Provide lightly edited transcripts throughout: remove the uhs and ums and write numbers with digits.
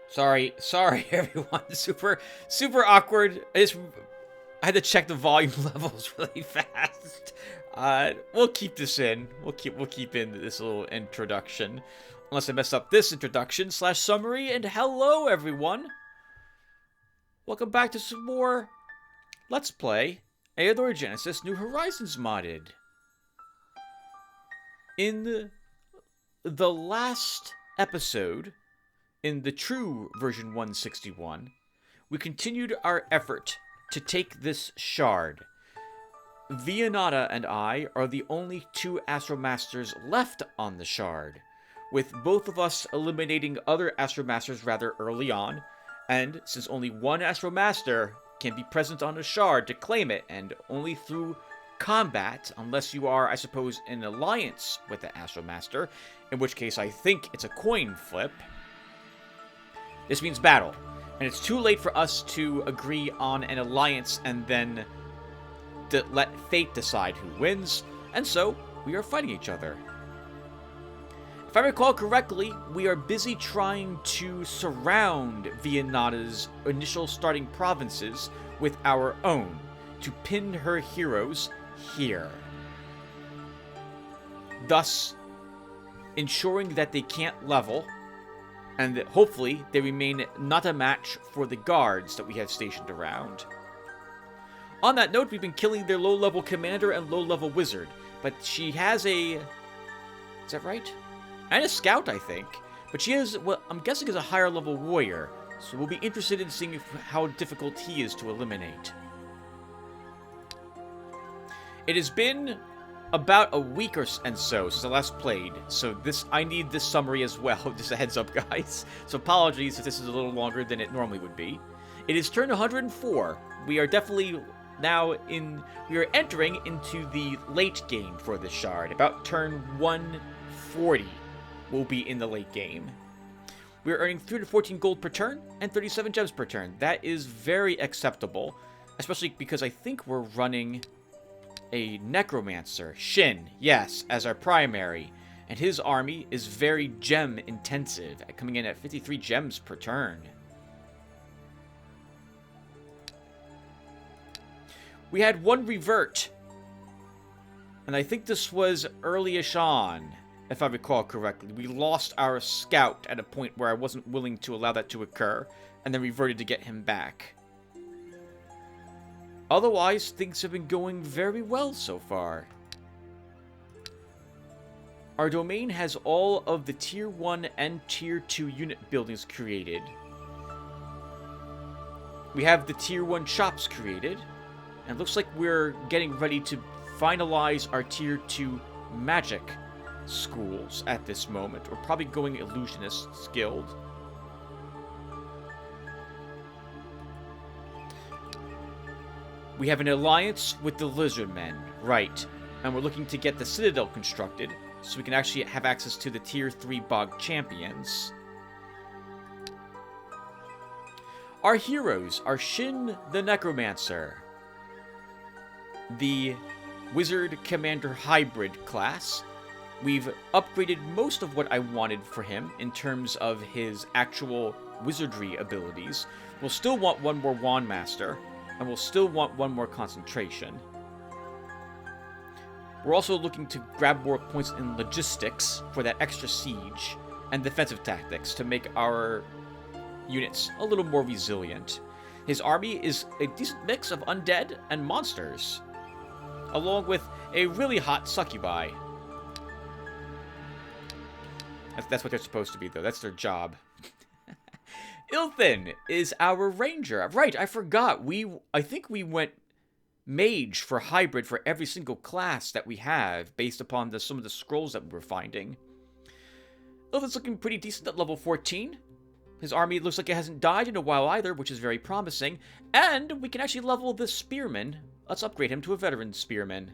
Sorry, everyone. Super awkward. I had to check the volume levels really fast. We'll keep this in. We'll keep in this little introduction, unless I mess up this introduction / summary. And hello, everyone. Welcome back to some more Let's Play Eador Genesis New Horizons modded. In the last episode, in the true version 161, we continued our effort to take this shard. Vianata and I are the only two Astromasters left on the shard, with both of us eliminating other Astromasters rather early on, and since only one Astromaster can be present on the shard to claim it, and only through combat, unless you are, I suppose, in alliance with the Astromaster, in which case I think it's a coin flip. This means battle, and it's too late for us to agree on an alliance and then let fate decide who wins, and so we are fighting each other. If I recall correctly, we are busy trying to surround Vianata's initial starting provinces with our own, to pin her heroes here, thus ensuring that they can't level, and that hopefully they remain not a match for the guards that we have stationed around. On that note, we've been killing their low-level commander and low-level wizard, but she has a... is that right? And a scout, I think. But she is, well, I'm guessing is a higher-level warrior, so we'll be interested in seeing how difficult he is to eliminate. It has been about a week and so since I last played, so I need this summary as well, just a heads up, guys. So apologies if this is a little longer than it normally would be. It is turn 104. We are definitely now we are entering into the late game for this shard. About turn 140 will be in the late game. We are earning 314 gold per turn and 37 gems per turn. That is very acceptable, especially because I think we're running a necromancer, Shin, yes, as our primary, and his army is very gem intensive, coming in at 53 gems per turn. We had one revert, and I think this was early-ish on, if I recall correctly. We lost our scout at a point where I wasn't willing to allow that to occur, and then reverted to get him back. Otherwise, things have been going very well so far. Our domain has all of the Tier 1 and Tier 2 unit buildings created. We have the Tier 1 shops created, and it looks like we're getting ready to finalize our Tier 2 magic schools at this moment. We're probably going Illusionists Guild. We have an alliance with the Lizardmen, right, and we're looking to get the Citadel constructed so we can actually have access to the Tier 3 Bog Champions. Our heroes are Shin the Necromancer, the Wizard Commander Hybrid class. We've upgraded most of what I wanted for him in terms of his actual wizardry abilities. We'll still want one more Wand Master, and we'll still want one more concentration. We're also looking to grab more points in logistics for that extra siege, and defensive tactics to make our units a little more resilient. His army is a decent mix of undead and monsters, along with a really hot succubi. That's what they're supposed to be, though. That's their job. Ilthin is our ranger. Right, I forgot. I think we went mage for hybrid for every single class that we have, based upon some of the scrolls that we were finding. Ilthin's looking pretty decent at level 14. His army looks like it hasn't died in a while either, which is very promising. And we can actually level the spearman. Let's upgrade him to a veteran spearman.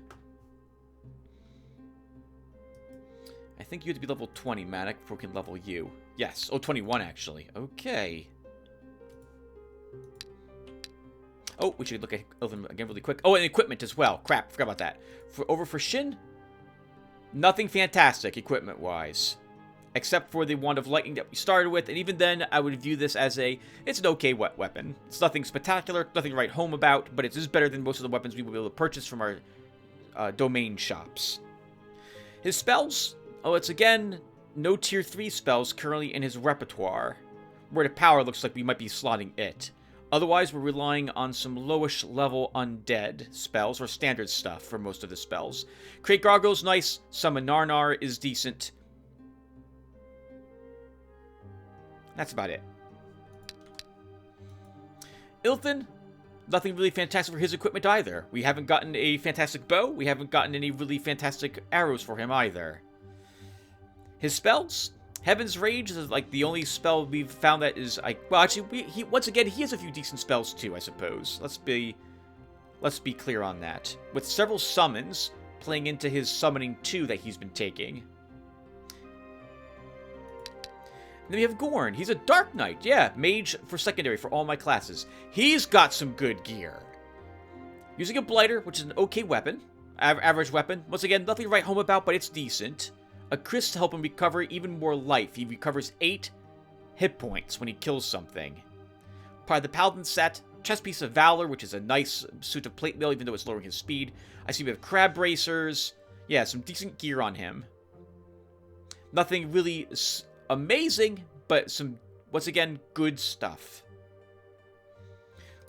I think you have to be level 20, Matic, before we can level you. Yes. Oh, 21, actually. Okay. Oh, we should look at them again really quick. Oh, and equipment as well. Crap, forgot about that. Over for Shin, nothing fantastic equipment-wise. except for the Wand of Lightning that we started with, and even then, I would view this as it's an okay weapon. It's nothing spectacular, nothing to write home about, but it is better than most of the weapons we will be able to purchase from our domain shops. His spells, it's again, no tier 3 spells currently in his repertoire. Word of Power looks like we might be slotting it. Otherwise, we're relying on some lowish level undead spells, or standard stuff for most of the spells. Create Gargoyle's nice, Summon Narnar is decent. That's about it. Ilthin, nothing really fantastic for his equipment either. We haven't gotten a fantastic bow, we haven't gotten any really fantastic arrows for him either. His spells? Heaven's Rage is like the only spell we've found that is like, well, actually, once again, he has a few decent spells too, I suppose. Let's be clear on that. With several summons playing into his summoning 2 that he's been taking. And then we have Gorn. He's a Dark Knight. Yeah, mage for secondary for all my classes. He's got some good gear. Using a Blighter, which is an okay weapon. Average weapon. Once again, nothing to write home about, but it's decent. A Chris to help him recover even more life. He recovers 8 hit points when he kills something. Part of the Paladin set, Chest Piece of Valor, which is a nice suit of plate mail, even though it's lowering his speed. I see we have Crab Bracers. Yeah, some decent gear on him. Nothing really amazing, but some, once again, good stuff.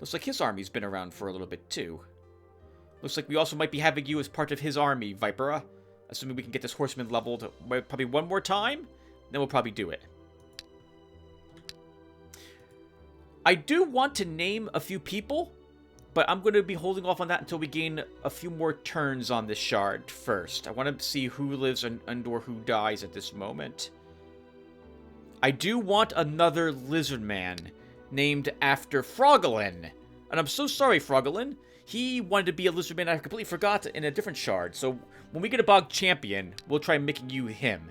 Looks like his army's been around for a little bit, too. Looks like we also might be having you as part of his army, Vipera. Assuming we can get this horseman leveled probably one more time, then we'll probably do it. I do want to name a few people, but I'm going to be holding off on that until we gain a few more turns on this shard first. I want to see who lives and or who dies at this moment. I do want another lizard man named after Frogalin. And I'm so sorry, Frogalin. He wanted to be a lizard man I completely forgot in a different shard. So when we get a Bog Champion, we'll try making you him.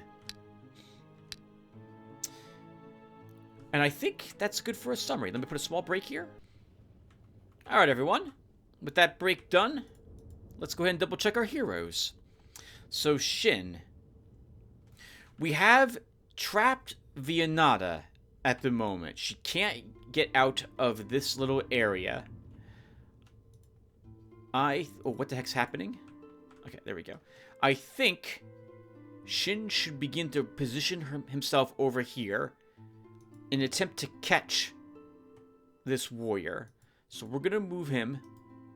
And I think that's good for a summary. Let me put a small break here. Alright, everyone. With that break done, let's go ahead and double check our heroes. So, Shin. We have trapped Vianata at the moment. She can't get out of this little area. Oh, what the heck's happening? Okay, there we go. I think Shin should begin to position himself over here in an attempt to catch this warrior. So we're going to move him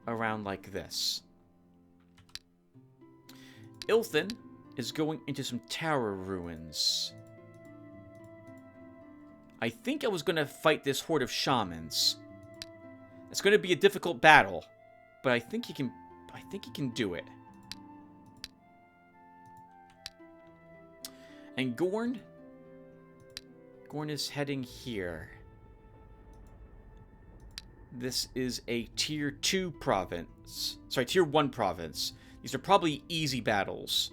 around like this. Ilthin is going into some tower ruins. I think I was going to fight this horde of shamans. It's going to be a difficult battle, but I think he can do it. And Gorn is heading here. This is a tier 2 province. Sorry, tier 1 province. These are probably easy battles.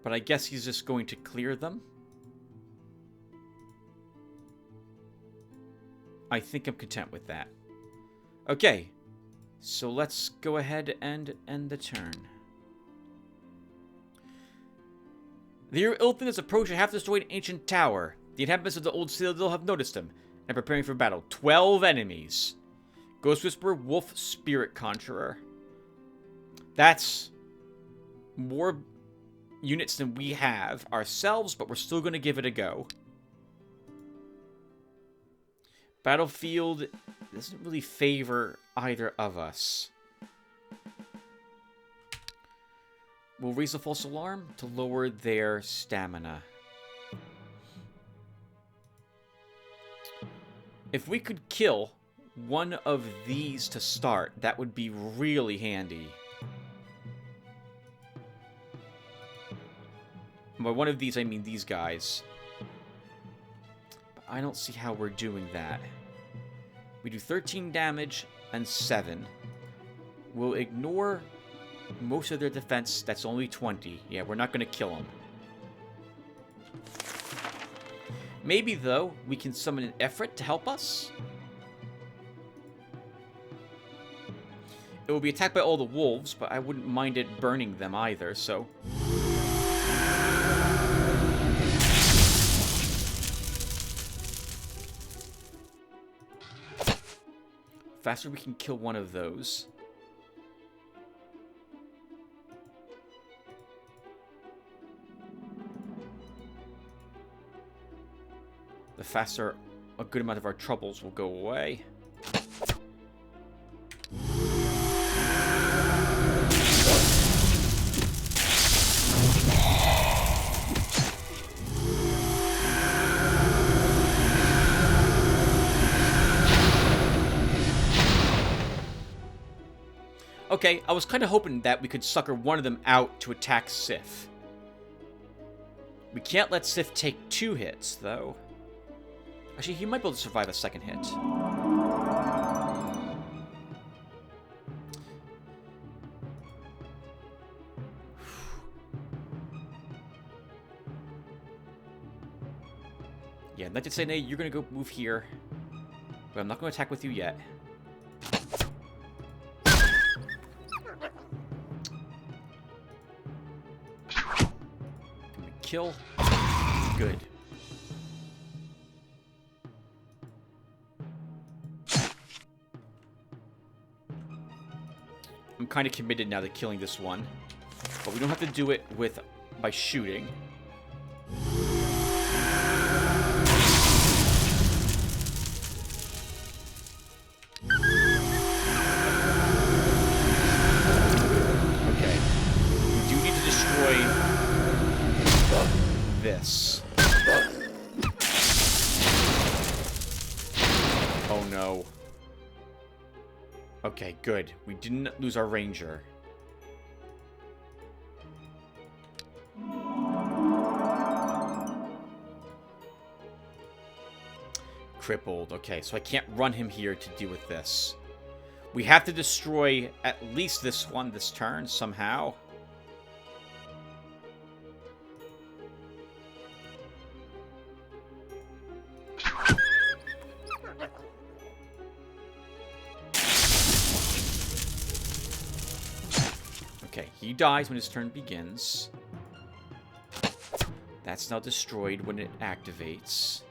But I guess he's just going to clear them. I think I'm content with that. Okay, so let's go ahead and end the turn. The year Ilthin is approaching a half-destroyed ancient tower. The inhabitants of the old citadel have noticed him and are preparing for battle. 12 enemies. Ghost Whisperer, Wolf, Spirit Conjurer. That's more units than we have ourselves, but we're still going to give it a go. Battlefield doesn't really favor either of us. We'll raise the false alarm to lower their stamina. If we could kill one of these to start, that would be really handy. By one of these, I mean these guys. But I don't see how we're doing that. We do 13 damage and 7. We'll ignore most of their defense. That's only 20. Yeah, we're not going to kill them. Maybe, though, we can summon an Efrit to help us. It will be attacked by all the wolves, but I wouldn't mind it burning them either, so... Faster we can kill one of those. The faster a good amount of our troubles will go away. Okay, I was kind of hoping that we could sucker one of them out to attack Sif. We can't let Sif take 2 hits, though. Actually, he might be able to survive a second hit. Yeah, Knight to say nay, you're going to go move here. But I'm not going to attack with you yet. Can we kill? Good. I'm kind of committed now to killing this one. But we don't have to do it by shooting. Okay. We do need to destroy this. Oh no. Okay, good. We didn't lose our ranger. Crippled. Okay, so I can't run him here to deal with this. We have to destroy at least this one this turn somehow. Okay, he dies when his turn begins. That's now destroyed when it activates.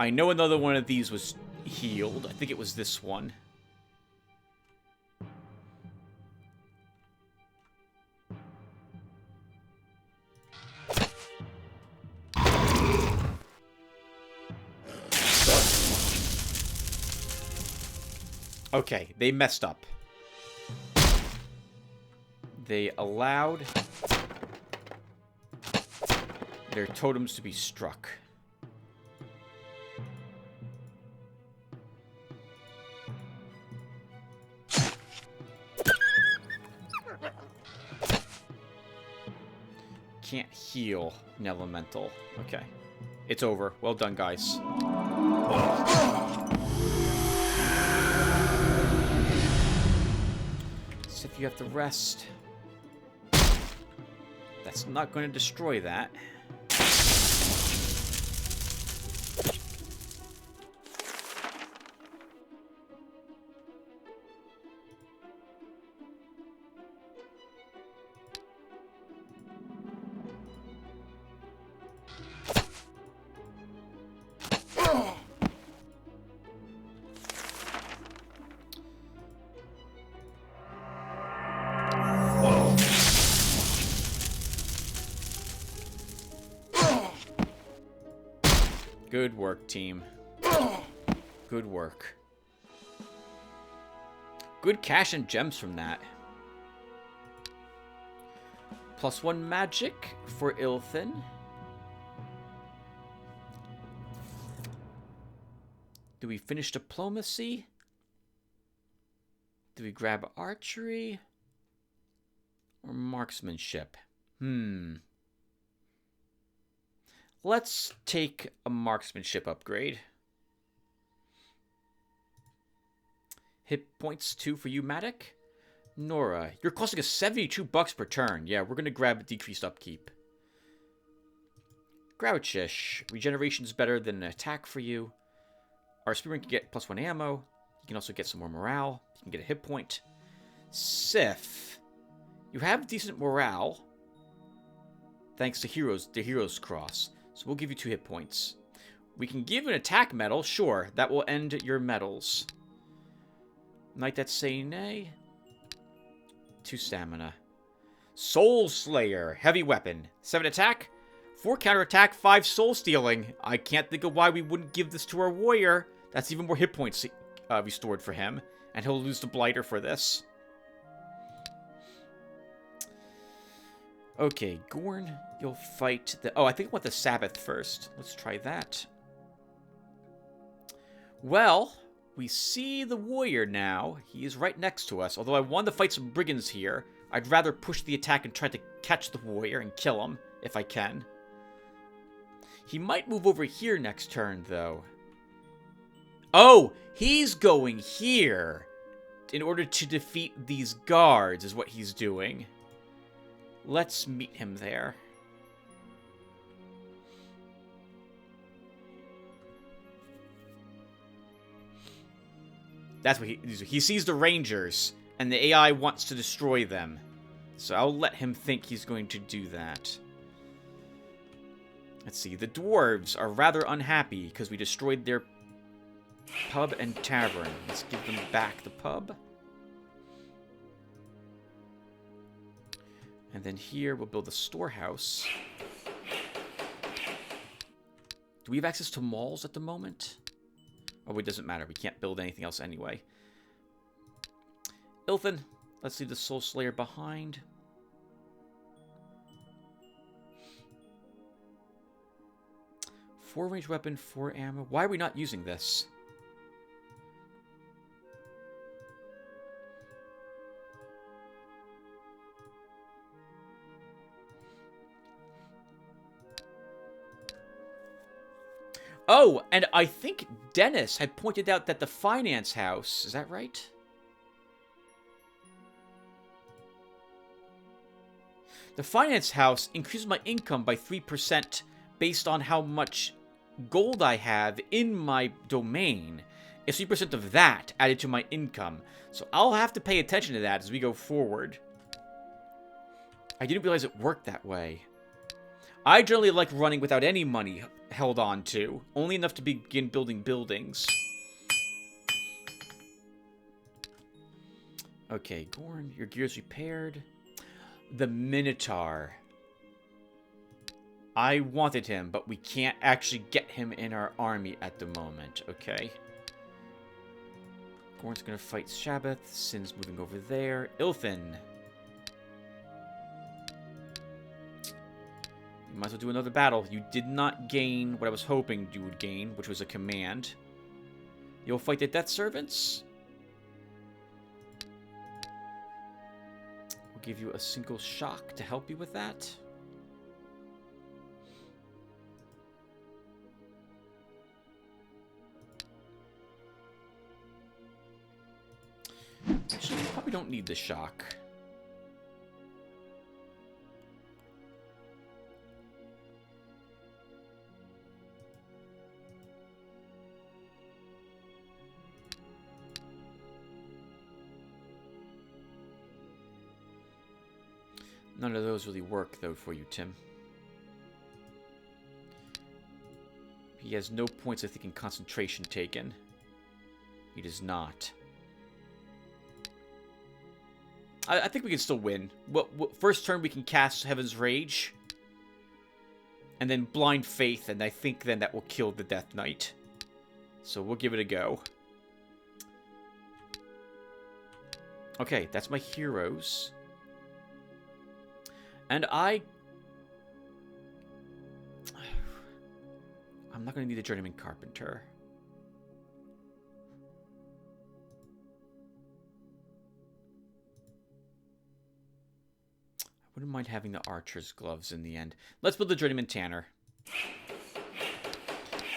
I know another one of these was healed. I think it was this one. Okay, they messed up. They allowed their totems to be struck. Can't heal an elemental. Okay. It's over. Well done, guys. So if you have to rest... That's not going to destroy that. Good work, team. Good work. Good cash and gems from that. +1 magic for Ilthin. Do we finish diplomacy? Do we grab archery? Or marksmanship? Let's take a marksmanship upgrade. Hit points 2 for you, Matic. Nora, you're costing us $72 per turn. Yeah, we're going to grab decreased upkeep. Grouchish, regeneration's better than an attack for you. Our spearman can get +1 ammo. You can also get some more morale. You can get a hit point. Sif, you have decent morale. Thanks to the Hero's Cross. So we'll give you 2 hit points. We can give an attack medal. Sure, that will end your medals. Knight that say nay. 2 stamina. Soul Slayer, heavy weapon. 7 attack, 4 counterattack, 5 soul stealing. I can't think of why we wouldn't give this to our warrior. That's even more hit points restored for him. And he'll lose the Blighter for this. Okay, Gorn, you'll fight the... Oh, I think I want the Sabbath first. Let's try that. Well, we see the warrior now. He is right next to us. Although I wanted to fight some brigands here, I'd rather push the attack and try to catch the warrior and kill him, if I can. He might move over here next turn, though. Oh, he's going here in order to defeat these guards, is what he's doing. Let's meet him there. That's what he sees the Rangers, and the AI wants to destroy them. So I'll let him think he's going to do that. Let's see. The dwarves are rather unhappy because we destroyed their pub and tavern. Let's give them back the pub. And then here we'll build a storehouse. Do we have access to malls at the moment? Oh, it doesn't matter. We can't build anything else anyway. Ilthan, let's leave the Soul Slayer behind. Four range weapon, 4 ammo. Why are we not using this? Oh, and I think Dennis had pointed out that the finance house, is that right? The finance house increases my income by 3% based on how much gold I have in my domain. It's 3% of that added to my income. So I'll have to pay attention to that as we go forward. I didn't realize it worked that way. I generally like running without any money held on to. Only enough to begin building buildings. Okay, Gorn, your gear's repaired. The Minotaur. I wanted him, but we can't actually get him in our army at the moment. Okay. Gorn's gonna fight Shabbath. Sin's moving over there. Ilthan. You might as well do another battle. You did not gain what I was hoping you would gain, which was a command. You'll fight the Death Servants. We'll give you a single shock to help you with that. Actually, you probably don't need the shock. None of those really work, though, for you, Tim. He has no points, I think, in concentration taken. He does not. I think we can still win. First turn, we can cast Heaven's Rage. And then Blind Faith, and I think then that will kill the Death Knight. So we'll give it a go. Okay, that's my heroes. And I'm not going to need a Journeyman Carpenter. I wouldn't mind having the Archer's Gloves in the end. Let's build the Journeyman Tanner.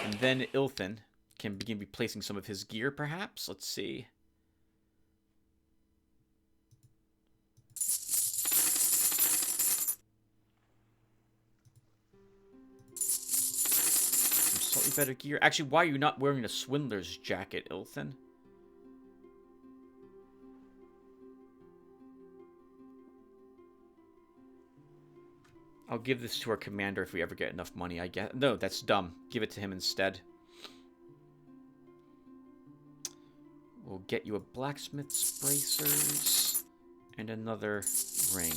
And then Ilthan can begin replacing some of his gear, perhaps? Let's see. Better gear. Actually, why are you not wearing a Swindler's jacket, Ilthan? I'll give this to our commander if we ever get enough money, I guess. No, that's dumb. Give it to him instead. We'll get you a blacksmith's bracers and another ring.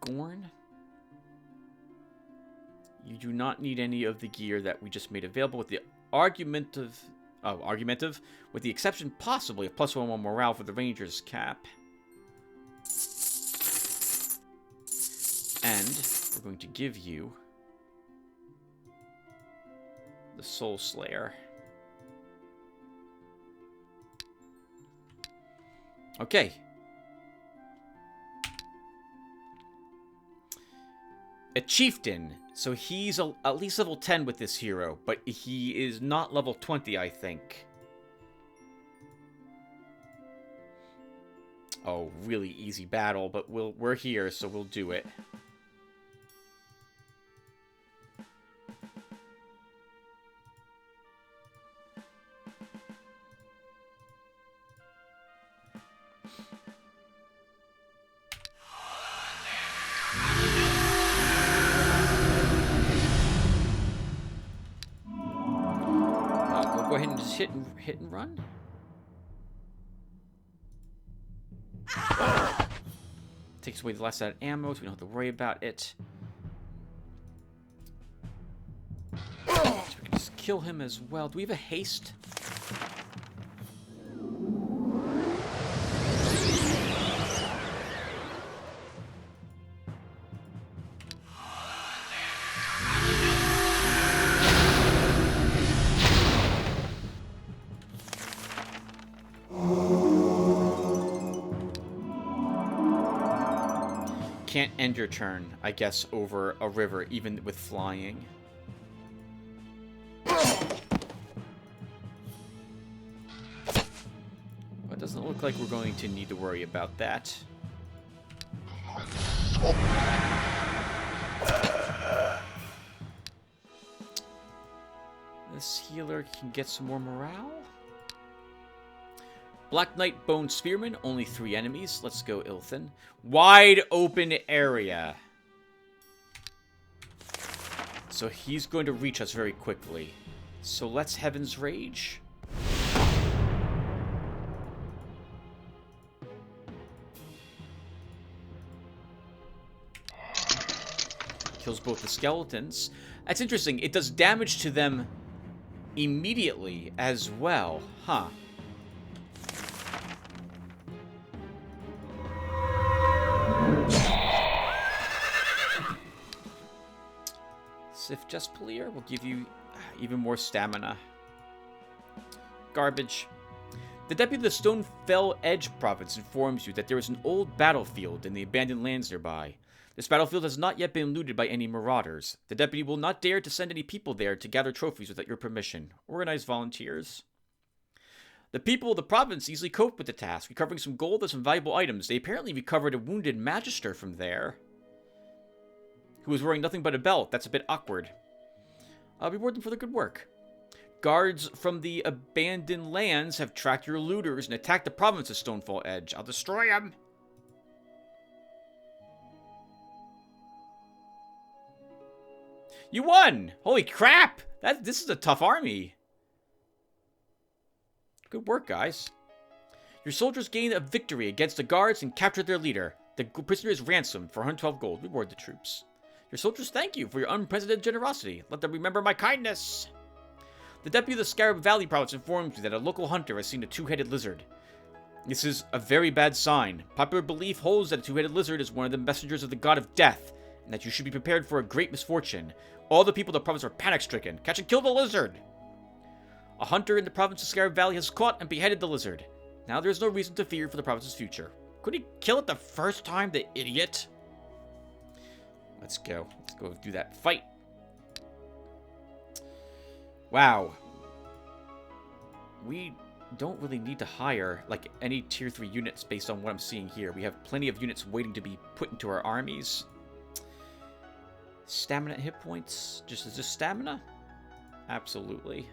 Gorn. You do not need any of the gear that we just made available with the argumentative, with the exception possibly of +1 morale for the Ranger's cap. And we're going to give you the Soul Slayer. Okay. A chieftain. So he's at least level 10 with this hero, but he is not level 20, I think. Oh, really easy battle, but we're here, so we'll do it. Go ahead and just hit and run. Takes away the last set of ammo, so we don't have to worry about it. So we can just kill him as well. Do we have a haste? Can't end your turn, I guess, over a river, even with flying. Well, it doesn't look like we're going to need to worry about that. This healer can get some more morale. Black Knight Bone Spearman, only 3 enemies. Let's go, Ilthan. Wide open area. So he's going to reach us very quickly. So let's Heaven's Rage. Kills both the skeletons. That's interesting. It does damage to them immediately as well. Huh. Sif Jespalier will give you even more stamina. Garbage. The deputy of the Stonefell Edge province informs you that there is an old battlefield in the abandoned lands nearby. This battlefield has not yet been looted by any marauders. The deputy will not dare to send any people there to gather trophies without your permission. Organize volunteers. The people of the province easily cope with the task, recovering some gold and some valuable items. They apparently recovered a wounded magister from there, who was wearing nothing but a belt. That's a bit awkward. I'll reward them for their good work. Guards from the abandoned lands have tracked your looters and attacked the province of Stonefall Edge. I'll destroy them. You won! Holy crap! This is a tough army. Good work, guys. Your soldiers gained a victory against the guards and captured their leader. The prisoner is ransomed for 112 gold. Reward the troops. Your soldiers thank you for your unprecedented generosity. Let them remember my kindness. The deputy of the Scarab Valley province informs you that a local hunter has seen a 2-headed lizard. This is a very bad sign. Popular belief holds that a 2-headed lizard is one of the messengers of the god of death, and that you should be prepared for a great misfortune. All the people of the province are panic-stricken. Catch and kill the lizard! A hunter in the province of Scarab Valley has caught and beheaded the lizard. Now there is no reason to fear for the province's future. Could he kill it the first time, the idiot? Let's go. Let's go do that fight. Wow. We don't really need to hire, like, any tier 3 units based on what I'm seeing here. We have plenty of units waiting to be put into our armies. Stamina hit points. Is this stamina? Absolutely.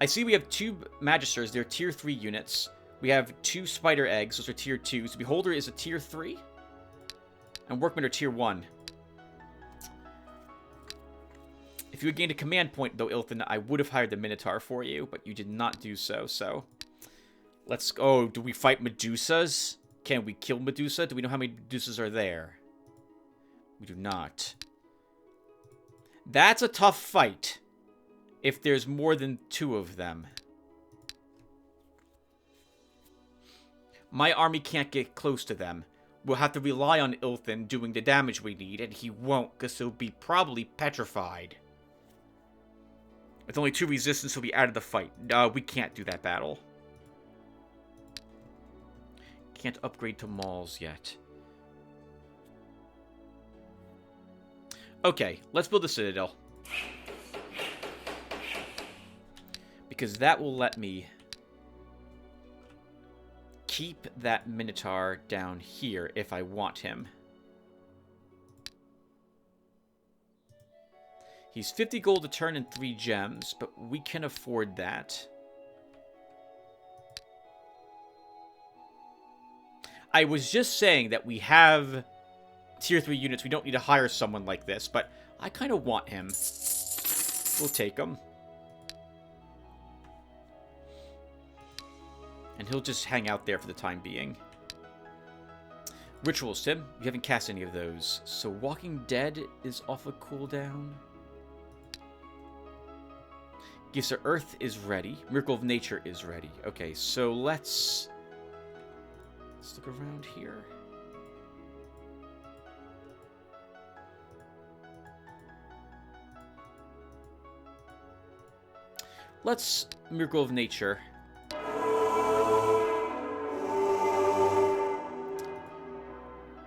I see we have 2 Magisters. They're tier 3 units. We have 2 Spider Eggs. Those are tier 2s. Beholder is a tier 3. And Workmen are tier 1. If you had gained a command point, though, Ilthan, I would have hired the Minotaur for you, but you did not do so, so... Let's... Oh, do we fight Medusas? Can we kill Medusa? Do we know how many Medusas are there? We do not. That's a tough fight. If there's more than 2 of them. My army can't get close to them. We'll have to rely on Ilthan doing the damage we need, and he won't, because he'll be probably petrified. With only 2 resistance, he'll be out of the fight. No, we can't do that battle. Can't upgrade to Mauls yet. Okay, let's build a citadel. Because that will let me keep that Minotaur down here if I want him. He's 50 gold a turn and 3 gems, but we can afford that. I was just saying that we have tier 3 units. We don't need to hire someone like this, but I kind of want him. We'll take him. And he'll just hang out there for the time being. Rituals, Tim. You haven't cast any of those. So Walking Dead is off a cooldown. Gifts of Earth is ready. Miracle of Nature is ready. Okay, so let's look around here. Let's Miracle of Nature.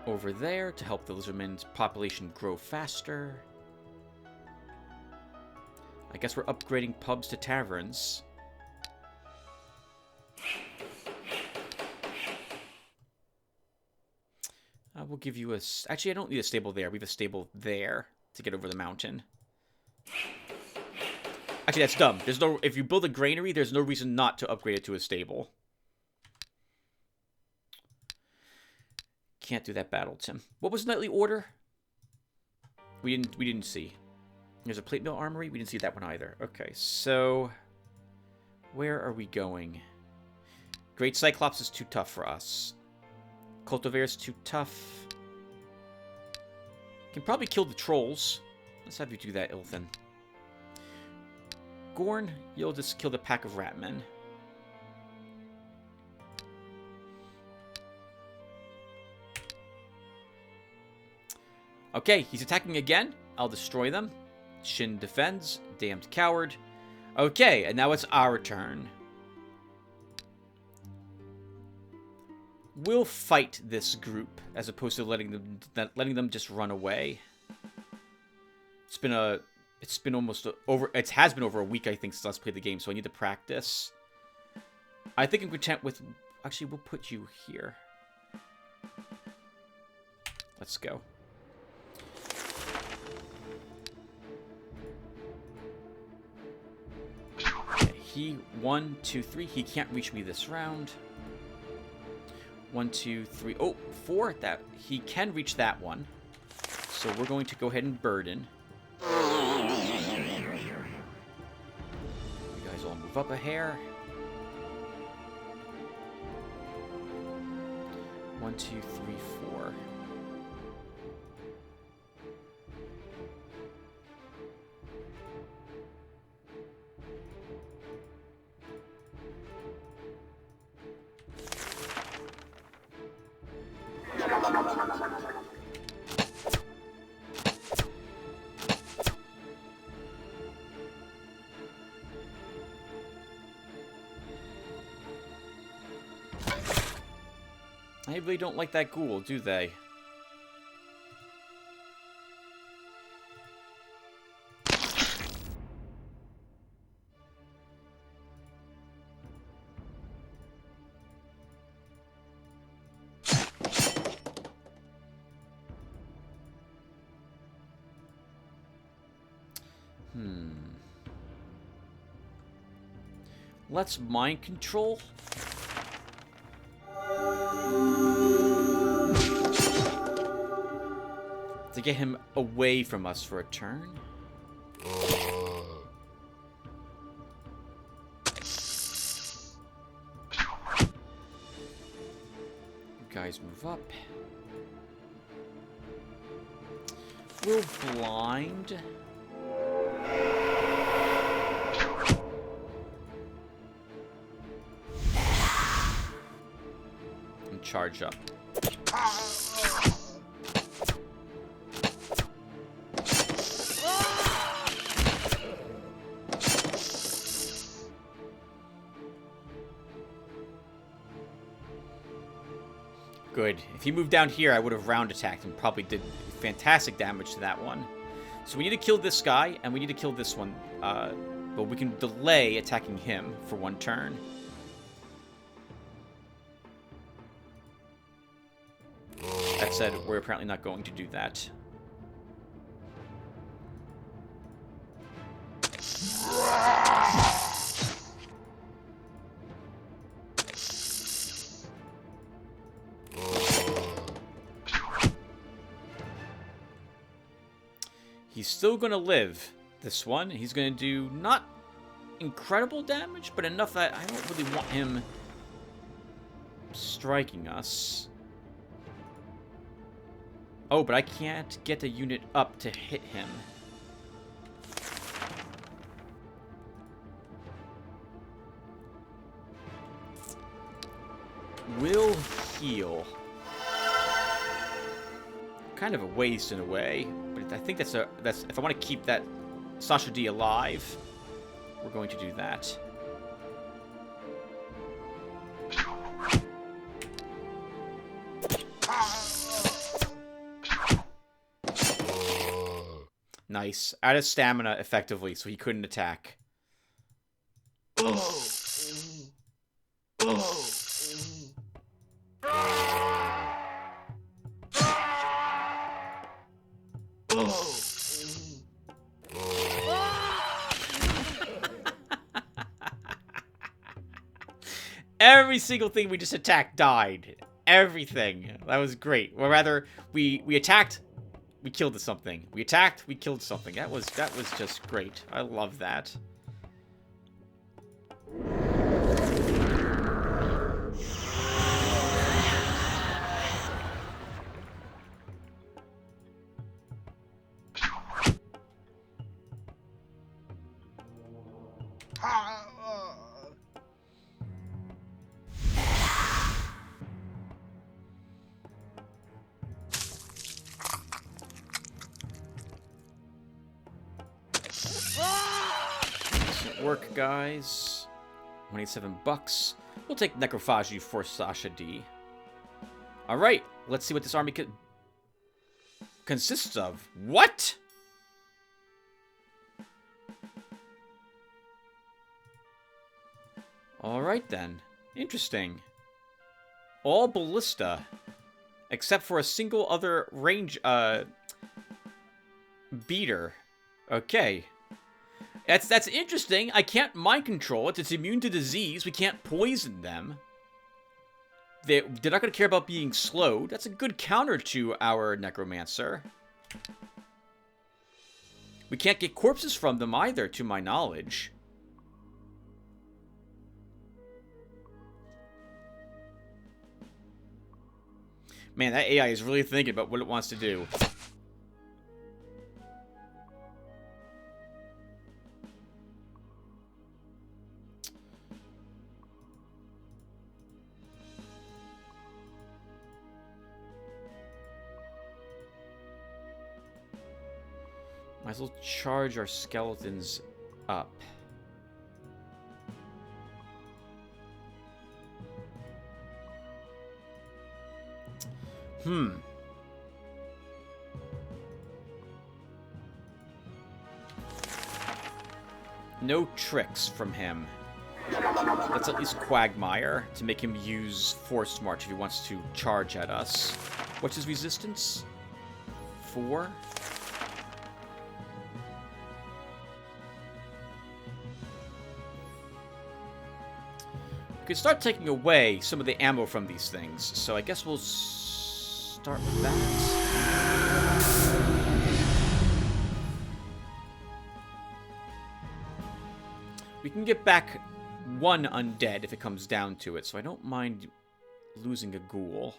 Over there to help the lizardmen's population grow faster. I guess we're upgrading pubs to taverns. We'll give you a... Actually, I don't need a stable there. We have a stable there to get over the mountain. Actually, that's dumb. There's no... If you build a granary, there's no reason not to upgrade it to a stable. Can't do that battle, Tim. What was Knightly Order? We didn't see. There's a plate mill armory. We didn't see that one either. Okay, so where are we going? Great Cyclops is too tough for us. Cultivator is too tough. Can probably kill the trolls. Let's have you do that, Ilthan. Gorn, you'll just kill the pack of ratmen. Okay, he's attacking again. I'll destroy them. Shin defends. Damned coward. Okay, and now it's our turn. We'll fight this group as opposed to letting them just run away. It has been over a week, I think, since last played the game, so I need to practice. I think I'm content with... Actually, we'll put you here. Let's go. Okay, 1, 2, 3. He can't reach me this round. 1, 2, 3. Oh, 4. That he can reach that one. So we're going to go ahead and burden. You guys all move up a hair. 1, 2, 3, 4. They really don't like that ghoul, do they? Let's mind control. To get him away from us for a turn. You guys move up. We'll blind. And charge up. Good. If he moved down here, I would have round attacked and probably did fantastic damage to that one. So we need to kill this guy, and we need to kill this one. But we can delay attacking him for one turn. That said, we're apparently not going to do that. He's still going to live, this one. He's going to do not incredible damage, but enough that I don't really want him striking us. Oh, but I can't get the unit up to hit him. Will heal. Kind of a waste in a way, but I think that's if I want to keep that Sasha D alive, we're going to do that. Nice. Out of stamina effectively, so he couldn't attack. Every single thing we just attacked died. Everything. That was great. Or rather, we attacked, we killed something. We attacked, we killed something. That was just great. I love that. Work, guys. 27 bucks. We'll take Necrophagy for Sasha D. Alright, let's see what this army consists of. What? Alright then. Interesting. All ballista. Except for a single other range, beater. Okay. That's interesting. I can't mind control it. It's immune to disease. We can't poison them. They're not going to care about being slowed. That's a good counter to our Necromancer. We can't get corpses from them either, to my knowledge. Man, that AI is really thinking about what it wants to do. Might as well charge our skeletons up. No tricks from him. Let's at least Quagmire to make him use Force March if he wants to charge at us. What's his resistance? 4? We can start taking away some of the ammo from these things, so I guess we'll start with that. We can get back one undead if it comes down to it, so I don't mind losing a ghoul.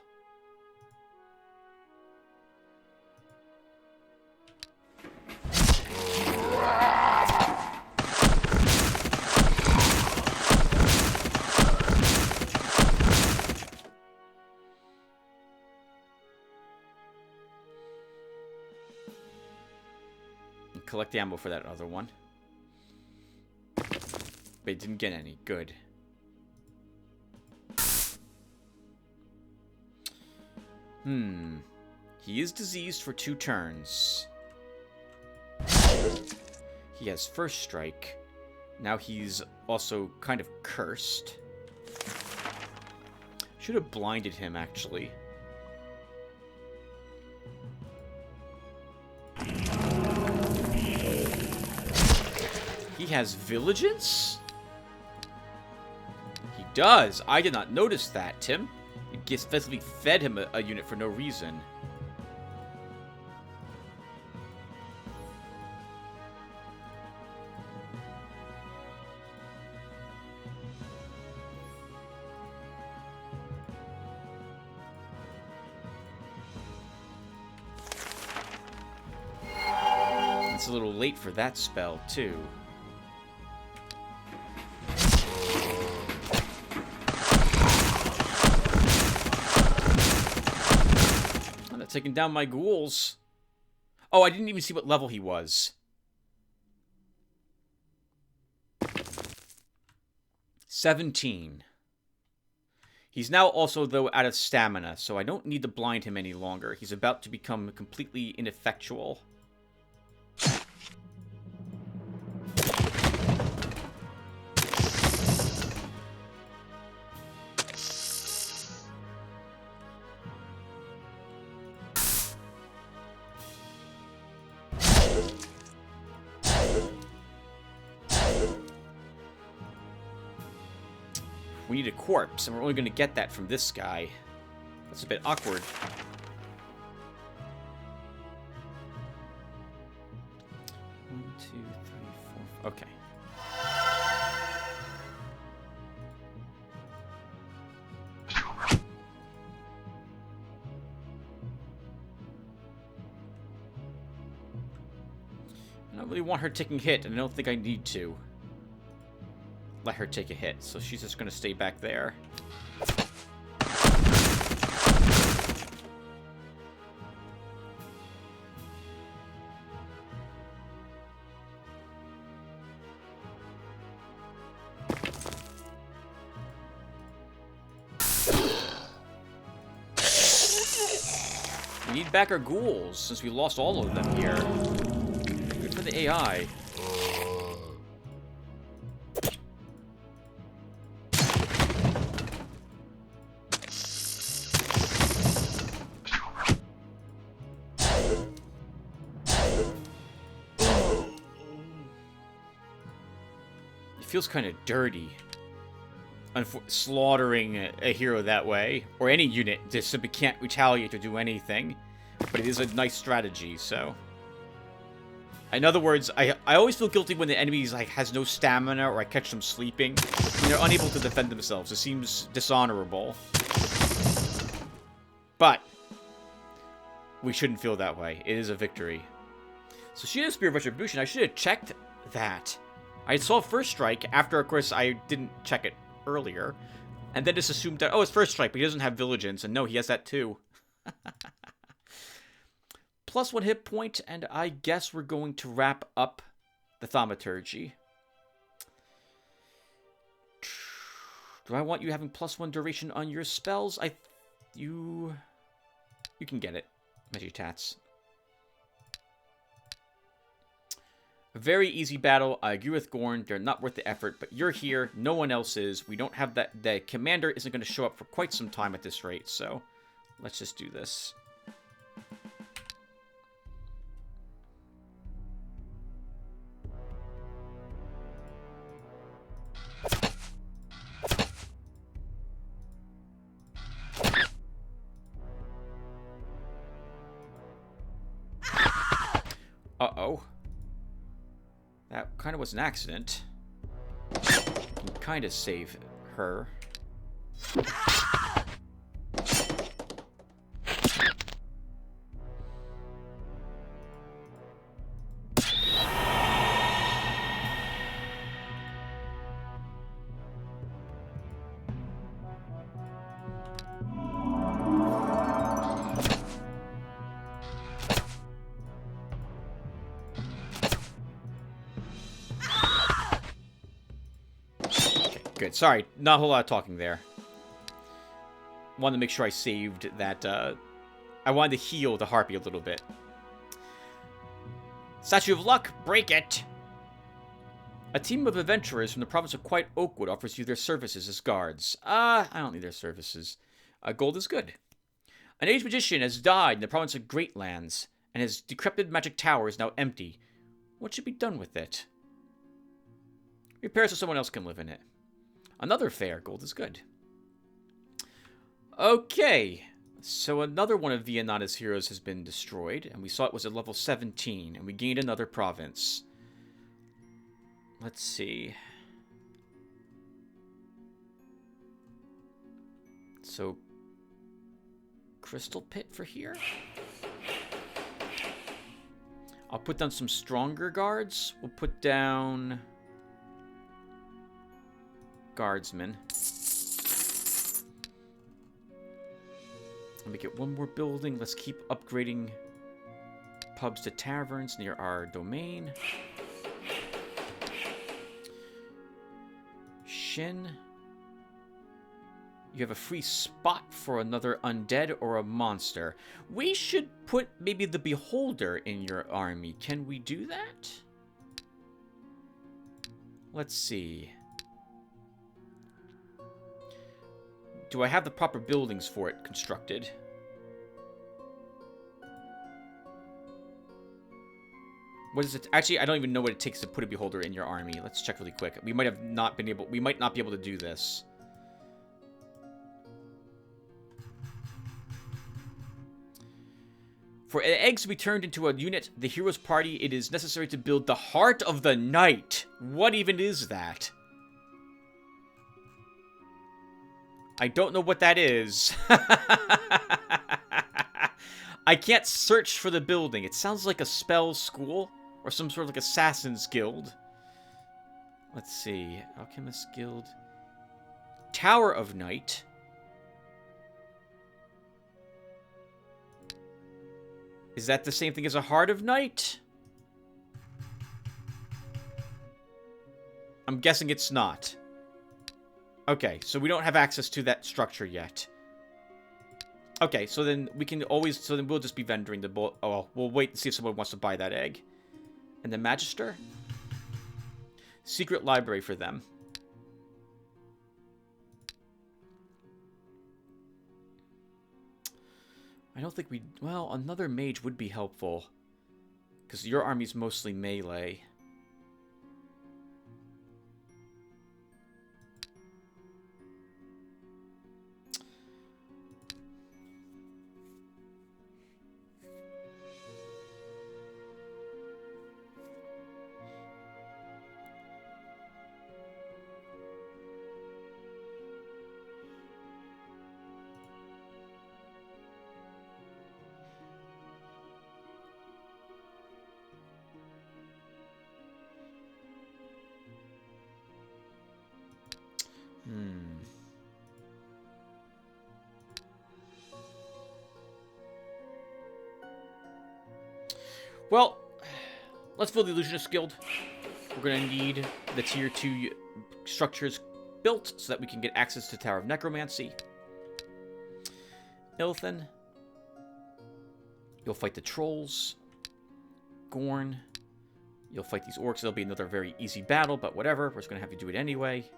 Collect the ammo for that other one. But it didn't get any. Good. He is diseased for 2 turns. He has first strike. Now he's also kind of cursed. Should have blinded him, actually. He has vigilance? He does. I did not notice that, Tim. You just basically fed him a unit for no reason. It's a little late for that spell, too. Taking down my ghouls. Oh, I didn't even see what level he was. 17. He's now also, though, out of stamina, so I don't need to blind him any longer. He's about to become completely ineffectual. We need a corpse, and we're only going to get that from this guy. That's a bit awkward. One, two, three, four. Okay. I don't really want her taking hit, and I don't think I need to let her take a hit, so she's just going to stay back there. We need back our ghouls, since we lost all of them here. Good for the AI. Feels kind of dirty. Slaughtering a hero that way, or any unit, just simply can't retaliate or do anything. But it is a nice strategy, so. In other words, I always feel guilty when the enemy has no stamina, or I catch them sleeping, when they're unable to defend themselves. It seems dishonorable. But we shouldn't feel that way. It is a victory. So she has Spear of Retribution. I should have checked that. I saw first strike after, of course, I didn't check it earlier. And then just assumed that, oh, it's first strike, but he doesn't have vigilance. And no, he has that too. Plus 1 hit point, and I guess we're going to wrap up the Thaumaturgy. Do I want you having +1 duration on your spells? You can get it. Magitats. A very easy battle. I agree with Gorn. They're not worth the effort, but you're here. No one else is. We don't have that. The commander isn't going to show up for quite some time at this rate, so let's just do this. Uh-oh. That kind of was an accident. Can kind of save her. Good. Sorry, not a whole lot of talking there. Wanted to make sure I saved that. I wanted to heal the harpy a little bit. Statue of Luck, break it! A team of adventurers from the province of Quiet Oakwood offers you their services as guards. I don't need their services. Gold is good. An aged magician has died in the province of Greatlands, and his decrepit magic tower is now empty. What should be done with it? Repair so someone else can live in it. Another fair. Gold is good. Okay. So another one of Vianana's heroes has been destroyed, and we saw it was at level 17, and we gained another province. Let's see. So, Crystal Pit for here? I'll put down some stronger guards. We'll put down guardsmen. Let me get one more building. Let's keep upgrading pubs to taverns near our domain. Shin. You have a free spot for another undead or a monster. We should put maybe the Beholder in your army. Can we do that? Let's see. Do I have the proper buildings for it constructed? What is it? Actually, I don't even know what it takes to put a Beholder in your army. Let's check really quick. We might not be able to do this. For eggs to be turned into a unit, the hero's party, it is necessary to build the Heart of the Night. What even is that? I don't know what that is. I can't search for the building. It sounds like a spell school or some sort of like assassin's guild. Let's see. Alchemist Guild. Tower of Night. Is that the same thing as a Heart of Night? I'm guessing it's not. Okay, so we don't have access to that structure yet. Okay, so then we can always... So then we'll just be vendoring the... Oh, well, we'll wait and see if someone wants to buy that egg. And the Magister? Secret library for them. I don't think we... Well, another mage would be helpful. Because your army's mostly melee. Well, let's build the Illusionist Guild. We're going to need the tier 2 structures built so that we can get access to Tower of Necromancy. Ilthan. You'll fight the trolls. Gorn. You'll fight these orcs. It'll be another very easy battle, but whatever. We're just going to have you do it anyway.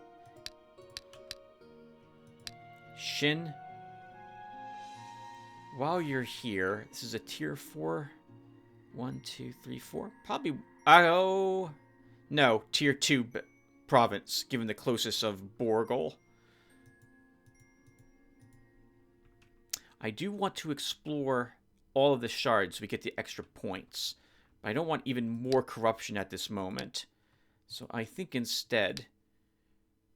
Shin. While you're here, this is a tier 4... 1, 2, 3, 4. Probably... Oh... No, tier 2 province, given the closest of Borgol. I do want to explore all of the shards so we get the extra points. I don't want even more corruption at this moment. So I think instead,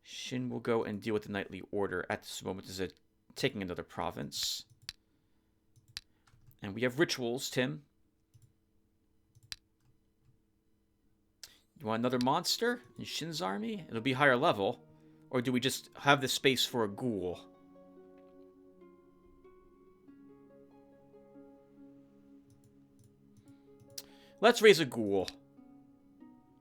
Shin will go and deal with the Knightly Order at this moment as it taking another province. And we have rituals, Tim. You want another monster in Shin's army? It'll be higher level. Or do we just have the space for a ghoul? Let's raise a ghoul.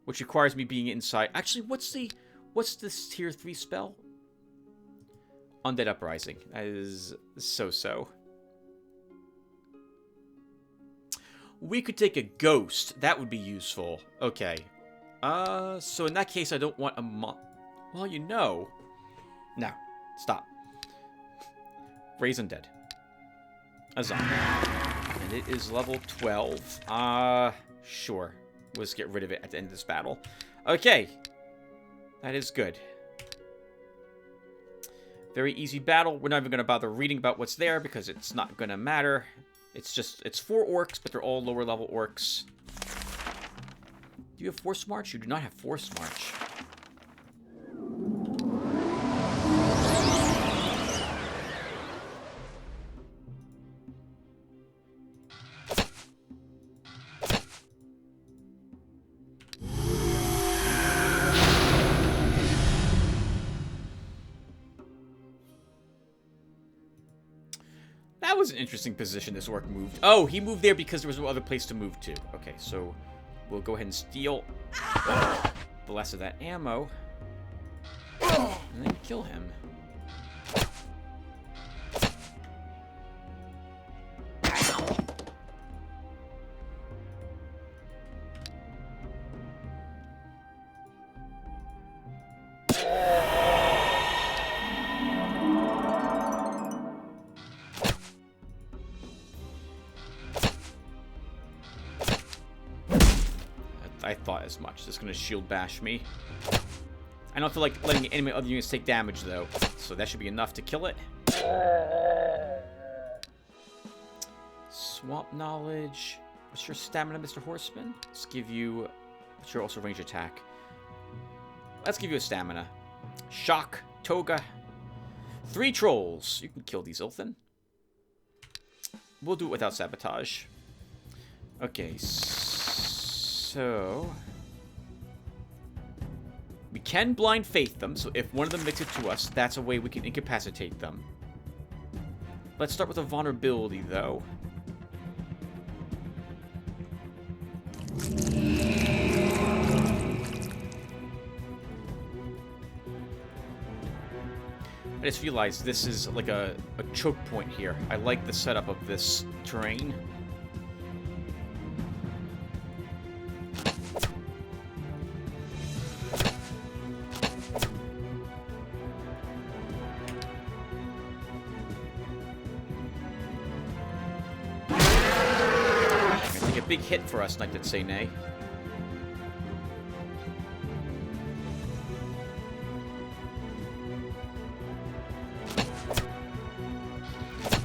Which requires me being inside. Actually, what's this tier 3 spell? Undead Uprising. That is so-so. We could take a ghost. That would be useful. Okay. So in that case, I don't want a well, you know. No. Stop. Raise Undead. A zombie. And it is level 12. Sure. Let's get rid of it at the end of this battle. Okay. That is good. Very easy battle. We're not even going to bother reading about what's there because it's not going to matter. It's 4 orcs, but they're all lower level orcs. Do you have Force March? You do not have Force March. That was an interesting position this orc moved. Oh, he moved there because there was no other place to move to. Okay, so we'll go ahead and steal the less of that ammo. And then kill him. I thought as much. Just gonna shield bash me. I don't feel like letting any other units take damage though, so that should be enough to kill it. Swamp knowledge. What's your stamina, Mr. Horseman? Let's give you. What's your also range attack? Let's give you a stamina. Shock, toga. 3 trolls. You can kill these Ilthan. We'll do it without sabotage. Okay, so we can blind faith them, so if one of them makes it to us, that's a way we can incapacitate them. Let's start with a vulnerability, though. I just realized this is like a choke point here. I like the setup of this terrain. Big hit for us, Knight that say nay.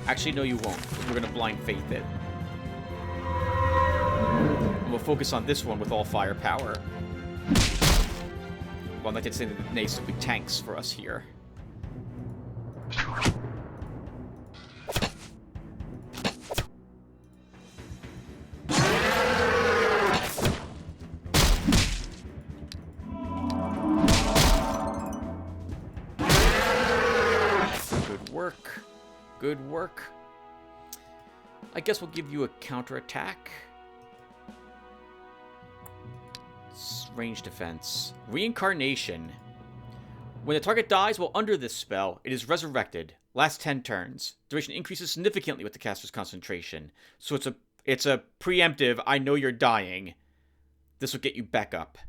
Actually, no, you won't. We're gonna blind faith it. And we'll focus on this one with all firepower. Well, Knight that say nay, so big tanks for us here. Good work. I guess we'll give you a counterattack. Range defense. Reincarnation. When the target dies while under this spell, it is resurrected. Lasts 10 turns. Duration increases significantly with the caster's concentration. So it's a preemptive, I know you're dying. This will get you back up.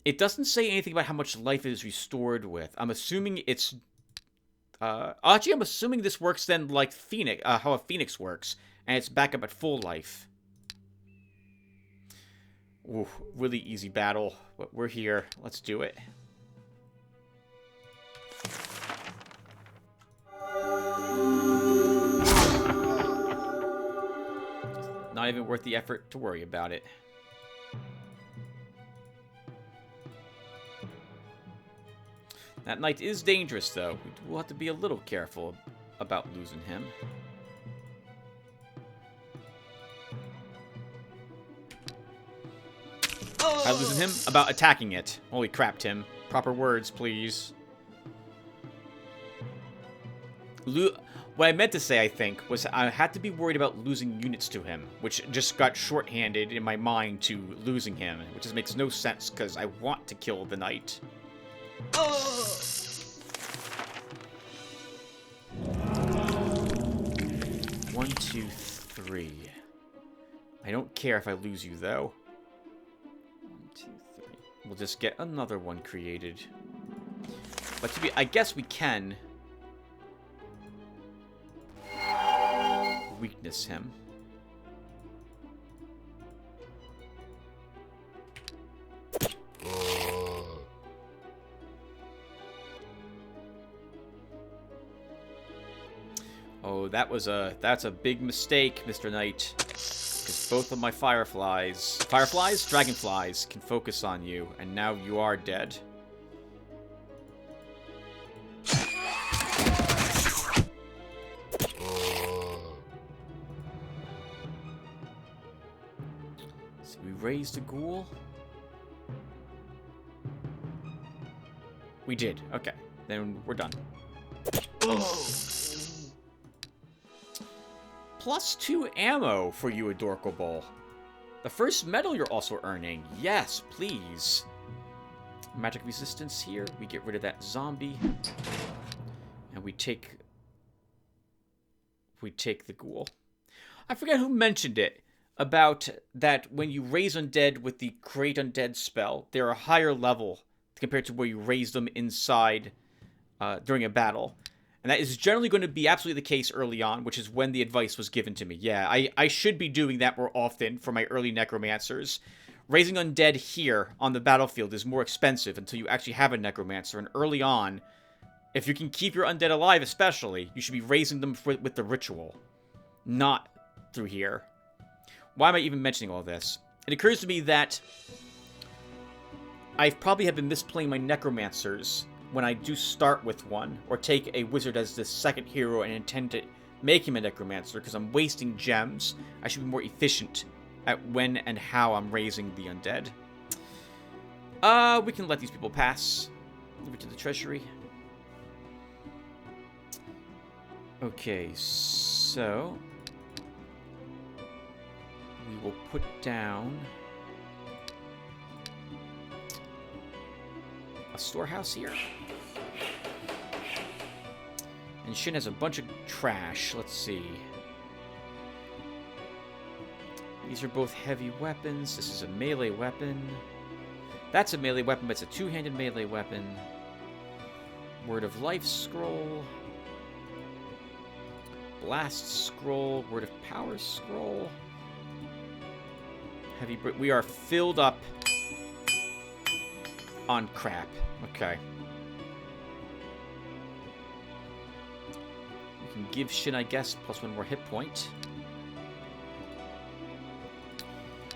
It doesn't say anything about how much life it is restored with. I'm assuming it's... actually, I'm assuming this works then like Phoenix, how a Phoenix works, and it's back up at full life. Ooh, really easy battle, but we're here. Let's do it. not even worth the effort to worry about it. That knight is dangerous, though. We'll have to be a little careful about losing him. About losing him? About attacking it. Holy crap, Tim. Proper words, please. What I meant to say, I think, was I had to be worried about losing units to him, which just got shorthanded in my mind to losing him, which just makes no sense, because I want to kill the knight. 1, 2, 3. I don't care if I lose you, though. 1, 2, 3. We'll just get another one created. But I guess we can weakness him. Oh, that's a big mistake, Mr. Knight. Because both of my dragonflies, can focus on you, and now you are dead. So we raised a ghoul. We did. Okay, then we're done. +2 ammo for you, Eador. The first medal you're also earning. Yes, please. Magic resistance here. We get rid of that zombie. And we take the ghoul. I forget who mentioned it. About that when you raise undead with the Create Undead spell, they're a higher level compared to where you raise them inside during a battle. And that is generally going to be absolutely the case early on, which is when the advice was given to me. Yeah, I should be doing that more often for my early necromancers. Raising undead here on the battlefield is more expensive until you actually have a necromancer. And early on, if you can keep your undead alive especially, you should be raising them with the ritual. Not through here. Why am I even mentioning all this? It occurs to me that I probably have been misplaying my necromancers when I do start with one, or take a wizard as the second hero and intend to make him a necromancer, because I'm wasting gems. I should be more efficient at when and how I'm raising the undead. We can let these people pass. Leave it to the treasury. Okay, so we will put down a storehouse here. And Shin has a bunch of trash. Let's see. These are both heavy weapons. This is a melee weapon. That's a melee weapon, but it's a two-handed melee weapon. Word of Life scroll. Blast scroll. Word of Power scroll. Heavy... We are filled up on crap. Okay. We can give Shin, I guess, +1 more hit point.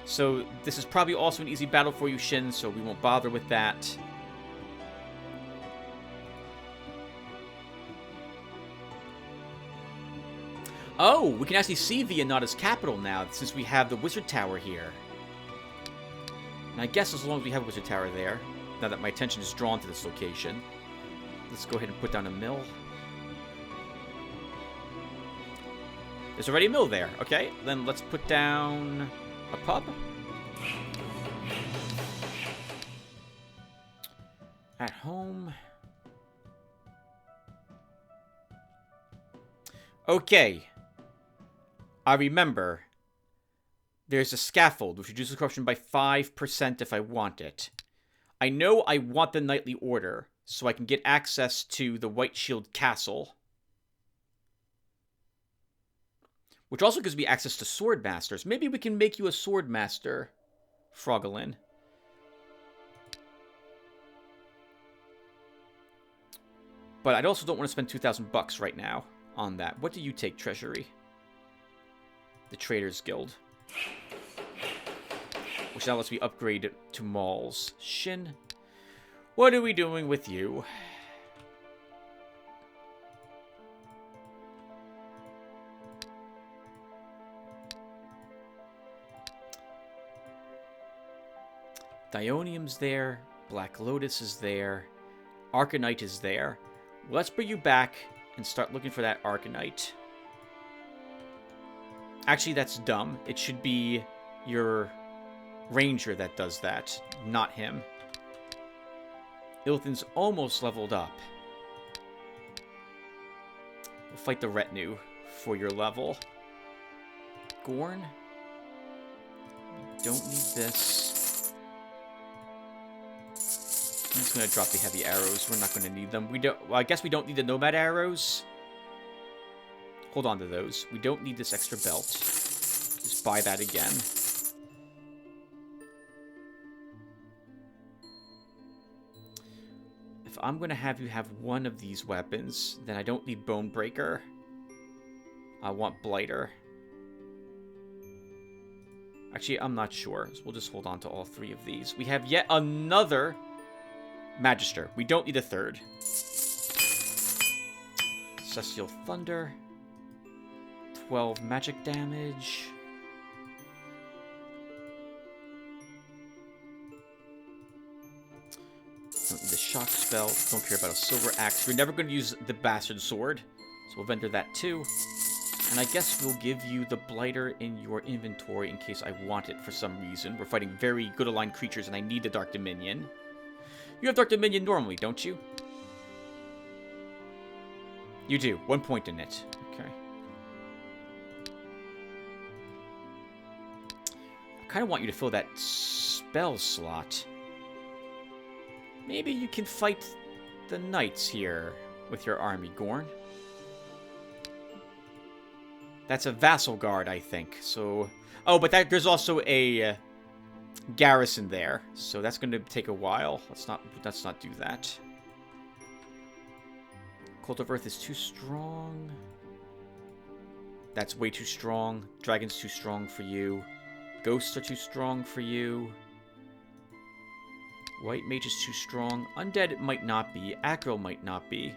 So this is probably also an easy battle for you, Shin, so we won't bother with that. Oh, we can actually see Viennata's capital now, since we have the Wizard Tower here. And I guess as long as we have a Wizard Tower there, now that my attention is drawn to this location, let's go ahead and put down a mill. There's already a mill there. Okay, then let's put down a pub. At home. Okay. I remember. There's a scaffold, which reduces corruption by 5% if I want it. I know I want the Knightly Order, so I can get access to the White Shield Castle. Which also gives me access to Sword Masters. Maybe we can make you a Sword Master, Frogalin. But I also don't want to spend 2,000 bucks right now on that. What do you take, Treasury? The Traders Guild. Which now lets me upgrade to mauls. Shin, what are we doing with you? Dionium's there. Black Lotus is there. Arcanite is there. Let's bring you back and start looking for that Arcanite. Actually, that's dumb. It should be your ranger that does that, not him. Ilthan's almost leveled up. We'll fight the retinue for your level. Gorn. We don't need this. I'm just going to drop the heavy arrows. We're not going to need them. Well, I guess we don't need the nomad arrows. Hold on to those. We don't need this extra belt. Just buy that again. If I'm going to have you have one of these weapons, then I don't need Bonebreaker. I want Blighter. Actually, I'm not sure. So we'll just hold on to all three of these. We have yet another Magister. We don't need a third. Celestial Thunder. 12 magic damage. Don't need the shock spell. Don't care about a silver axe. We're never going to use the bastard sword. So we'll vendor that too. And I guess we'll give you the blighter in your inventory in case I want it for some reason. We're fighting very good aligned creatures and I need the Dark Dominion. You have Dark Dominion normally, don't you? You do. 1 point in it. Okay. I kind of want you to fill that spell slot. Maybe you can fight the knights here with your army, Gorn. That's a vassal guard, I think. So, oh, but there's also a garrison there, so that's going to take a while. Let's not do that. Cult of Earth is too strong. That's way too strong. Dragon's too strong for you. Ghosts are too strong for you. White Mage is too strong. Undead it might not be. Acro might not be.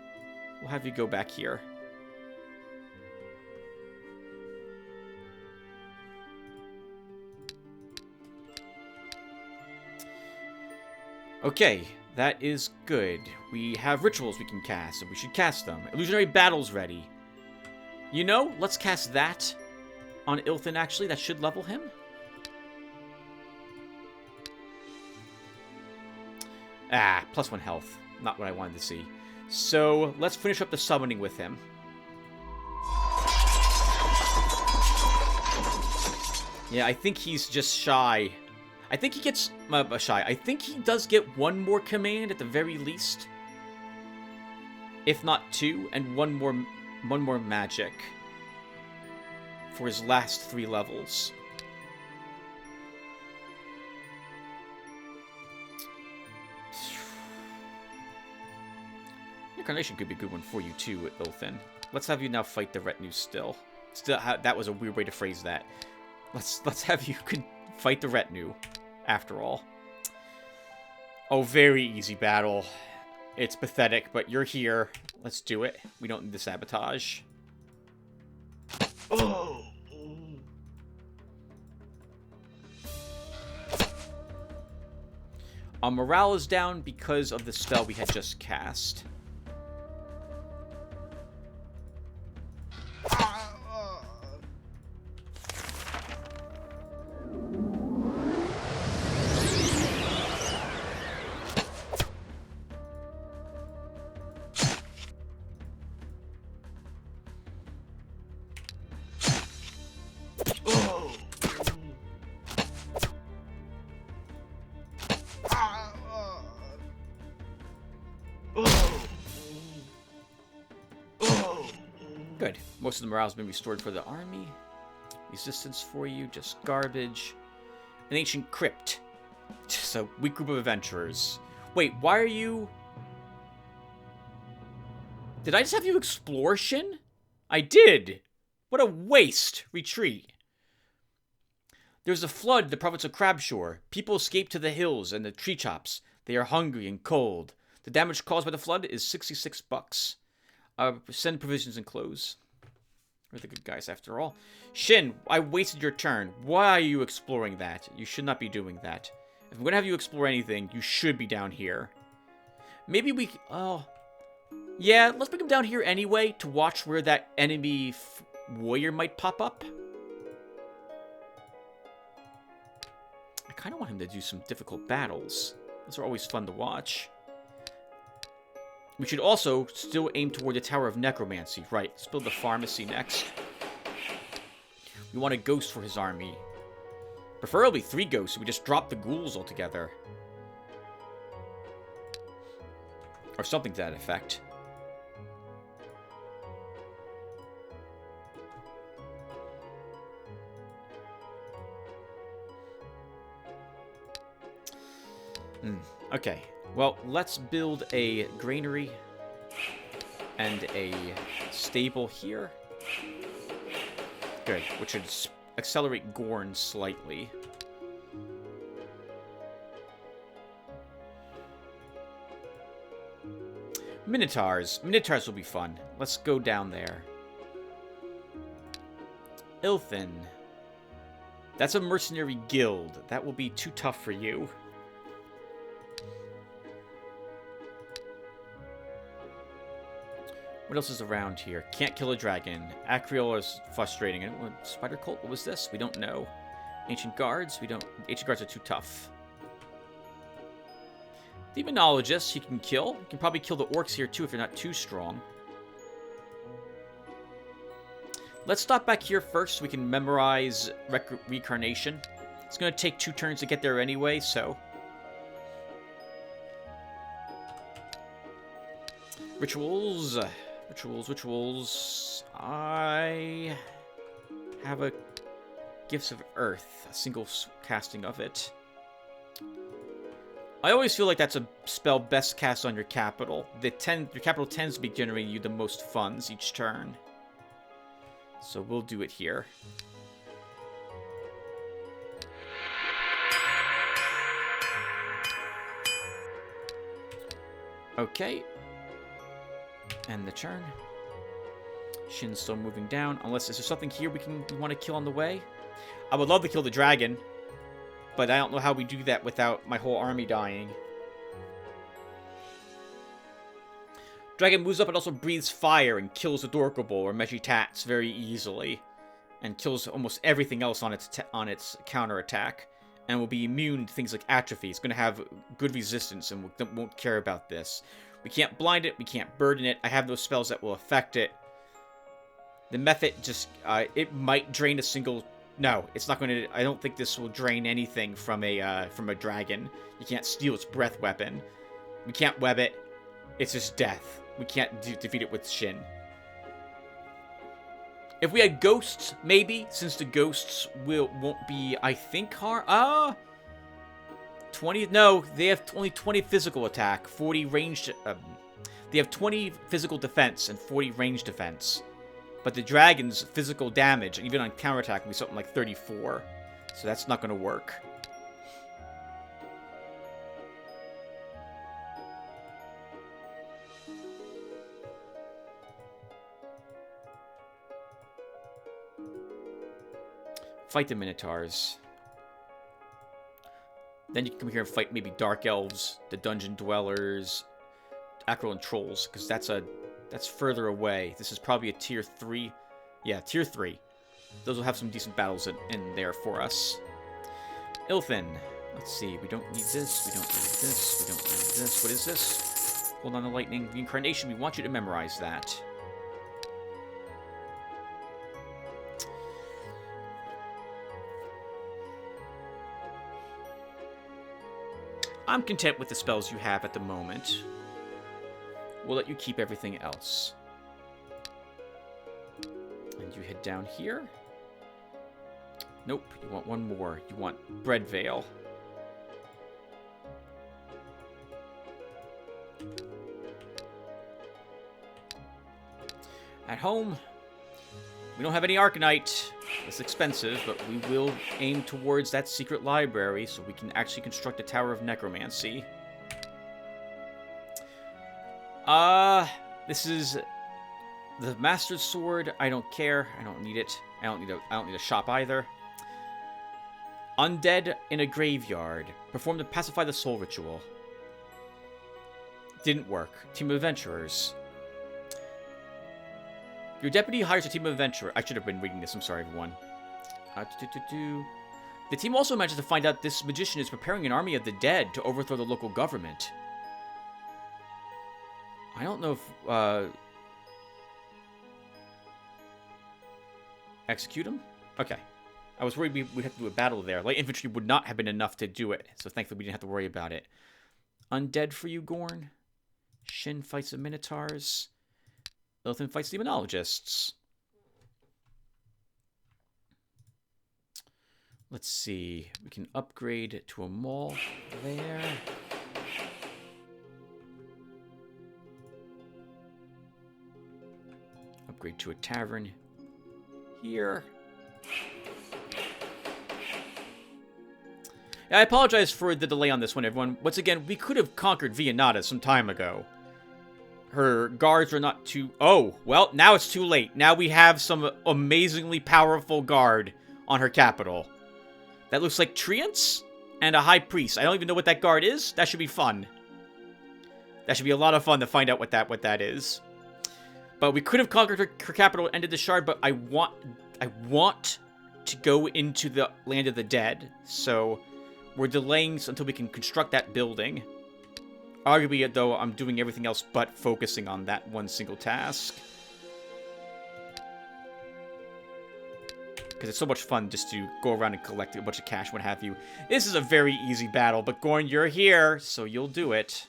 We'll have you go back here. Okay, that is good. We have rituals we can cast, and we should cast them. Illusionary Battle's ready. You know, let's cast that on Ilthan, actually. That should level him. Ah, +1 health. Not what I wanted to see. So, let's finish up the summoning with him. Yeah, I think he's just shy. I think he gets shy. I think he does get one more command at the very least, if not two, and one more magic for his last 3 levels. Incarnation could be a good one for you too, Ilthan. Let's have you now fight the retinue still. That was a weird way to phrase that. Let's have you fight the retinue. After all. Oh, very easy battle. It's pathetic, but you're here. Let's do it. We don't need the sabotage. Oh. Our morale is down because of the spell we had just cast. Good. Most of the morale has been restored for the army. Resistance for you, just garbage. An ancient crypt. Just a weak group of adventurers. Wait, why are you... Did I just have you explore, Shin? I did! What a waste! Retreat. There's a flood in the province of Crabshore. People escape to the hills and the tree tops. They are hungry and cold. The damage caused by the flood is $66. Send provisions and clothes. We're the good guys after all. Shin, I wasted your turn. Why are you exploring that? You should not be doing that. If I'm going to have you explore anything, you should be down here. Maybe we... Oh... Yeah, let's bring him down here anyway to watch where that enemy warrior might pop up. I kind of want him to do some difficult battles. Those are always fun to watch. We should also still aim toward the Tower of Necromancy. Right, let's build the pharmacy next. We want a ghost for his army. Preferably 3 ghosts, so we just drop the ghouls altogether. Or something to that effect. Okay, well, let's build a granary and a stable here. Good, which should accelerate Gorn slightly. Minotaurs. Minotaurs will be fun. Let's go down there. Ilthin. That's a mercenary guild. That will be too tough for you. What else is around here? Can't kill a dragon. Acreol is frustrating. Spider cult? What was this? We don't know. Ancient guards? We don't... Ancient guards are too tough. Demonologists, you can kill. You can probably kill the orcs here too if they're not too strong. Let's stop back here first so we can memorize Reincarnation. It's going to take 2 turns to get there anyway, so... Rituals. Rituals. I have a Gifts of Earth, a single casting of it. I always feel like that's a spell best cast on your capital. Your capital tends to be generating you the most funds each turn. So we'll do it here. Okay. End the turn. Shin's still moving down. Unless, is there something here we want to kill on the way? I would love to kill the dragon. But I don't know how we do that without my whole army dying. Dragon moves up and also breathes fire and kills the Dorkable or Mejitats very easily. And kills almost everything else on its counterattack. And will be immune to things like atrophy. It's going to have good resistance and won't care about this. We can't blind it. We can't burden it. I have those spells that will affect it. The method just... it might drain a single... No, it's not going to... I don't think this will drain anything from a dragon. You can't steal its breath weapon. We can't web it. It's just death. We can't defeat it with Shin. If we had ghosts, maybe, since the ghosts won't be, I think, 20... No, they have only 20 physical attack, 40 ranged... they have 20 physical defense and 40 ranged defense. But the dragon's physical damage, even on counterattack, will be something like 34. So that's not going to work. Fight the Minotaurs. Then you can come here and fight maybe Dark Elves, the Dungeon Dwellers, Acro and Trolls, because that's further away. This is probably a tier 3. Yeah, tier 3. Those will have some decent battles in there for us. Ilthin. Let's see. We don't need this. We don't need this. We don't need this. What is this? Hold on to lightning. Reincarnation. We want you to memorize that. I'm content with the spells you have at the moment. We'll let you keep everything else. And you head down here. Nope, you want one more. You want Bread Veil. At home, we don't have any Arcanite. It's expensive, but we will aim towards that secret library so we can actually construct a Tower of Necromancy. This is the Master's Sword. I don't care. I don't need it. I don't need a shop either. Undead in a graveyard. Perform to pacify the soul ritual. Didn't work. Team of adventurers. Your deputy hires a team of adventurers. I should have been reading this. I'm sorry, everyone. The team also manages to find out this magician is preparing an army of the dead to overthrow the local government. I don't know if... execute him? Okay. I was worried we'd have to do a battle there. Light infantry would not have been enough to do it, so thankfully we didn't have to worry about it. Undead for you, Gorn. Shin fights the Minotaurs. Ilthin fights demonologists. Let's see. We can upgrade to a mall there. Upgrade to a tavern here. I apologize for the delay on this one, everyone. Once again, we could have conquered Viennata some time ago. Her guards are not too... Oh, well, now it's too late. Now we have some amazingly powerful guard on her capital. That looks like treants and a high priest. I don't even know what that guard is. That should be fun. That should be a lot of fun to find out what that is. But we could have conquered her capital and ended the shard, but I want to go into the land of the dead. So we're delaying until we can construct that building. Arguably, though, I'm doing everything else but focusing on that one single task. Because it's so much fun just to go around and collect a bunch of cash, what have you. This is a very easy battle, but Gorn, you're here, so you'll do it.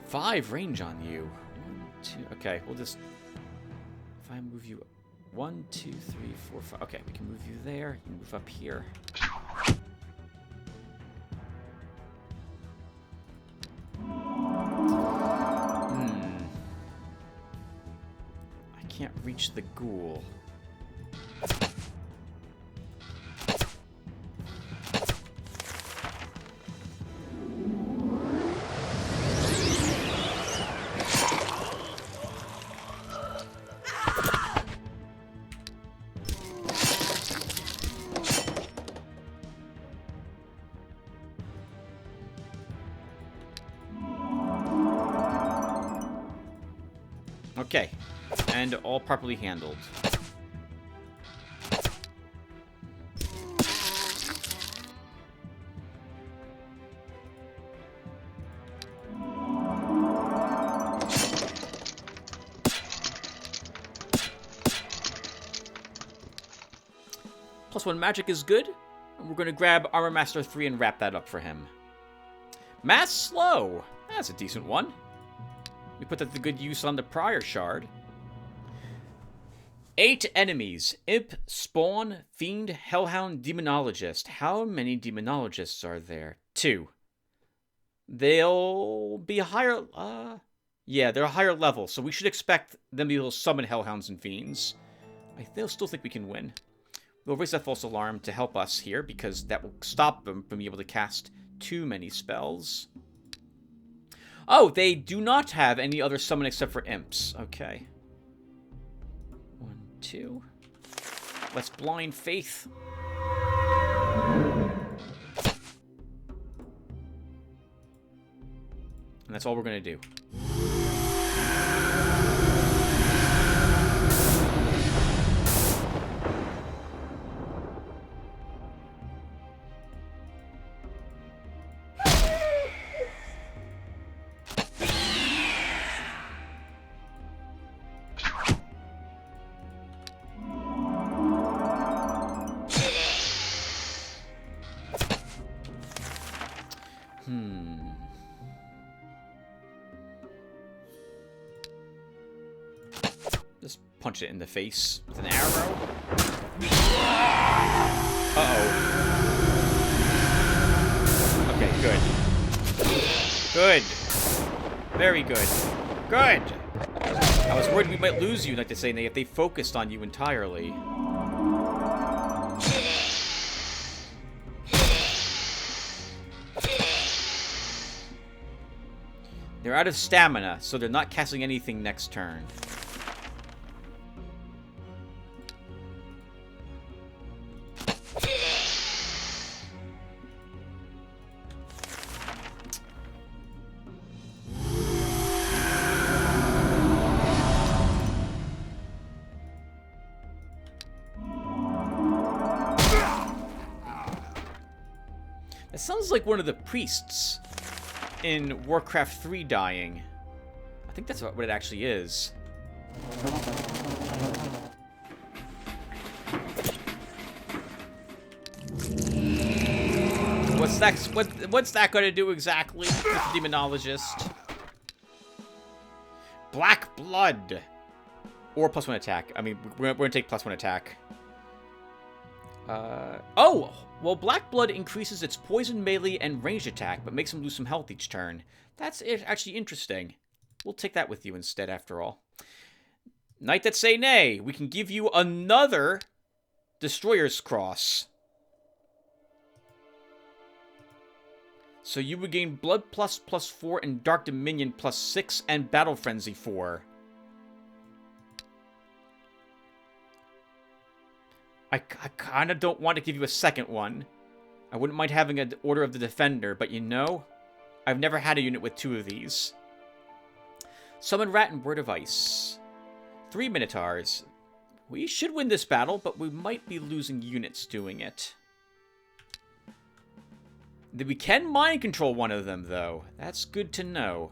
Five range on you. 1, 2. Okay, we'll just... If I move you 1, 2, 3, 4, 5. Okay, we can move you there. You can move up here. I can't reach the ghoul. Okay, and all properly handled. +1 magic is good, and we're going to grab Armor Master 3 and wrap that up for him. Mass Slow! That's a decent one. We put that to good use on the prior shard. 8 enemies. Imp, Spawn, Fiend, Hellhound, Demonologist. How many Demonologists are there? 2. They'll be higher... yeah, they're a higher level, so we should expect them to be able to summon Hellhounds and Fiends. I still think we can win. We'll raise that false alarm to help us here, because that will stop them from being able to cast too many spells. Oh, they do not have any other summon except for imps. Okay. 1, 2. Let's blind faith. And that's all we're going to do. Just punch it in the face with an arrow. Uh-oh. Okay, good. Good. Very good. Good! I was worried we might lose you, like they say, if they focused on you entirely. They're out of stamina, so they're not casting anything next turn. It sounds like one of the priests in Warcraft 3 dying. I think that's what it actually is. What's that going to do exactly, Mr. Demonologist? Black blood. Or +1 attack. I mean, we're going to take +1 attack. Oh! Well, Black Blood increases its poison, melee, and ranged attack, but makes him lose some health each turn. That's actually interesting. We'll take that with you instead, after all. Knight that say nay. We can give you another Destroyer's Cross. So you would gain Blood +4 and Dark Dominion +6 and Battle Frenzy 4. I kind of don't want to give you a second one. I wouldn't mind having an Order of the Defender, but you know, I've never had a unit with 2 of these. Summon Rat and Word of Ice. 3 Minotaurs. We should win this battle, but we might be losing units doing it. We can mind control one of them, though. That's good to know.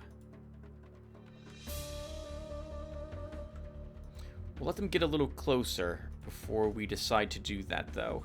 We'll let them get a little closer before we decide to do that, though.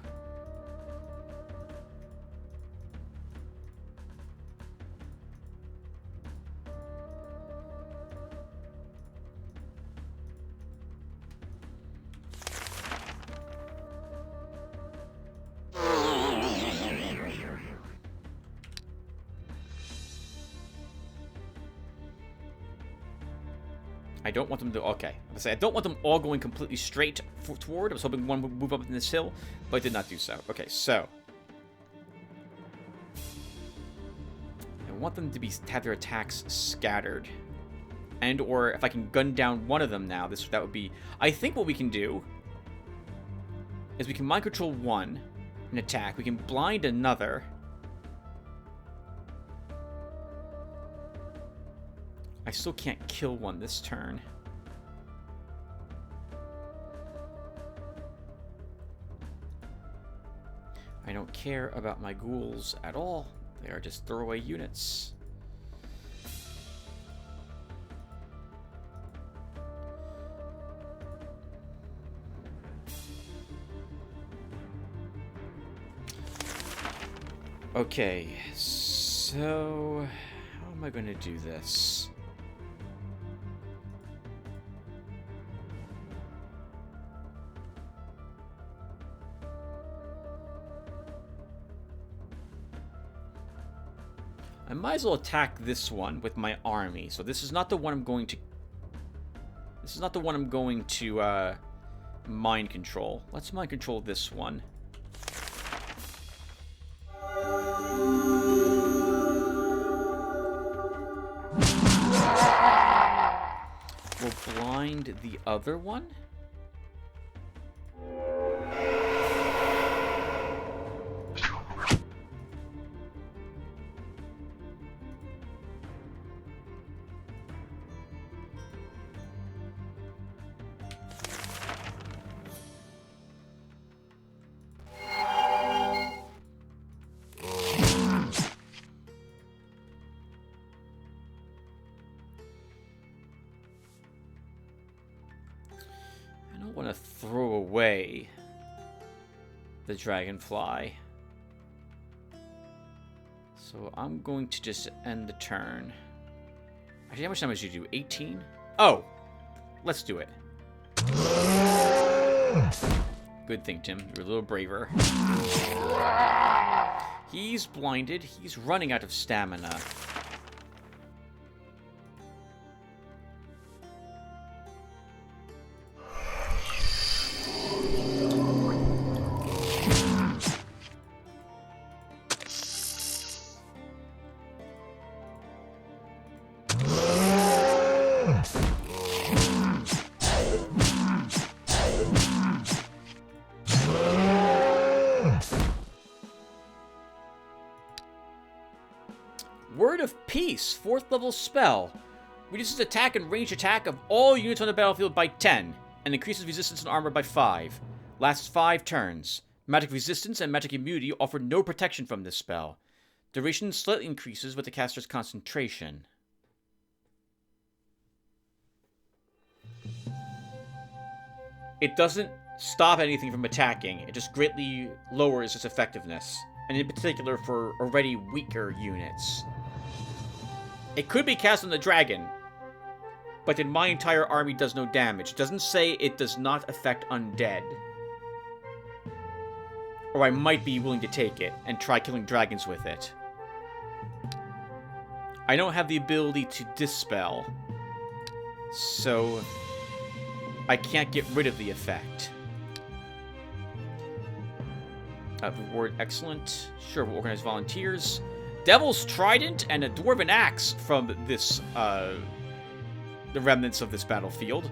I don't want them to... Okay. I don't want them all going completely straight toward. I was hoping one would move up in this hill, but I did not do so. Okay, so... I want them to have their attacks scattered. And or if I can gun down one of them now, that would be... I think what we can do is we can mind control one and attack. We can blind another. I still can't kill one this turn. I don't care about my ghouls at all. They are just throwaway units. Okay, so how am I going to do this? I might as well attack this one with my army. So this is not the one I'm going to... This is not the one I'm going to mind control. Let's mind control this one. We'll blind the other one. Throw away the dragonfly. So I'm going to just end the turn. Actually, how much damage did you do? 18? Oh! Let's do it. Good thing, Tim. You're a little braver. He's blinded. He's running out of stamina. Word of Peace, 4th level spell. Reduces attack and ranged attack of all units on the battlefield by 10, and increases resistance and armor by 5. Lasts 5 turns. Magic resistance and magic immunity offer no protection from this spell. Duration slightly increases with the caster's concentration. It doesn't stop anything from attacking, it just greatly lowers its effectiveness, and in particular for already weaker units. It could be cast on the dragon, but then my entire army does no damage. It doesn't say it does not affect undead. Or I might be willing to take it and try killing dragons with it. I don't have the ability to dispel, so I can't get rid of the effect. Reward excellent. Sure, we'll organize volunteers. Devil's Trident and a Dwarven Axe from this, the remnants of this battlefield.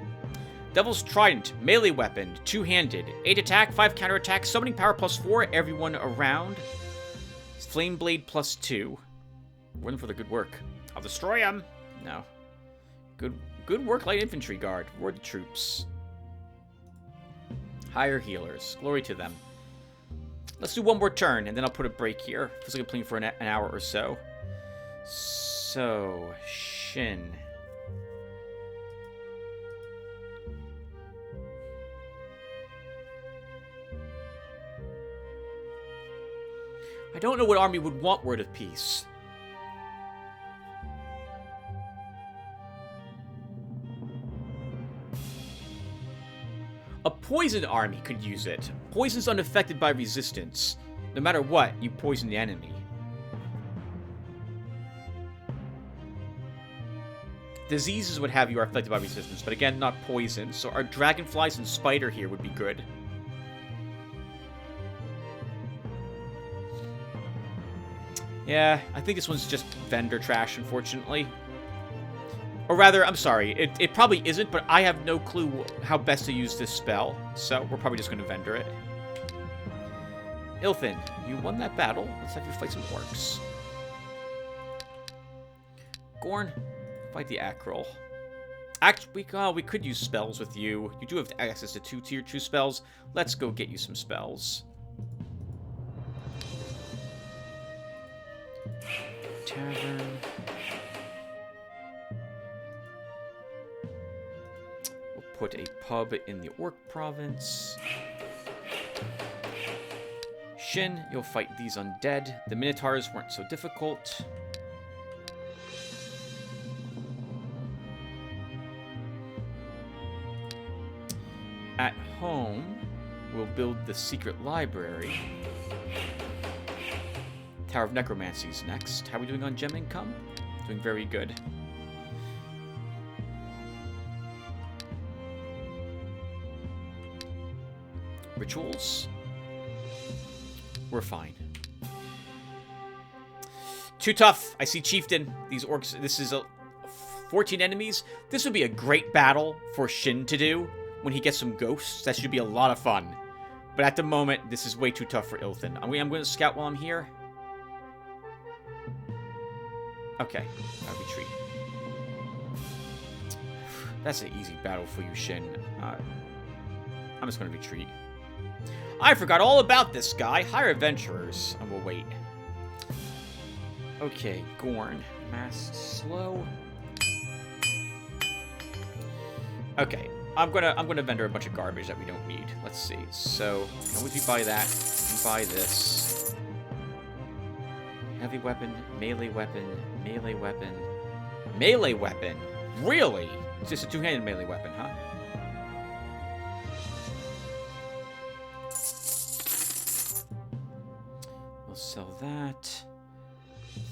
Devil's Trident, melee weapon, 2-handed, 8 attack, 5 counterattack, summoning power +4, everyone around. Flame Blade +2. We're in for the good work. I'll destroy him. No. Good work, light infantry guard. Reward the troops. Hire healers. Glory to them. Let's do one more turn, and then I'll put a break here. Feels like I'm playing for an hour or so. So, Shin. I don't know what army would want Word of Peace. A poison army could use it. Poison's unaffected by resistance. No matter what, you poison the enemy. Diseases would have you are affected by resistance, but again, not poison. So our dragonflies and spider here would be good. Yeah, I think this one's just vendor trash, unfortunately. Or rather, I'm sorry, it probably isn't, but I have no clue how best to use this spell, so we're probably just going to vendor it. Ilthin, you won that battle. Let's have you fight some orcs. Gorn, fight the Acral. We could use spells with you. You do have access to 2 tier 2 spells. Let's go get you some spells. Tavern. Put a pub in the Orc province. Shin, you'll fight these undead. The Minotaurs weren't so difficult. At home, we'll build the secret library. Tower of Necromancy's next. How are we doing on gem income? Doing very good. Rituals. We're fine. Too tough. I see Chieftain. These orcs. This is 14 enemies. This would be a great battle for Shin to do when he gets some ghosts. That should be a lot of fun. But at the moment, this is way too tough for Ilthin. I'm going to scout while I'm here. Okay. I'll retreat. That's an easy battle for you, Shin. I'm just going to retreat. I forgot all about this guy. Hire adventurers. And we'll wait. Okay, Gorn. Mass slow. Okay. I'm gonna vendor a bunch of garbage that we don't need. Let's see. So, how would we buy that? We buy this. Heavy weapon, melee weapon, melee weapon. Melee weapon? Really? It's just a 2-handed melee weapon, huh? Sell that.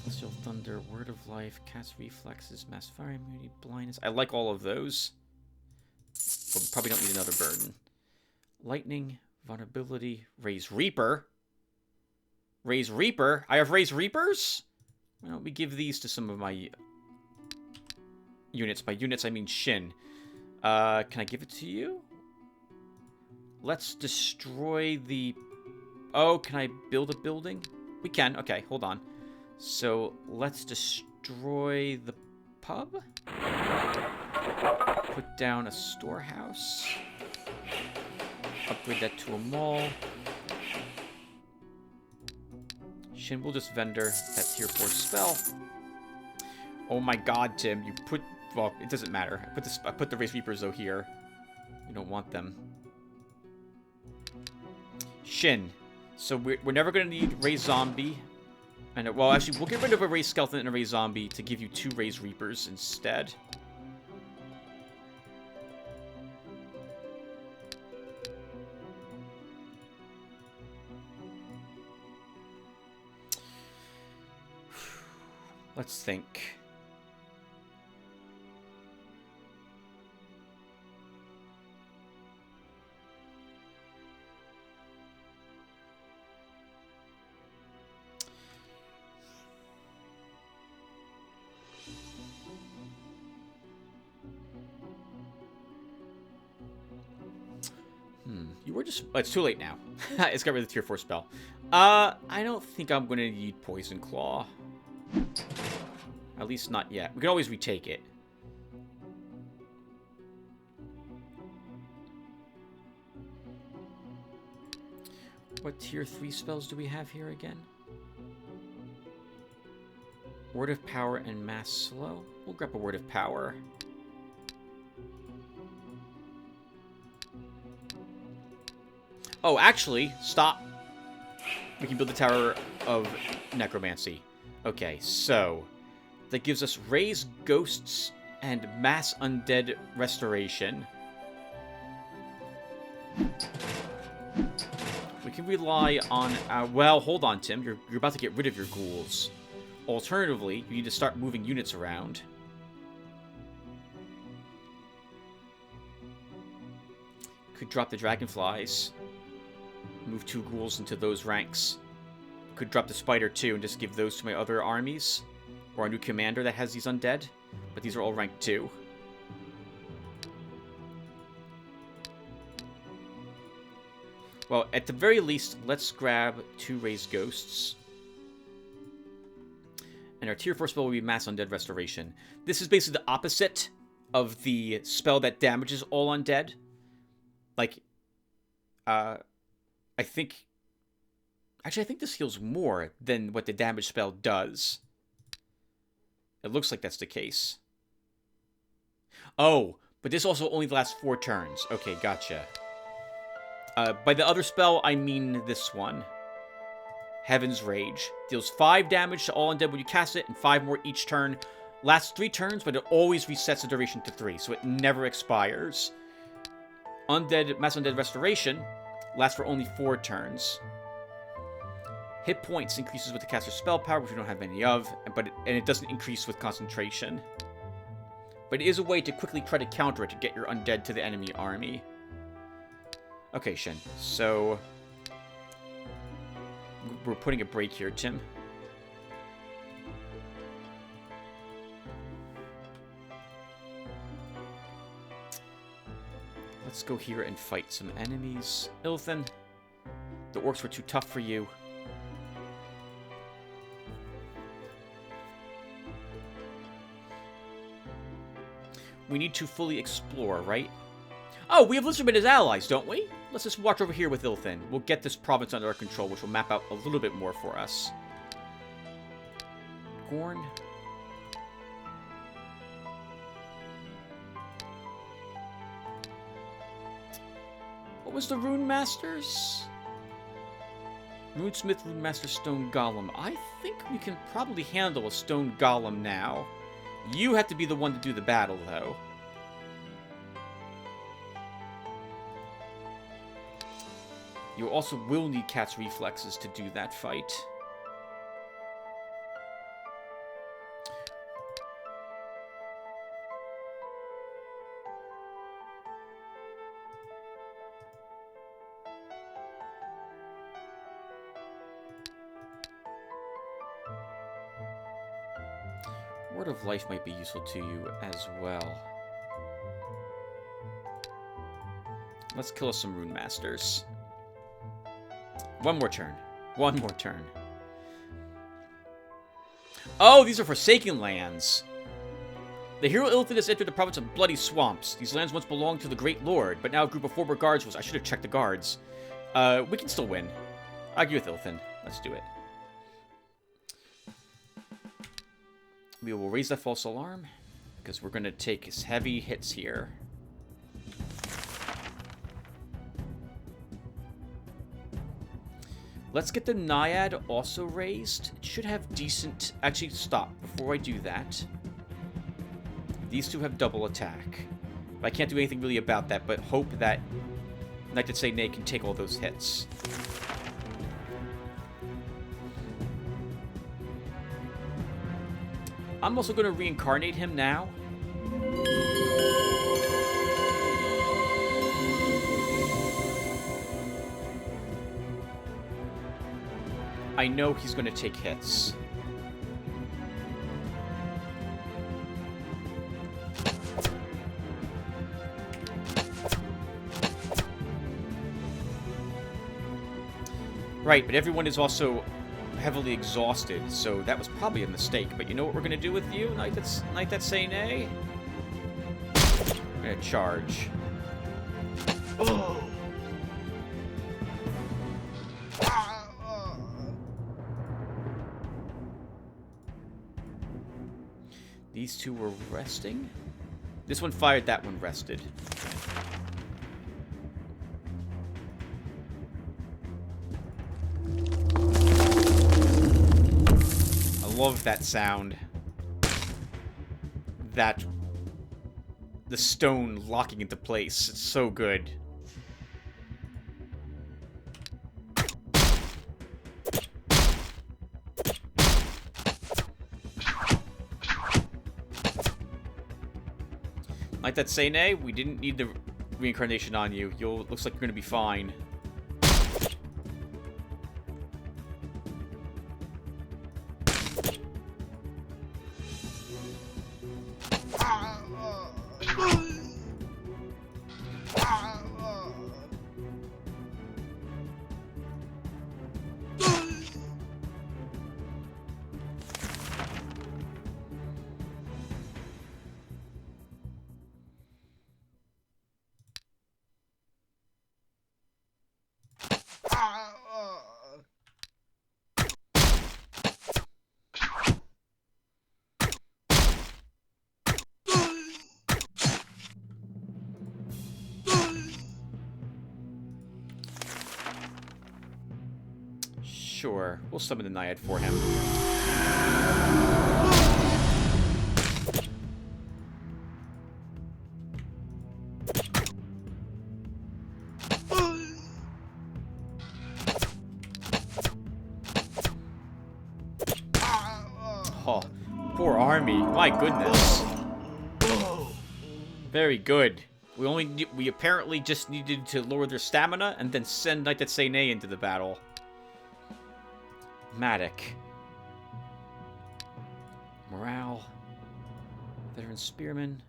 Celestial Thunder, Word of Life, Cast Reflexes, Mass Fire Immunity, Blindness. I like all of those. But probably don't need another burden. Lightning, Vulnerability, Raise Reaper. Raise Reaper? I have Raise Reapers? Why don't we give these to some of my units? By units, I mean Shin. Can I give it to you? Let's destroy the... Oh, can I build a building? We can. Okay, hold on. So, let's destroy the pub. Put down a storehouse. Upgrade that to a mall. Shin will just vendor that tier 4 spell. Oh my god, Tim. You put... Well, it doesn't matter. I put the Race Reapers, though, here. You don't want them. Shin. So we're never going to need Raise Zombie. And, well, actually, we'll get rid of a Raise Skeleton and a Raise Zombie to give you 2 Raise Reapers instead. Let's think. You were just... Oh, it's too late now. It's got rid of the tier 4 spell. I don't think I'm going to need Poison Claw. At least not yet. We can always retake it. What tier 3 spells do we have here again? Word of Power and Mass Slow. We'll grab a Word of Power. Oh, actually, stop. We can build the Tower of Necromancy. Okay, so that gives us Raise Ghosts and Mass Undead Restoration. We can rely on our... Well, hold on, Tim. You're about to get rid of your ghouls. Alternatively, you need to start moving units around. Could drop the Dragonflies. Move 2 ghouls into those ranks. Could drop the Spider too and just give those to my other armies. Or a new commander that has these undead. But these are all rank 2. Well, at the very least, let's grab 2 Raised Ghosts. And our tier 4 spell will be Mass Undead Restoration. This is basically the opposite of the spell that damages all undead. Like, I think... Actually, I think this heals more than what the damage spell does. It looks like that's the case. Oh, but this also only lasts 4 turns. Okay, gotcha. By the other spell, I mean this one. Heaven's Rage. Deals 5 damage to all undead when you cast it, and 5 more each turn. Lasts 3 turns, but it always resets the duration to 3, so it never expires. Mass Undead Restoration lasts for only 4 turns. Hit points increases with the caster's spell power, which we don't have any of, and it doesn't increase with concentration. But it is a way to quickly try to counter it to get your undead to the enemy army. Okay, Shin. So we're putting a break here, Tim. Let's go here and fight some enemies. Ilthan, the orcs were too tough for you. We need to fully explore, right? Oh, we have Lizardmen as allies, don't we? Let's just watch over here with Ilthan. We'll get this province under our control, which will map out a little bit more for us. Gorn. What was the Rune Masters? Runesmith, Rune Master, Stone Golem. I think we can probably handle a Stone Golem now. You have to be the one to do the battle, though. You also will need Cat's Reflexes to do that fight. Word of Life might be useful to you as well. Let's kill us some Rune Masters. One more turn. One more turn. Oh, these are Forsaken Lands. The hero Illidan has entered the province of Bloody Swamps. These lands once belonged to the Great Lord, but now a group of former guards was... I should have checked the guards. We can still win. I agree with Illidan. Let's do it. We will raise that false alarm, because we're going to take heavy hits here. Let's get the Naiad also raised. It should have decent... Actually, stop. Before I do that... These two have double attack. I can't do anything really about that, but hope that Knight That Say Nay can take all those hits. I'm also going to reincarnate him now. I know he's going to take hits. Right, but everyone is also heavily exhausted, so that was probably a mistake. But you know what we're going to do with you, Knight That Say Nay? We're going to charge. Oh. These two were resting. This one fired, that one rested. I love that sound. The stone locking into place. It's so good. Like that Say Nay, we didn't need the reincarnation on you. Looks like you're gonna be fine. Sure, we'll summon the Naiad for him. Oh, poor army. My goodness. Very good. We apparently just needed to lower their stamina and then send Knight That Say Nay into the battle. Matic. Morale. Veteran Spearman.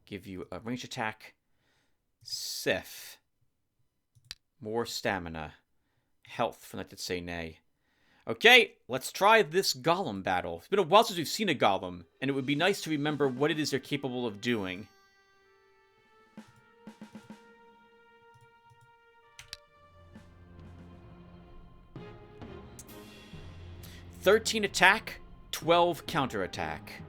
Give you a range attack. Sif. More stamina. Health for Knight That Say Nay. Okay, let's try this Golem battle. It's been a while since we've seen a Golem, and it would be nice to remember what it is they're capable of doing. "13 attack, 12 counterattack."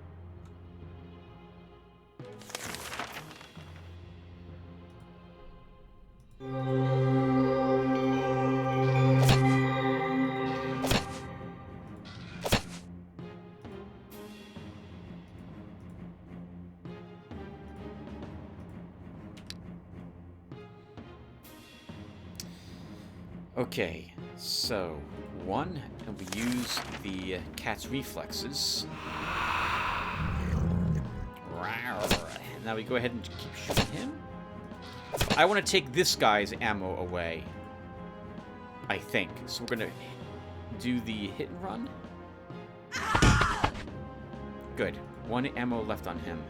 Okay, so 1, and we use the cat's reflexes. Now we go ahead and keep shooting him. I want to take this guy's ammo away, I think. So we're going to do the hit and run. Good. 1 ammo left on him.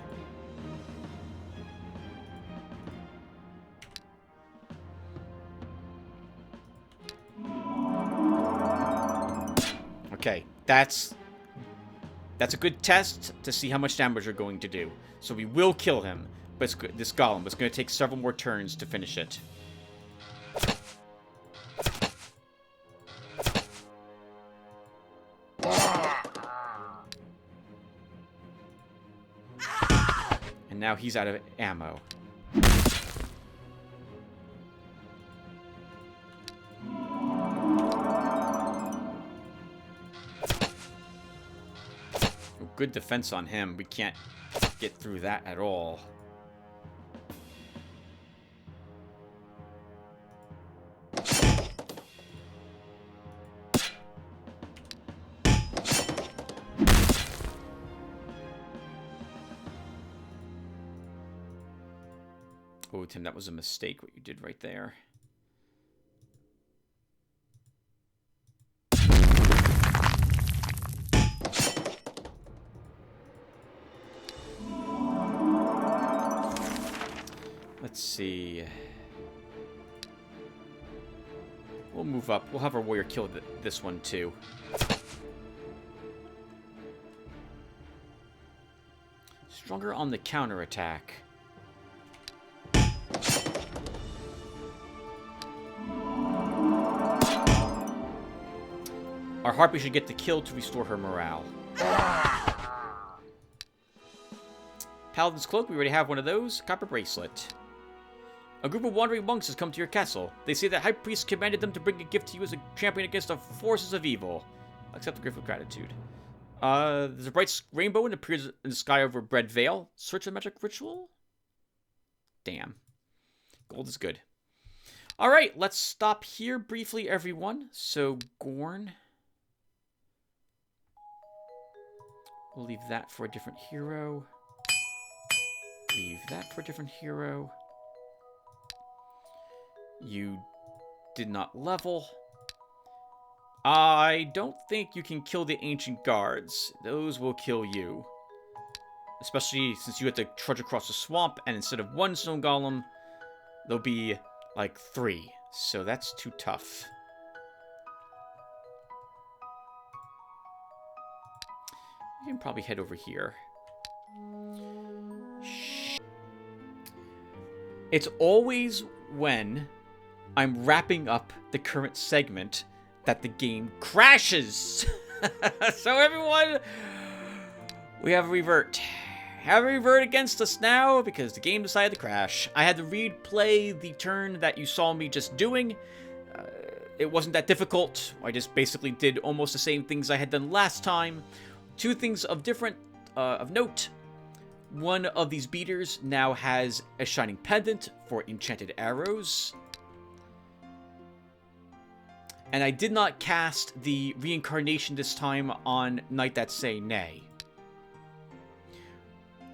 Okay, that's a good test to see how much damage we're going to do. So we will kill him, but it's good. This golem is going to take several more turns to finish it. And now he's out of ammo. Good defense on him. We can't get through that at all. Oh, Tim, that was a mistake what you did right there. Let's see. We'll move up. We'll have our warrior kill this one too. Stronger on the counterattack. Our harpy should get the kill to restore her morale. Paladin's Cloak, we already have one of those. Copper Bracelet. A group of wandering monks has come to your castle. They say that High Priest commanded them to bring a gift to you as a champion against the forces of evil. Accept the gift of gratitude. There's a bright rainbow and appears in the sky over Bread Vale. Search a magic ritual? Damn. Gold is good. Alright, let's stop here briefly, everyone. So, Gorn. We'll leave that for a different hero. Leave that for a different hero. You did not level. I don't think you can kill the ancient guards. Those will kill you. Especially since you have to trudge across the swamp, and instead of 1 stone golem, there'll be like 3. So that's too tough. You can probably head over here. It's always when I'm wrapping up the current segment that the game crashes. So everyone, we have a revert. Have a revert against us now because the game decided to crash. I had to replay the turn that you saw me just doing. It wasn't that difficult. I just basically did almost the same things I had done last time. 2 things of note. One of these beaters now has a shining pendant for enchanted arrows. And I did not cast the reincarnation this time on Knight That Say Nay.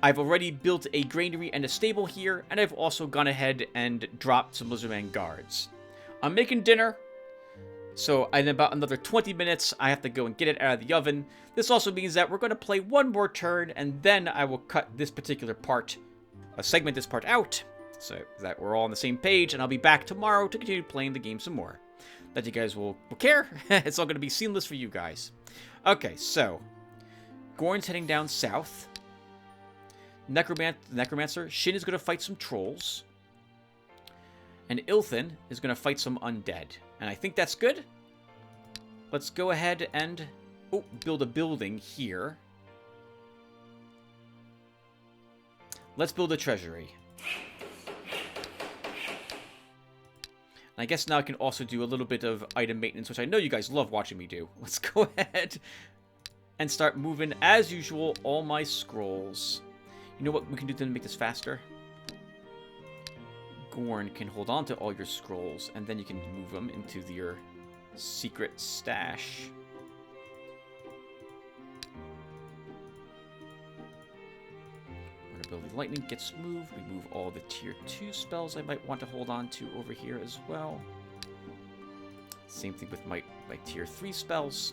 I've already built a granary and a stable here, and I've also gone ahead and dropped some Lizardman guards. I'm making dinner, so in about another 20 minutes, I have to go and get it out of the oven. This also means that we're going to play one more turn, and then I will cut this particular part, segment this part out, so that we're all on the same page, and I'll be back tomorrow to continue playing the game some more. That you guys will care. It's all going to be seamless for you guys. Okay, so Gorn's heading down south. Necromancer, Shin is going to fight some trolls. And Ilthin is going to fight some undead. And I think that's good. Let's go ahead and build a building here. Let's build a treasury. And I guess now I can also do a little bit of item maintenance, which I know you guys love watching me do. Let's go ahead and start moving, as usual, all my scrolls. You know what we can do to make this faster? Gorn can hold on to all your scrolls, and then you can move them into your secret stash. When ability lightning gets moved, we move all the tier 2 spells I might want to hold on to over here as well. Same thing with my tier 3 spells.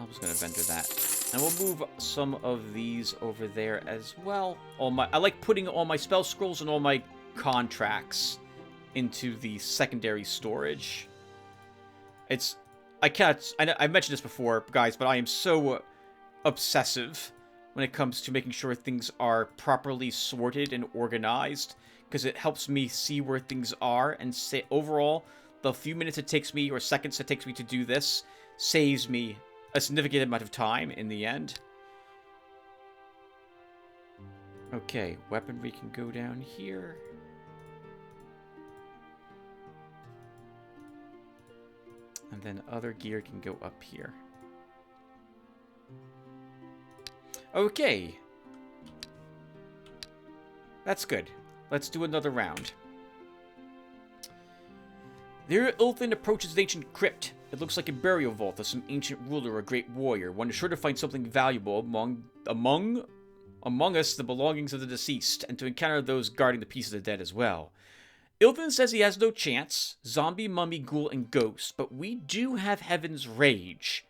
I was going to vendor that. And we'll move some of these over there as well. I like putting all my spell scrolls and all my contracts into the secondary storage. I've mentioned this before, guys, but I am so obsessive when it comes to making sure things are properly sorted and organized, because it helps me see where things are, and say overall, the few minutes it takes me, or seconds it takes me to do this, saves me a significant amount of time in the end. Okay, weaponry can go down here. And then other gear can go up here. Okay. That's good. Let's do another round. There, Ilthin approaches the ancient crypt. It looks like a burial vault of some ancient ruler or great warrior. One is sure to find something valuable among us, the belongings of the deceased, and to encounter those guarding the peace of the dead as well. Ilthin says he has no chance, zombie, mummy, ghoul, and ghost, but we do have Heaven's Rage.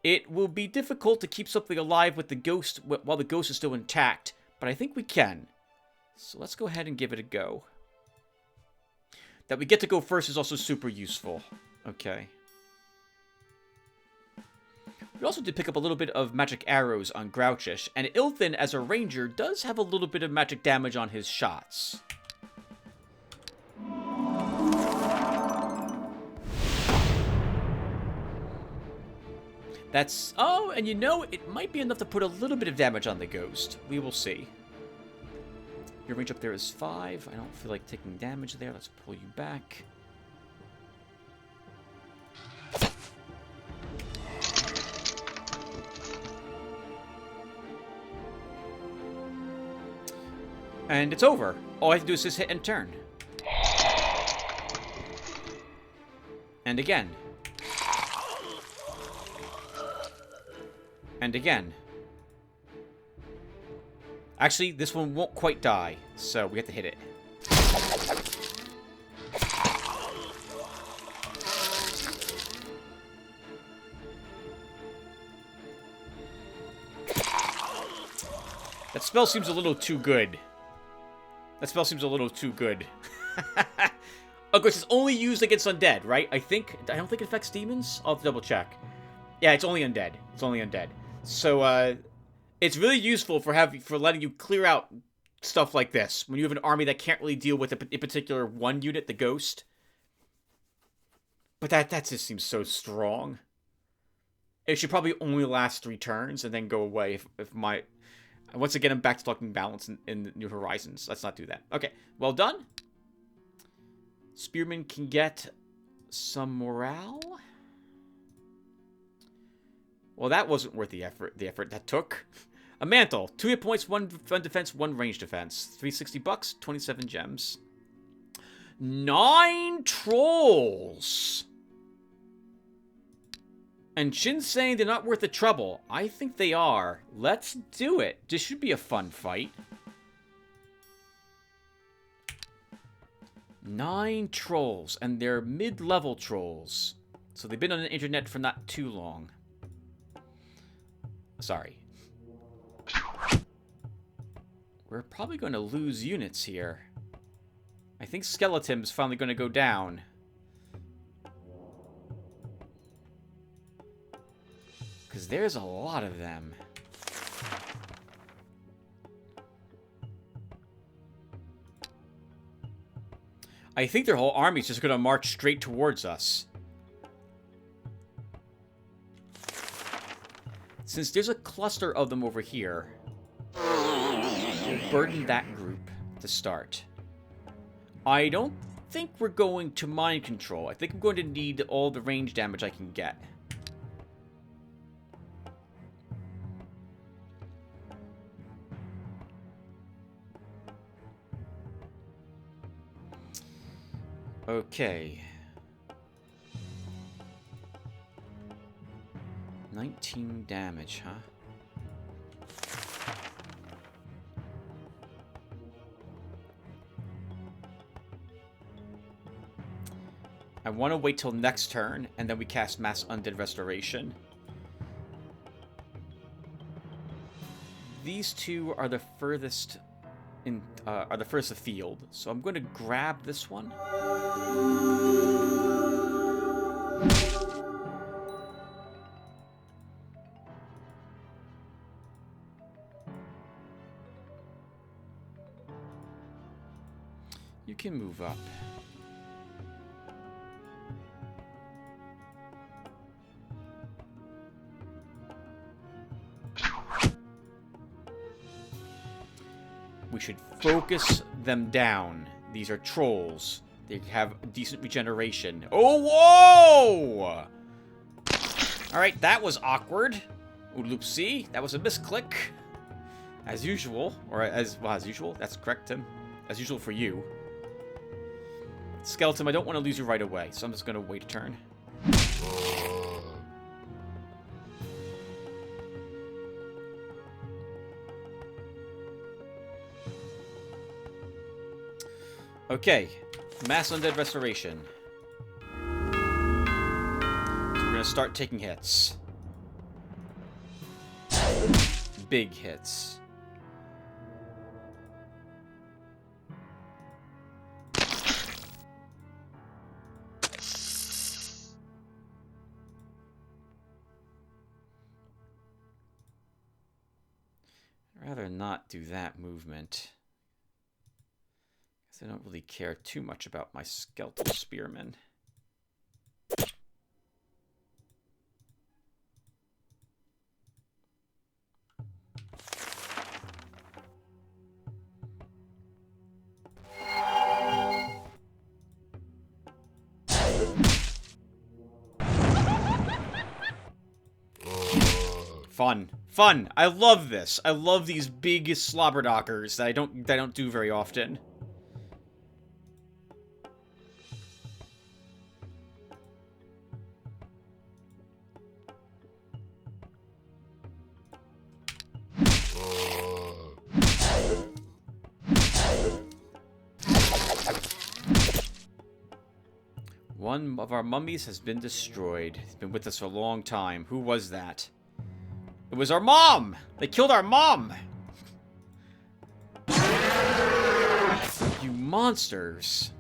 It will be difficult to keep something alive with the ghost while the ghost is still intact, but I think we can. So let's go ahead and give it a go. That we get to go first is also super useful. Okay. We also did pick up a little bit of magic arrows on Grouchish, and Ilthin, as a ranger, does have a little bit of magic damage on his shots. That's... Oh, and you know, it might be enough to put a little bit of damage on the ghost. We will see. Your range up there is 5. I don't feel like taking damage there. Let's pull you back. And it's over. All I have to do is just hit and turn. And again. And again. Actually, this one won't quite die, so we have to hit it. That spell seems a little too good. That spell seems a little too good. Of course, it's only used against undead, right? I don't think it affects demons. I'll have to double check. Yeah, it's only undead. It's only undead. So, it's really useful for letting you clear out stuff like this when you have an army that can't really deal with a particular one unit, the ghost. But that just seems so strong. It should probably only last 3 turns and then go away if my... Once again, I'm back to talking balance in New Horizons. Let's not do that. Okay, well done. Spearman can get some morale. Well, that wasn't worth the effort that took. A mantle. 2 hit points, 1 defense, 1 range defense. $360, 27 gems. 9 trolls. And Shin's saying they're not worth the trouble. I think they are. Let's do it. This should be a fun fight. 9 trolls, and they're mid-level trolls. So they've been on the internet for not too long. Sorry. We're probably going to lose units here. I think Skeleton's finally going to go down. Because there's a lot of them. I think their whole army's just going to march straight towards us. Since there's a cluster of them over here, we'll burden that group to start. I don't think we're going to mind control. I think I'm going to need all the range damage I can get. Okay. 19 damage, huh? I want to wait till next turn, and then we cast Mass Undead Restoration. these two are the furthest afield. So I'm going to grab this one. You can move up. We should focus them down. These are trolls. They have decent regeneration. Oh, whoa! Alright, that was awkward. Oopsie, that was a misclick. As usual. Or as usual. That's correct, Tim. As usual for you. Skeleton, I don't want to lose you right away, so I'm just going to wait a turn. Okay, Mass Undead Restoration. So we're going to start taking hits. Big hits. I'd rather not do that movement. I don't really care too much about my skeletal spearmen. Fun. Fun. I love this. I love these big slobberdockers that I don't do very often. One of our mummies has been destroyed. It's been with us for a long time. Who was that? It was our mom! They killed our mom! You monsters.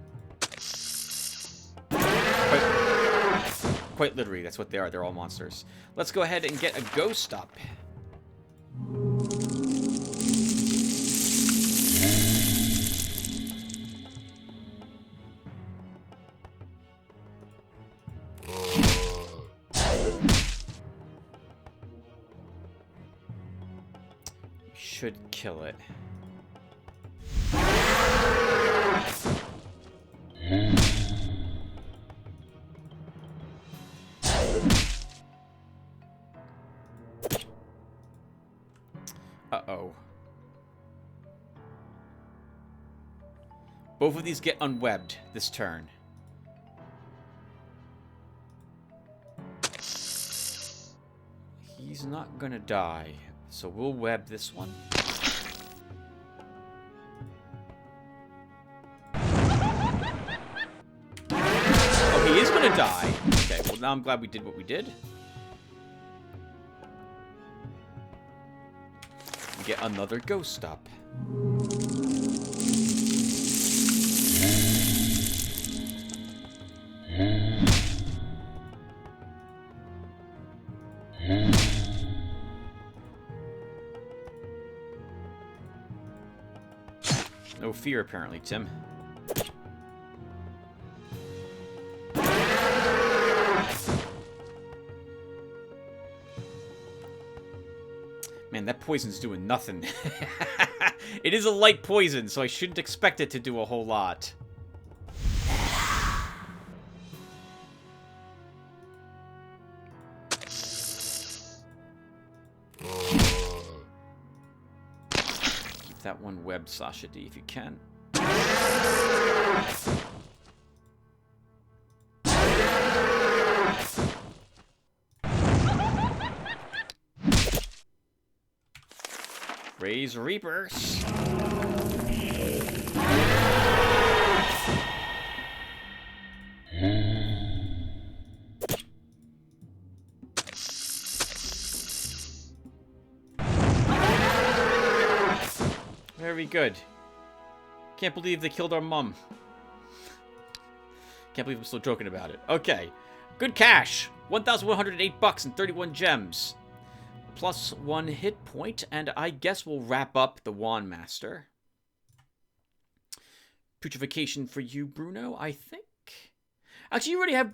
Quite literally, that's what they are. They're all monsters. Let's go ahead and get a ghost up. Should kill it. Uh-oh. Both of these get unwebbed this turn. He's not gonna die, so we'll web this one. Oh, he is gonna die. Okay, well now I'm glad we did what we did. We get another ghost up. No fear, apparently, Tim. Man, that poison's doing nothing. It is a light poison, so I shouldn't expect it to do a whole lot. Keep that one web, Sasha D, if you can. Raise Reapers. Very good. Can't believe they killed our mum. Can't believe I'm still joking about it. Okay. Good cash. 1,108 bucks and 31 gems. Plus 1 hit point, and I guess we'll wrap up the Wand Master. Putrefaction for you, Bruno, I think. Actually, you already have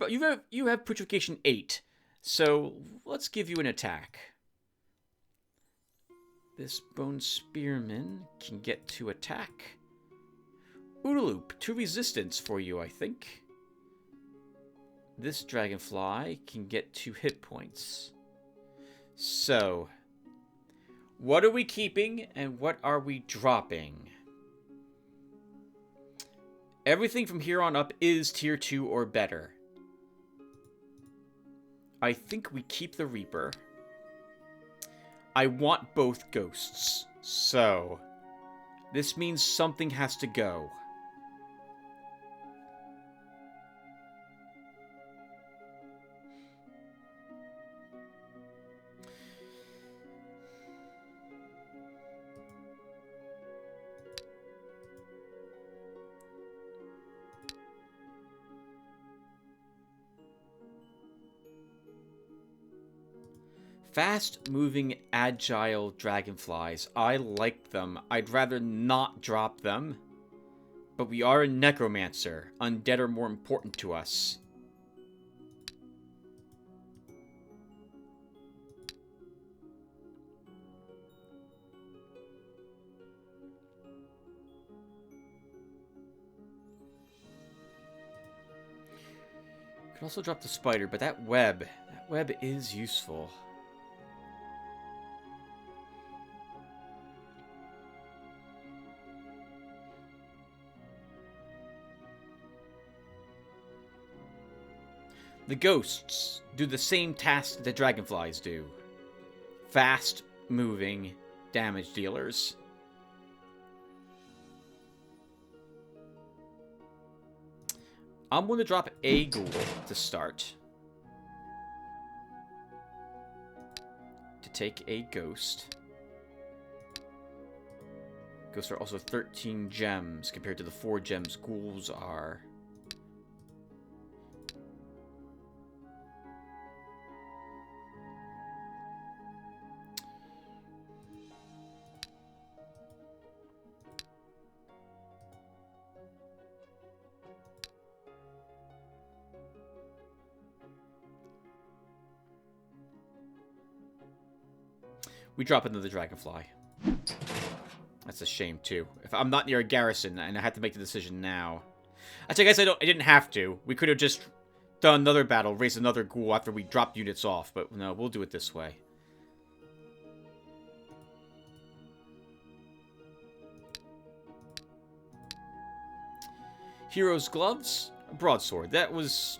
you have Putrefaction 8. So let's give you an attack. This Bone Spearman can get to attack. Oodaloop, 2 resistance for you, I think. This Dragonfly can get 2 hit points. So, what are we keeping and what are we dropping? Everything from here on up is tier 2 or better. I think we keep the Reaper. I want both ghosts. So, this means something has to go. Fast-moving, agile dragonflies. I like them. I'd rather not drop them. But we are a necromancer. Undead are more important to us. Could also drop the spider, but that web is useful. The ghosts do the same task that dragonflies do. Fast-moving damage dealers. I'm going to drop a ghoul to start. To take a ghost. Ghosts are also 13 gems compared to the 4 gems ghouls are. We drop another dragonfly. That's a shame, too. If I'm not near a garrison, and I had to make the decision now. Actually, I guess I didn't have to. We could have just done another battle, raised another ghoul after we dropped units off. But no, we'll do it this way. Hero's Gloves. Broadsword. That was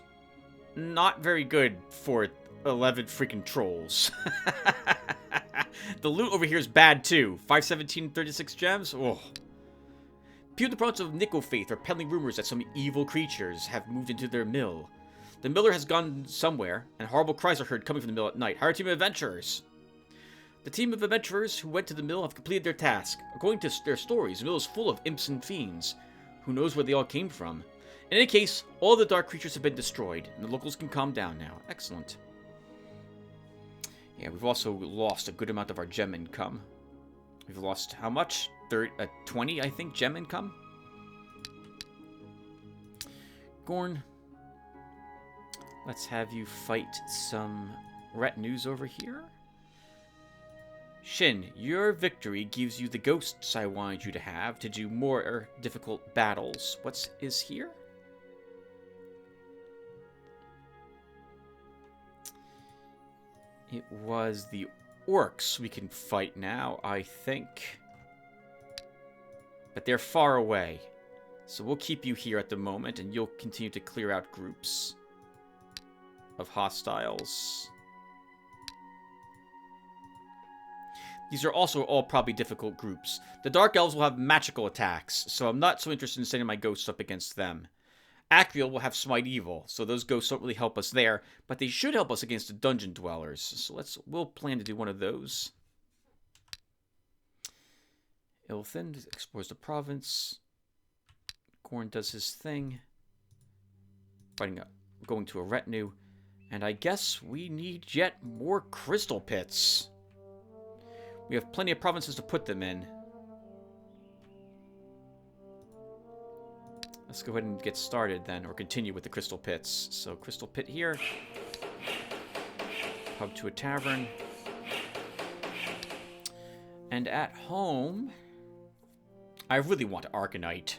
not very good for 11 freaking trolls. The loot over here is bad, too. 517, 36 gems? Oh. People in the province of Nicofaith are peddling rumors that some evil creatures have moved into their mill. The miller has gone somewhere, and horrible cries are heard coming from the mill at night. Hire a team of adventurers. The team of adventurers who went to the mill have completed their task. According to their stories, the mill is full of imps and fiends. Who knows where they all came from? In any case, all the dark creatures have been destroyed, and the locals can calm down now. Excellent. Yeah, we've also lost a good amount of our gem income. We've lost how much? 20, I think, gem income? Gorn, let's have you fight some retinues over here. Shin, your victory gives you the ghosts I wanted you to have to do more difficult battles. What is here? It was the orcs we can fight now, I think. But they're far away. So we'll keep you here at the moment, and you'll continue to clear out groups of hostiles. These are also all probably difficult groups. The Dark Elves will have magical attacks, so I'm not so interested in sending my ghosts up against them. Acriel will have Smite Evil, so those ghosts don't really help us there, but they should help us against the Dungeon Dwellers. So we'll plan to do one of those. Ilthin explores the province. Gorn does his thing. Going to a retinue. And I guess we need yet more crystal pits. We have plenty of provinces to put them in. Let's go ahead and get started then, or continue with the crystal pits. So, crystal pit here. Pub to a tavern. And at home, I really want Arcanite.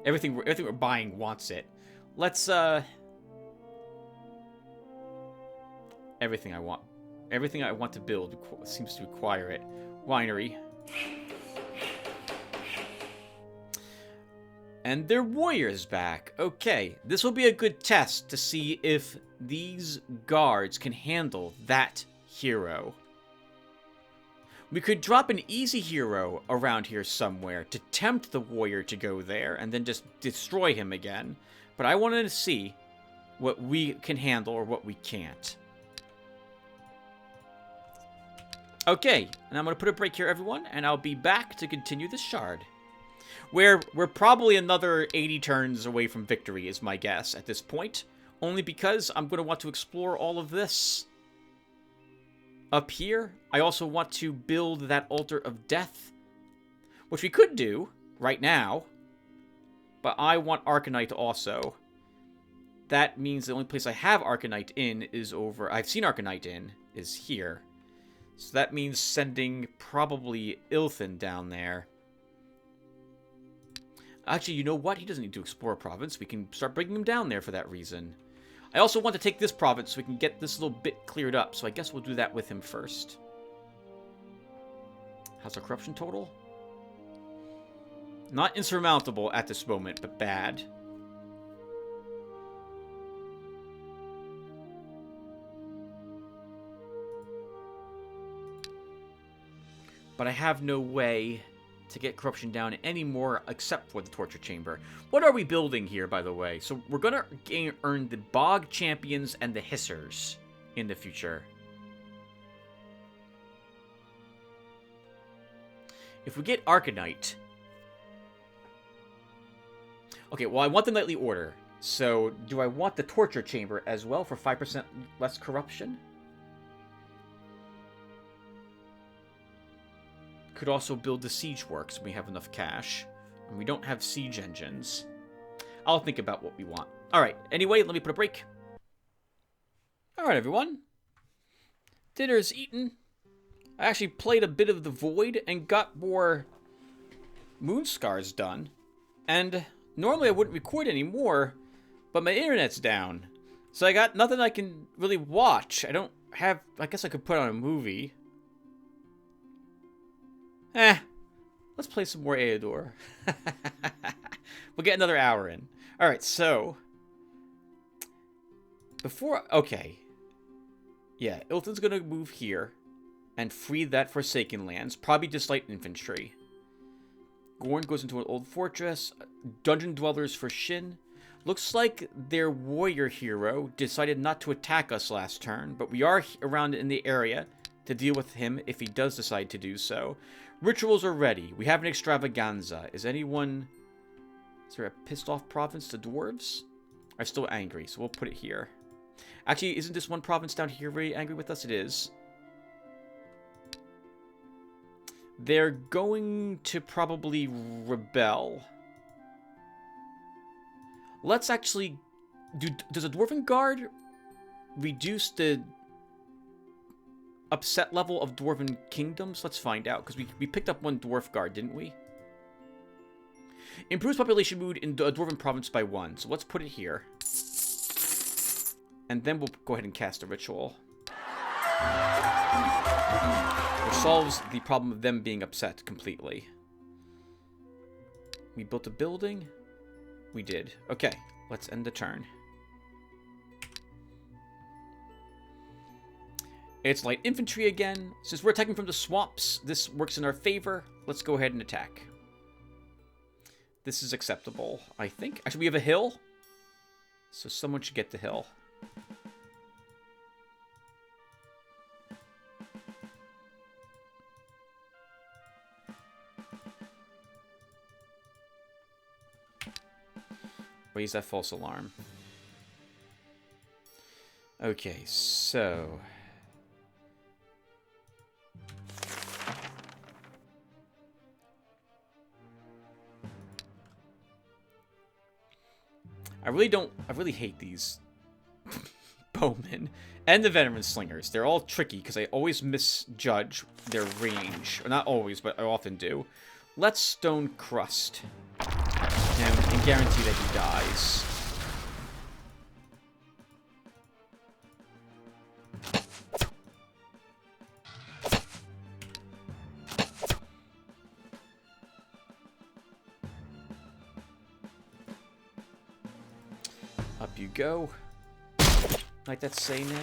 Everything we're buying wants it. Let's everything I want to build seems to require it. Winery. And their warrior's back. Okay, this will be a good test to see if these guards can handle that hero. We could drop an easy hero around here somewhere to tempt the warrior to go there and then just destroy him again. But I wanted to see what we can handle or what we can't. Okay, and I'm going to put a break here, everyone, and I'll be back to continue this shard. We're probably another 80 turns away from victory, is my guess at this point. Only because I'm going to want to explore all of this. Up here, I also want to build that Altar of Death, which we could do right now, but I want Arcanite also. That means the only place I have Arcanite in is I've seen Arcanite in, is here. So that means sending probably Ilthin down there. Actually, you know what? He doesn't need to explore a province. We can start bringing him down there for that reason. I also want to take this province so we can get this little bit cleared up. So I guess we'll do that with him first. How's our corruption total? Not insurmountable at this moment, but bad. But I have no way to get corruption down anymore except for the torture chamber. What are we building here, by the way? So we're going to earn the Bog Champions and the Hissers in the future. If we get Arcanite... Okay, well, I want the Knightly Order. So do I want the torture chamber as well for 5% less corruption? Could also build the siege works when we have enough cash. And we don't have siege engines. I'll think about what we want. Alright, anyway, let me put a break. Alright, everyone. Dinner's eaten. I actually played a bit of the Void and got more Moonscars done. And normally I wouldn't record anymore, but my internet's down. So I got nothing I can really watch. I guess I could put on a movie. Let's play some more Eador. We'll get another hour in. Alright, so... Okay. Yeah, Ilthin's gonna move here and free that Forsaken lands. Probably just light infantry. Gorn goes into an old fortress. Dungeon Dwellers for Shin. Looks like their warrior hero decided not to attack us last turn, but we are around in the area to deal with him if he does decide to do so. Rituals are ready. We have an extravaganza. Is there a pissed off province? The dwarves are still angry, so we'll put it here. Actually, isn't this one province down here very angry with us? It is. They're going to probably rebel. Let's actually... Does a Dwarven Guard reduce the upset level of Dwarven Kingdoms? Let's find out, because we picked up one Dwarf Guard, didn't we? Improves population mood in a Dwarven province by 1. So let's put it here. And then we'll go ahead and cast a ritual. Which solves the problem of them being upset completely. We built a building. We did. Okay, let's end the turn. It's light infantry again. Since we're attacking from the swamps, this works in our favor. Let's go ahead and attack. This is acceptable, I think. Actually, we have a hill. So someone should get the hill. Raise that false alarm. Okay, so... I really hate these bowmen and the veteran slingers. They're all tricky because I always misjudge their range. Or not always, but I often do. Let's Stone Crust. And guarantee that he dies. Up you go. Like that say nay.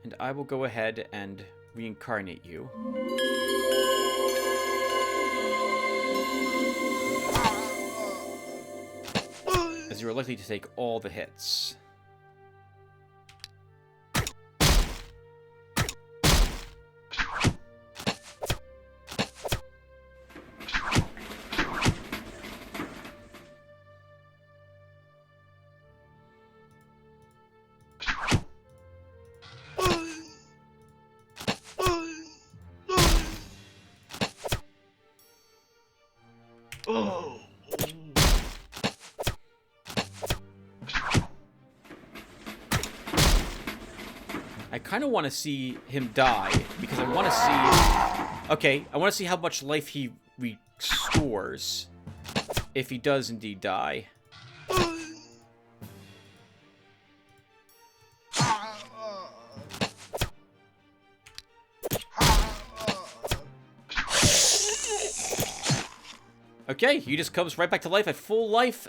And I will go ahead and reincarnate you. As you are likely to take all the hits. I kind of want to see him die, because I want to see... Okay, I want to see how much life he restores if he does indeed die. Okay, he just comes right back to life at full life,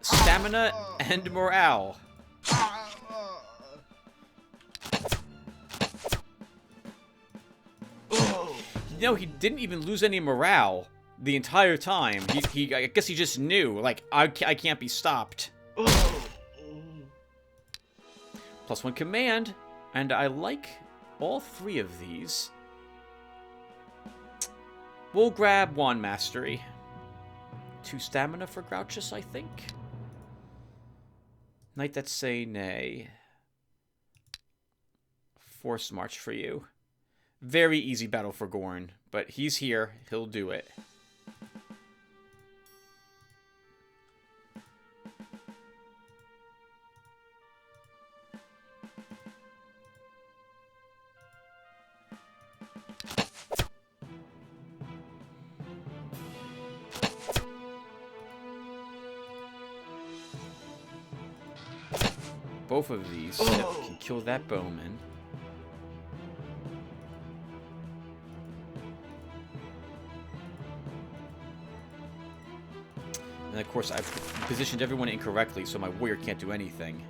stamina, and morale. You know, he didn't even lose any morale the entire time. I guess he just knew, like, I can't be stopped. +1 command, and I like all 3 of these. We'll grab 1 mastery. 2 stamina for Grouchus, I think. Knight that say nay. Force march for you. Very easy battle for Gorn, but he's here. He'll do it. Both of these can kill that bowman. And of course, I've positioned everyone incorrectly, so my warrior can't do anything.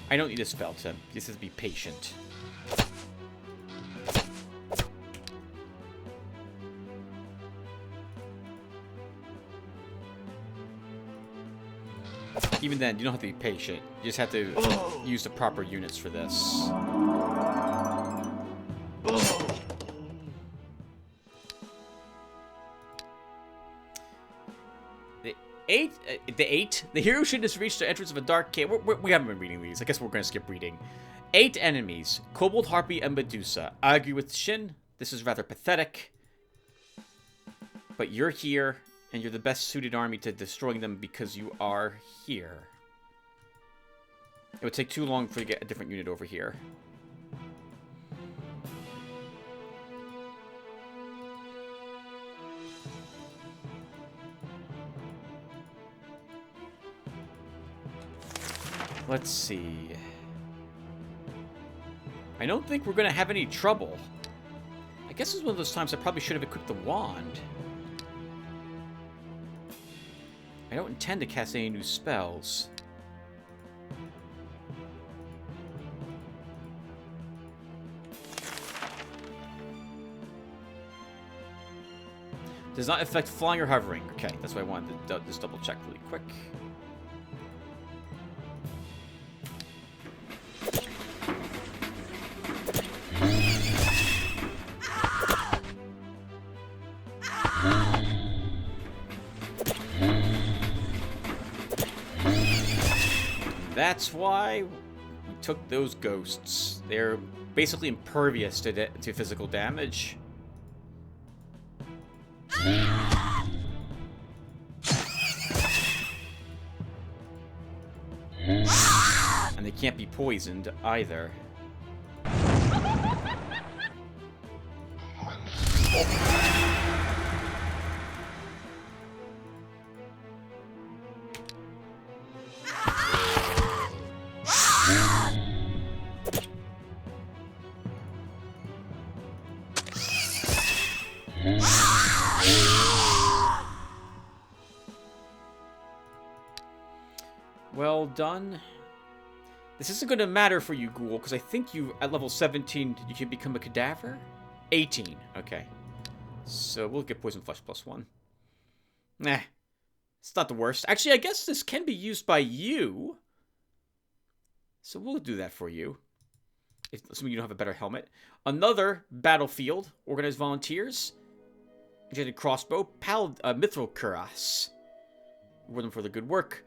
I don't need a spell to just to be patient. Even then, you don't have to be patient. You just have to use the proper units for this. The hero should have reached the entrance of a dark cave. We haven't been reading these. I guess we're going to skip reading. 8 enemies. Kobold, Harpy, and Medusa. I agree with Shin. This is rather pathetic. But you're here, and you're the best suited army to destroying them because you are here. It would take too long for you to get a different unit over here. Let's see. I don't think we're going to have any trouble. I guess it's one of those times I probably should have equipped the wand. I don't intend to cast any new spells. Does not affect flying or hovering. Okay, that's what I wanted to just double check really quick. That's why we took those ghosts. They're basically impervious to physical damage. And they can't be poisoned either. Well done. This isn't going to matter for you, Ghoul, because I think you, at level 17, you can become a cadaver? 18. Okay. So we'll get Poison Flesh +1. Nah. It's not the worst. Actually, I guess this can be used by you. So we'll do that for you. Assuming you don't have a better helmet. Another battlefield. Organized volunteers. Enchanted crossbow. Mithril cuirass. Reward them for the good work.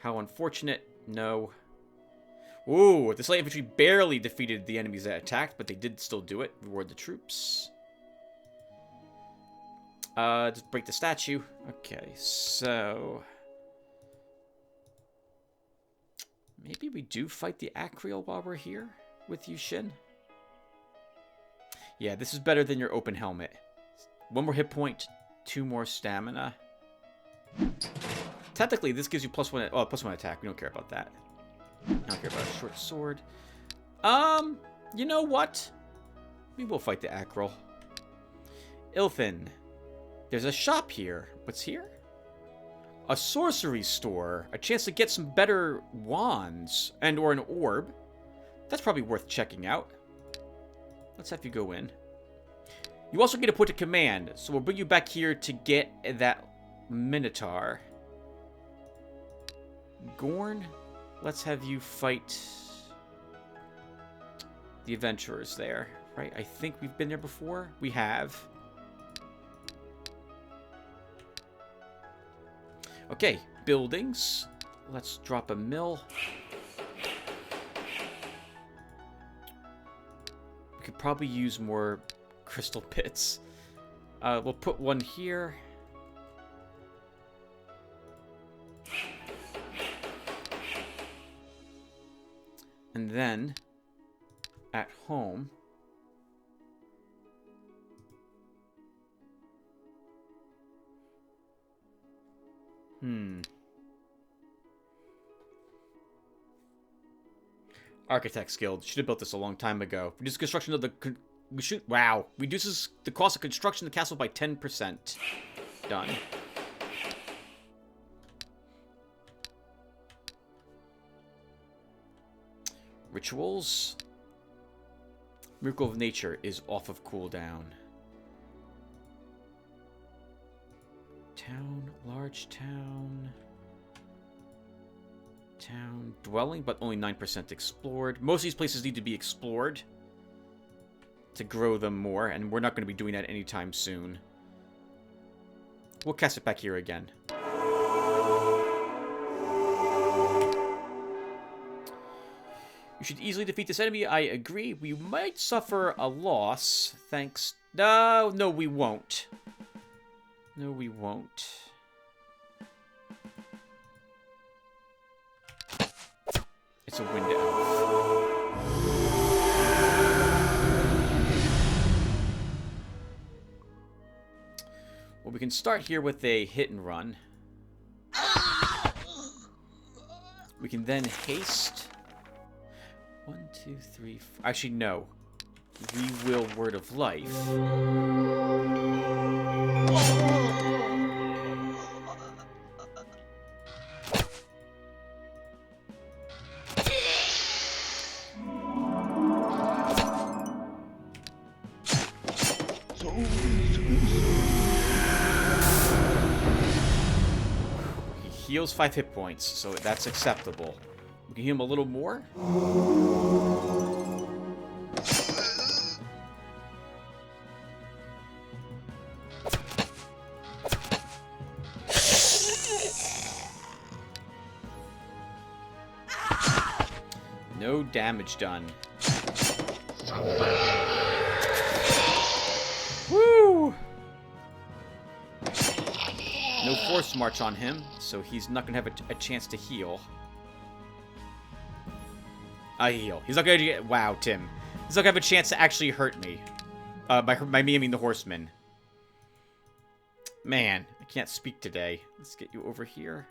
How unfortunate. No. Ooh, this light infantry barely defeated the enemies that attacked, but they did still do it. Reward the troops. Just break the statue. Okay, so... maybe we do fight the Acreal while we're here with you, Shin. Yeah, this is better than your open helmet. 1 more hit point, 2 more stamina. Technically, this gives you +1. Oh, +1 attack. We don't care about that. I don't care about a short sword. You know what? We will fight the Acral. Ilthin. There's a shop here. What's here? A sorcery store. A chance to get some better wands and or an orb. That's probably worth checking out. Let's have you go in. You also get a point of command, so we'll bring you back here to get that Minotaur. Gorn, let's have you fight the adventurers there, right? I think we've been there before. We have. Okay, buildings. Let's drop a mill. We could probably use more crystal pits. We'll put one here. And then, at home, Architects Guild. Should have built this a long time ago. Reduce construction of the... wow. Reduces the cost of construction of the castle by 10%. Done. Rituals. Miracle of Nature is off of cooldown. Town, large town. Town, dwelling, but only 9% explored. Most of these places need to be explored to grow them more, and we're not going to be doing that anytime soon. We'll cast it back here again. You should easily defeat this enemy. I agree. We might suffer a loss. Thanks. No, we won't. No, we won't. It's a wind elf. Well, we can start here with a hit and run. We can then haste. 1, 2, 3, 4. Actually, no. We will Word of Life. heals 5 hit points, so that's acceptable. We can heal him a little more. No damage done. Woo! No force march on him, so he's not going to have a chance to heal. I heal. He's not going to get... Wow, Tim. He's not going to have a chance to actually hurt me. By me, I mean the horseman. Man, I can't speak today. Let's get you over here.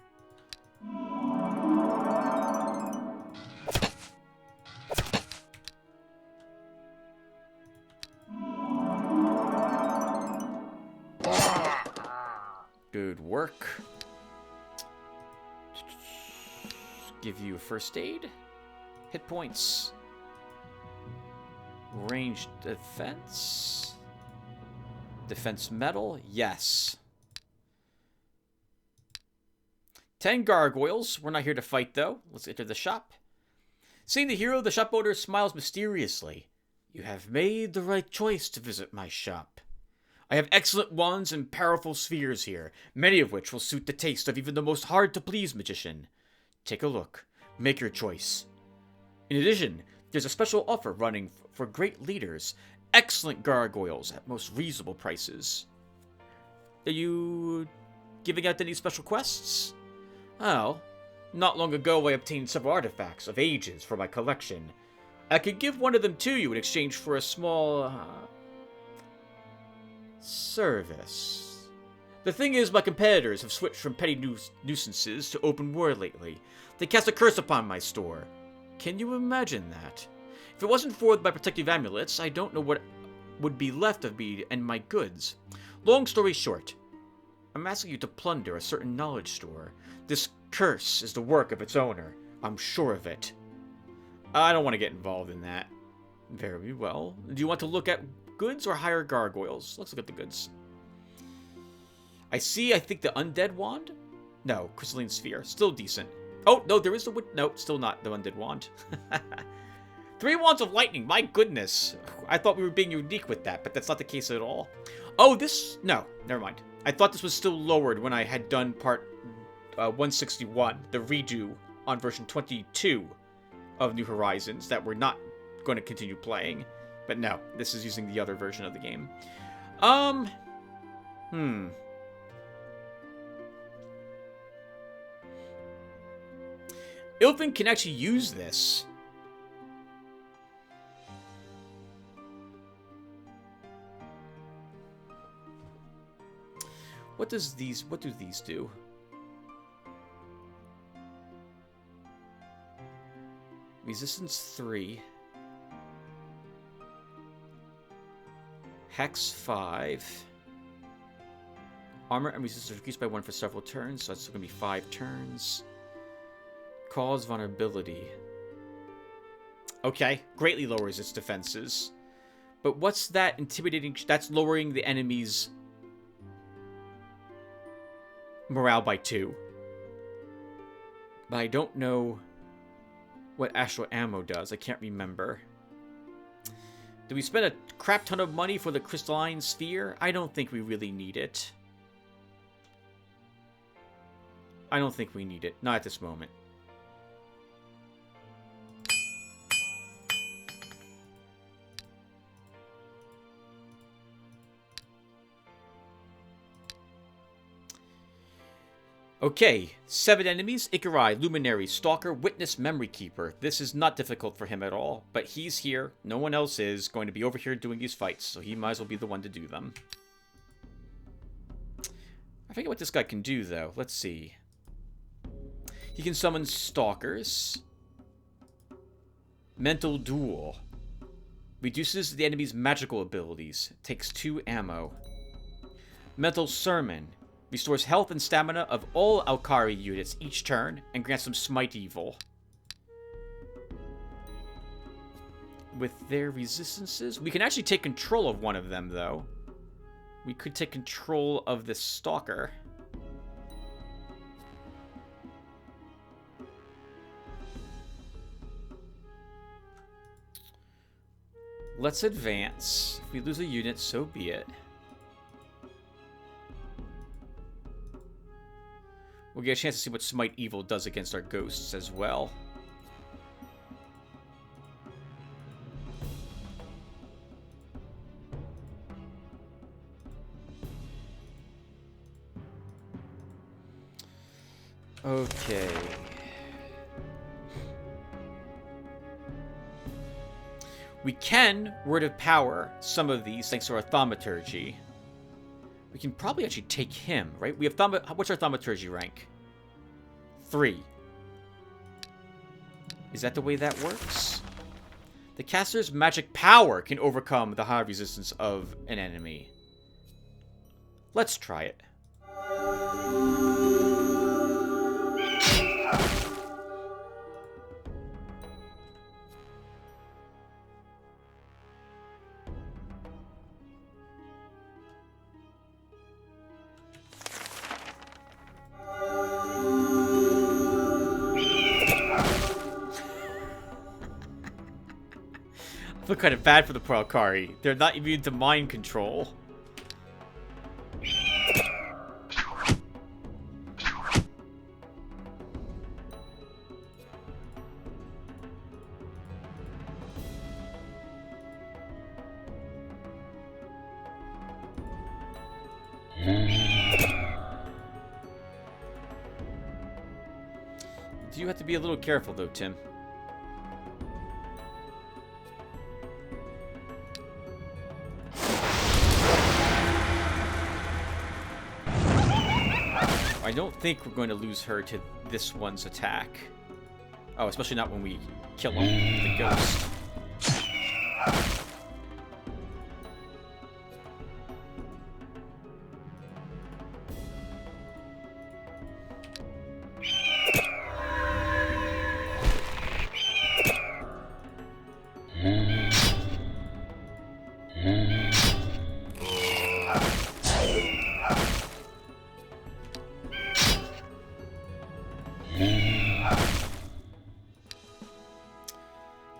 Good work. Give you first aid. Hit points. Ranged defense. Defense medal. Yes. 10 gargoyles. We're not here to fight, though. Let's enter the shop. Seeing the hero, the shop owner smiles mysteriously. You have made the right choice to visit my shop. I have excellent wands and powerful spheres here, many of which will suit the taste of even the most hard-to-please magician. Take a look. Make your choice. In addition, there's a special offer running for great leaders. Excellent gargoyles at most reasonable prices. Are you giving out any special quests? Well, not long ago I obtained several artifacts of ages for my collection. I could give one of them to you in exchange for a small... service. The thing is, my competitors have switched from petty nuisances to open war lately. They cast a curse upon my store. Can you imagine that? If it wasn't for my protective amulets, I don't know what would be left of me and my goods. Long story short, I'm asking you to plunder a certain knowledge store. This curse is the work of its owner. I'm sure of it. I don't want to get involved in that. Very well. Do you want to look at goods or hire gargoyles? Let's look at the goods. I think the undead wand? No, crystalline sphere. Still decent. Oh, no, there is the... No, still not the undead wand. 3 wands of lightning. My goodness. I thought we were being unique with that, but that's not the case at all. Oh, this... No, never mind. I thought this was still lowered when I had done part 161, the redo on version 22 of New Horizons that we're not going to continue playing. But no, this is using the other version of the game. Ilfin can actually use this. What do these do? Resistance 3. Hex 5. Armor and resistance increased by 1 for several turns, so that's going to be 5 turns. Cause vulnerability. Okay, greatly lowers its defenses. But what's that intimidating? That's lowering the enemy's morale by 2. But I don't know what astral ammo does. I can't remember. Do we spend a crap ton of money for the crystalline sphere? I don't think we really need it. I don't think we need it. Not at this moment. Okay, 7 enemies: Ikarai, Luminary, Stalker, Witness, Memory Keeper. This is not difficult for him at all, but he's here. No one else is going to be over here doing these fights, so he might as well be the one to do them. I forget what this guy can do, though. Let's see. He can summon Stalkers. Mental Duel. Reduces the enemy's magical abilities. Takes 2 ammo. Mental Sermon. Restores health and stamina of all Alkari units each turn, and grants them Smite Evil. With their resistances, we can actually take control of one of them, though. We could take control of this Stalker. Let's advance. If we lose a unit, so be it. We'll get a chance to see what Smite Evil does against our ghosts as well. Okay. We can Word of Power some of these thanks to our Thaumaturgy. We can probably actually take him, right? We have what's our Thaumaturgy rank? 3. Is that the way that works? The caster's magic power can overcome the high resistance of an enemy. Let's try it. I feel kind of bad for the Pralkari. They're not immune to mind control. You have to be a little careful though, Tim. I don't think we're going to lose her to this one's attack. Oh, especially not when we kill him with the ghost.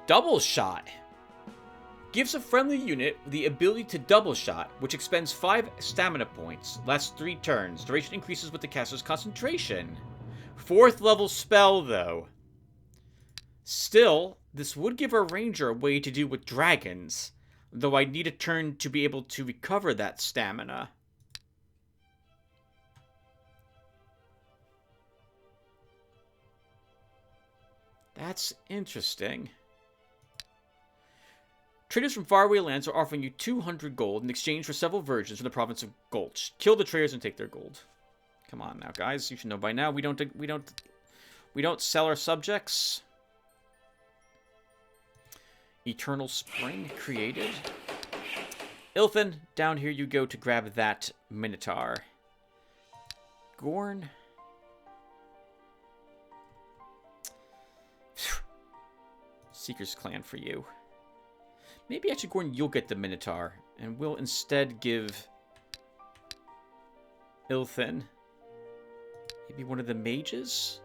Double Shot gives a friendly unit the ability to double shot, which expends 5 stamina points, lasts 3 turns. Duration increases with the caster's concentration. 4th level spell, though. Still, this would give our ranger a way to deal with dragons, though I need a turn to be able to recover that stamina. That's interesting. Traders from faraway lands are offering you 200 gold in exchange for several virgins from the province of Gulch. Kill the traders and take their gold. Come on now, guys. You should know by now. We don't sell our subjects. Eternal Spring created. Ilthan, down here you go to grab that Minotaur. Gorn. Seeker's Clan for you. Maybe actually, Gordon, you'll get the Minotaur, and we'll instead give Ilthan maybe one of the mages?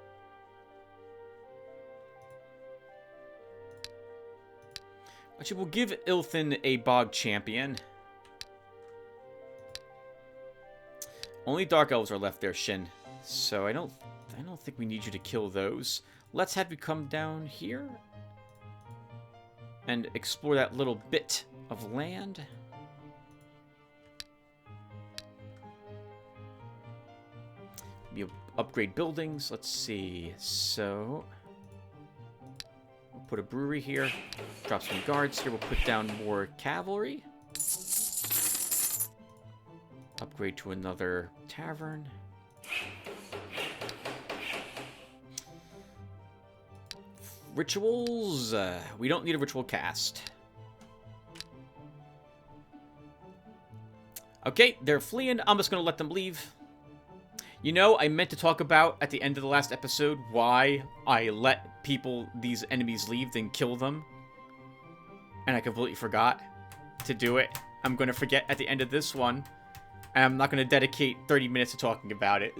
Actually, we'll give Ilthan a Bog Champion. Only Dark Elves are left there, Shin. So I don't think we need you to kill those. Let's have you come down here and explore that little bit of land. You upgrade buildings. Let's see. So we'll put a brewery here. Drop some guards here. We'll put down more cavalry. Upgrade to another tavern. Rituals. We don't need a ritual cast. Okay, they're fleeing. I'm just going to let them leave. You know, I meant to talk about, at the end of the last episode, why I let these enemies leave, then kill them. And I completely forgot to do it. I'm going to forget at the end of this one. And I'm not going to dedicate 30 minutes to talking about it.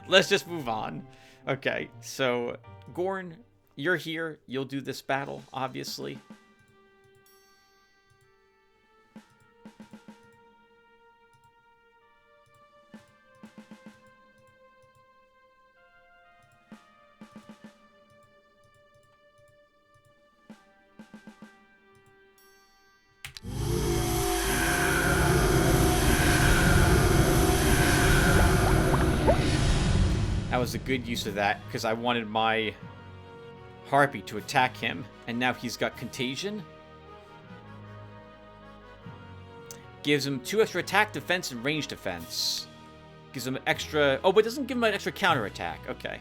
Let's just move on. Okay, so Gorn, you're here. You'll do this battle, obviously. That was a good use of that, because I wanted my Harpy to attack him, and now he's got Contagion. Gives him 2 extra attack, defense, and range defense. Gives him extra... Oh, but it doesn't give him an extra counterattack. Okay.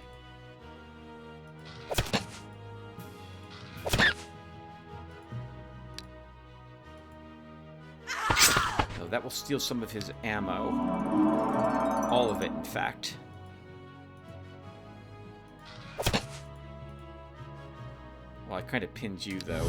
Oh, that will steal some of his ammo. All of it, in fact. Well, I kind of pinned you, though.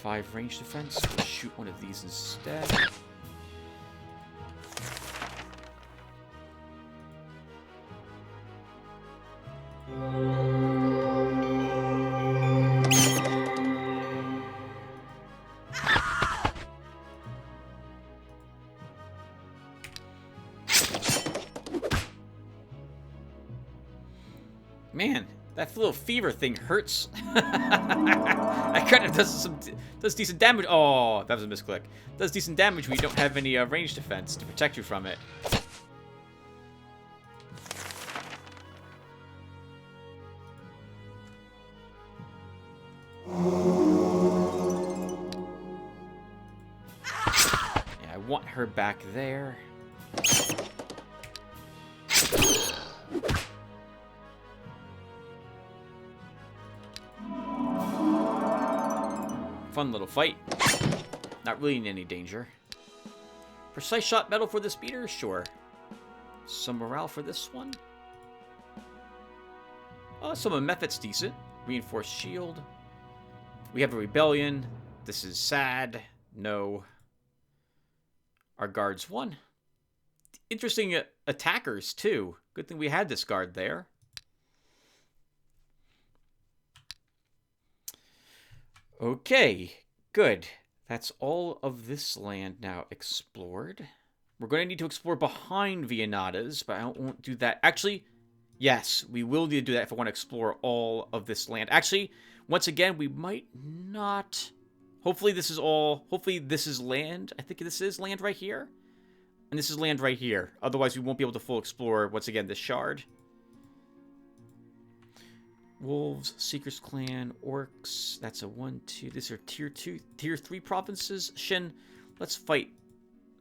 5 range defense. We'll shoot one of these instead. Man, that little fever thing hurts. That kind of does decent damage. Oh, that was a misclick. Does decent damage when you don't have any range defense to protect you from it. Yeah, I want her back there. Fun little fight. Not really in any danger. Precise shot medal for the speeder? Sure. Some morale for this one? Oh, some of Mephit's decent. Reinforced shield. We have a rebellion. This is sad. No. Our guards won. Interesting attackers, too. Good thing we had this guard there. Okay, good. That's all of this land now explored. We're going to need to explore behind Viennada's, but I won't do that. Actually, yes, we will need to do that if I want to explore all of this land. Actually, once again, we might not... Hopefully this is all... Hopefully this is land. I think this is land right here. And this is land right here. Otherwise, we won't be able to full explore, once again, this shard. Wolves, Seeker's Clan, Orcs. That's a 1, 2. These are tier 2, tier 3 provinces. Shin, let's fight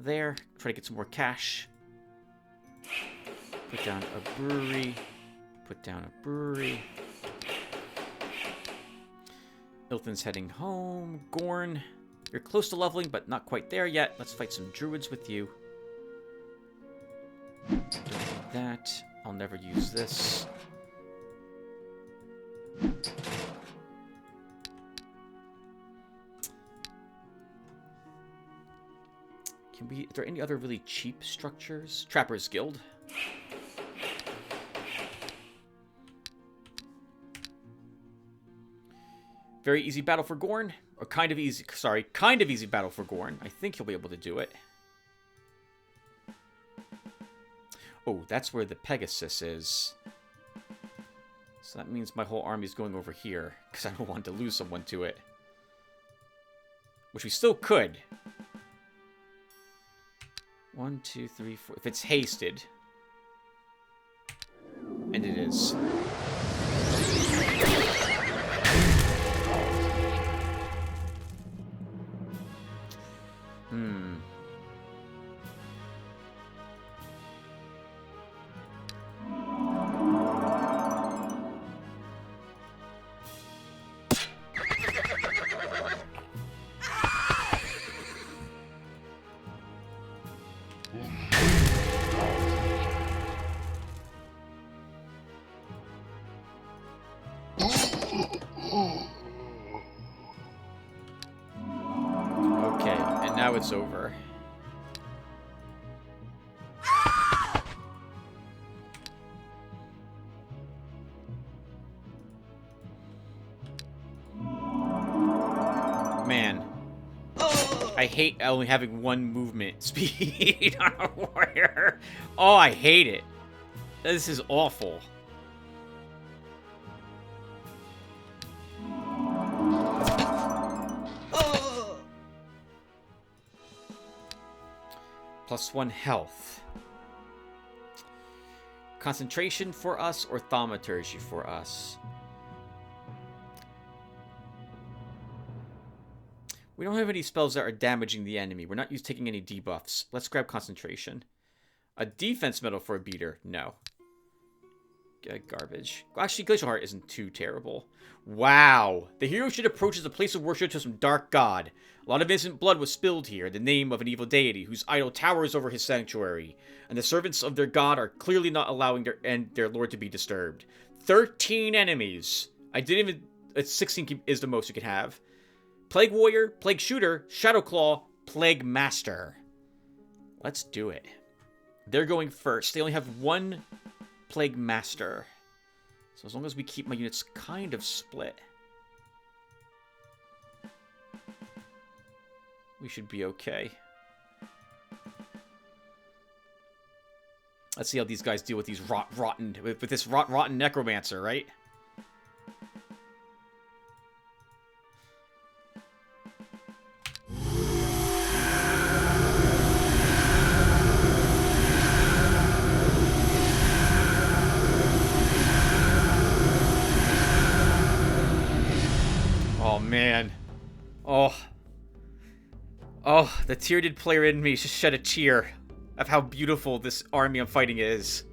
there. Try to get some more cash. Put down a brewery. Put down a brewery. Ilthan's heading home. Gorn, you're close to leveling, but not quite there yet. Let's fight some druids with you. Don't need that. I'll never use this. Are there any other really cheap structures? Trapper's Guild. Very easy battle for Gorn. Or kind of easy, sorry, kind of easy battle for Gorn. I think he'll be able to do it. Oh, that's where the Pegasus is. So that means my whole army is going over here, because I don't want to lose someone to it. Which we still could. 1, 2, 3, 4. If it's hasted. And it is. Now it's over. Man. I hate only having one movement speed on a warrior. Oh, I hate it. This is awful. +1 health. Concentration for us or thaumaturgy for us? We don't have any spells that are damaging the enemy. We're not taking any debuffs. Let's grab concentration. A defense medal for a beater? No. Garbage. Actually, Glacial Heart isn't too terrible. Wow. The hero should approach as a place of worship to some dark god. A lot of innocent blood was spilled here in the name of an evil deity whose idol towers over his sanctuary. And the servants of their god are clearly not allowing their lord to be disturbed. 13 enemies. I didn't even... 16 is the most you could have. Plague Warrior, Plague Shooter, Shadow Claw, Plague Master. Let's do it. They're going first. They only have one Plague Master. So as long as we keep my units kind of split, we should be okay. Let's see how these guys deal with these rotten necromancer, right? Oh man. Oh, the tearded player in me just shed a tear of how beautiful this army I'm fighting is.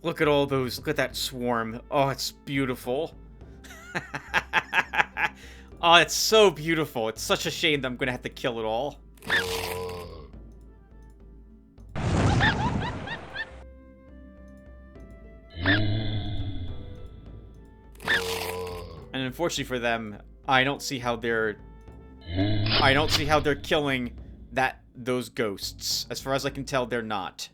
Look at all those, look at that swarm. Oh, it's beautiful. Oh, it's so beautiful. It's such a shame that I'm gonna have to kill it all. And unfortunately for them, I don't see how they're killing those ghosts. As far as I can tell, they're not.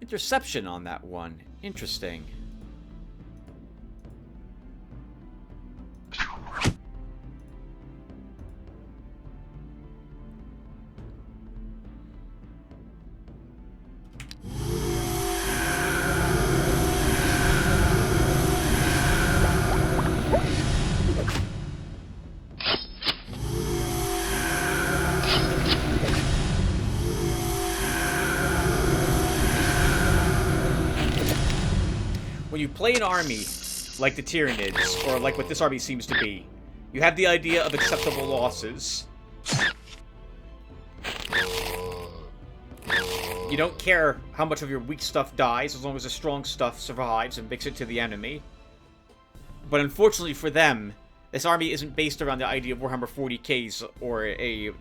Interception on that one. Interesting. When you play an army like the Tyranids, or like what this army seems to be, you have the idea of acceptable losses. You don't care how much of your weak stuff dies, as long as the strong stuff survives and makes it to the enemy. But unfortunately for them, this army isn't based around the idea of Warhammer 40Ks or a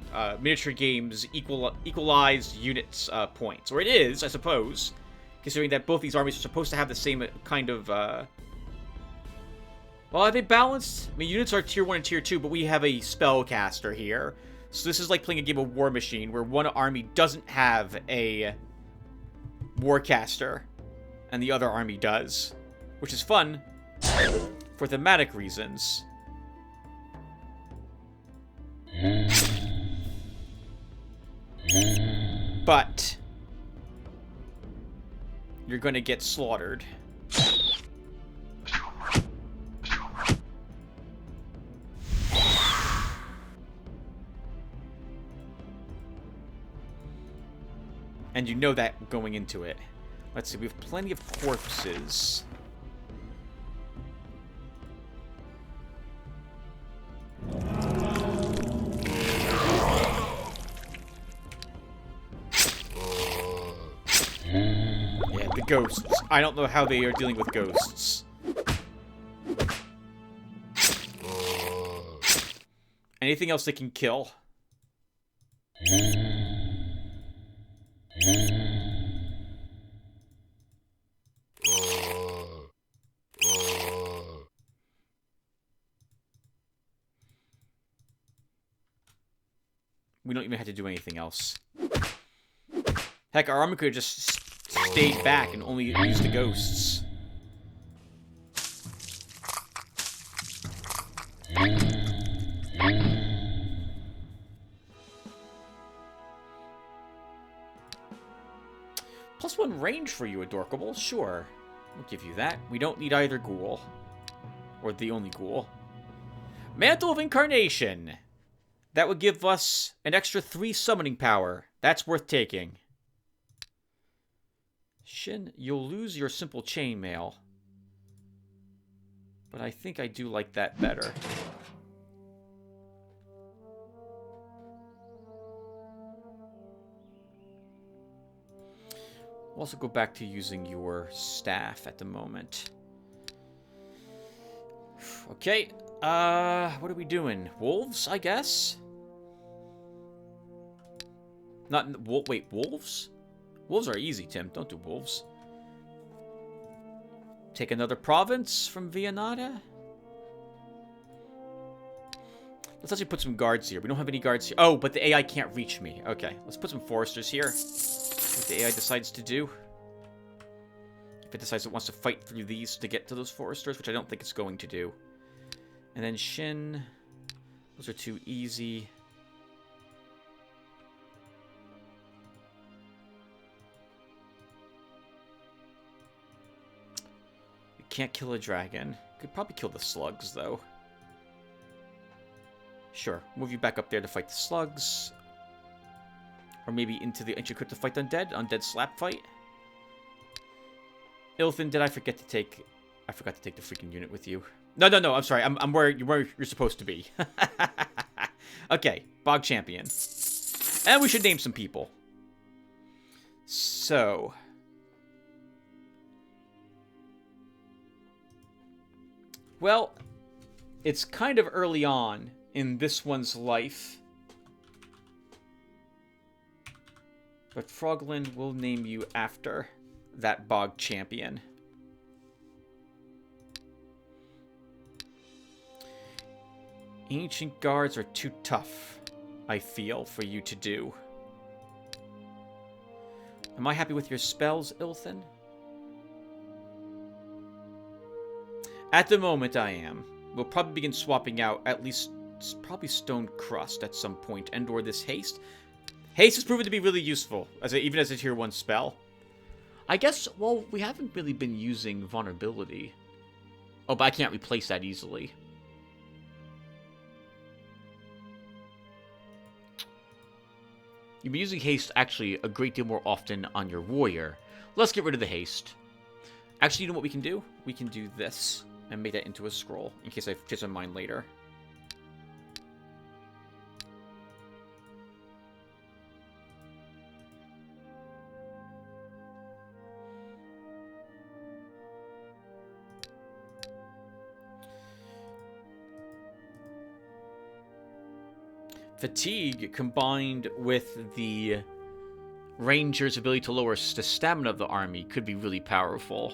miniature game's equalized units points. Or it is, I suppose, considering that both these armies are supposed to have the same kind of, well, are they balanced? I mean, units are tier 1 and tier 2, but we have a spellcaster here. So this is like playing a game of War Machine, where one army doesn't have a warcaster, and the other army does. Which is fun, for thematic reasons. But you're gonna get slaughtered. And you know that going into it. Let's see, we have plenty of corpses. Yeah, the ghosts. I don't know how they are dealing with ghosts. Anything else they can kill? We don't even have to do anything else. Heck, our army could have just stayed back and only used the ghosts. +1 range for you, Adorkable. Sure. We'll give you that. We don't need either ghoul. Or the only ghoul. Mantle of Incarnation. That would give us an extra 3 summoning power. That's worth taking. Shin, you'll lose your simple chainmail. But I think I do like that better. We'll also go back to using your staff at the moment. Okay, what are we doing? Wolves, I guess? Wait, wolves? Wolves are easy, Tim. Don't do wolves. Take another province from Vianata? Let's actually put some guards here. We don't have any guards here. Oh, but the AI can't reach me. Okay, let's put some foresters here. What the AI decides to do. If it decides it wants to fight through these to get to those foresters, which I don't think it's going to do. And then Shin. Those are too easy. We can't kill a dragon. Could probably kill the slugs, though. Sure, move you back up there to fight the slugs. Or maybe into the ancient crypt to fight undead. Undead slap fight. Ilthin, did I forget to take... I forgot to take the freaking unit with you. No, I'm sorry. I'm where you're supposed to be. Okay, Bog Champion. And we should name some people. So... Well, it's kind of early on in this one's life. But Froglin will name you after that Bog Champion. Ancient guards are too tough, I feel, for you to do. Am I happy with your spells, Ilthin? At the moment, I am. We'll probably begin swapping out at least probably Stone Crust at some point, and/or this Haste. Haste has proven to be really useful, even as a tier 1 spell. I guess, well, we haven't really been using Vulnerability. Oh, but I can't replace that easily. You've been using Haste, actually, a great deal more often on your Warrior. Let's get rid of the Haste. Actually, you know what we can do? We can do this, and make that into a scroll, in case I change my mind later. Fatigue, combined with the Ranger's ability to lower the stamina of the army, could be really powerful.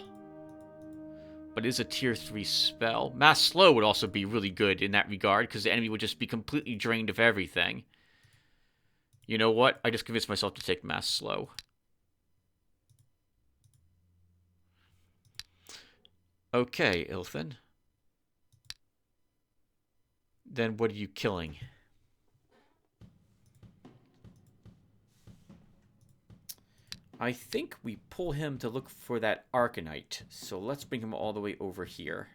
But it is a tier 3 spell. Mass Slow would also be really good in that regard, because the enemy would just be completely drained of everything. You know what? I just convinced myself to take Mass Slow. Okay, Ilthin. Then what are you killing? I think we pull him to look for that Arcanite, so let's bring him all the way over here.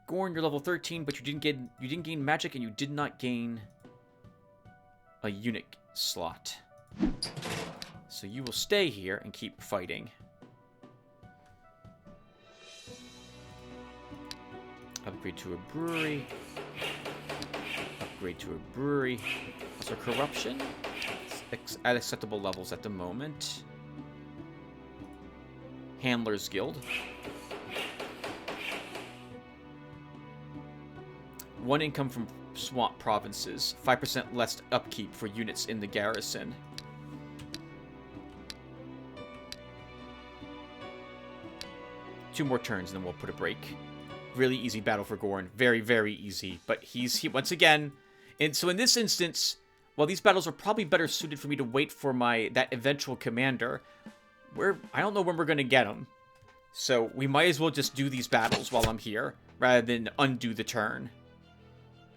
Gorn, you're level 13, but you didn't gain magic, and you did not gain a unit slot. So you will stay here and keep fighting. Upgrade to a brewery. Upgrade to a brewery. Also corruption. It's at acceptable levels at the moment. Handler's Guild. 1 income from swamp provinces. 5% less upkeep for units in the garrison. Two more turns and then we'll put a break. Really easy battle for Gorn. Very, very easy. But he's once again... And so in this instance, Well, these battles are probably better suited for me to wait for that eventual commander. I don't know when we're going to get him. So we might as well just do these battles while I'm here, rather than undo the turn.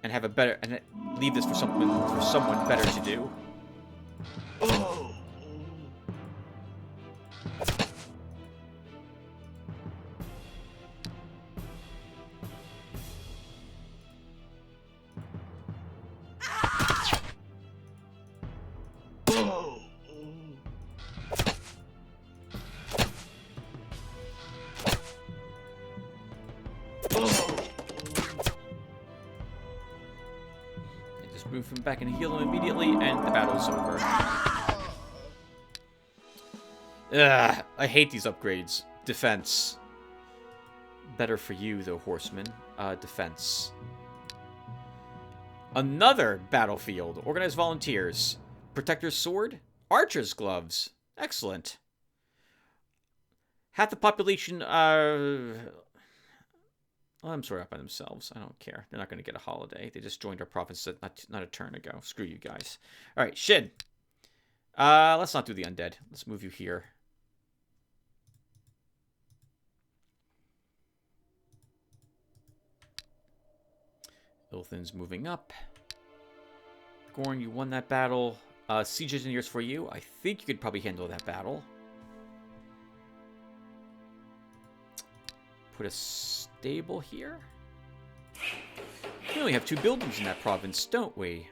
And have and leave this for someone better to do. Move him back and heal him immediately, and the battle's over. Ugh, I hate these upgrades. Defense. Better for you, though, horseman. Defense. Another battlefield. Organized volunteers. Protector's sword. Archer's gloves. Excellent. Half the population I'm sorry, up by themselves. I don't care. They're not going to get a holiday. They just joined our province not a turn ago. Screw you guys. All right, Shin. Let's not do the undead. Let's move you here. Ilthin's moving up. Gorn, you won that battle. Siege engineers for you. I think you could probably handle that battle. Put a stable here. We only have 2 buildings in that province, don't we?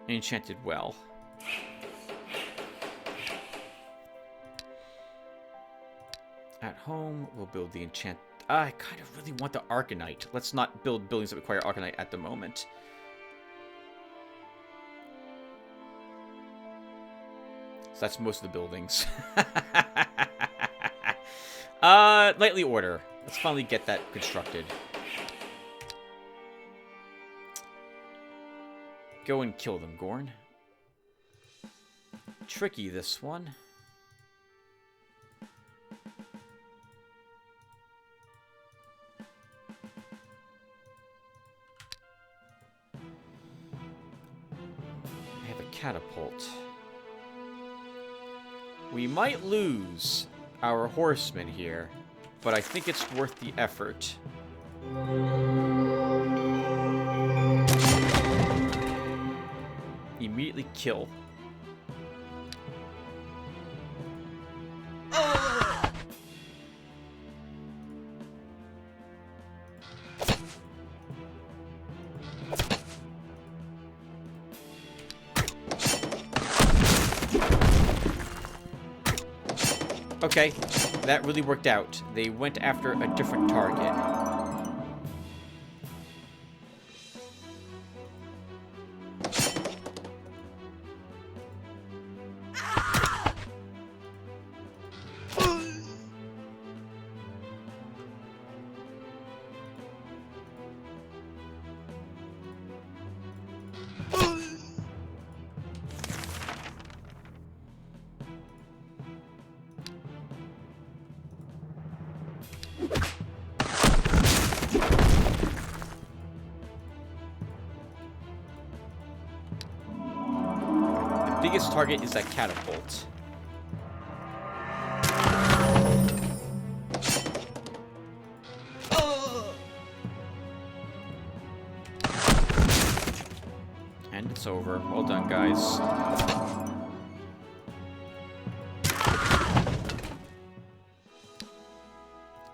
Enchanted well. At home, we'll build the enchant. I kind of really want the Arcanite. Let's not build buildings that require Arcanite at the moment. So that's most of the buildings. Lightly order. Let's finally get that constructed. Go and kill them, Gorn. Tricky, this one. I have a catapult. We might lose our horsemen here, but I think it's worth the effort. Immediately kill. Okay, that really worked out. They went after a different target. Biggest target is that catapult. And it's over. Well done, guys.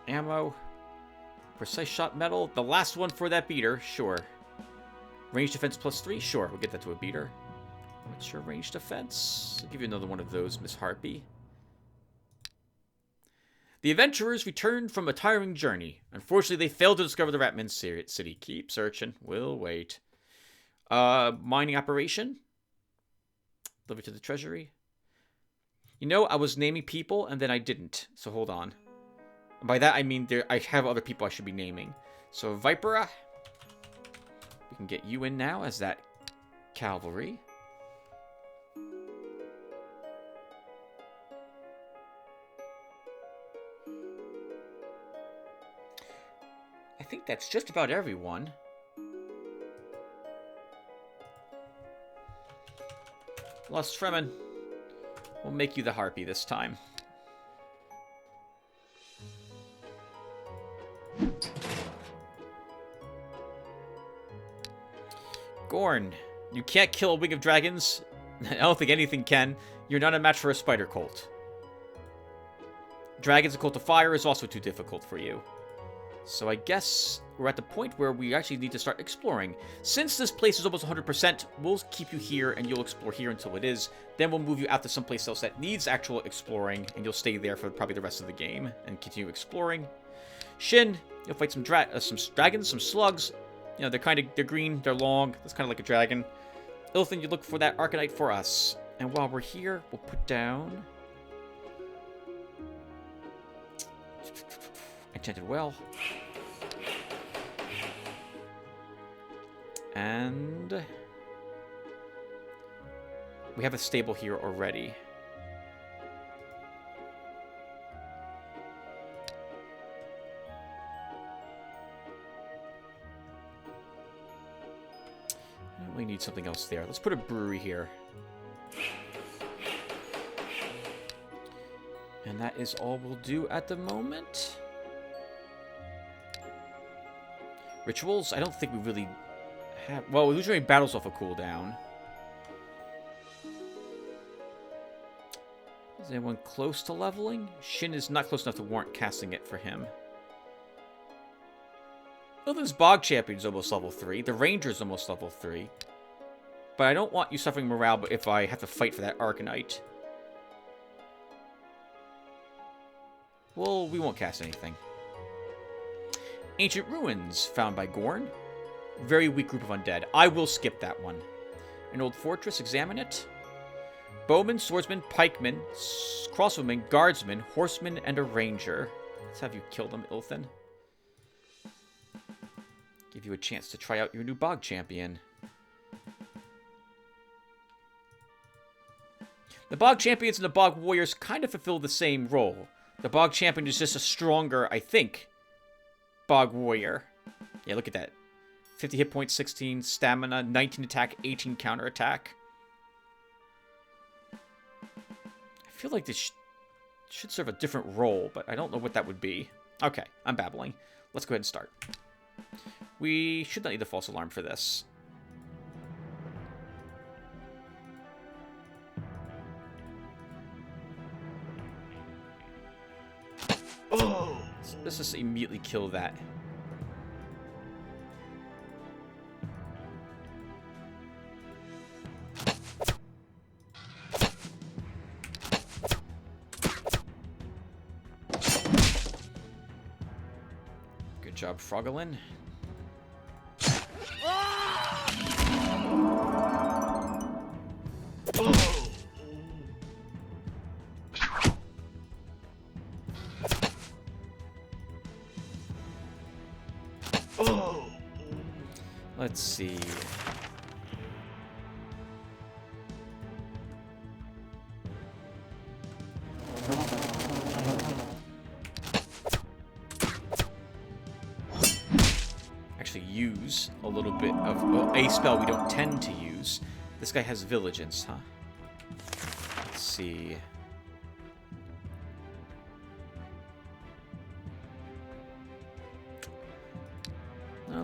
Ammo. Precise shot metal. The last one for that beater. Sure. Range defense +3. Sure, we'll get that to a beater. What's your range defense? I'll give you another one of those, Miss Harpy. The adventurers returned from a tiring journey. Unfortunately, they failed to discover the Ratman city. Keep searching. We'll wait. Mining operation. Deliver to the treasury. You know, I was naming people, and then I didn't. So hold on. By that, I mean I have other people I should be naming. So, Vipera. We can get you in now as that cavalry. think that's just about everyone. Lost Fremen. We'll make you the Harpy this time. Gorn. You can't kill a wing of dragons. I don't think anything can. You're not a match for a spider cult. Dragons and Cult of Fire is also too difficult for you. So I guess we're at the point where we actually need to start exploring. Since this place is almost 100%, we'll keep you here and you'll explore here until it is. Then we'll move you out to someplace else that needs actual exploring, and you'll stay there for probably the rest of the game and continue exploring. Shin, you'll fight some dragons, some slugs. You know, they're green, they're long. That's kind of like a dragon. Ilthan, you look for that Arcanite for us. And while we're here, we'll put down Enchanted Well. And we have a stable here already. We need something else there. Let's put a brewery here. And that is all we'll do at the moment. Rituals? I don't think we really have... Well, we usually battles off a cooldown. Is anyone close to leveling? Shin is not close enough to warrant casting it for him. Well, this Bog Champion's almost level 3. The Ranger's almost level 3. But I don't want you suffering morale if I have to fight for that Arcanite. Well, we won't cast anything. Ancient Ruins, found by Gorn. Very weak group of undead. I will skip that one. An old fortress, examine it. Bowman, swordsman, pikeman, crossbowman, guardsman, horseman, and a ranger. Let's have you kill them, Ilthan. Give you a chance to try out your new Bog Champion. The Bog Champions and the Bog Warriors kind of fulfill the same role. The Bog Champion is just a stronger, I think, Bog Warrior. Yeah, look at that. 50 hit points, 16 stamina, 19 attack, 18 counterattack. I feel like this should serve a different role, but I don't know what that would be. Okay, I'm babbling. Let's go ahead and start. We should not need the false alarm for this. Oh! Let's just immediately kill that. Good job, Frogalin. Let's see. Actually use a little bit of a spell we don't tend to use. This guy has Vigilance, huh? Let's see.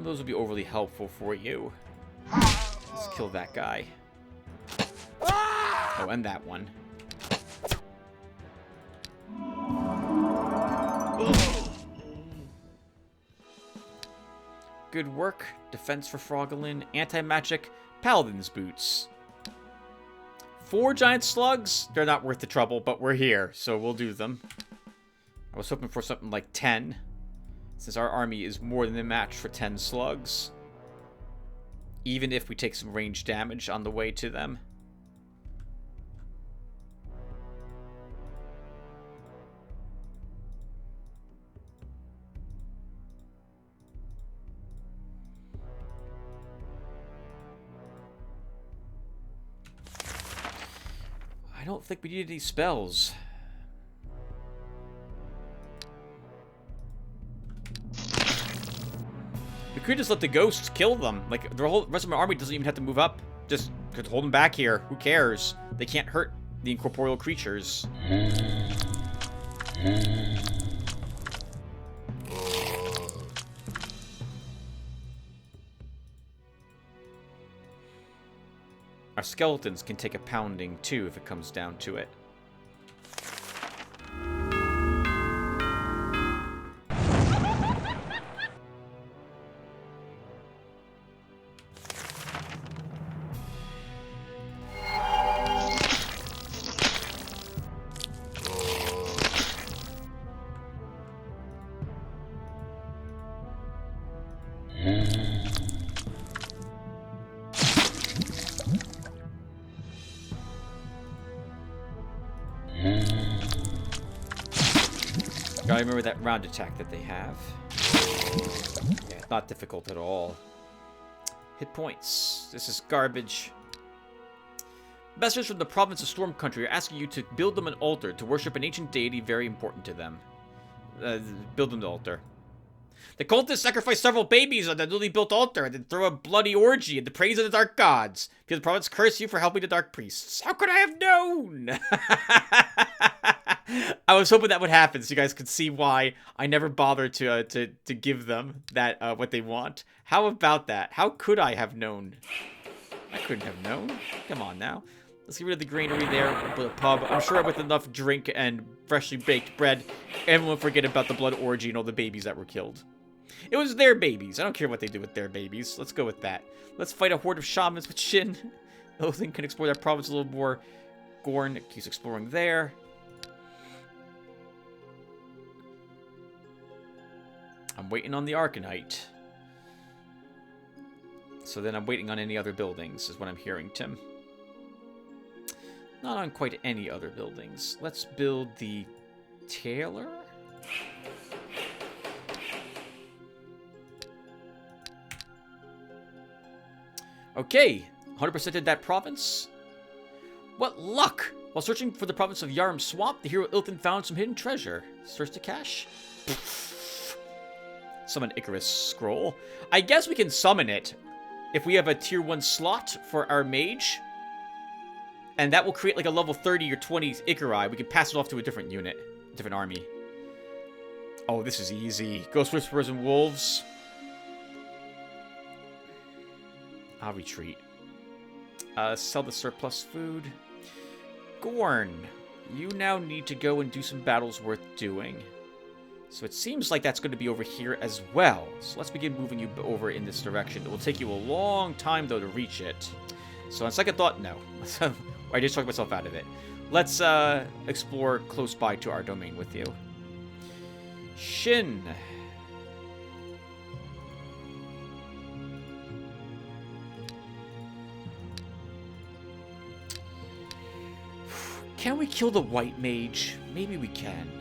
Those would be overly helpful for you. Let's kill that guy. Oh, and that one. Good work. Defense for Frogalin. Anti-magic. Paladin's boots. 4 giant slugs? They're not worth the trouble, but we're here, so we'll do them. I was hoping for something like 10. Since our army is more than a match for 10 slugs. Even if we take some range damage on the way to them. I don't think we need any spells. could just let the ghosts kill them. Like, the whole rest of my army doesn't even have to move up. Just could hold them back here. Who cares? They can't hurt the incorporeal creatures. Our skeletons can take a pounding, too, if it comes down to it. Gotta remember that round attack that they have. Yeah, not difficult at all. Hit points. This is garbage. Messengers from the province of Storm Country are asking you to build them an altar to worship an ancient deity very important to them. Build them the altar. The cultists sacrifice several babies on the newly built altar and then throw a bloody orgy in the praise of the dark gods. Because the province curse you for helping the dark priests. How could I have known? I was hoping that would happen so you guys could see why I never bothered to give them that what they want. How about that? How could I have known? I couldn't have known. Come on now. Let's get rid of the granary there, put a pub. I'm sure with enough drink and freshly baked bread, everyone will forget about the blood orgy and all the babies that were killed. It was their babies. I don't care what they do with their babies. Let's go with that. Let's fight a horde of shamans with Shin. Lothing can explore that province a little more. Gorn keeps exploring there. I'm waiting on the Arcanite. So then I'm waiting on any other buildings, is what I'm hearing, Tim. Not on quite any other buildings. Let's build the Tailor? Okay, 100%ed that province. What luck! While searching for the province of Yarm Swamp, the hero Ilton found some hidden treasure. Search the cache. Summon Icarus Scroll. I guess we can summon it if we have a tier 1 slot for our mage. And that will create like a level 30 or 20 Icari. We can pass it off to a different unit, different army. Oh, this is easy. Ghost Whisperers and Wolves. I'll retreat. Sell the surplus food. Gorn, you now need to go and do some battles worth doing. So it seems like that's going to be over here as well. So let's begin moving you over in this direction. It will take you a long time, though, to reach it. So on second thought, no. I just talked myself out of it. Let's explore close by to our domain with you. Shin. Can we kill the white mage? Maybe we can.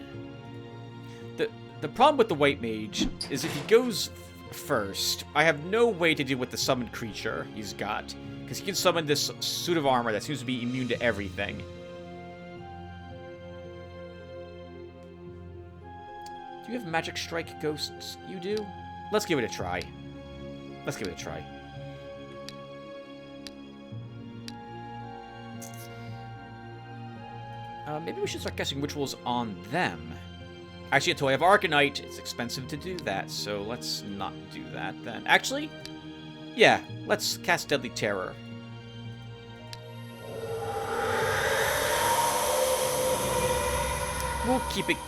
The problem with the white mage is if he goes first, I have no way to deal with the summoned creature he's got. Because he can summon this suit of armor that seems to be immune to everything. Do you have magic strike ghosts? You do? Let's give it a try. Let's give it a try. Maybe we should start casting rituals on them. Actually, until I have Arcanite, it's expensive to do that, so let's not do that then. Actually, yeah, let's cast Deadly Terror.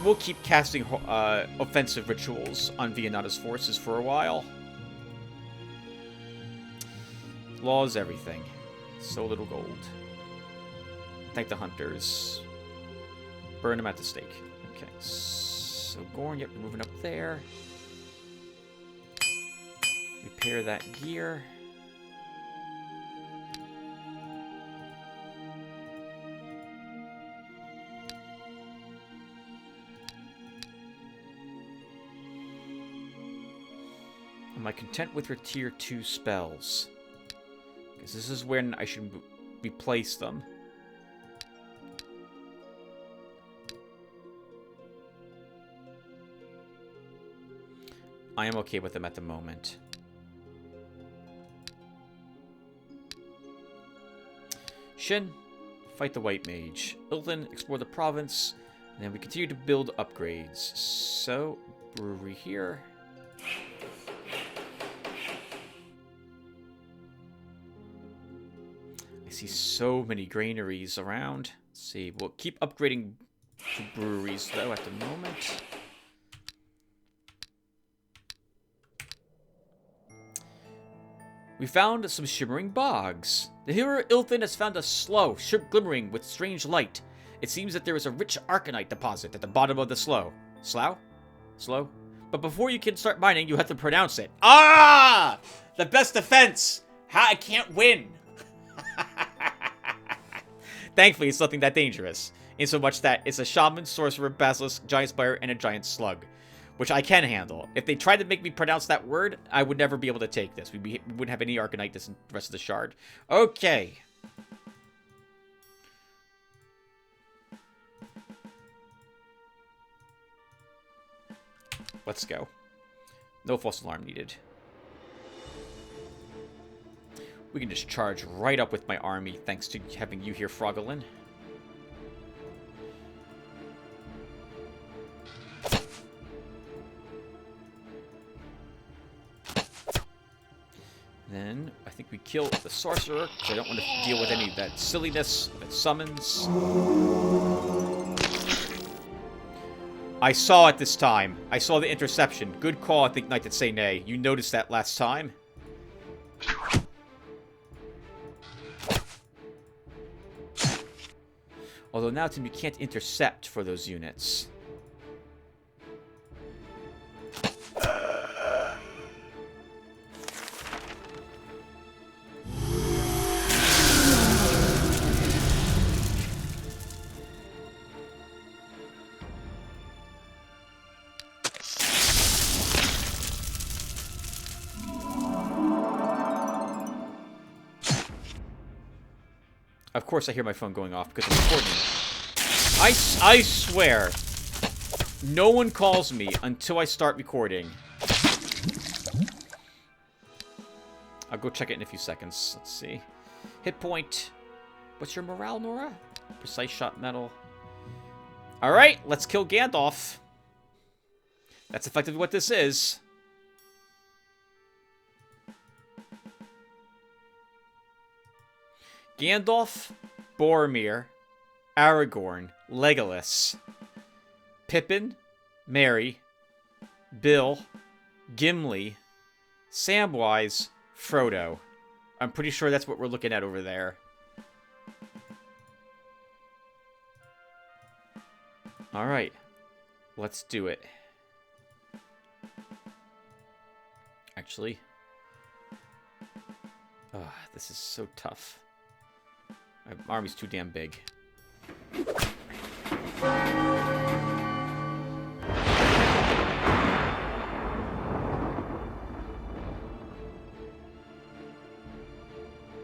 We'll keep casting offensive rituals on Vianata's forces for a while. Law is everything. So little gold. Thank the hunters. Burn them at the stake. Okay, so Gorn, yep, we're moving up there. Repair that gear. Am I content with your tier 2 spells? Because this is when I should replace them. I am okay with them at the moment. mission. Fight the White Mage. Ilthan, explore the province. And then we continue to build upgrades. So, brewery here. I see so many granaries around. Let's see, we'll keep upgrading the breweries though at the moment. We found some shimmering bogs. The hero Ilthan has found a slough glimmering with strange light. It seems that there is a rich arcanite deposit at the bottom of the slough. Slough? Slough? But before you can start mining, you have to pronounce it. Ah! The best defense! I can't win! Thankfully, it's nothing that dangerous. In so much that it's a shaman, sorcerer, basilisk, giant spire, and a giant slug. Which I can handle. If they tried to make me pronounce that word, I would never be able to take this. We wouldn't have any Arcanitis in the rest of the shard. Okay. Let's go. No false alarm needed. We can just charge right up with my army, thanks to having you here, Frogalin. Then, I think we kill the sorcerer, because I don't want to deal with any of that silliness that summons. I saw it this time. I saw the interception. Good call, I think Knight did say nay. You noticed that last time? Although now, Tim, you can't intercept for those units. Of course I hear my phone going off because I'm recording. I swear, no one calls me until I start recording. I'll go check it in a few seconds. Let's see. Hit point. What's your morale, Nora? Precise shot metal. Alright, let's kill Gandalf. That's effectively what this is. Gandalf, Boromir, Aragorn, Legolas, Pippin, Merry, Bill, Gimli, Samwise, Frodo. I'm pretty sure that's what we're looking at over there. Alright. Let's do it. Actually. Oh, this is so tough. My army's too damn big.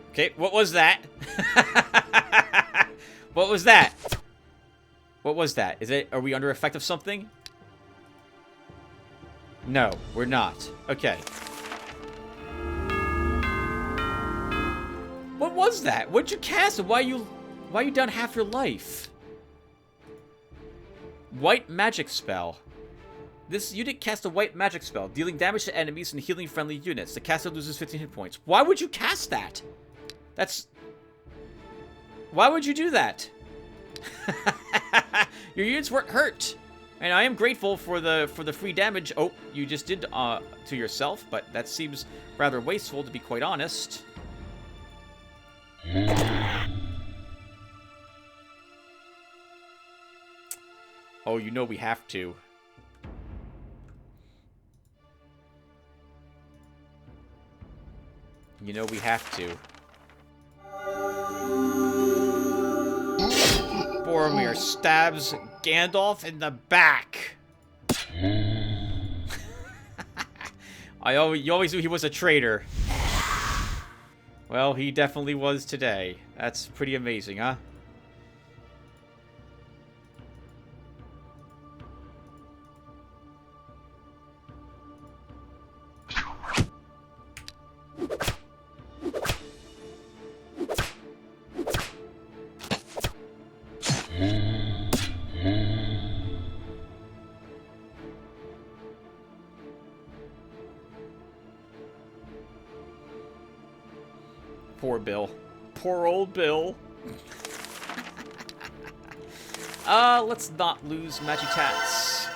Okay, what was that? What was that? What was that? Are we under effect of something? No, we're not. Okay. What was that? What'd you cast? Why are you down half your life? White magic spell. This unit cast a white magic spell, dealing damage to enemies and healing friendly units. The caster loses 15 hit points. Why would you cast that? Why would you do that? Your units weren't hurt. And I am grateful for the free damage. Oh, you just did to yourself, but that seems rather wasteful, to be quite honest. Oh, you know we have to. You know we have to. Boromir stabs Gandalf in the back. You always knew he was a traitor. Well, he definitely was today. That's pretty amazing, huh? Poor Bill. Poor old Bill. Let's not lose Magitats.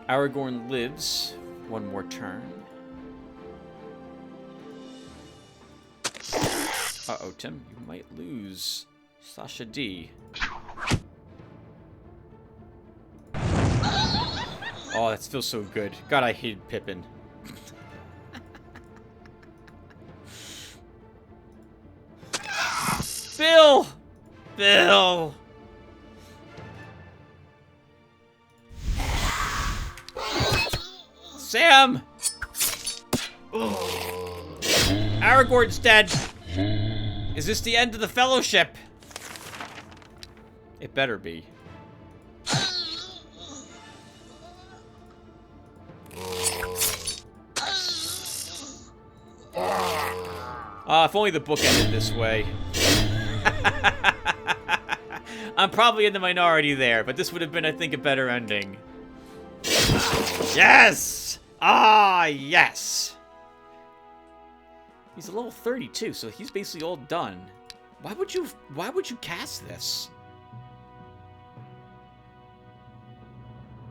Aragorn lives one more turn. Uh-oh, Tim, you might lose Sasha D. Oh, that feels so good. God, I hated Pippin. Bill! Bill! Sam! Aragorn's dead. Is this the end of the Fellowship? It better be. If only the book ended this way. I'm probably in the minority there, but this would have been, I think, a better ending. Yes! Ah, yes! He's a level 32, so he's basically all done. Why would you cast this?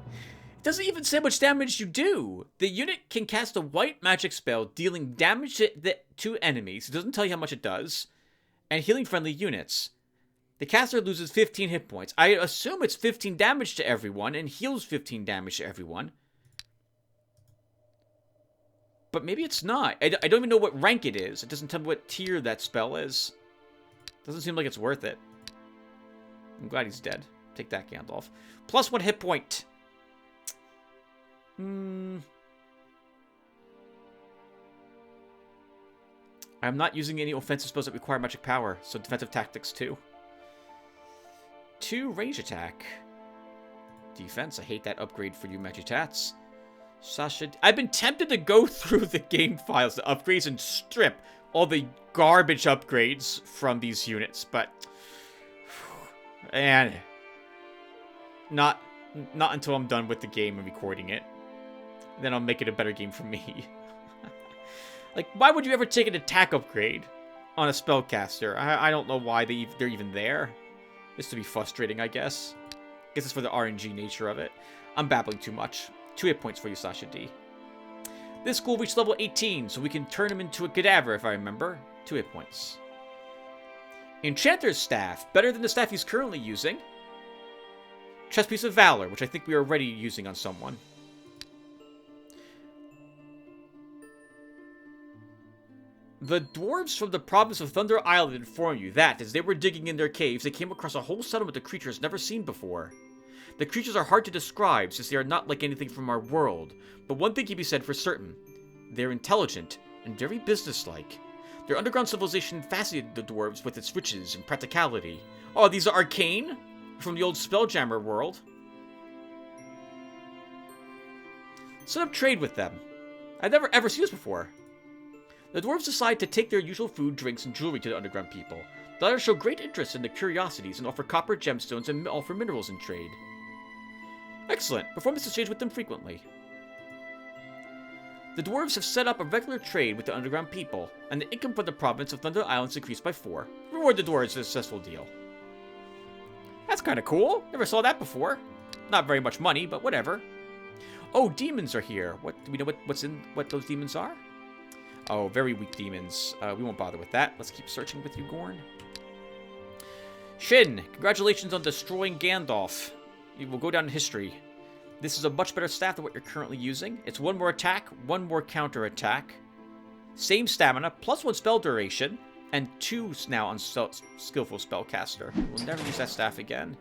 It doesn't even say how much damage you do. The unit can cast a white magic spell dealing damage to enemies. It doesn't tell you how much it does. And healing friendly units. The caster loses 15 hit points. I assume it's 15 damage to everyone and heals 15 damage to everyone. But maybe it's not. I don't even know what rank it is. It doesn't tell me what tier that spell is. Doesn't seem like it's worth it. I'm glad he's dead. Take that, Gandalf. Plus 1 hit point. I'm not using any offensive spells that require magic power, so defensive tactics too. 2 range attack. Defense, I hate that upgrade for you, Magitats. Sasha, I've been tempted to go through the game files, the upgrades, and strip all the garbage upgrades from these units, but... And... Not until I'm done with the game and recording it. Then I'll make it a better game for me. Like, why would you ever take an attack upgrade on a spellcaster? I don't know why they're even there. Just to be frustrating, I guess. I guess it's for the RNG nature of it. I'm babbling too much. 2 hit points for you, Sasha D. This school reached level 18, so we can turn him into a cadaver, if I remember. 2 hit points. Enchanter's Staff. Better than the staff he's currently using. Chest Piece of Valor, which I think we are already using on someone. The dwarves from the province of Thunder Island inform you that, as they were digging in their caves, they came across a whole settlement of creatures never seen before. The creatures are hard to describe, since they are not like anything from our world, but one thing can be said for certain. They're intelligent, and very businesslike. Their underground civilization fascinated the dwarves with its riches and practicality. Oh, these are arcane? From the old Spelljammer world. Set up trade with them. I've never ever seen this before. The dwarves decide to take their usual food, drinks, and jewelry to the underground people. The latter show great interest in the curiosities and offer copper, gemstones, and offer minerals in trade. Excellent. Perform this exchange with them frequently. The dwarves have set up a regular trade with the underground people, and the income from the province of Thunder Islands increased by 4. Reward the dwarves for a successful deal. That's kind of cool. Never saw that before. Not very much money, but whatever. Oh, demons are here. Do we know what those demons are? Oh, very weak demons. We won't bother with that. Let's keep searching with you, Gorn. Shin, congratulations on destroying Gandalf. You will go down in history. This is a much better staff than what you're currently using. It's 1 more attack, 1 more counter attack. Same stamina, plus 1 spell duration, and 2 now on skillful spellcaster. We'll never use that staff again.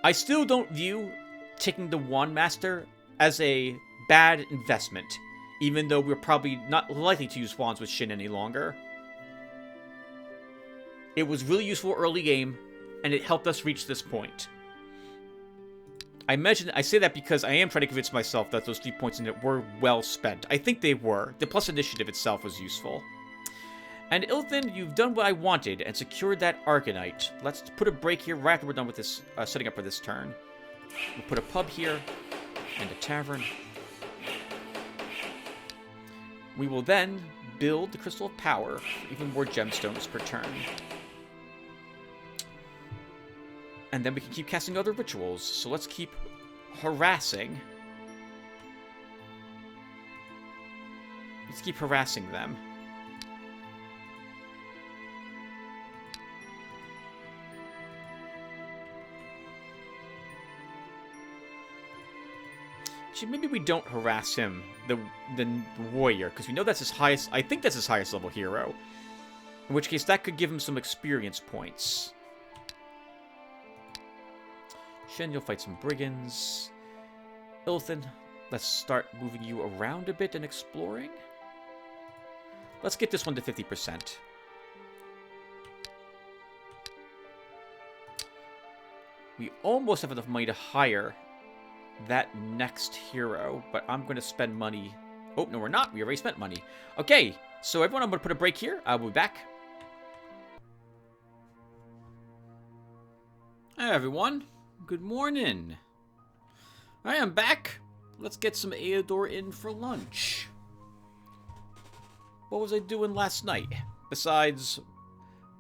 I still don't view taking the Wand Master as a bad investment, even though we're probably not likely to use wands with Shin any longer. It was really useful early game, and it helped us reach this point. I say that because I am trying to convince myself that those 3 points in it were well spent. I think they were. The plus initiative itself was useful. And Ilthin, you've done what I wanted and secured that Arcanite. Let's put a break here right after we're done with this, setting up for this turn. We'll put a pub here and a tavern. We will then build the Crystal of Power for even more gemstones per turn. And then we can keep casting other rituals. So let's keep harassing. Let's keep harassing them. Actually, maybe we don't harass him, the warrior, because we know that's his highest... I think that's his highest level hero. In which case, that could give him some experience points. Shen, you'll fight some brigands. Ilthin, let's start moving you around a bit and exploring. Let's get this one to 50%. We almost have enough money to hire that next hero, but I'm going to spend money. Oh, no, we're not. We already spent money. Okay, so everyone, I'm going to put a break here. I'll be back. Hi, everyone. Good morning. I am back. Let's get some Eador in for lunch. What was I doing last night? Besides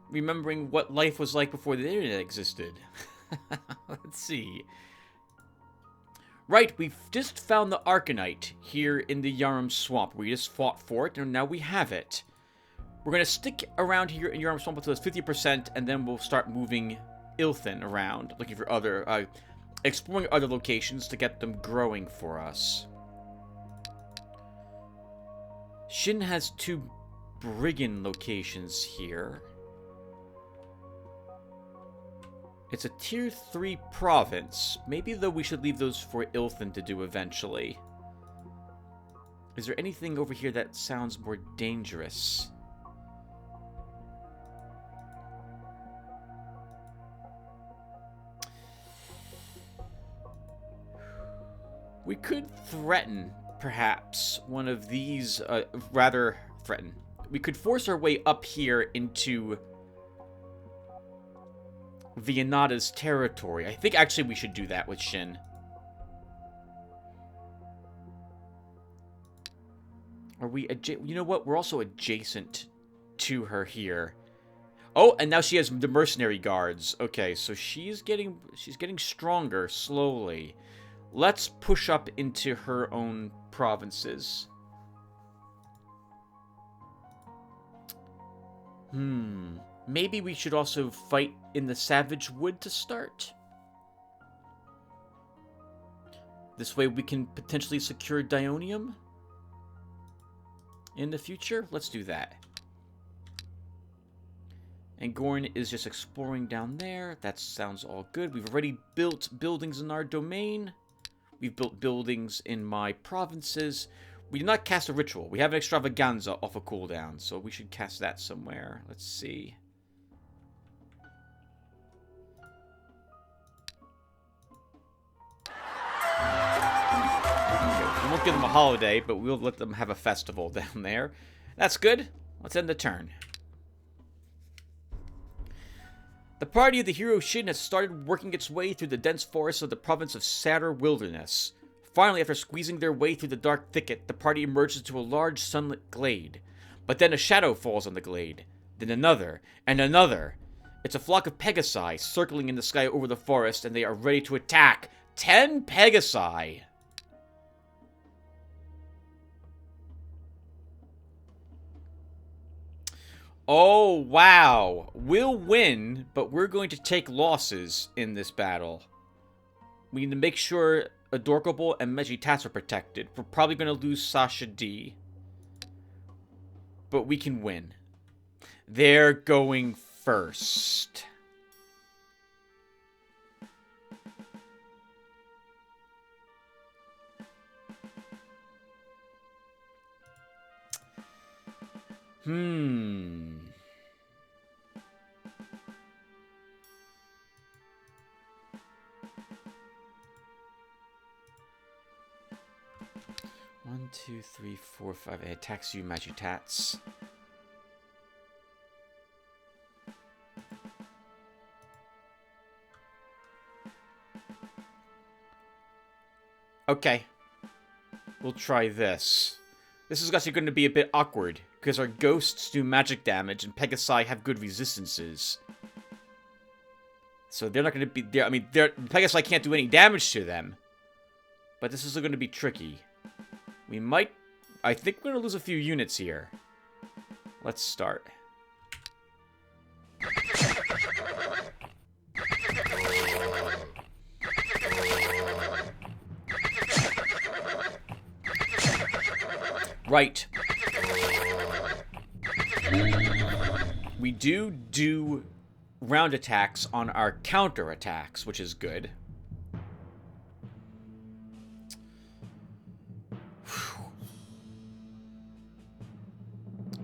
remembering what life was like before the internet existed. Let's see. Right, we've just found the Arcanite here in the Yarum Swamp. We just fought for it, and now we have it. We're going to stick around here in Yarum Swamp until it's 50%, and then we'll start moving Ilthin around, looking for other, exploring other locations to get them growing for us. Shin has 2 brigand locations here. It's a tier 3 province. Maybe, though, we should leave those for Ilthin to do eventually. Is there anything over here that sounds more dangerous? We could threaten, perhaps, one of these, rather threaten. We could force our way up here into Vianata's territory. I think actually we should do that with Shin. Are we you know what? We're also adjacent to her here. Oh, and now she has the mercenary guards. Okay, so she's getting stronger slowly. Let's push up into her own provinces. Maybe we should also fight in the Savage Wood to start. This way we can potentially secure Dionium in the future. Let's do that. And Gorn is just exploring down there. That sounds all good. We've already built buildings in our domain. We've built buildings in my provinces. We did not cast a ritual. We have an extravaganza off a cooldown, so we should cast that somewhere. Let's see. We won't give them a holiday, but we'll let them have a festival down there. That's good. Let's end the turn. The party of the hero Shin has started working its way through the dense forests of the province of Sadr Wilderness. Finally, after squeezing their way through the dark thicket, the party emerges into a large sunlit glade. But then a shadow falls on the glade. Then another, and another. It's a flock of Pegasi circling in the sky over the forest, and they are ready to attack. 10 Pegasi! Oh, wow. We'll win, but we're going to take losses in this battle. We need to make sure Adorkable and Mejitats are protected. We're probably going to lose Sasha D. But we can win. They're going first. 1, 2, 3, 4, 5. It attacks you, Magitats. Okay. We'll try this. This is actually going to be a bit awkward, because our ghosts do magic damage, and Pegasi have good resistances. So they're not going to be... I mean, Pegasi can't do any damage to them. But this is going to be tricky. We might... I think we're going to lose a few units here. Let's start. Right. We do round attacks on our counter attacks, which is good.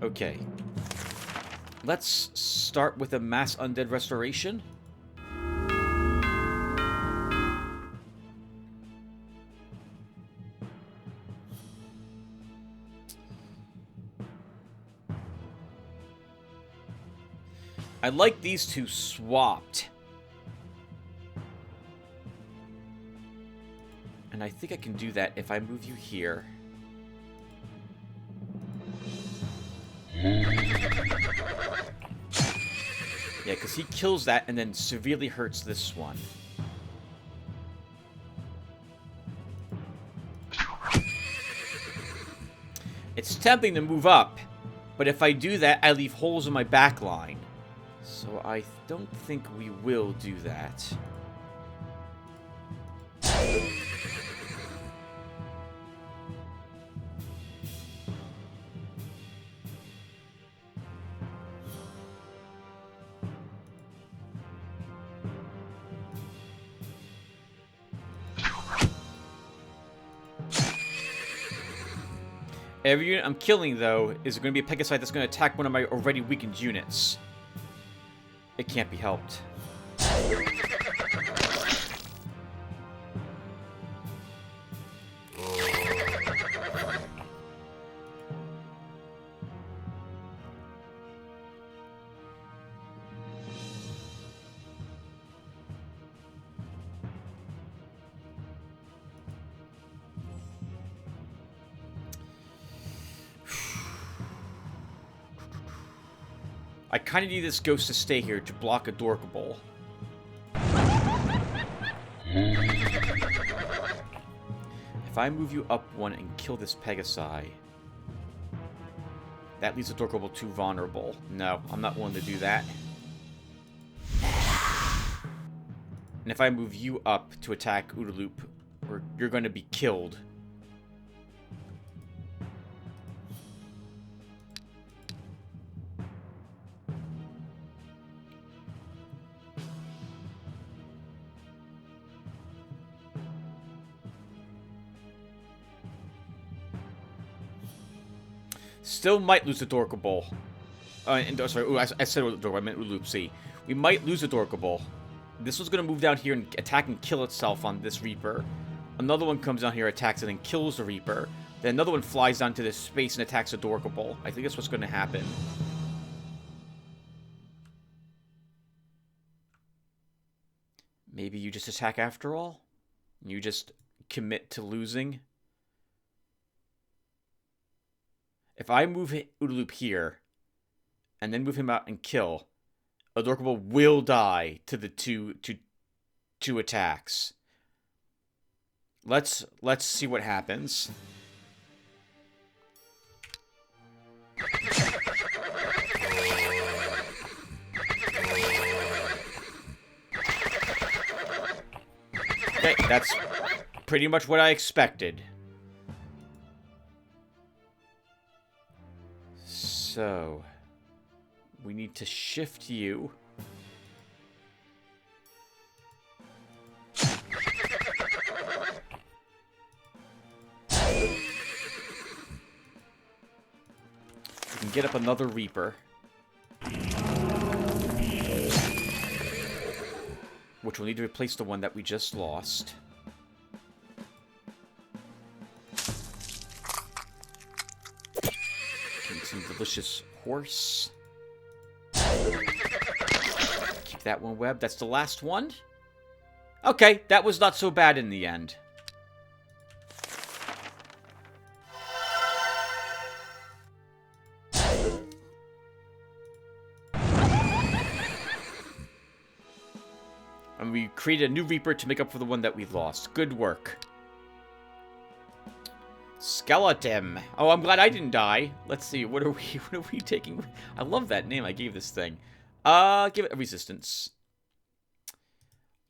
Okay. Let's start with a mass undead restoration. I like these two swapped. And I think I can do that if I move you here. Yeah, because he kills that and then severely hurts this one. It's tempting to move up, but if I do that, I leave holes in my back line. So I don't think we will do that. Every unit I'm killing, though, is going to be a Pegasi that's going to attack one of my already weakened units. It can't be helped. I kind of need this ghost to stay here to block a Dorkable. If I move you up one and kill this Pegasi, that leaves the Dorkable too vulnerable. No, I'm not willing to do that. And if I move you up to attack Udaloop, you're going to be killed. Still might lose the Dorkable. Sorry, I said Dorkable, I meant Udaloop. See, we might lose the Dorkable. This one's going to move down here and attack and kill itself on this Reaper. Another one comes down here, attacks it, and kills the Reaper. Then another one flies down to this space and attacks the Dorkable. I think that's what's going to happen. Maybe you just attack after all? You just commit to losing? If I move Udaloop here, and then move him out and kill, a Dorkable will die to the two attacks. Let's see what happens. Okay, that's pretty much what I expected. So, we need to shift you. We can get up another Reaper. Which will need to replace the one that we just lost. some delicious horse. Keep that one webbed. That's the last one. Okay, that was not so bad in the end. And we created a new Reaper to make up for the one that we lost. Good work. Skeleton. Oh, I'm glad I didn't die. Let's see. What are we taking? I love that name I gave this thing. Give it a resistance.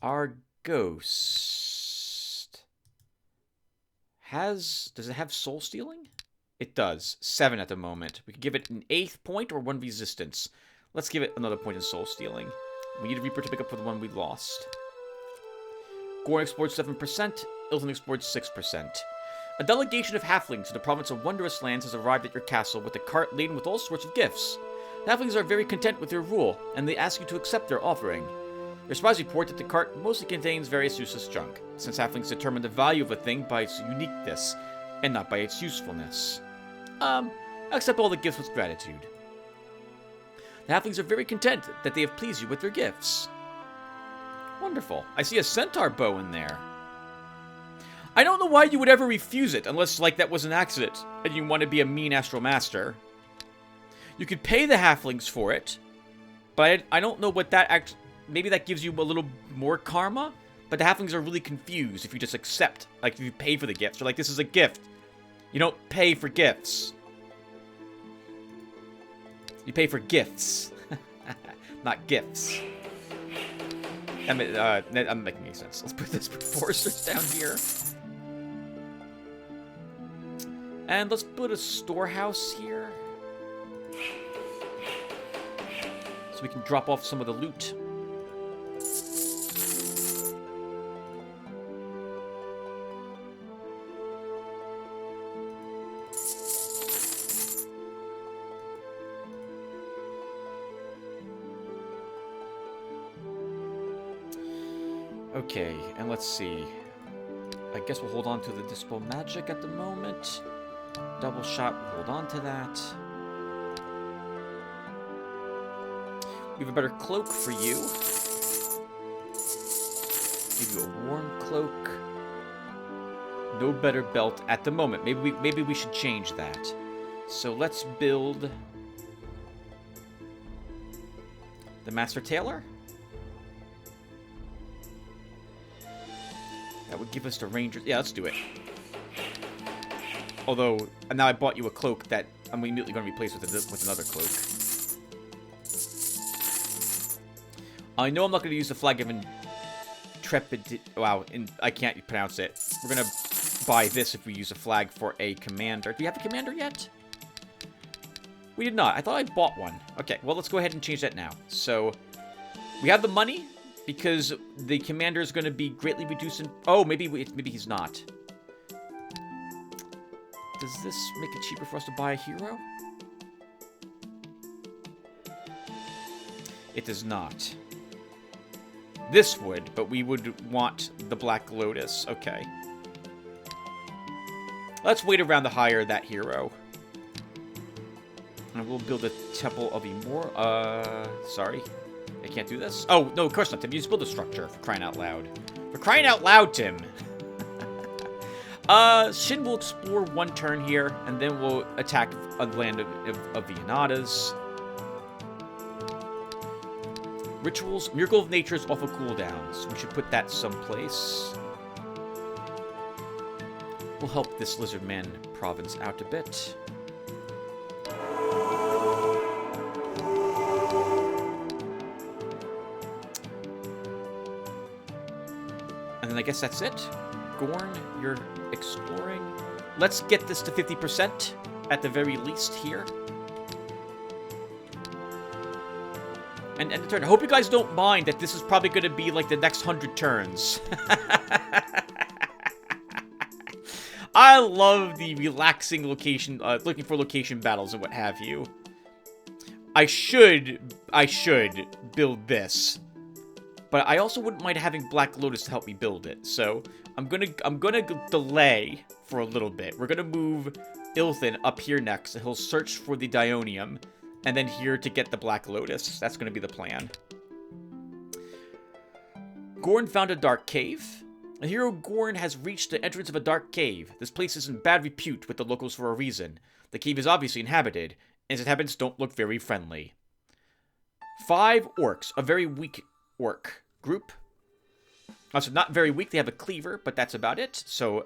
Our ghost does it have soul stealing? It does. 7 at the moment. We could give it an 8th point or 1 resistance. Let's give it another point in soul stealing. We need a Reaper to pick up for the one we lost. Gorn explodes 7%. Ilton explodes 6%. A delegation of halflings to the province of Wondrous Lands has arrived at your castle with a cart laden with all sorts of gifts. The halflings are very content with your rule, and they ask you to accept their offering. Your spies report that the cart mostly contains various useless junk, since halflings determine the value of a thing by its uniqueness, and not by its usefulness. Accept all the gifts with gratitude. The halflings are very content that they have pleased you with their gifts. Wonderful. I see a centaur bow in there. I don't know why you would ever refuse it, unless, like, that was an accident, and you want to be a mean astral master. You could pay the halflings for it, but I don't know what that maybe that gives you a little more karma, but the halflings are really confused if you just accept, like, if you pay for the gifts. You're like, this is a gift. You don't pay for gifts. You pay for gifts. Not gifts. I'm making any sense. Let's put this foresters down here. And let's put a storehouse here. So we can drop off some of the loot. Okay, and let's see. I guess we'll hold on to the Dispel Magic at the moment. Double shot, we'll hold on to that. We have a better cloak for you. Give you a warm cloak. No better belt at the moment. Maybe we should change that. So let's build the Master Tailor. That would give us the Rangers. Yeah, let's do it. Although, now I bought you a cloak that I'm immediately going to replace with another cloak. I know I'm not going to use the Flag of Intrepid... Wow, I can't pronounce it. We're going to buy this if we use a flag for a commander. Do we have a commander yet? We did not. I thought I bought one. Okay, well, let's go ahead and change that now. So, we have the money, because the commander is going to be greatly reduced in... Oh, maybe he's not. Does this make it cheaper for us to buy a hero? It does not. This would, but we would want the Black Lotus. Okay. Let's wait around to hire that hero. And we'll build a Temple of Emor... Sorry. I can't do this? Oh, no, of course not, Tim. You just build a structure, for crying out loud. For crying out loud, Tim! Shin will explore one turn here, and then we'll attack a land of the Anadas. Rituals. Miracle of Nature is off of cooldowns. We should put that someplace. We'll help this Lizardman province out a bit. And then I guess that's it. Gorn, you're exploring. Let's get this to 50% at the very least here. And the turn. I hope you guys don't mind that this is probably going to be like the next 100 turns. I love the relaxing location, looking for location battles and what have you. I should build this. But I also wouldn't mind having Black Lotus to help me build it. So I'm gonna delay for a little bit. We're gonna move Ilthin up here next, and he'll search for the Dionium, and then here to get the Black Lotus. That's going to be the plan. Gorn found a dark cave. The hero Gorn has reached the entrance of a dark cave. This place is in bad repute with the locals for a reason. The cave is obviously inhabited, and its inhabitants don't look very friendly. 5 orcs, a very weak orc group. Also, not very weak, they have a cleaver, but that's about it. So,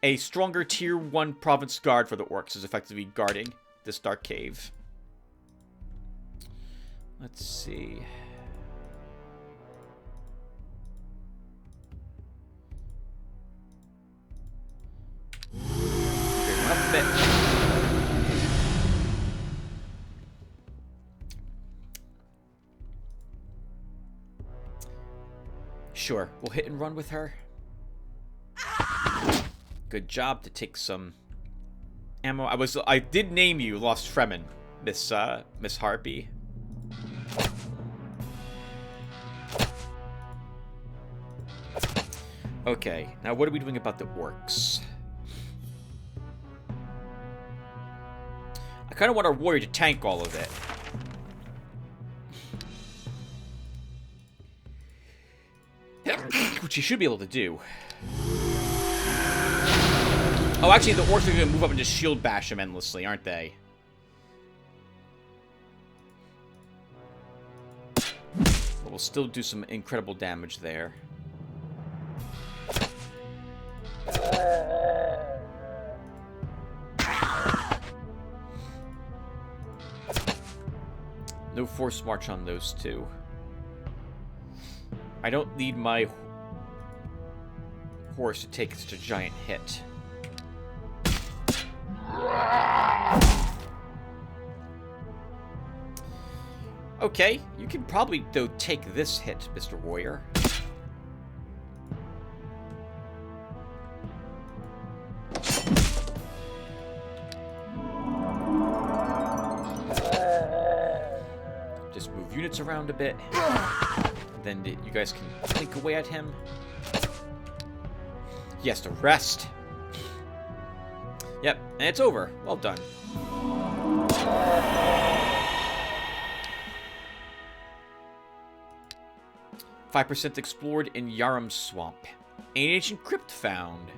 a stronger tier 1 province guard for the orcs is effectively guarding this dark cave. Let's see. Up a bit. Sure, we'll hit and run with her. Good job to take some ammo. I did name you Lost Fremen, Miss Harpy. Okay, now what are we doing about the orcs? I kind of want our warrior to tank all of it. Which he should be able to do. Oh, actually, the orcs are going to move up and just shield bash him endlessly, aren't they? But we'll still do some incredible damage there. No force march on those two. I don't need my horse to take such a giant hit. Okay, you can probably, though, take this hit, Mr. Warrior. Just move units around a bit. Then you guys can blink away at him. He has to rest. Yep, and it's over. Well done. "5% explored in Yarum Swamp. An ancient crypt found.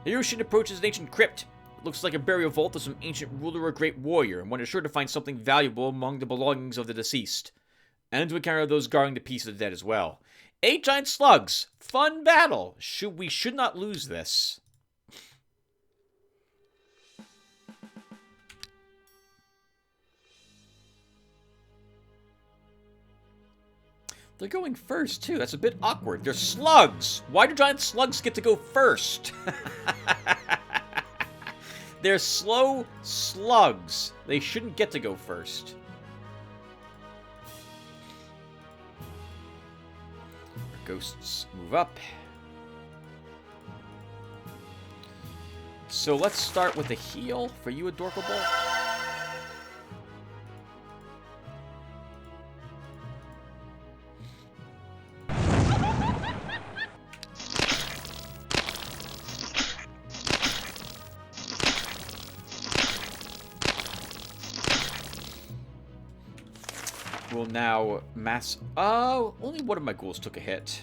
The hero should approach an ancient crypt. It looks like a burial vault of some ancient ruler or great warrior, and one is sure to find something valuable among the belongings of the deceased. And to encounter those guarding the peace of the dead as well. 8 giant slugs! Fun battle! We should not lose this. They're going first, too. That's a bit awkward. They're slugs! Why do giant slugs get to go first? They're slow slugs. They shouldn't get to go first. Ghosts move up. So let's start with a heal for you, Adorkable. Will now mass... Oh, only one of my ghouls took a hit.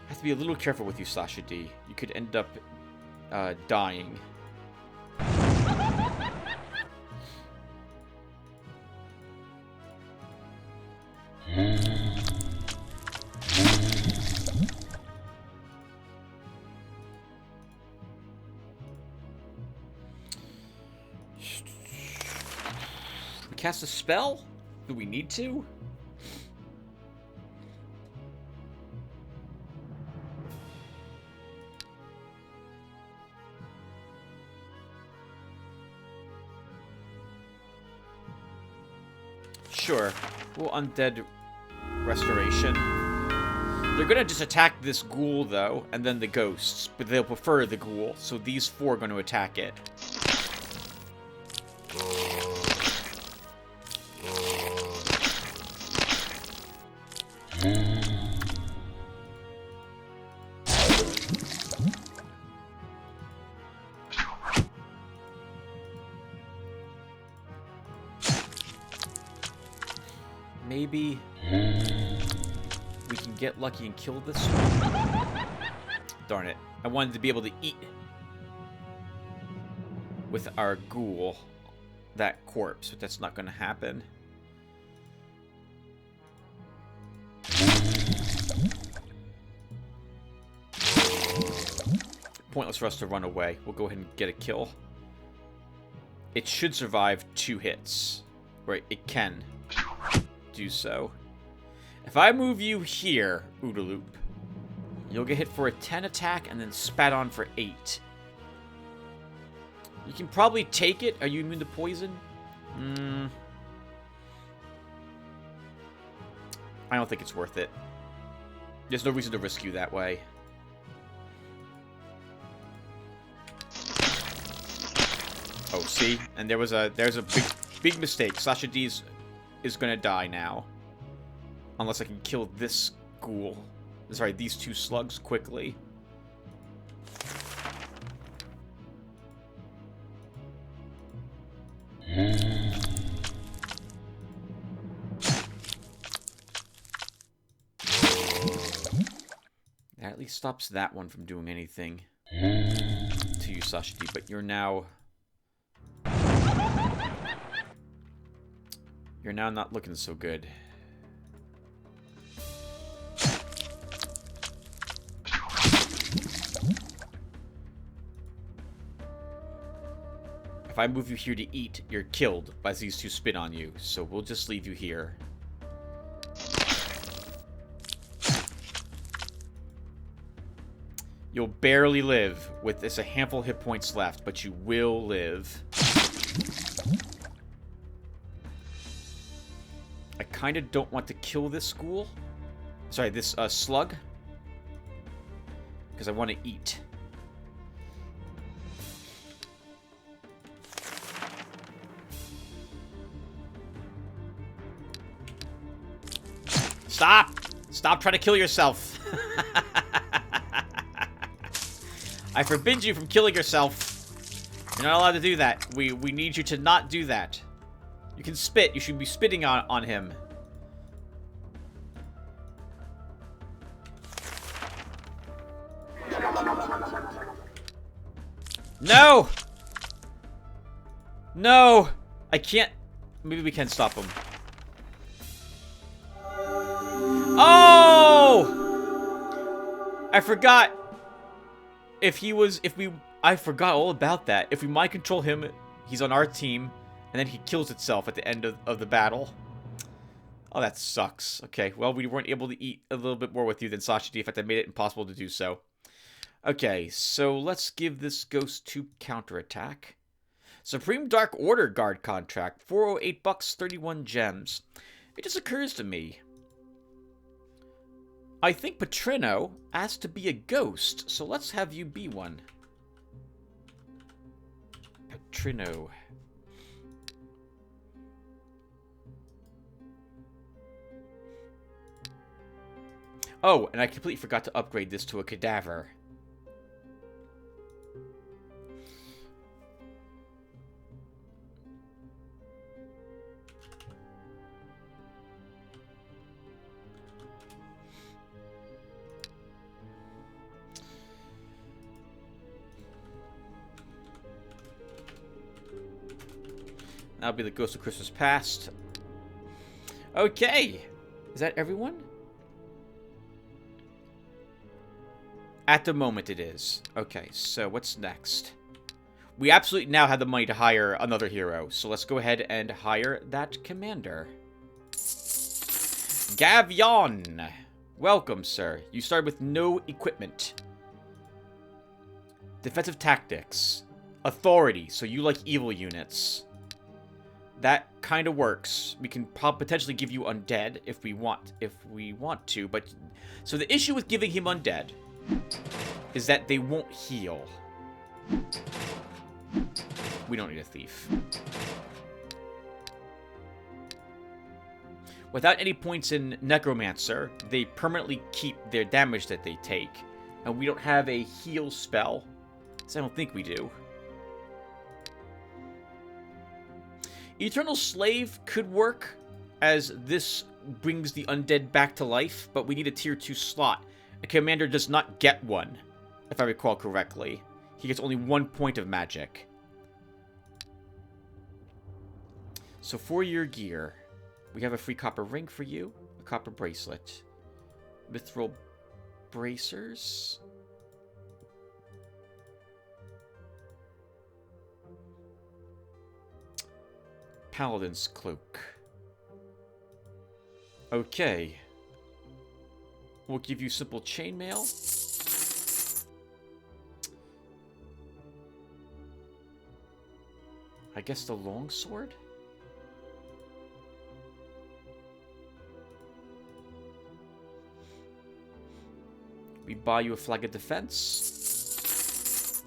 Have to be a little careful with you, Sasha D. You could end up dying. Cast a spell? Do we need to? Sure. We'll undead restoration. They're gonna just attack this ghoul, though, and then the ghosts. But they'll prefer the ghoul, so these 4 are going to attack it. Maybe we can get lucky and kill this one. Darn it. I wanted to be able to eat with our ghoul that corpse, but that's not going to happen. Pointless for us to run away. We'll go ahead and get a kill. It should survive 2 hits. Right, it can do so. If I move you here, Oodaloop, you'll get hit for a 10 attack and then spat on for 8. You can probably take it. Are you immune to poison? I don't think it's worth it. There's no reason to risk you that way. Oh, see? And there's a big mistake. Sasha D is gonna die now. Unless I can kill this ghoul. Sorry, these 2 slugs quickly. That at least stops that one from doing anything to you, Sasha D, but you're now not looking so good. If I move you here to eat, you're killed by these 2 spit on you, so we'll just leave you here. You'll barely live with this a handful of hit points left, but you will live. I kind of don't want to kill this ghoul. Sorry, this slug. Because I want to eat. Stop! Stop trying to kill yourself. I forbid you from killing yourself. You're not allowed to do that. We need you to not do that. You can spit. You should be spitting on him. No! No! I can't... Maybe we can stop him. Oh! I forgot. I forgot all about that. If we mind control him, he's on our team, and then he kills itself at the end of the battle. Oh, that sucks. Okay, well, we weren't able to eat a little bit more with you than Sasha D. In fact, I made it impossible to do so. Okay, so let's give this ghost 2 counterattack. Supreme Dark Order Guard contract. 408 bucks, 31 gems. It just occurs to me. I think Petrino asked to be a ghost, so let's have you be one. Petrino. Oh, and I completely forgot to upgrade this to a cadaver. That'll be the Ghost of Christmas Past. Okay. Is that everyone? At the moment it is. Okay, so what's next? We absolutely now have the money to hire another hero. So let's go ahead and hire that commander. Gavion. Welcome, sir. You started with no equipment. Defensive tactics. Authority. So you like evil units. That kind of works. We can potentially give you undead if we want to, but so the issue with giving him undead is that they won't heal. We don't need a thief. Without any points in Necromancer, they permanently keep their damage that they take. And we don't have a heal spell, so I don't think we do. Eternal Slave could work, as this brings the undead back to life, but we need a tier 2 slot. A commander does not get one, if I recall correctly. He gets only 1 point of magic. So for your gear, we have a free copper ring for you, a copper bracelet, mithril bracers, paladin's cloak. Okay. We'll give you simple chainmail. I guess the longsword? We buy you a flag of defense.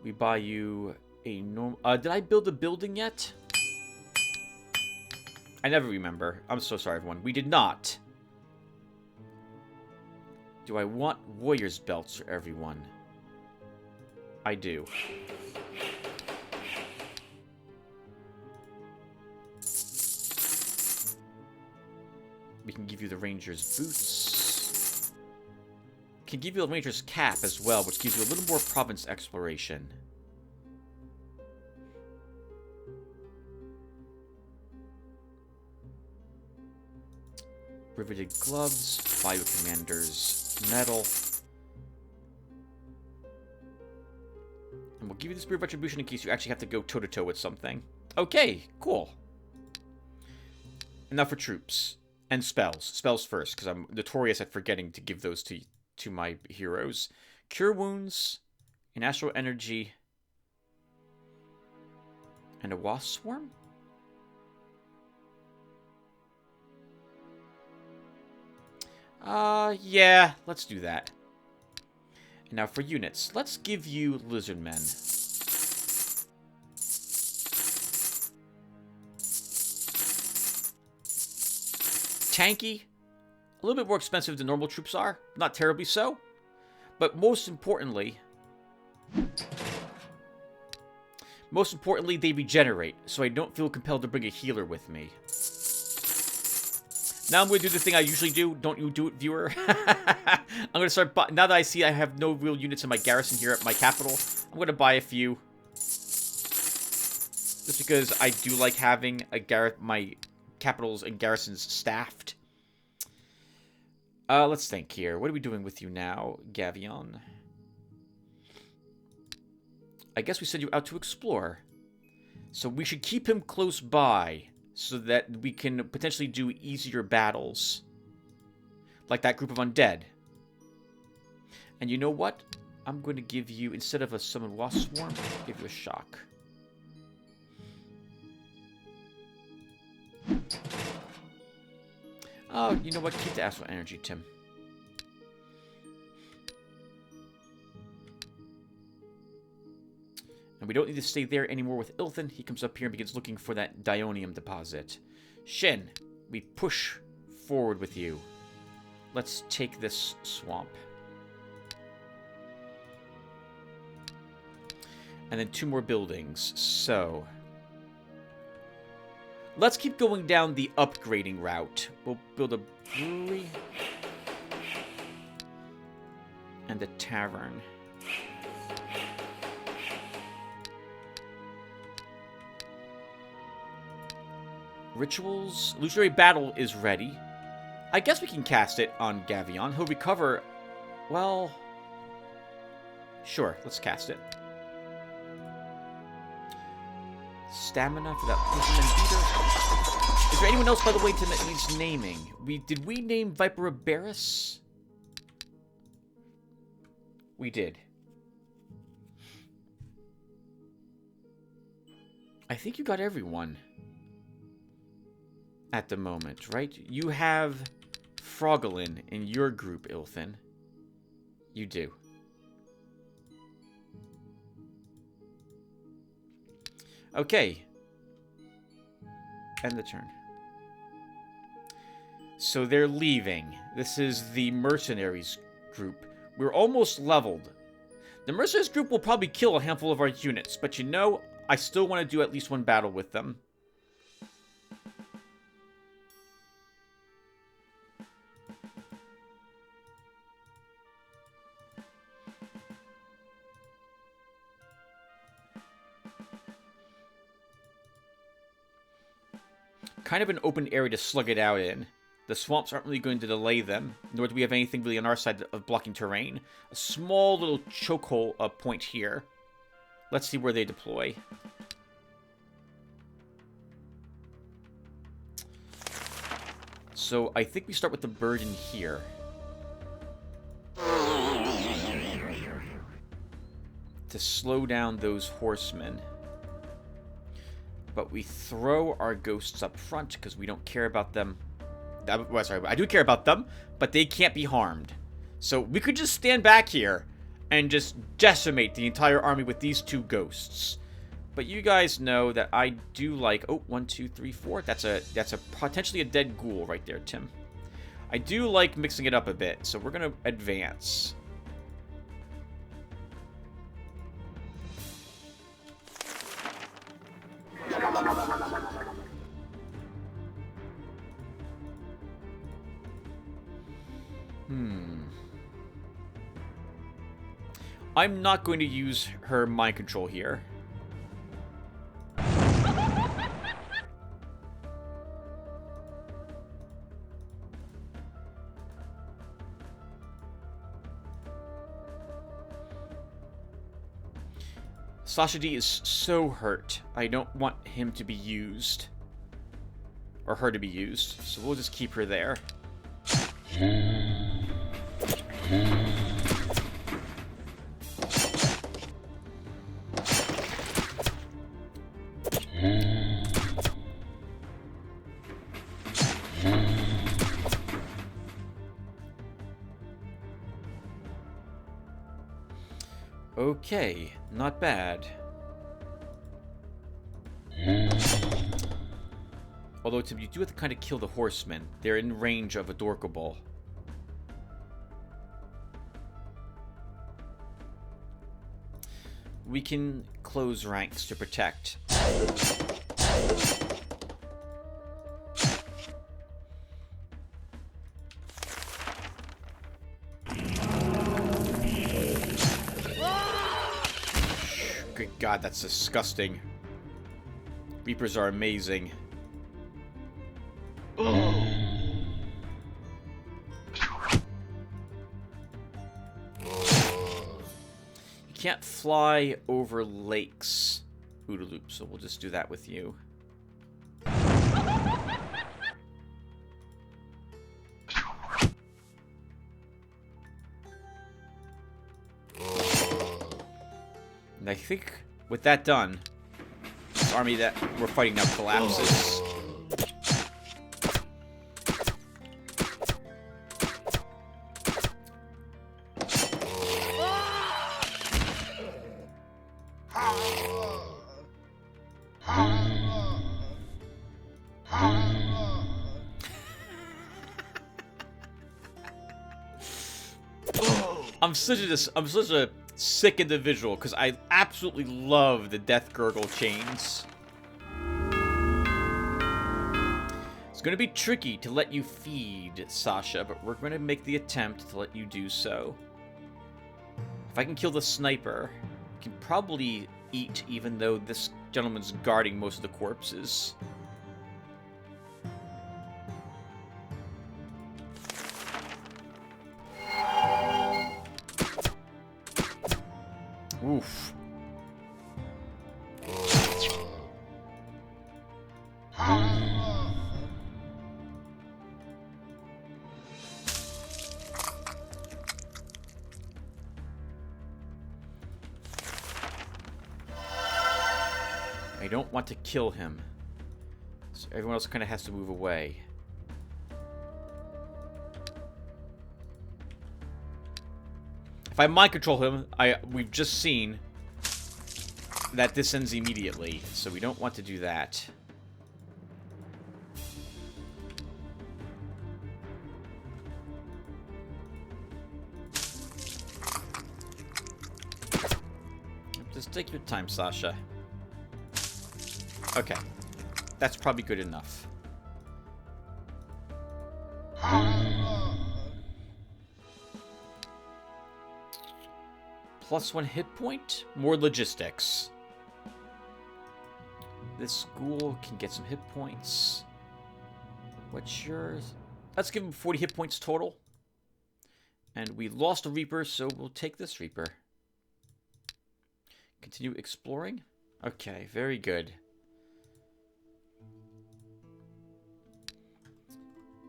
We buy you a normal... did I build a building yet? I never remember. I'm so sorry, everyone. We did not. Do I want warrior's belts for everyone? I do. We can give you the ranger's boots. Can give you the ranger's cap as well, which gives you a little more province exploration. Riveted gloves, Bio Commander's medal. And we'll give you the Spear of Retribution in case you actually have to go toe-to-toe with something. Okay, cool. And now for troops. And spells. Spells first, because I'm notorious at forgetting to give those to my heroes. Cure Wounds, an Astral Energy, and a Wasp Swarm? Yeah, let's do that. And now for units, let's give you Lizardmen. Tanky, a little bit more expensive than normal troops are, not terribly so. But most importantly, they regenerate, so I don't feel compelled to bring a healer with me. Now I'm going to do the thing I usually do. Don't you do it, viewer? I'm going to start... Now that I see I have no real units in my garrison here at my capital, I'm going to buy a few. Just because I do like having my capitals and garrisons staffed. Let's think here. What are we doing with you now, Gavion? I guess we send you out to explore. So we should keep him close by, so that we can potentially do easier battles. Like that group of undead. And you know what? I'm going to give you, instead of a Summon Wasp Swarm, I'll give you a Shock. Oh, you know what? Keep the Astral Energy, Tim. And we don't need to stay there anymore with Ilthan. He comes up here and begins looking for that Dionium deposit. Shin, we push forward with you. Let's take this swamp. And then 2 more buildings. So, let's keep going down the upgrading route. We'll build a brewery. And a tavern. Rituals. Illusionary Battle is ready. I guess we can cast it on Gavion. He'll recover... Well... Sure, let's cast it. Stamina for that Fisherman Beater. Is there anyone else, by the way, Tim, that needs naming? Did we name Viper Barris? We did. I think you got everyone. At the moment, right? You have Frogalin in your group, Ilthan. You do. Okay. End the turn. So they're leaving. This is the mercenaries group. We're almost leveled. The mercenaries group will probably kill a handful of our units, but you know, I still want to do at least one battle with them. Kind of an open area to slug it out in. The swamps aren't really going to delay them, nor do we have anything really on our side of blocking terrain. A small little chokehold point here. Let's see where they deploy. So I think we start with the bird in here. To slow down those horsemen. But we throw our ghosts up front because we don't care about them. Well, sorry, I do care about them, but they can't be harmed. So we could just stand back here and just decimate the entire army with these two ghosts. But you guys know that I do like... Oh, 1, 2, 3, 4. That's a potentially a dead ghoul right there, Tim. I do like mixing it up a bit, so we're going to advance. I'm not going to use her mind control here. Sasha D is so hurt. I don't want him to be used. Or her to be used. So we'll just keep her there. Okay, not bad. Although, Tim, you do have to kind of kill the horsemen. They're in range of a Dorkable. We can close ranks to protect. Good God, that's disgusting. Reapers are amazing. You can't fly over lakes, Oodaloop, so we'll just do that with you. And I think with that done, this army that we're fighting now collapses. I'm such a sick individual because I absolutely love the Death Gurgle chains. It's going to be tricky to let you feed, Sasha, but we're going to make the attempt to let you do so. If I can kill the sniper, I can probably eat, even though this gentleman's guarding most of the corpses. Oof. I don't want to kill him. So everyone else kind of has to move away. If I mind control him, we've just seen that this ends immediately, so we don't want to do that. Just take your time, Sasha. Okay. That's probably good enough. +1 hit point? More logistics. This ghoul can get some hit points. What's yours? Let's give him 40 hit points total. And we lost a Reaper, so we'll take this Reaper. Continue exploring? Okay, very good.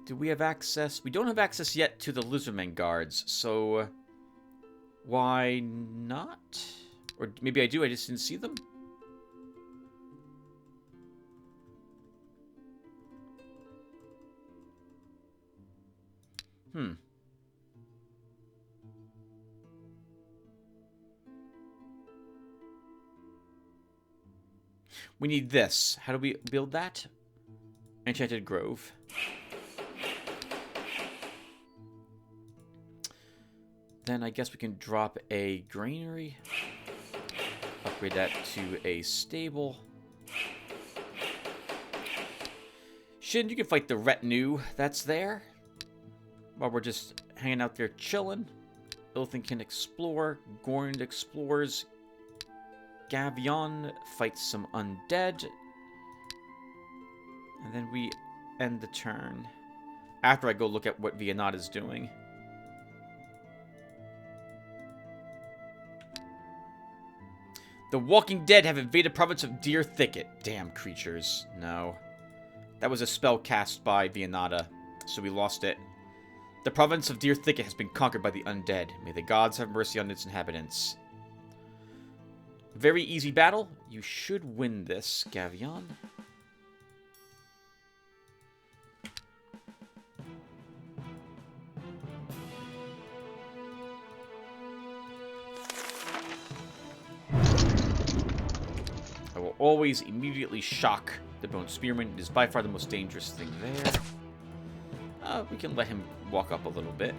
Do we have access? We don't have access yet to the Lizardmen guards, so why not? Or maybe I do, I just didn't see them? We need this. How do we build that? Enchanted Grove. Then I guess we can drop a granary. Upgrade that to a stable. Shin, you can fight the retinue that's there. While we're just hanging out there chilling. Ilthin can explore. Gorn explores. Gavion fights some undead. And then we end the turn. After I go look at what Vianata's doing. The Walking Dead have invaded province of Deer Thicket. Damn creatures. No. That was a spell cast by Vianata, so we lost it. The province of Deer Thicket has been conquered by the undead. May the gods have mercy on its inhabitants. Very easy battle. You should win this, Gavion. I will always immediately shock the Bone Spearman. It is by far the most dangerous thing there. We can let him walk up a little bit.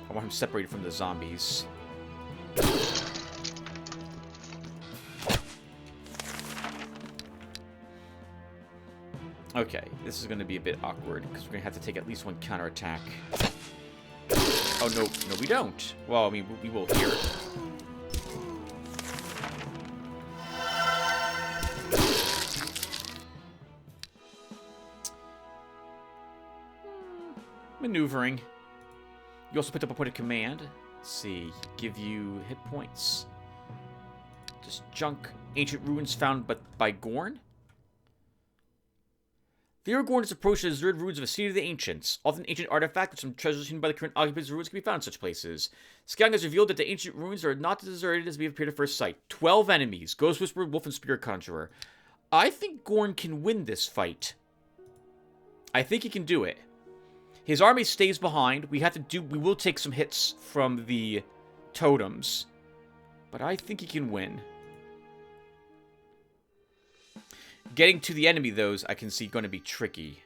I want him separated from the zombies. Okay, this is going to be a bit awkward, because we're going to have to take at least one counterattack. Oh, no, no, we don't. Well, I mean, we will here. Maneuvering. You also picked up a point of command. Let's see, give you hit points. Just junk. Ancient ruins found by Gorn. The Gorn is approached the deserted ruins of a city of the ancients. Often ancient artifacts with some treasures hidden by the current occupants of ruins can be found in such places. Scanning has revealed that the ancient ruins are not as deserted as we have appeared at first sight. 12 enemies. Ghost Whisperer, Wolf, and Spirit Conjurer. I think Gorn can win this fight. I think he can do it. His army stays behind. We will take some hits from the totems. But I think he can win. Getting to the enemy, though, I can see going to be tricky.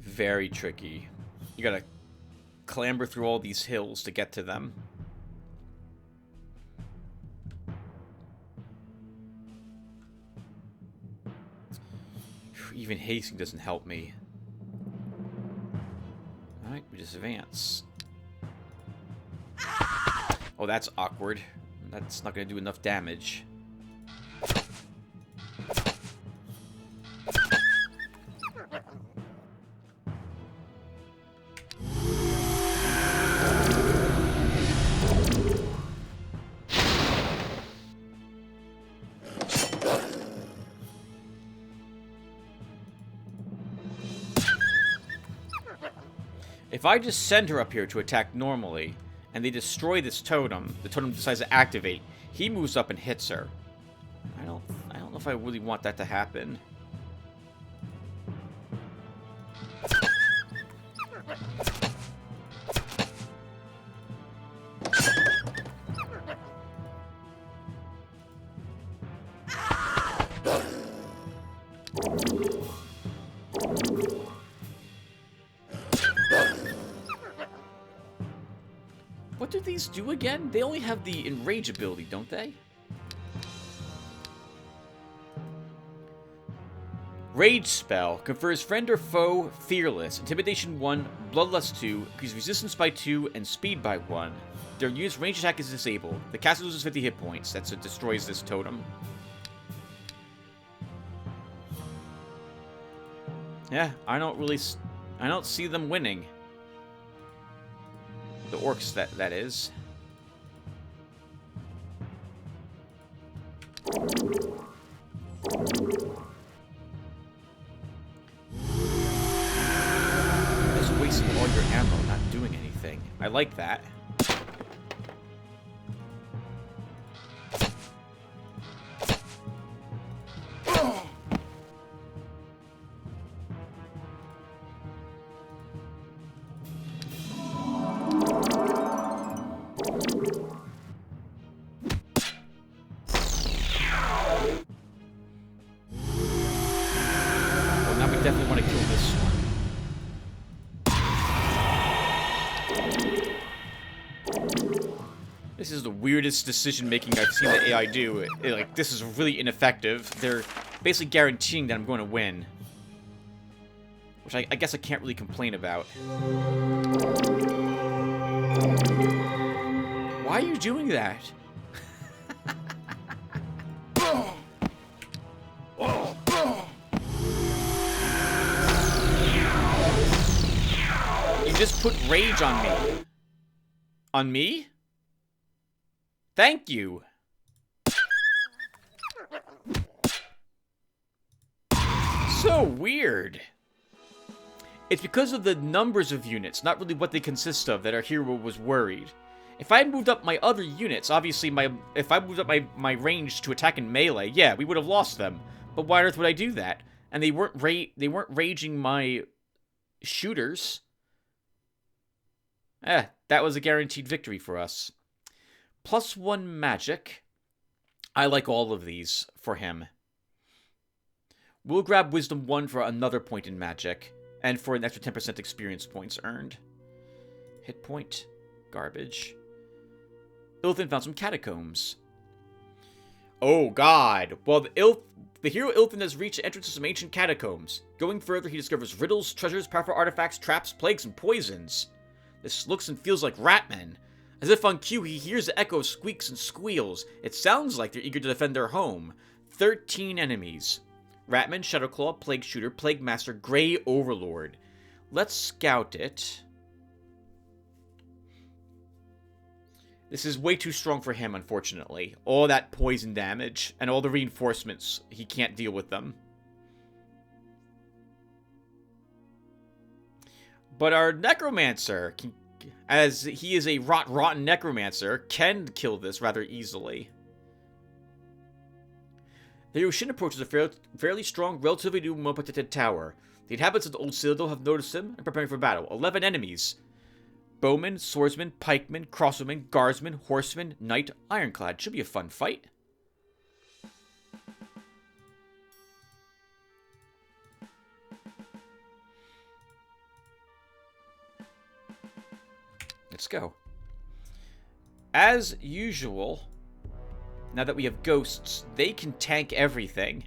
Very tricky. You gotta clamber through all these hills to get to them. Even hasting doesn't help me. Alright, we just advance. Oh, that's awkward. That's not going to do enough damage. If I just send her up here to attack normally, and they destroy this totem, the totem decides to activate, he moves up and hits her. I don't know if I really want that to happen. What do these do again? They only have the enrage ability, don't they? Rage spell. Confers friend or foe fearless. Intimidation 1, bloodlust 2, increase resistance by 2, and speed by 1. Their use range attack is disabled. The caster loses 50 hit points. That's what destroys this totem. Yeah, I don't see them winning. The orcs, that is. Just wasting all your ammo, not doing anything. I like that. Definitely want to kill this one. This is the weirdest decision making I've seen the AI do. Like, this is really ineffective. They're basically guaranteeing that I'm going to win, which I guess I can't really complain about. Why are you doing that? Just put rage on me. On me? Thank you. So weird. It's because of the numbers of units, not really what they consist of, that our hero was worried. If I had moved up my other units, obviously if I moved up my range to attack in melee, yeah, we would have lost them. But why on earth would I do that? And they weren't raging my shooters. That was a guaranteed victory for us. +1 magic. I like all of these for him. We'll grab Wisdom 1 for another point in magic, and for an extra 10% experience points earned. Hit point. Garbage. Ilthin found some catacombs. Oh god. Well, the hero Ilthin has reached the entrance to some ancient catacombs. Going further, he discovers riddles, treasures, powerful artifacts, traps, plagues, and poisons. This looks and feels like Ratmen. As if on cue, he hears the echo of squeaks and squeals. It sounds like they're eager to defend their home. 13 enemies. Ratman, Shadowclaw, Plague Shooter, Plague Master, Grey Overlord. Let's scout it. This is way too strong for him, unfortunately. All that poison damage, and all the reinforcements, he can't deal with them. But our Necromancer, as he is a rotten Necromancer, can kill this rather easily. The Yoshin approaches a fairly strong, relatively new, well-protected tower. The inhabitants of the Old Citadel have noticed him and preparing for battle. 11 enemies. Bowmen, swordsmen, pikemen, crossbowmen, guardsmen, horsemen, knight, ironclad. Should be a fun fight. Let's go. As usual, now that we have ghosts, they can tank everything.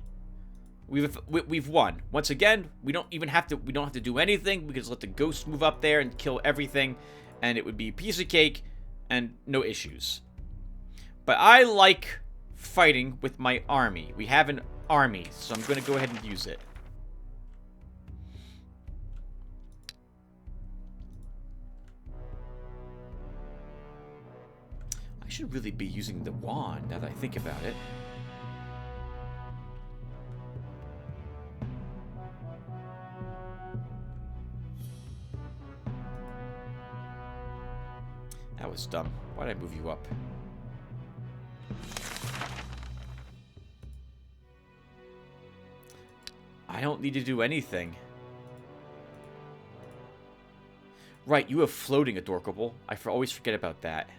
We've won. Once again, we don't have to do anything. We can just let the ghosts move up there and kill everything, and it would be a piece of cake and no issues. But I like fighting with my army. We have an army, so I'm going to go ahead and use it. I should really be using the wand now that I think about it. That was dumb. Why did I move you up? I don't need to do anything. Right, you have floating, Adorkable. I always forget about that.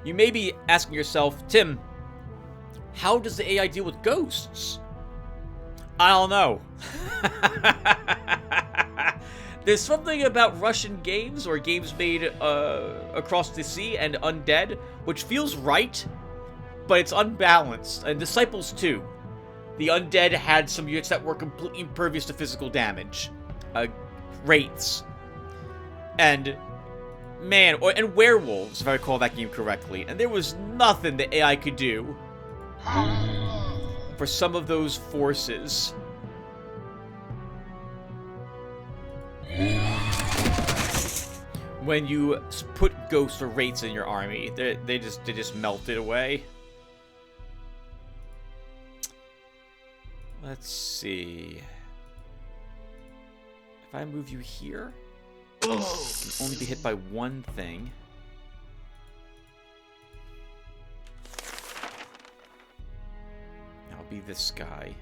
You may be asking yourself, Tim, how does the AI deal with ghosts? I don't know. There's something about Russian games or games made across the sea and undead, which feels right, but it's unbalanced. And Disciples 2. The undead had some units that were completely impervious to physical damage. Wraiths. And, man, and werewolves, if I recall that game correctly. And there was nothing the AI could do for some of those forces. When you put ghosts or wraiths in your army, they just melted away. Let's see. If I move you here, you can only be hit by one thing. I'll be this guy.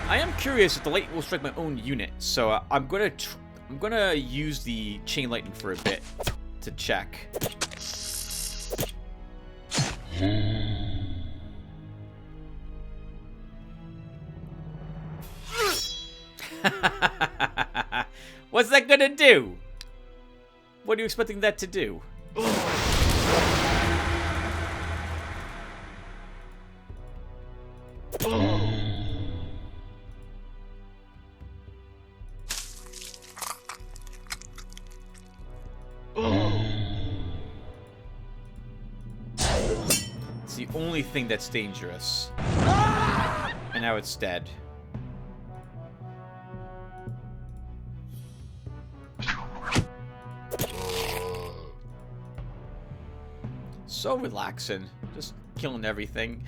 I am curious if the lightning will strike my own unit, so I'm gonna use the chain lightning for a bit to check. What's that gonna do? What are you expecting that to do? It's the only thing that's dangerous. And now it's dead. So relaxing. Just killing everything.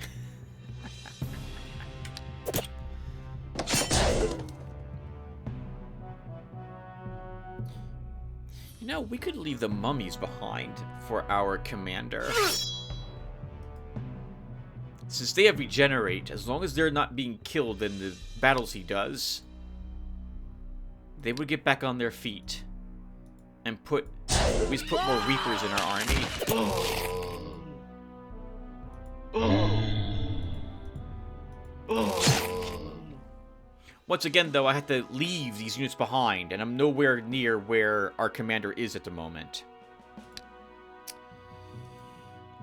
You know, we could leave the mummies behind for our commander. Since they have regenerate, as long as they're not being killed in the battles he does, they would get back on their feet and put more Reapers in our army. Once again, though, I have to leave these units behind, and I'm nowhere near where our commander is at the moment.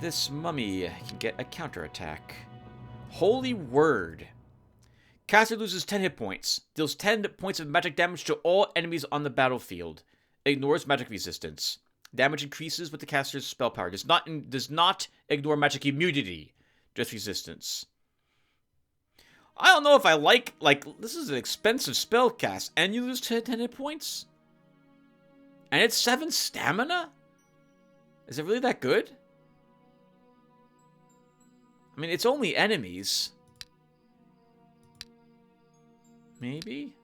This mummy can get a counterattack. Holy Word. Caster loses 10 hit points. Deals 10 points of magic damage to all enemies on the battlefield. Ignores magic resistance. Damage increases with the caster's spell power. Does not ignore magic immunity. Just resistance. I don't know if I like, this is an expensive spell cast, and you lose 10 hit points? And it's 7 stamina? Is it really that good? I mean, it's only enemies. Maybe?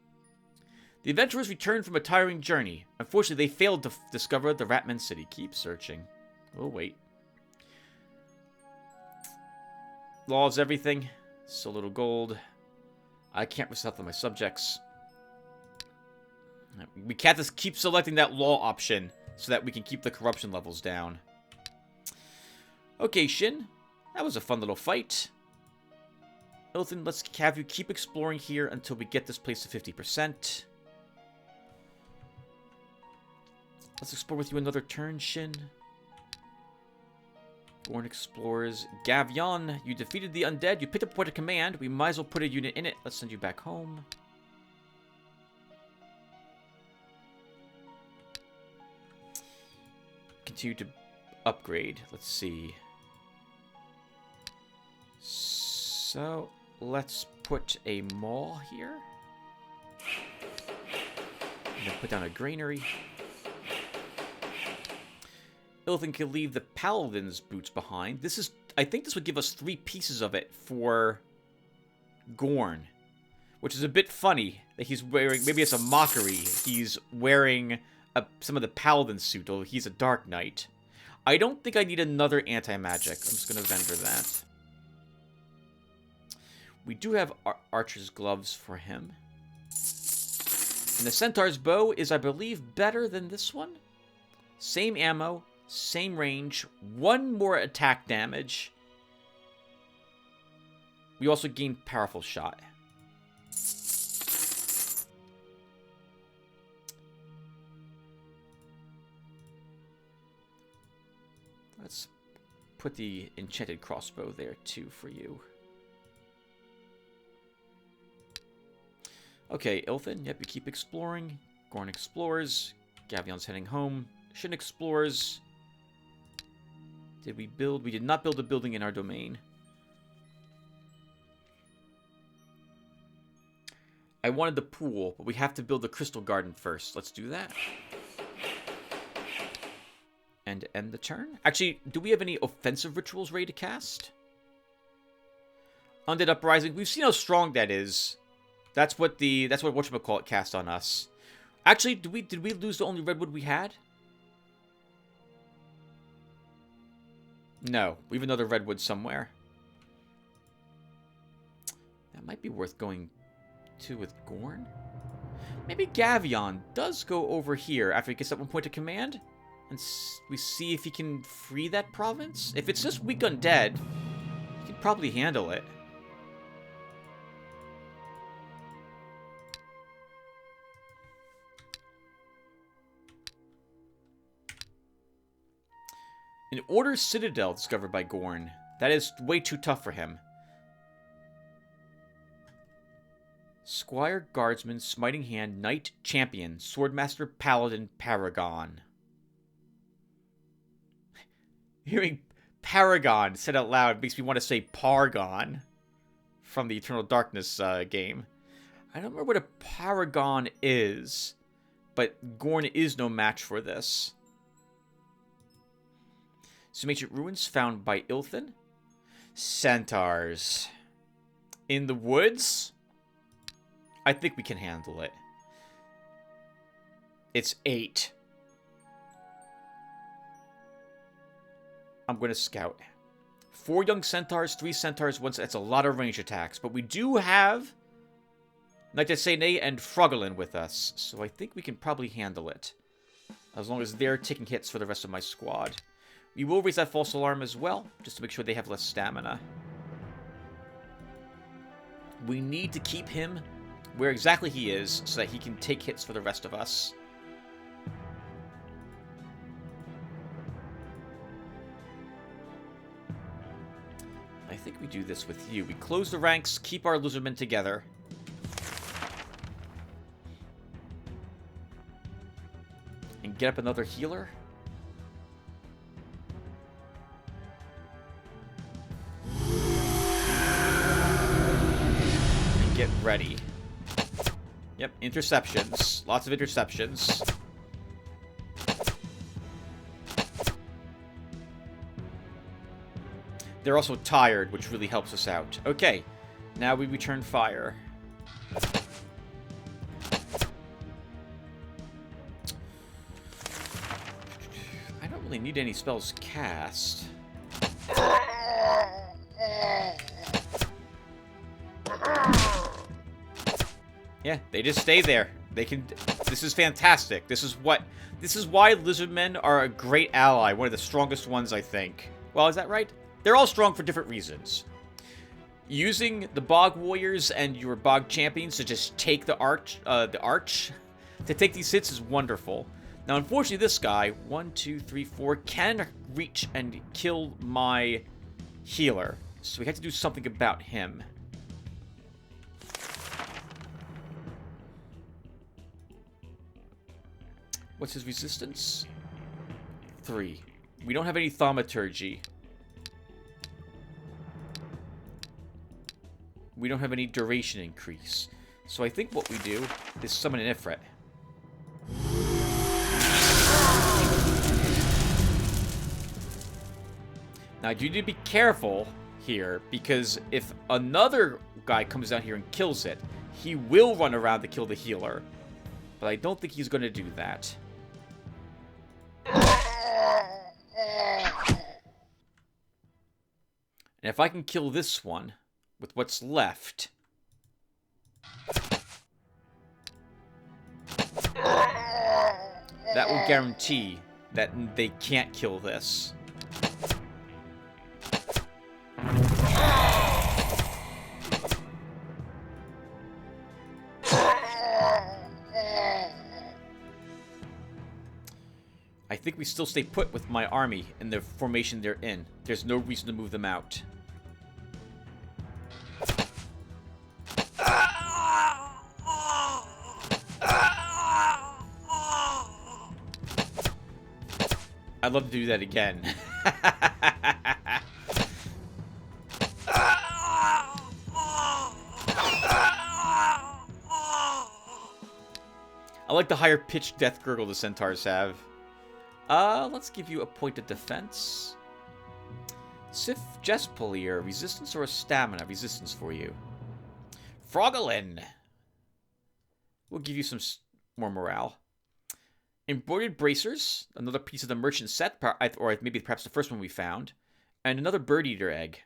The adventurers returned from a tiring journey. Unfortunately, they failed to discover the Ratman City. Keep searching. We'll wait. Laws everything. So little gold. I can't reset my subjects. We can't just keep selecting that law option so that we can keep the corruption levels down. Okay, Shin. That was a fun little fight. Ilthan, let's have you keep exploring here until we get this place to 50%. Let's explore with you another turn, Shin. Born Explorers. Gavion, you defeated the undead. You picked up a point of command. We might as well put a unit in it. Let's send you back home. Continue to upgrade. Let's see. So, let's put a mall here. And then put down a granary. Ilthan can leave the Paladin's boots behind. I think this would give us 3 pieces of it for Gorn. Which is a bit funny that he's wearing, maybe it's a mockery, he's wearing some of the Paladin suit, although he's a Dark Knight. I don't think I need another anti-magic. I'm just going to vendor that. We do have archer's gloves for him. And the centaur's bow is, I believe, better than this one. Same ammo, same range, 1 more attack damage. We also gain powerful shot. Let's put the enchanted crossbow there too for you. Okay, Ilthin, yep, you keep exploring. Gorn explores. Gavion's heading home. Shin explores. Did we build? We did not build a building in our domain. I wanted the pool, but we have to build the crystal garden first. Let's do that. And end the turn. Actually, do we have any offensive rituals ready to cast? Undead Uprising. We've seen how strong that is. That's what whatchamacallit cast on us. Actually, did we lose the only redwood we had? No, we have another redwood somewhere. That might be worth going to with Gorn. Maybe Gavion does go over here after he gets that 1 point of command, and we see if he can free that province. If it's just weak undead, he can probably handle it. An Order Citadel discovered by Gorn. That is way too tough for him. Squire, Guardsman, Smiting Hand, Knight, Champion, Swordmaster, Paladin, Paragon. Hearing Paragon said out loud makes me want to say Pargon from the Eternal Darkness game. I don't remember what a Paragon is, but Gorn is no match for this. Some ancient ruins found by Ilthin. Centaurs. In the woods? I think we can handle it. It's 8. I'm going to scout. 4 young centaurs, 3 centaurs, 1... That's a lot of range attacks. But we do have Knight of St. and Frogolin with us. So I think we can probably handle it. As long as they're taking hits for the rest of my squad. We will raise that false alarm as well, just to make sure they have less stamina. We need to keep him where exactly he is, so that he can take hits for the rest of us. I think we do this with you. We close the ranks, keep our lizardmen together. And get up another healer. Get ready. Yep, interceptions. Lots of interceptions. They're also tired, which really helps us out. Okay, now we return fire. I don't really need any spells cast. Yeah, they just stay there. They can... This is fantastic. This is why lizardmen are a great ally. One of the strongest ones, I think. Well, is that right? They're all strong for different reasons. Using the Bog Warriors and your Bog Champions to just take the arch, to take these hits is wonderful. Now, unfortunately, this guy, 1, 2, 3, 4, can reach and kill my healer. So we have to do something about him. What's his resistance? 3. We don't have any thaumaturgy. We don't have any duration increase. So I think what we do is summon an Ifrit. Now, you need to be careful here, because if another guy comes down here and kills it, he will run around to kill the healer. But I don't think he's going to do that. And if I can kill this one with what's left... that will guarantee that they can't kill this. I think we still stay put with my army in the formation they're in. There's no reason to move them out. I'd love to do that again. I like the higher pitched death gurgle the centaurs have. Let's give you a point of defense. Sif Jespolier, resistance or a stamina? Resistance for you. Frogalin. We'll give you some more morale. Embroidered bracers, another piece of the merchant set, or maybe perhaps the first one we found. And another bird eater egg.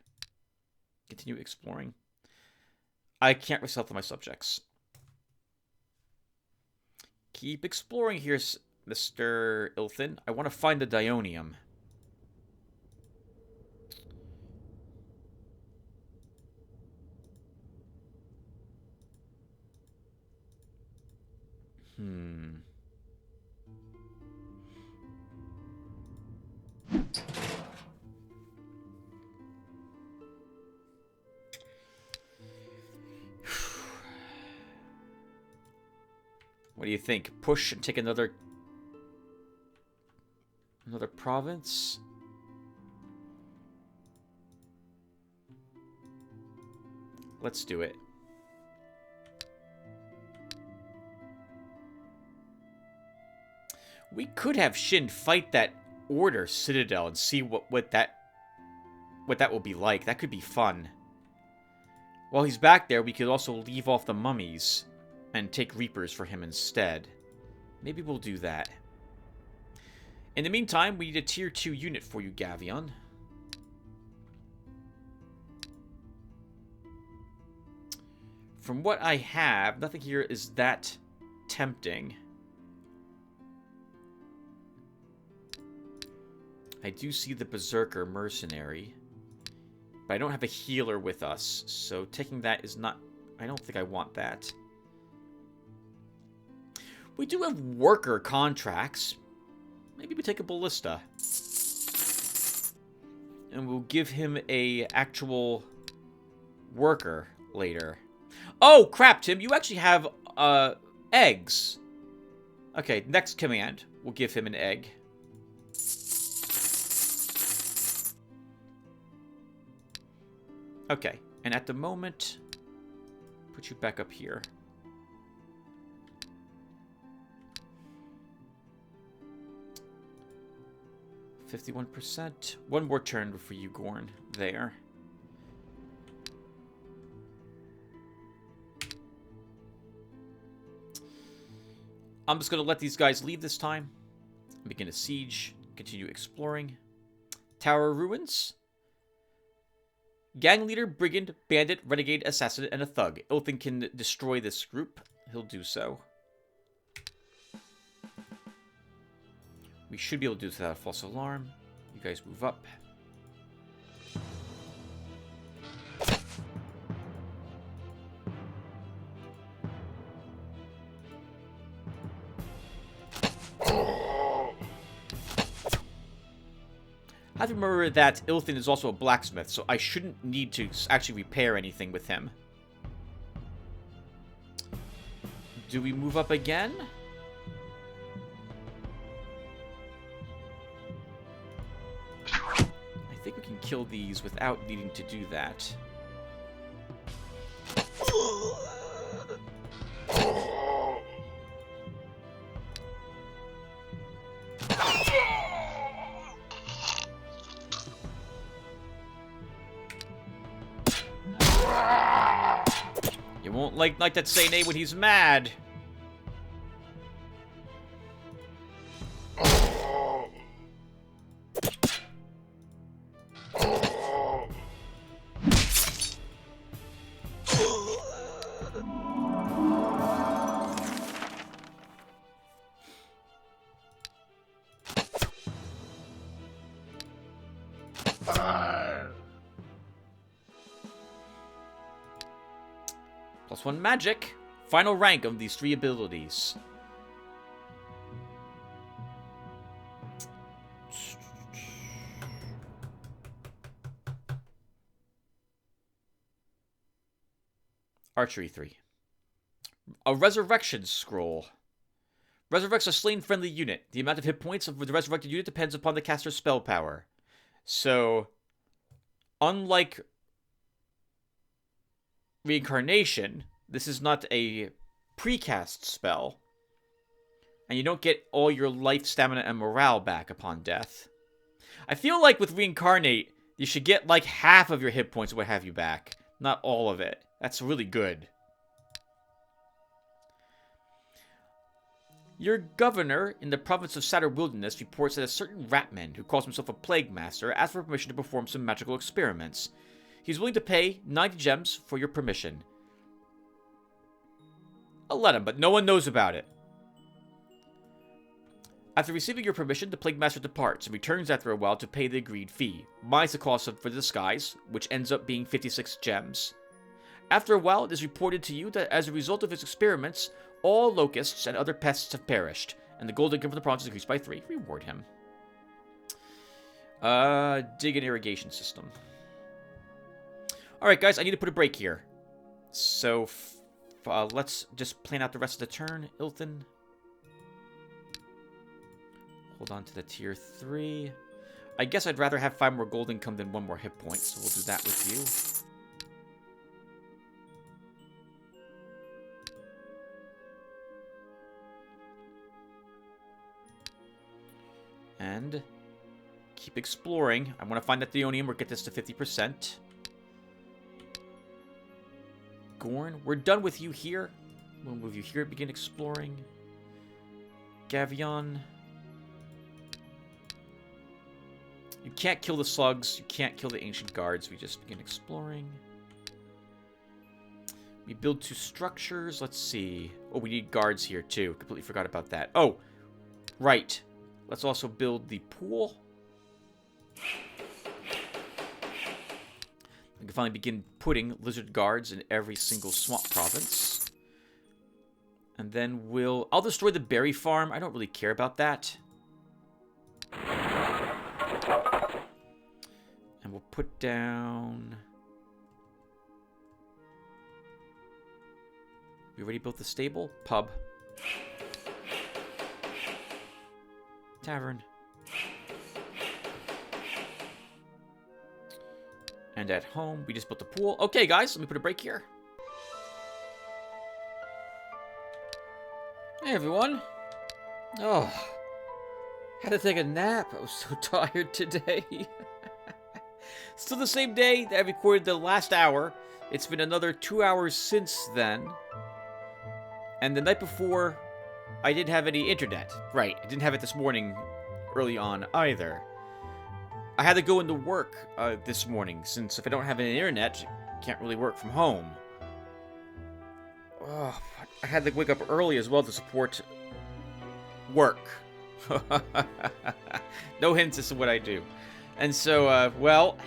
Continue exploring. I can't resell to my subjects. Keep exploring here, Mr. Ilthin. I want to find the Dionium. What do you think? Push and take another province? Let's do it. We could have Shin fight that Order Citadel and see what that will be like. That could be fun. While he's back there, we could also leave off the mummies and take Reapers for him instead. Maybe we'll do that. In the meantime, we need a tier 2 unit for you, Gavion. From what I have, nothing here is that tempting. I do see the Berserker Mercenary, but I don't have a healer with us, so taking that is not... I don't think I want that. We do have worker contracts. Maybe we take a Ballista. And we'll give him a actual worker later. Oh, crap, Tim. You actually have eggs. Okay, next command. We'll give him an egg. Okay, and at the moment, put you back up here. 51%. One more turn for you, Gorn. There. I'm just going to let these guys leave this time. Begin a siege. Continue exploring. Tower ruins. Gang leader, brigand, bandit, renegade, assassin, and a thug. Ilthin can destroy this group. He'll do so. We should be able to do this without a false alarm. You guys move up. I have to remember that Ilthin is also a blacksmith, so I shouldn't need to actually repair anything with him. Do we move up again? I think we can kill these without needing to do that. You won't like that say nay when he's mad. +1 magic. Final rank of these 3 abilities. Archery 3. A resurrection scroll. Resurrects a slain friendly unit. The amount of hit points of the resurrected unit depends upon the caster's spell power. So, unlike reincarnation, this is not a precast spell. And you don't get all your life, stamina, and morale back upon death. I feel like with reincarnate, you should get like half of your hit points or what have you back. Not all of it. That's really good. Your governor in the province of Satyr Wilderness reports that a certain ratman who calls himself a plague master asked for permission to perform some magical experiments. He's willing to pay 90 gems for your permission. I'll let him, but no one knows about it. After receiving your permission, the plague master departs and returns after a while to pay the agreed fee, minus the cost for the disguise, which ends up being 56 gems. After a while, it is reported to you that as a result of his experiments, all locusts and other pests have perished, and the gold income from the province is increased by 3. Reward him. Dig an irrigation system. Alright, guys, I need to put a break here. So, let's just plan out the rest of the turn. Ilthan. Hold on to the tier 3. I guess I'd rather have 5 more gold income than 1 more hit point, so we'll do that with you. And keep exploring. I want to find that Theonium or get this to 50%. Gorn, we're done with you here. We'll move you here, begin exploring. Gavion. You can't kill the slugs. You can't kill the ancient guards. We just begin exploring. We build 2 structures. Let's see. Oh, we need guards here too. Completely forgot about that. Oh, right. Let's also build the pool. We can finally begin putting lizard guards in every single swamp province. And then I'll destroy the berry farm. I don't really care about that. And we'll put down... We already built the stable? Pub. Tavern. And at home, we just built the pool. Okay, guys, let me put a break here. Hey, everyone. Oh, had to take a nap. I was so tired today. Still the same day that I recorded the last hour. It's been another 2 hours since then. And the night before, I didn't have any internet. Right, I didn't have it this morning early on either. I had to go into work this morning, since if I don't have an internet, I can't really work from home. Oh, I had to wake up early as well to support work. No hints as to what I do. And so, well,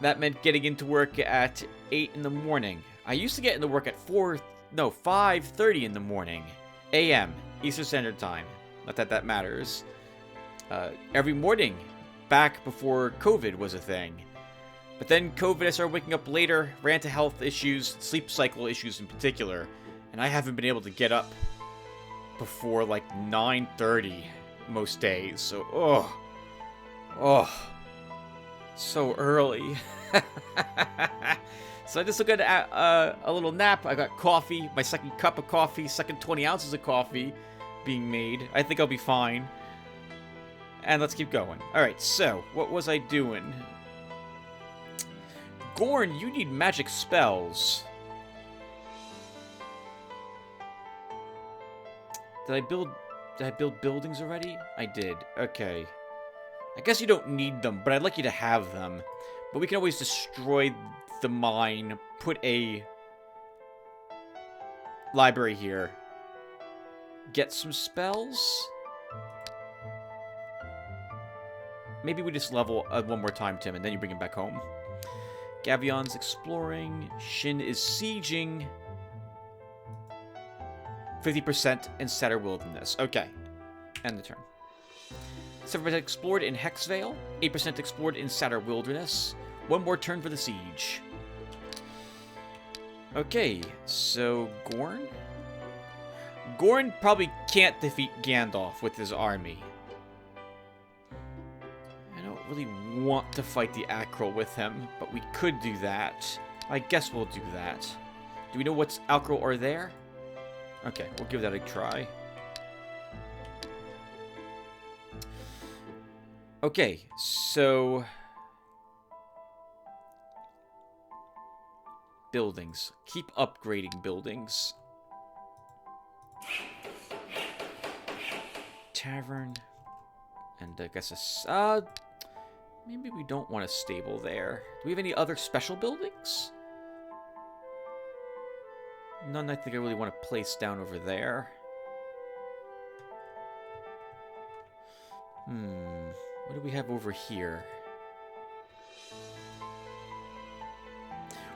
that meant getting into work at 8 in the morning. I used to get into work at 5:30 in the morning. a.m. Eastern Standard Time. Not that that matters. Every morning, back before COVID was a thing. But then COVID, I started waking up later, ran into health issues, sleep cycle issues in particular, and I haven't been able to get up before like 9:30 most days. So, so early. So I just took a little nap. I got coffee, my second cup of coffee, second 20 ounces of coffee being made. I think I'll be fine. And let's keep going. Alright, so, what was I doing? Gorn, you need magic spells. Did I build buildings already? I did. Okay. I guess you don't need them, but I'd like you to have them. But we can always destroy the mine, put a library here. Get some spells? Maybe we just level one more time, Tim, and then you bring him back home. Gavion's exploring. Shin is sieging. 50% in Satyr Wilderness. Okay. End the turn. 7% explored in Hexvale. 8% explored in Satyr Wilderness. One more turn for the siege. Okay, so Gorn? Gorn probably can't defeat Gandalf with his army. I don't really want to fight the Akril with him, but we could do that. I guess we'll do that. Do we know what's Akril are there? Okay, we'll give that a try. Okay, so... buildings. Keep upgrading buildings. Tavern. And I guess a... maybe we don't want a stable there. Do we have any other special buildings? None I think I really want to place down over there. What do we have over here?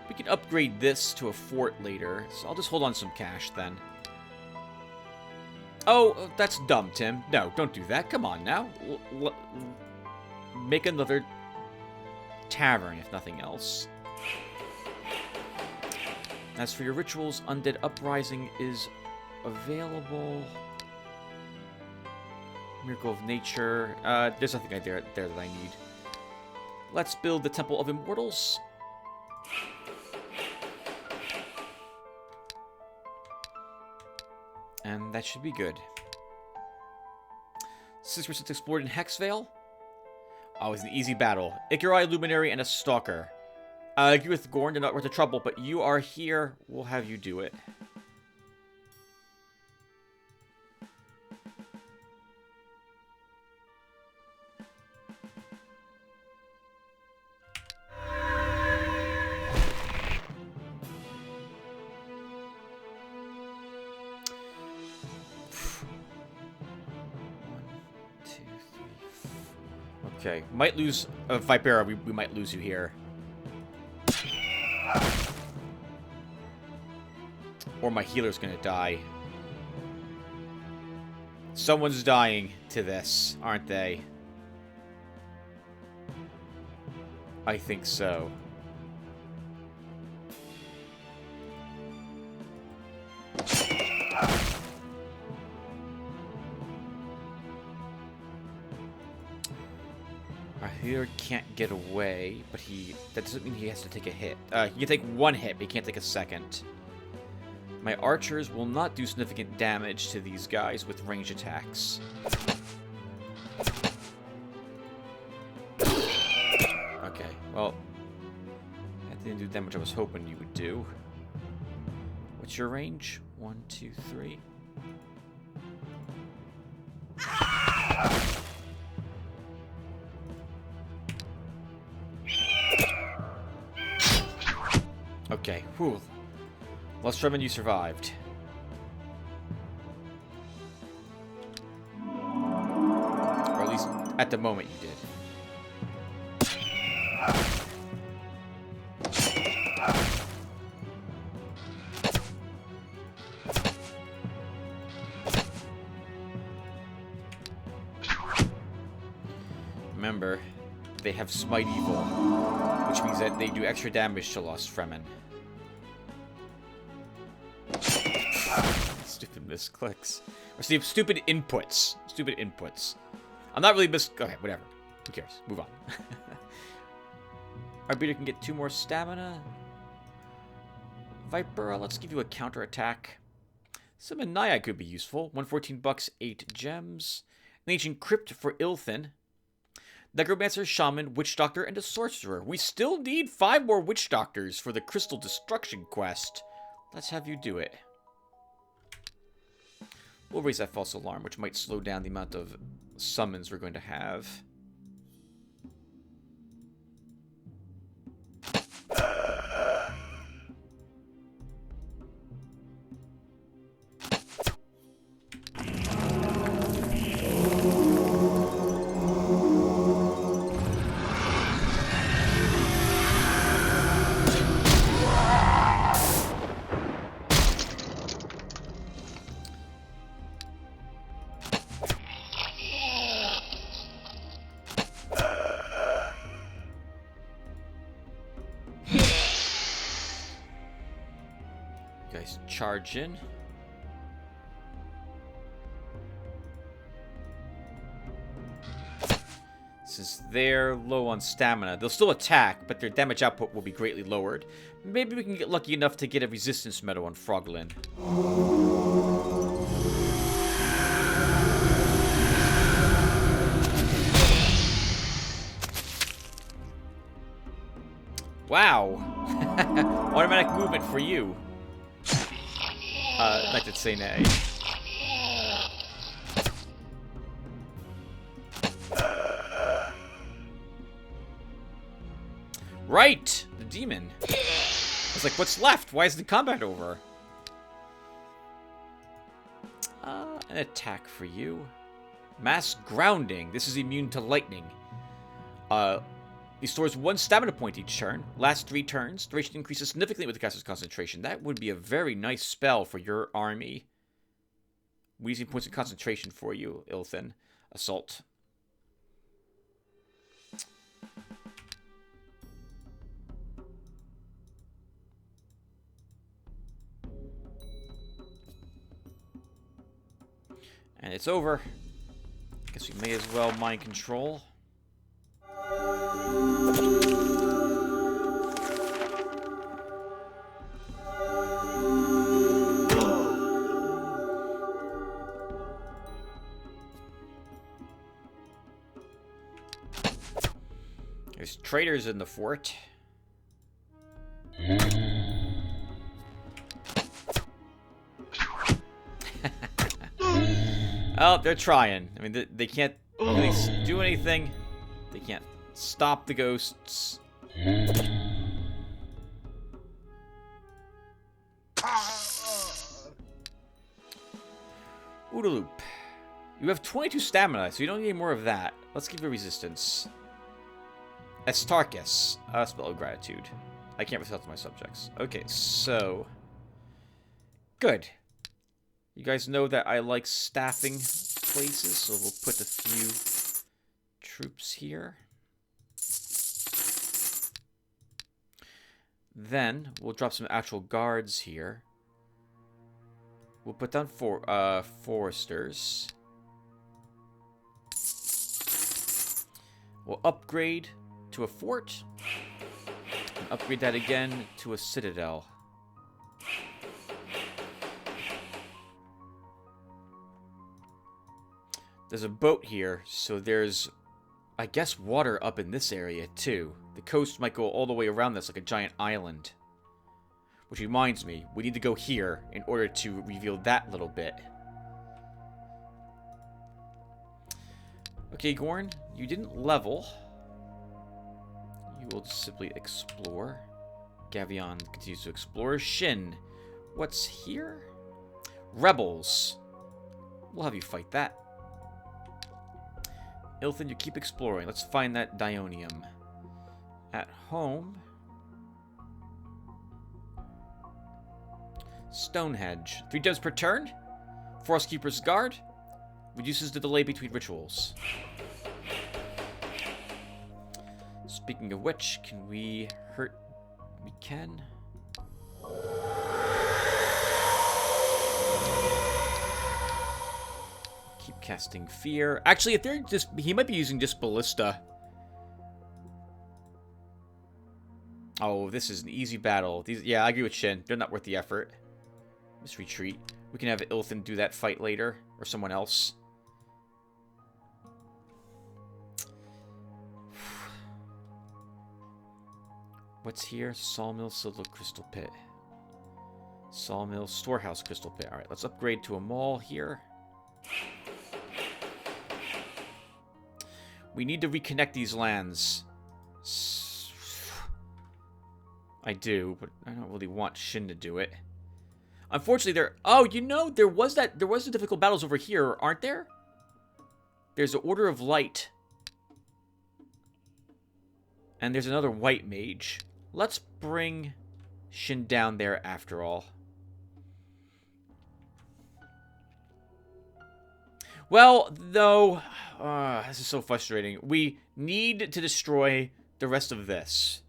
We can upgrade this to a fort later, so I'll just hold on some cash then. Oh, that's dumb, Tim. No, don't do that. Come on now. Make another tavern, if nothing else. As for your rituals, Undead Uprising is available. Miracle of Nature. There's nothing there that I need. Let's build the Temple of Immortals. And that should be good. 6% explored in Hexvale. Oh, it's an easy battle. Ikurai, Luminary, and a Stalker. I agree with Gorn, they're not worth the trouble, but you are here. We'll have you do it. Okay, might lose Vipera. We might lose you here. Or my healer's gonna die. Someone's dying to this, aren't they? I think so. Our healer can't get away, but that doesn't mean he has to take a hit. He can take one hit, but he can't take a second. My archers will not do significant damage to these guys with range attacks. Okay, well, that didn't do the damage I was hoping you would do. What's your range? 1, 2, 3. Okay, whew. Let's try when you survived. Or at least at the moment you did. Remember, they have Smite Evil, which means that they do extra damage to Lost Fremen. Stupid misclicks. Or stupid inputs. Stupid inputs. I'm not really okay, whatever. Who cares? Move on. Our beater can get 2 more stamina. Viper, let's give you a counterattack. Summon Naiad could be useful. 114 bucks, 8 gems. An ancient crypt for Ilthin. Necromancer, Shaman, Witch Doctor, and a Sorcerer. We still need 5 more Witch Doctors for the Crystal Destruction quest. Let's have you do it. We'll raise that false alarm, which might slow down the amount of summons we're going to have. charge in. Since they're low on stamina, they'll still attack, but their damage output will be greatly lowered. Maybe we can get lucky enough to get a resistance medal on Froglin. Wow. Automatic movement for you. Like to say nay. Right! The demon. I was like, what's left? Why is the combat over? An attack for you. Mass grounding. This is immune to lightning. He stores 1 stamina point each turn. Last 3 turns. Duration increases significantly with the caster's concentration. That would be a very nice spell for your army. We're using points of concentration for you, Ilthin. Assault. And it's over. Guess we may as well mind control. There's traitors in the fort. Oh, they're trying. I mean, they can't really do anything. They can't stop the ghosts. Oodaloop. You have 22 stamina, so you don't need any more of that. Let's give you resistance. Astarchus. Spell of gratitude. I can't recite to my subjects. Okay, so... Good. You guys know that I like staffing places, so we'll put a few troops here. Then, we'll drop some actual guards here. We'll put down foresters. We'll upgrade to a fort. And upgrade that again to a citadel. There's a boat here, so there's, I guess, water up in this area, too. The coast might go all the way around this like a giant island. Which reminds me, we need to go here in order to reveal that little bit. Okay, Gorn, you didn't level. You will just simply explore. Gavion continues to explore. Shin, what's here? Rebels. We'll have you fight that. Ilthin, you keep exploring. Let's find that Dionium. At home. Stonehenge. 3 gems per turn. Frostkeeper's Guard. Reduces the delay between rituals. Speaking of which, can we hurt? We can. Keep casting fear. Actually, if they're just... He might be using just Ballista. Oh, this is an easy battle. These, yeah, I agree with Shin. They're not worth the effort. Let's retreat. We can have Ilthin do that fight later. Or someone else. What's here? Sawmill, Silver Crystal Pit. Sawmill, Storehouse, Crystal Pit. Alright, let's upgrade to a mall here. We need to reconnect these lands. I do, but I don't really want Shin to do it. Unfortunately, there... Oh, you know, there was the difficult battles over here, aren't there? There's an Order of Light. And there's another White Mage. Let's bring Shin down there after all. Well, though... this is so frustrating. We need to destroy the rest of this.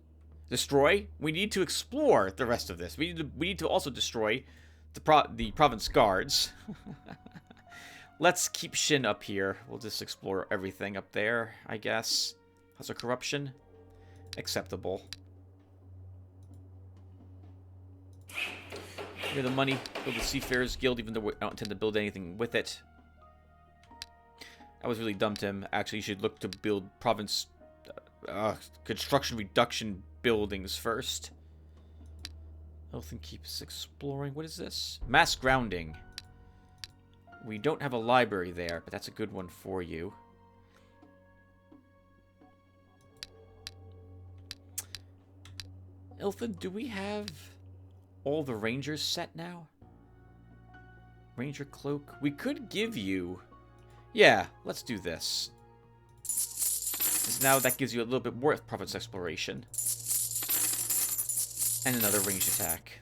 Destroy? We need to explore the rest of this. We need to also destroy the province guards. Let's keep Shin up here. We'll just explore everything up there, I guess. How's our corruption? Acceptable. Here, the money. Build the Seafarers Guild, even though we don't intend to build anything with it. That was really dumb, Tim. Actually, you should look to build province construction reduction buildings first. Elfin keeps exploring. What is this? Mass grounding. We don't have a library there, but that's a good one for you. Elfin, do we have all the rangers set now? Ranger cloak. We could give you... Yeah, let's do this. Because now that gives you a little bit more province exploration. And another ranged attack.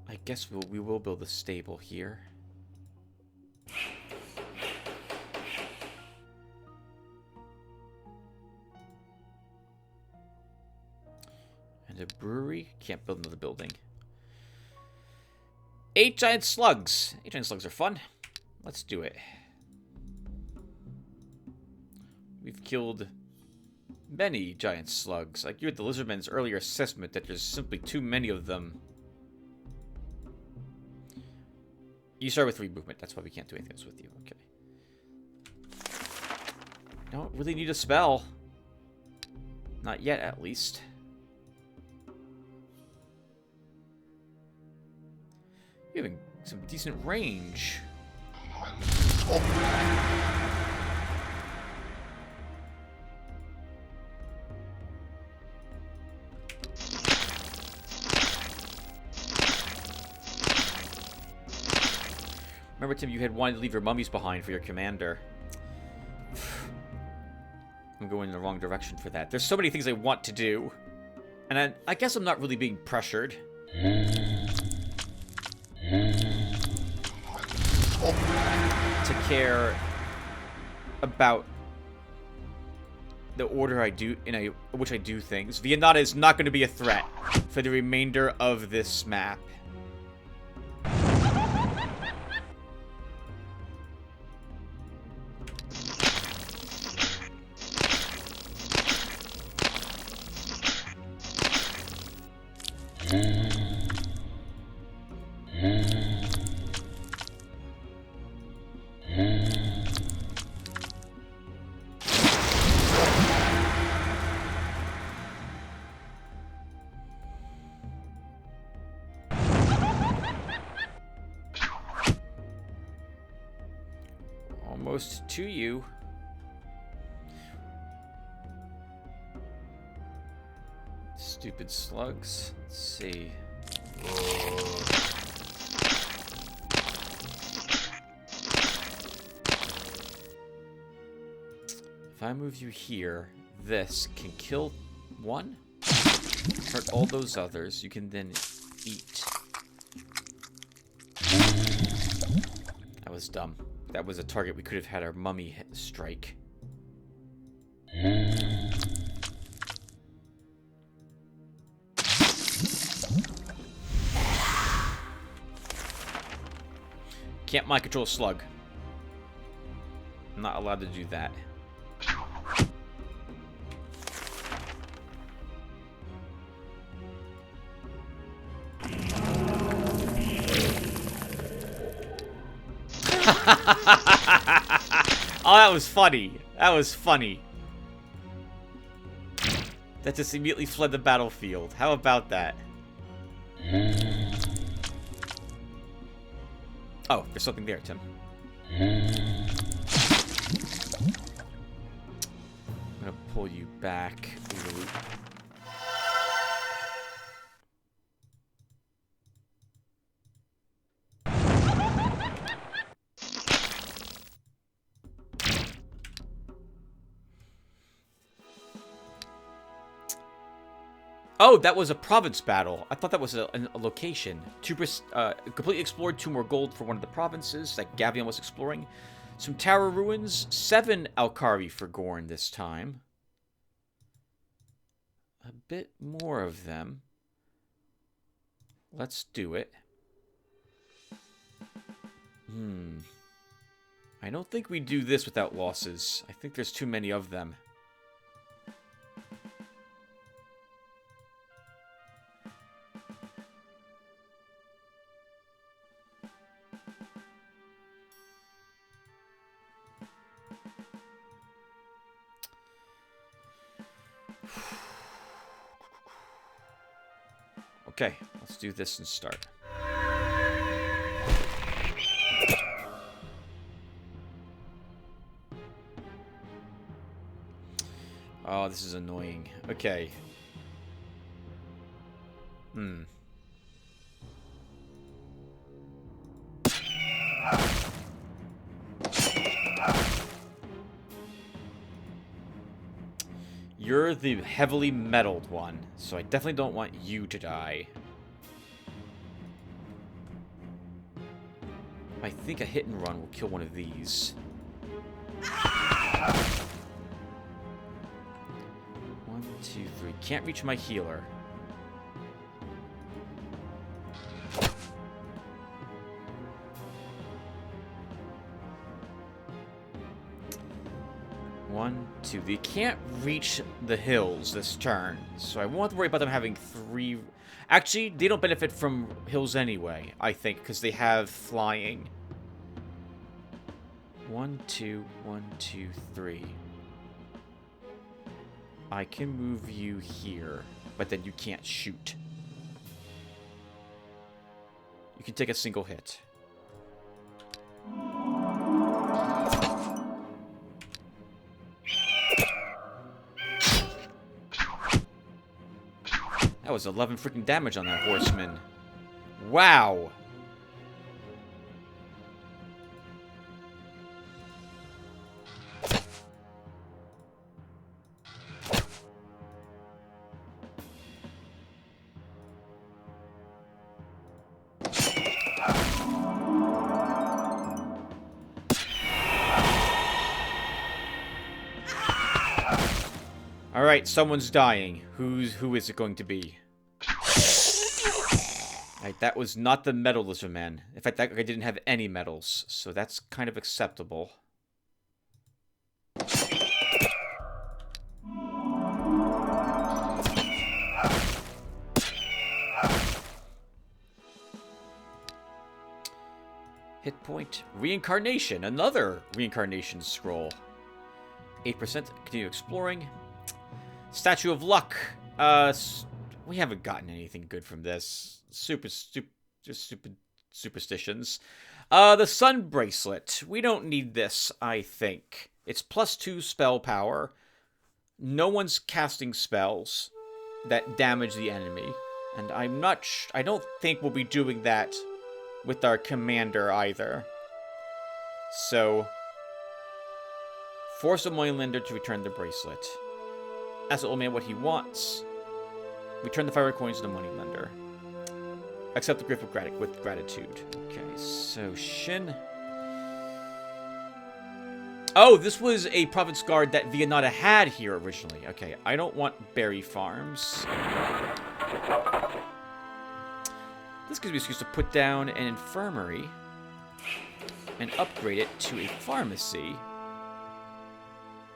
I guess we will build a stable here. And a brewery. Can't build another building. 8 giant slugs. 8 giant slugs are fun. Let's do it. We've killed many giant slugs. I agree with the lizardman's earlier assessment that there's simply too many of them. You start with 3 movement. That's why we can't do anything else with you. Okay. Don't really need a spell. Not yet, at least. You're having some decent range. Remember, Tim, you had wanted to leave your mummies behind for your commander. I'm going in the wrong direction for that. There's so many things I want to do. And I guess I'm not really being pressured. To care about the order I do in which I do things. Viennata is not going to be a threat for the remainder of this map. Almost to you. Stupid slugs. Let's see. If I move you here, this can kill one, hurt all those others. You can then eat. That was dumb. That was a target we could have had our mummy strike. Can't mind control a slug. I'm not allowed to do that. Oh, that was funny. That was funny. That just immediately fled the battlefield. How about that? Oh, there's something there, Tim. I'm gonna pull you back through the loop. Oh, that was a province battle. I thought that was a location. Completely explored 2 more gold for one of the provinces that Gavion was exploring. Some tower ruins. 7 Alkari for Gorn this time. A bit more of them. Let's do it. I don't think we do this without losses. I think there's too many of them. Okay, let's do this and start. Oh, this is annoying. Okay. You're the heavily metalled one, so I definitely don't want you to die. I think a hit and run will kill one of these. 1, 2, 3. Can't reach my healer. One, two. They can't reach the hills this turn, so I won't have to worry about them having 3. Actually, they don't benefit from hills anyway, I think, because they have flying. 1, 2, 1, 2, 3. I can move you here, but then you can't shoot. You can take a single hit. That was 11 freaking damage on that horseman. Wow. All right, someone's dying. Who is it going to be? Alright, that was not the medalism man. In fact, that guy didn't have any medals, so that's kind of acceptable. Hit point. Reincarnation. Another reincarnation scroll. 8%. Continue exploring. Statue of Luck. We haven't gotten anything good from this. Just stupid superstitions. The Sun Bracelet. We don't need this, I think. It's +2 spell power. No one's casting spells that damage the enemy. And I don't think we'll be doing that with our commander either. So, force a moneylender to return the bracelet. Ask the old man what he wants. Return the 500 coins to the moneylender. Accept the gift with gratitude. Okay, so Shin. Oh, this was a province guard that Vianata had here originally. Okay, I don't want berry farms. This gives me an excuse to put down an infirmary and upgrade it to a pharmacy.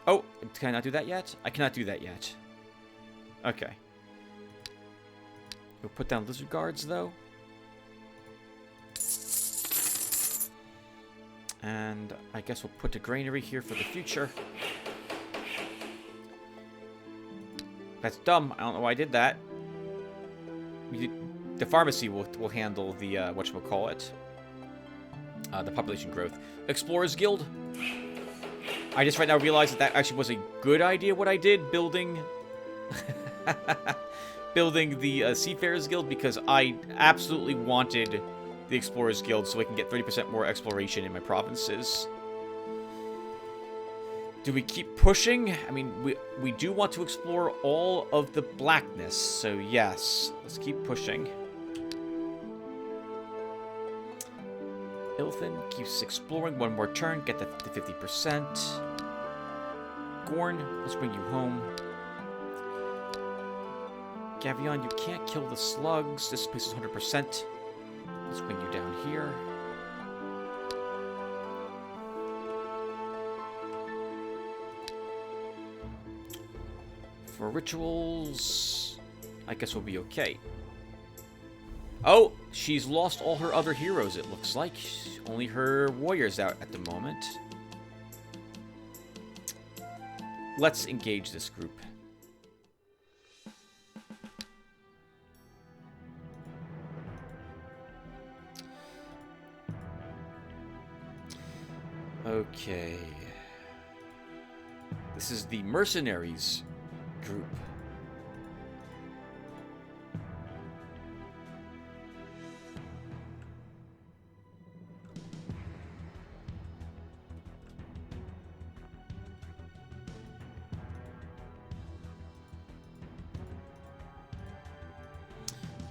Oh, can I not do that yet? I cannot do that yet. Okay. We'll put down lizard guards, though. And I guess we'll put a granary here for the future. That's dumb. I don't know why I did that. The pharmacy will handle the, whatchamacallit. The population growth. Explorers Guild. I just right now realized that actually was a good idea what I did, building... building the Seafarers Guild, because I absolutely wanted the Explorers Guild so I can get 30% more exploration in my provinces. Do we keep pushing? I mean, we do want to explore all of the blackness, so yes. Let's keep pushing. Ilthin keeps exploring. One more turn, get the 50%. Gorn, let's bring you home. Gavion, you can't kill the slugs. This place is 100%. Let's bring you down here. For rituals, I guess we'll be okay. Oh, she's lost all her other heroes, it looks like. Only her warriors out at the moment. Let's engage this group. Okay. This is the mercenaries group.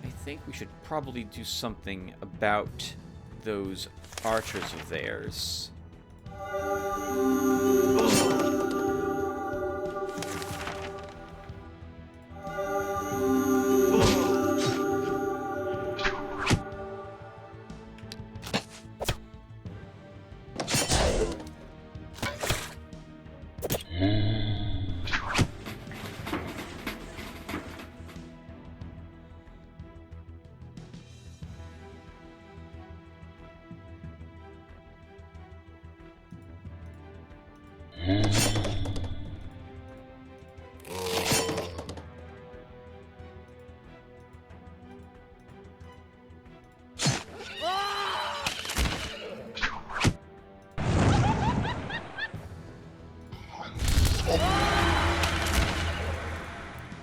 I think we should probably do something about those archers of theirs.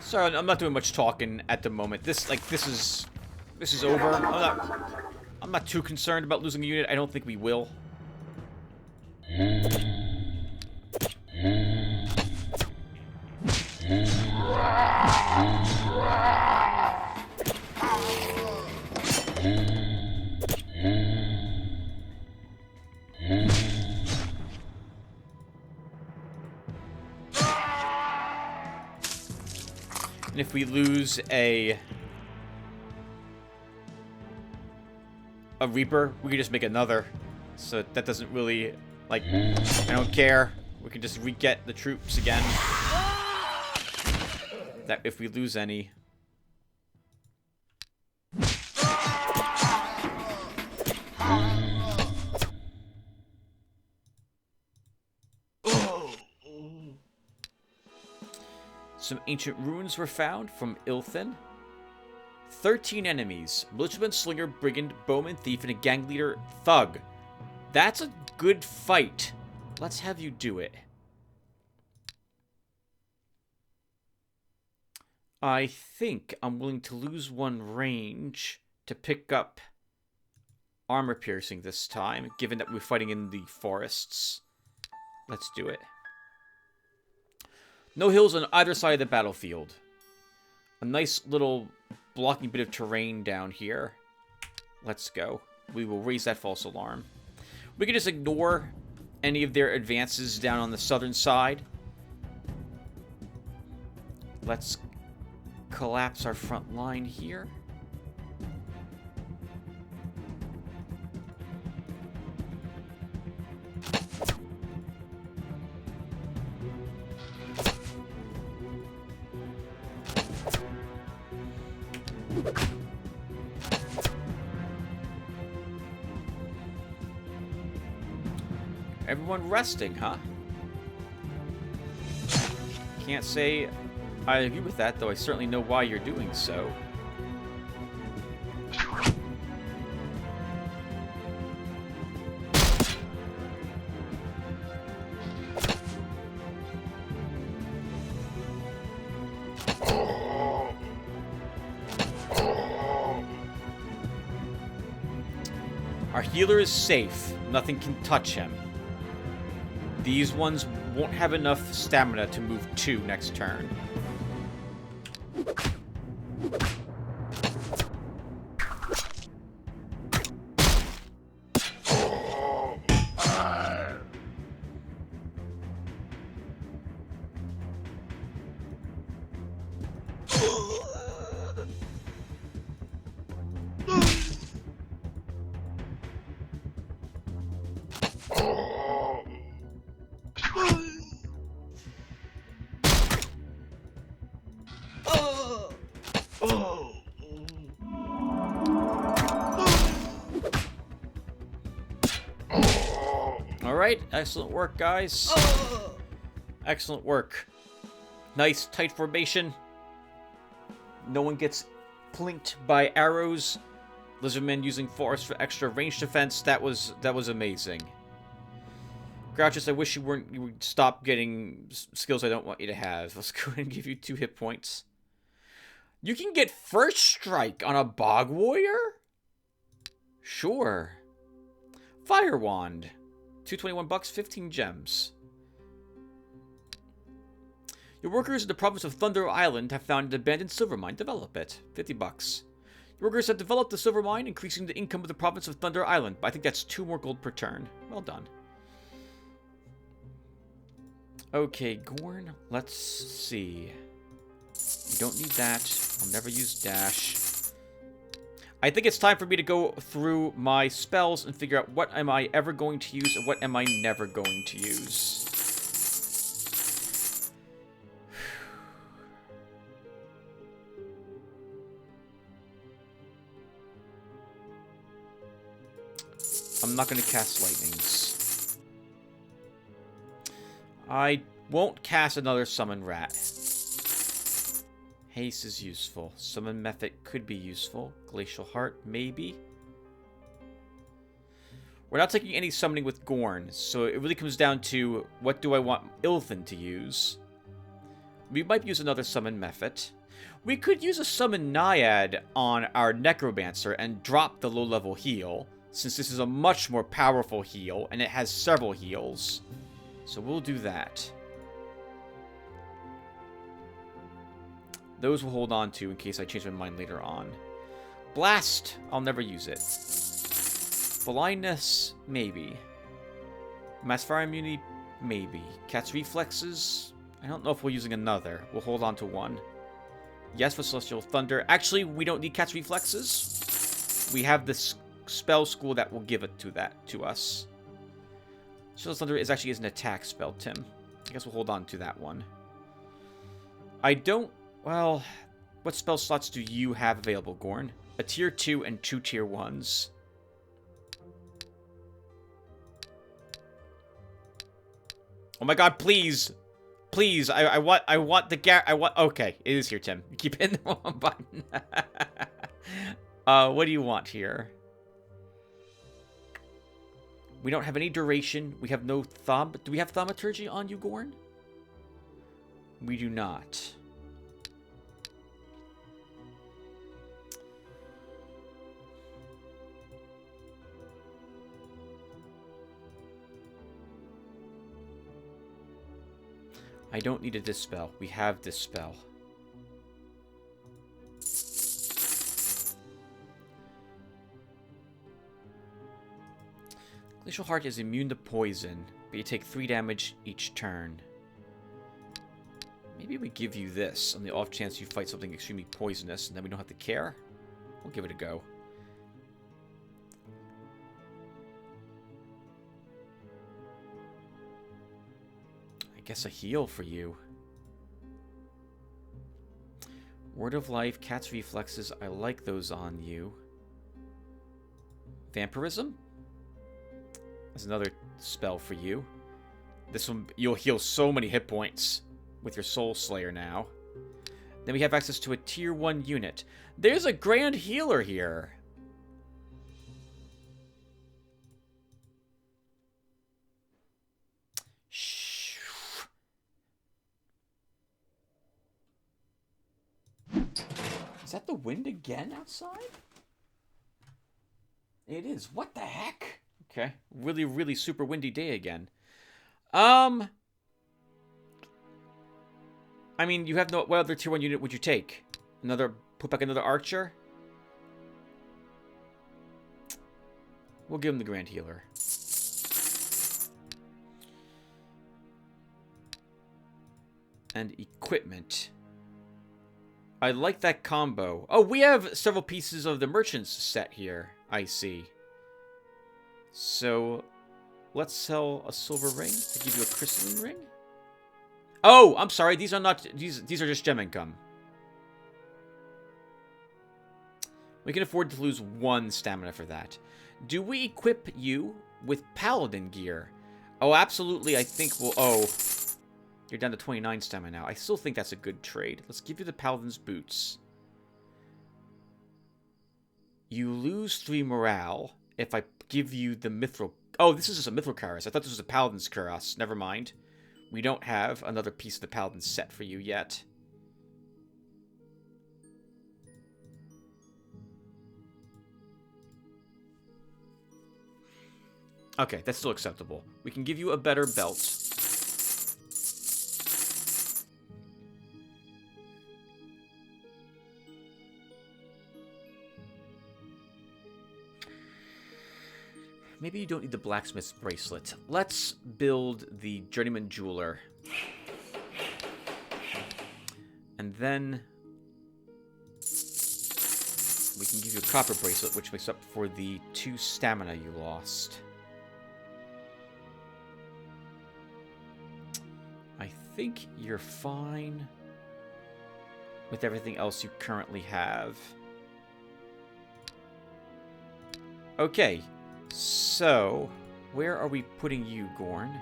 Sorry, I'm not doing much talking at the moment. This is over. I'm not too concerned about losing a unit. I don't think we will. And if we lose a Reaper, we can just make another. So that doesn't really, like, I don't care. We can just re-get the troops again. That if we lose any. Some ancient runes were found from Ilthin. 13 enemies. Militiaman, slinger, brigand, bowman, thief, and a gang leader, thug. That's a good fight. Let's have you do it. I think I'm willing to lose one range to pick up armor piercing this time, given that we're fighting in the forests. Let's do it. No hills on either side of the battlefield. A nice little blocking bit of terrain down here. Let's go. We will raise that false alarm. We can just ignore any of their advances down on the southern side. Let's collapse our front line here. Everyone resting, huh? Can't say I agree with that, though I certainly know why you're doing so. Our healer is safe. Nothing can touch him. These ones won't have enough stamina to move 2 next turn. Alright, excellent work, guys. Excellent work. Nice, tight formation. No one gets plinked by arrows. Lizardmen using force for extra range defense. That was amazing. Grouchus, I wish you would stop getting skills I don't want you to have. Let's go ahead and give you 2 hit points. You can get first strike on a bog warrior? Sure. Fire wand. 221 bucks, 15 gems. Your workers in the province of Thunder Island have found an abandoned silver mine. Develop it. 50 bucks. Your workers have developed the silver mine, increasing the income of the province of Thunder Island. I think that's 2 more gold per turn. Well done. Okay, Gorn, let's see. You don't need that. I'll never use dash. I think it's time for me to go through my spells and figure out what am I ever going to use and what am I never going to use. I'm not going to cast lightnings. I won't cast another summon rat. Haste is useful. Summon method could be useful. Glacial Heart, maybe. We're not taking any summoning with Gorn, so it really comes down to what do I want Ilthin to use. We might use another summon method. We could use a summon Naiad on our Necromancer and drop the low-level heal, since this is a much more powerful heal, and it has several heals. So we'll do that. Those we'll hold on to in case I change my mind later on. Blast, I'll never use it. Blindness, maybe. Mass Fire Immunity, maybe. Cat's Reflexes, I don't know if we're using another. We'll hold on to one. Yes for Celestial Thunder. Actually, we don't need Cat's Reflexes. We have this spell school that will give it to us. Celestial Thunder is an attack spell, Tim. I guess we'll hold on to that one. I don't... Well, what spell slots do you have available, Gorn? A tier 2 and 2 tier 1s. Oh my god, please! Please, I want okay, it is here, Tim. You keep hitting the wrong button. What do you want here? We don't have any duration. We have no do we have Thaumaturgy on you, Gorn? We do not. I don't need a Dispel. We have Dispel. Glacial Heart is immune to poison, but you take 3 damage each turn. Maybe we give you this on the off chance you fight something extremely poisonous and then we don't have to care. We'll give it a go. I guess a heal for you. Word of Life, Cat's Reflexes, I like those on you. Vampirism? That's another spell for you. This one, you'll heal so many hit points with your Soul Slayer now. Then we have access to a tier 1 unit. There's a Grand Healer here. Shh. Is that the wind again outside? It is. What the heck? Okay. Really, really super windy day again. I mean, you have no... What other tier 1 unit would you take? Another... Put back another archer? We'll give him the Grand Healer. And equipment. I like that combo. Oh, we have several pieces of the merchant's set here. I see. So, let's sell a silver ring to give you a crystalline ring. Oh, I'm sorry. These are not... These are just gem income. We can afford to lose 1 stamina for that. Do we equip you with paladin gear? Oh, absolutely. I think we'll... Oh, you're down to 29 stamina now. I still think that's a good trade. Let's give you the paladin's boots. You lose 3 morale if I give you the mithril... Oh, this is just a mithril cuirass. I thought this was a paladin's cuirass. Never mind. We don't have another piece of the paladin set for you yet. Okay, that's still acceptable. We can give you a better belt. Maybe you don't need the blacksmith's bracelet. Let's build the journeyman jeweler. And then we can give you a copper bracelet, which makes up for the 2 stamina you lost. I think you're fine with everything else you currently have. Okay. So, where are we putting you, Gorn?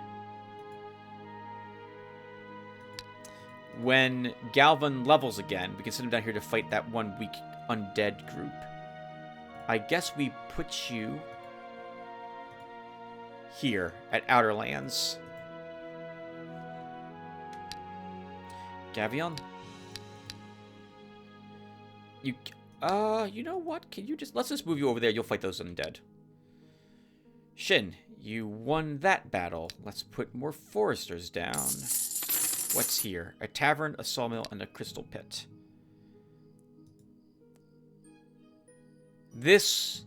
When Galvan levels again, we can send him down here to fight that 1 weak undead group. I guess we put you here at Outer Lands. Gavion? You know what? Can you just... Let's just move you over there. You'll fight those undead. Shin, you won that battle. Let's put more foresters down. What's here? A tavern, a sawmill, and a crystal pit. This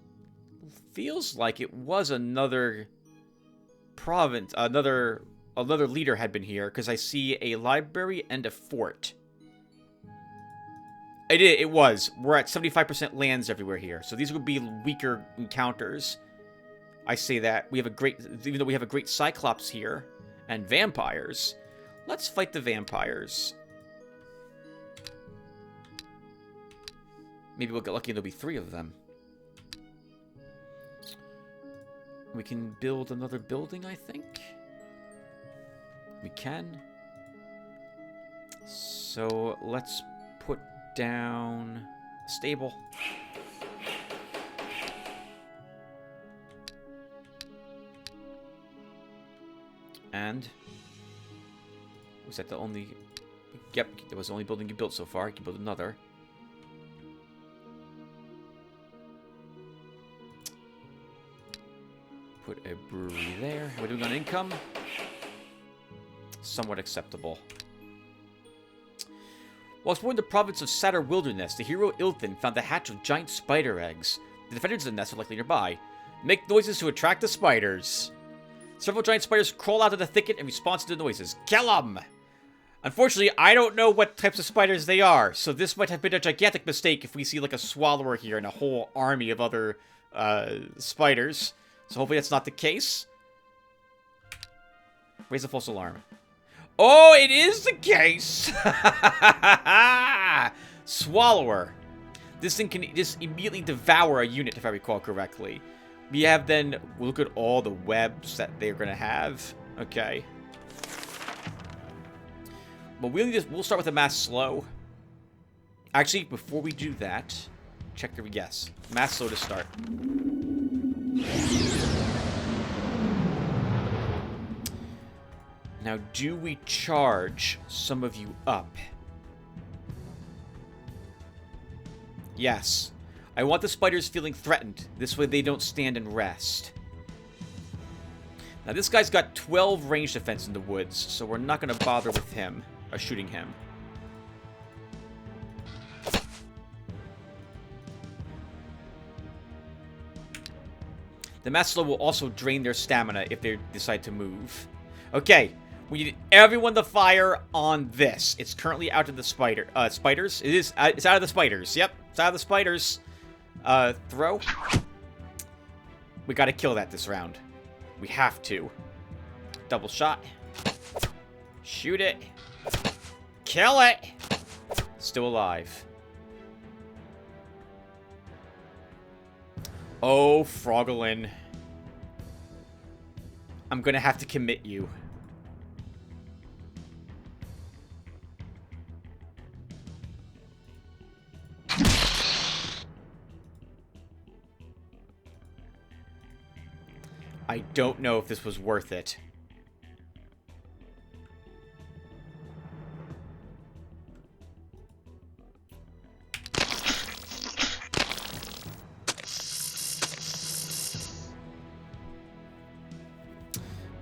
feels like it was another province, another leader had been here, because I see a library and a fort. It was. We're at 75% lands everywhere here, so these would be weaker encounters. I say that. We have a great... Even though we have a great Cyclops here, and vampires, let's fight the vampires. Maybe we'll get lucky and there'll be 3 of them. We can build another building, I think. We can. So, let's put down a stable. And was that the only... Yep, that was the only building you built so far. You can build another. Put a brewery there. How are we doing on income? Somewhat acceptable. While exploring the province of Satyr Wilderness, the hero Ilthin found the hatch of giant spider eggs. The defenders of the nest are likely nearby. Make noises to attract the spiders. Several giant spiders crawl out of the thicket in response to the noises. Kill them! Unfortunately, I don't know what types of spiders they are, so this might have been a gigantic mistake if we see like a swallower here and a whole army of other spiders. So hopefully that's not the case. Raise the false alarm. Oh, it is the case! Swallower. This thing can just immediately devour a unit, if I recall correctly. We have then, we'll look at all the webs that they're going to have. Okay. But we'll start with a mass slow. Actually, before we do that, check the, yes, mass slow to start. Now, do we charge some of you up? Yes. I want the spiders feeling threatened. This way they don't stand and rest. Now this guy's got 12 range defense in the woods, so we're not going to bother with him, or shooting him. The Master will also drain their stamina if they decide to move. Okay, we need everyone to fire on this. It's currently out of the spiders. It's out of the spiders. Yep, it's out of the spiders. Throw. We gotta kill that this round. We have to. Double shot. Shoot it. Kill it. Still alive. Oh, Frogalin. I'm gonna have to commit you. I don't know if this was worth it.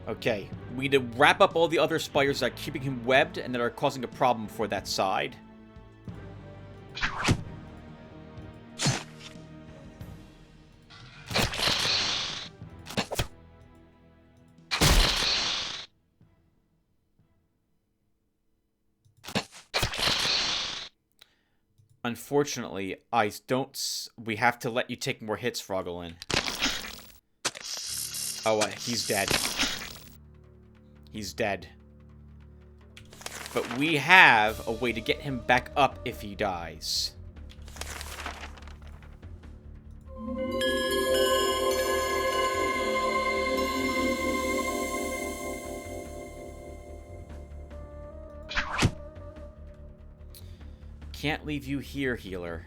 Okay, we need to wrap up all the other spiders that are keeping him webbed and that are causing a problem for that side. Unfortunately, we have to let you take more hits, Frogalin. Oh, he's dead. He's dead. But we have a way to get him back up if he dies. Can't leave you here, healer.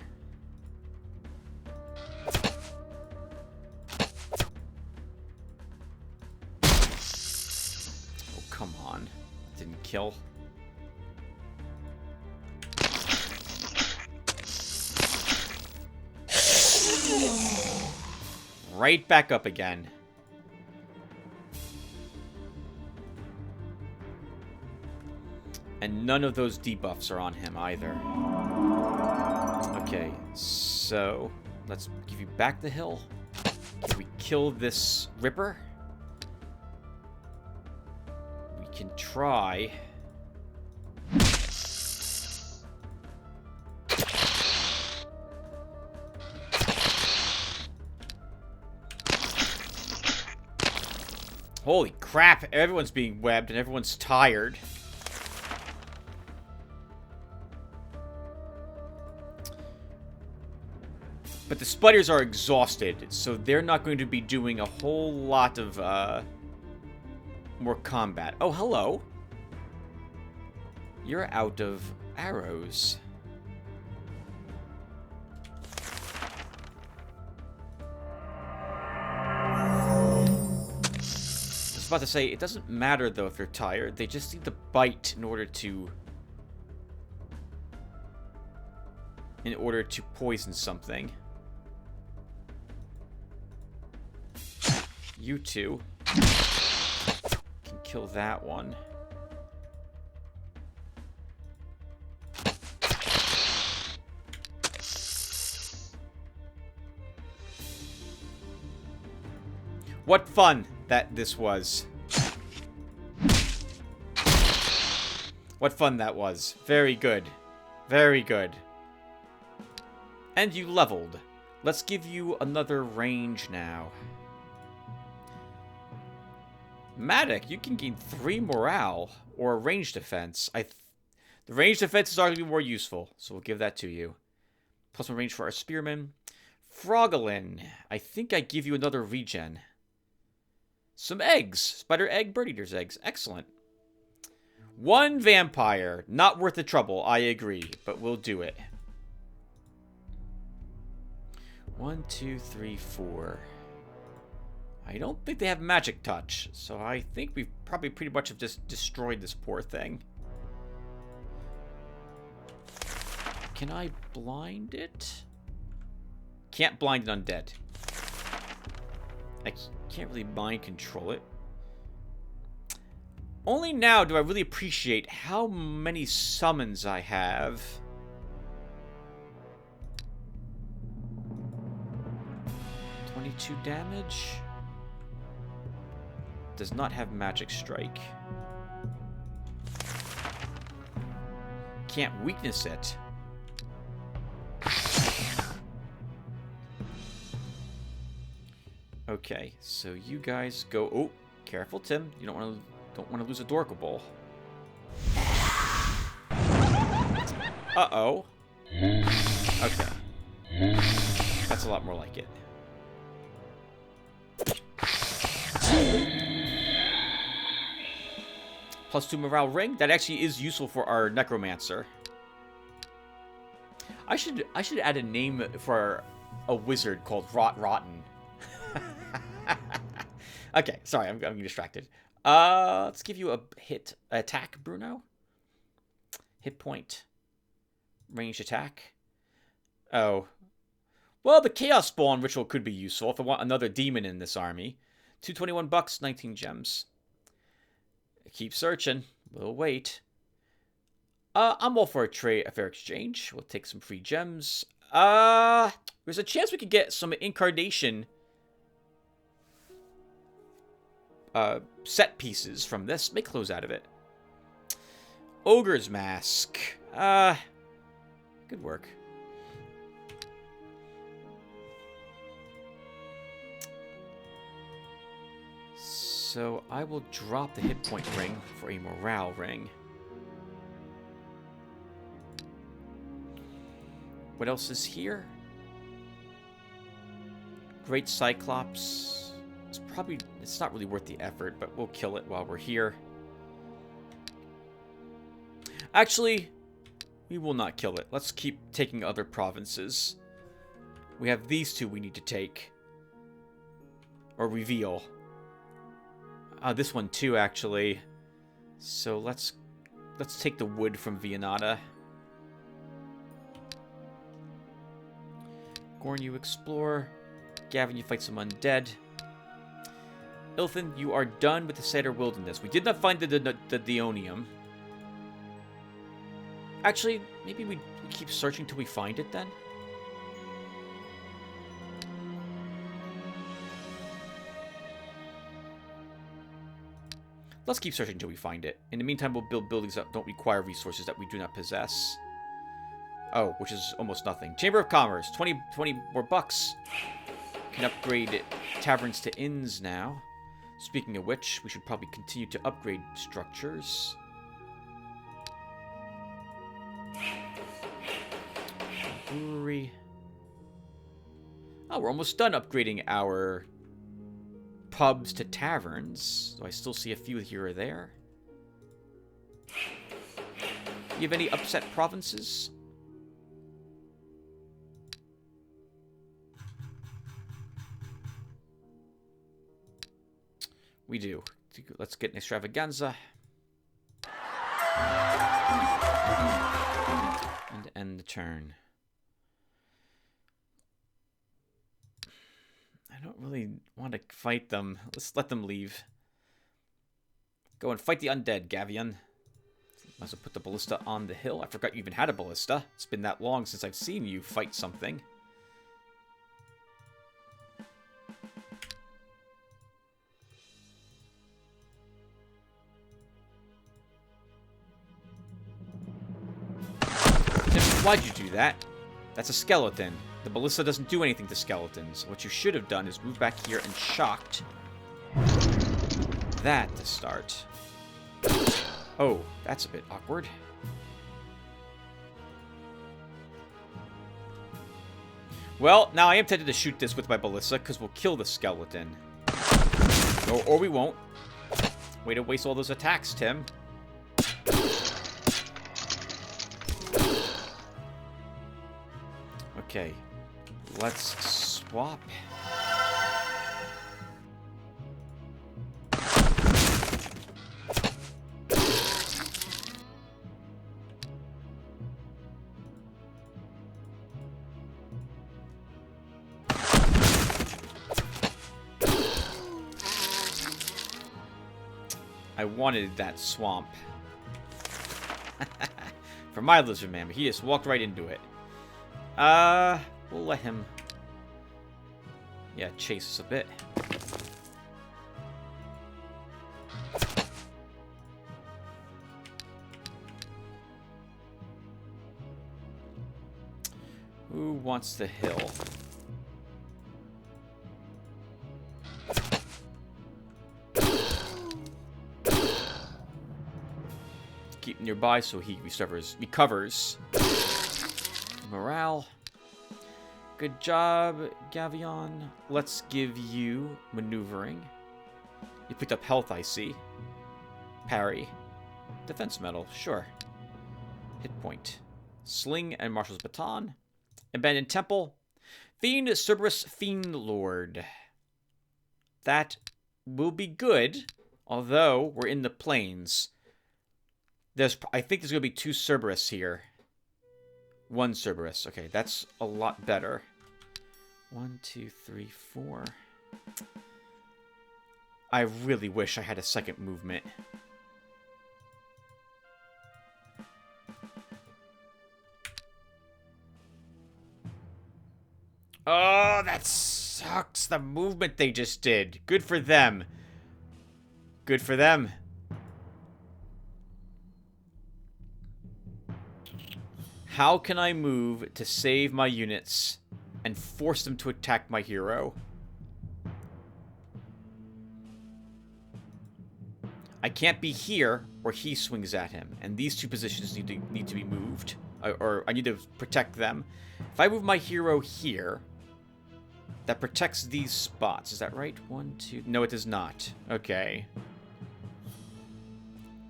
Come on. Didn't kill. Right back up again. And none of those debuffs are on him either. Okay, so let's give you back the hill. Can we kill this Ripper? Can try. Holy crap, everyone's being webbed and everyone's tired. But the spiders are exhausted, so they're not going to be doing a whole lot of more combat. Oh, hello. You're out of arrows. I was about to say, it doesn't matter though if they're tired. They just need to bite in order to poison something. You two can kill that one. What fun that this was. What fun that was. Very good. Very good. And you leveled. Let's give you another range now. Matic, you can gain 3 morale or range defense. The range defense is arguably more useful, so we'll give that to you. Plus 1 range for our spearmen. Frogalin, I think I give you another regen. Some eggs. Spider egg, bird eater's eggs. Excellent. 1 vampire. Not worth the trouble, I agree, but we'll do it. 1, 2, 3, 4. I don't think they have magic touch, so I think we've probably pretty much have just destroyed this poor thing. Can I blind it? Can't blind an undead. I can't really mind control it. Only now do I really appreciate how many summons I have. .22 damage. Does not have magic strike. Can't weakness it. Okay, so you guys go. Oh, careful, Tim. You don't want to lose a Dorkable. Uh-oh. Okay. That's a lot more like it. +2 morale ring. That actually is useful for our necromancer. I should add a name for a wizard called Rotten. Okay, sorry, I'm getting distracted. Let's give you a hit attack, Bruno. Hit point. Ranged attack. Oh. Well, the Chaos Spawn ritual could be useful if I want another demon in this army. $221, 19 gems. Keep searching. We'll wait. I'm all for a fair exchange. We'll take some free gems. There's a chance we could get some incarnation set pieces from this. Make clothes out of it. Ogre's Mask. Good work. So I will drop the hit point ring for a morale ring. What else is here? Great Cyclops. It's not really worth the effort, but we'll kill it while we're here. Actually, we will not kill it. Let's keep taking other provinces. We have these two we need to take. Or reveal. This one too, actually. So let's take the wood from Vianata. Gorn, you explore. Gavin, you fight some undead. Ilthin, you are done with the Cedar Wilderness. We did not find the Deonium. Actually, maybe we keep searching till we find it then? Let's keep searching until we find it. In the meantime, we'll build buildings that don't require resources that we do not possess. Oh, which is almost nothing. Chamber of Commerce, 20 more bucks. Can upgrade taverns to inns now. Speaking of which, we should probably continue to upgrade structures. Brewery. Oh, we're almost done upgrading our pubs to taverns. So I still see a few here or there. You have any upset provinces? We do. Let's get an extravaganza. And end the turn. I don't really want to fight them. Let's let them leave. Go and fight the undead, Gavion. Must have put the ballista on the hill. I forgot you even had a ballista. It's been that long since I've seen you fight something. Why'd you do that? That's a skeleton. The ballista doesn't do anything to skeletons. What you should have done is move back here and shocked that to start. Oh, that's a bit awkward. Well, now I am tempted to shoot this with my ballista because we'll kill the skeleton. Or we won't. Way to waste all those attacks, Tim. Okay, let's swap. I I wanted that swamp. For my lizard man, but he just walked right into it. We'll let him... yeah, chase us a bit. Who wants the hill? Keep nearby so he recovers. Morale. Good job, Gavion. Let's give you maneuvering. You picked up health, I see. Parry. Defense medal, sure. Hit point. Sling and Marshal's baton. Abandoned temple. Fiend Cerberus Fiend Lord. That will be good, although we're in the plains. I think there's going to be 2 Cerberus here. 1 Cerberus. Okay, that's a lot better. 1, 2, 3, 4. I really wish I had a second movement. Oh, that sucks. The movement they just did. Good for them. Good for them. How can I move to save my units and force them to attack my hero? I can't be here or he swings at him, and these 2 positions need to be moved, or I need to protect them. If I move my hero here, that protects these spots. Is that right? 1, 2. No, it does not. Okay.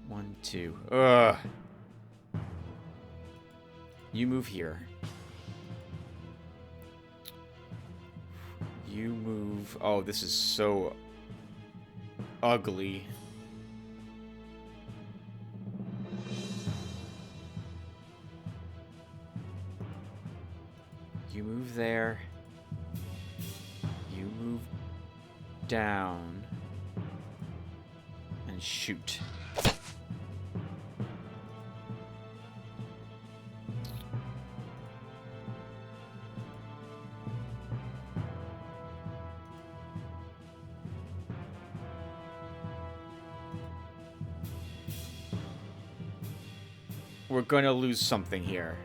1, 2. Ugh. You move here. You move... oh, this is so ugly. You move there. You move down. And shoot. We're going to lose something here.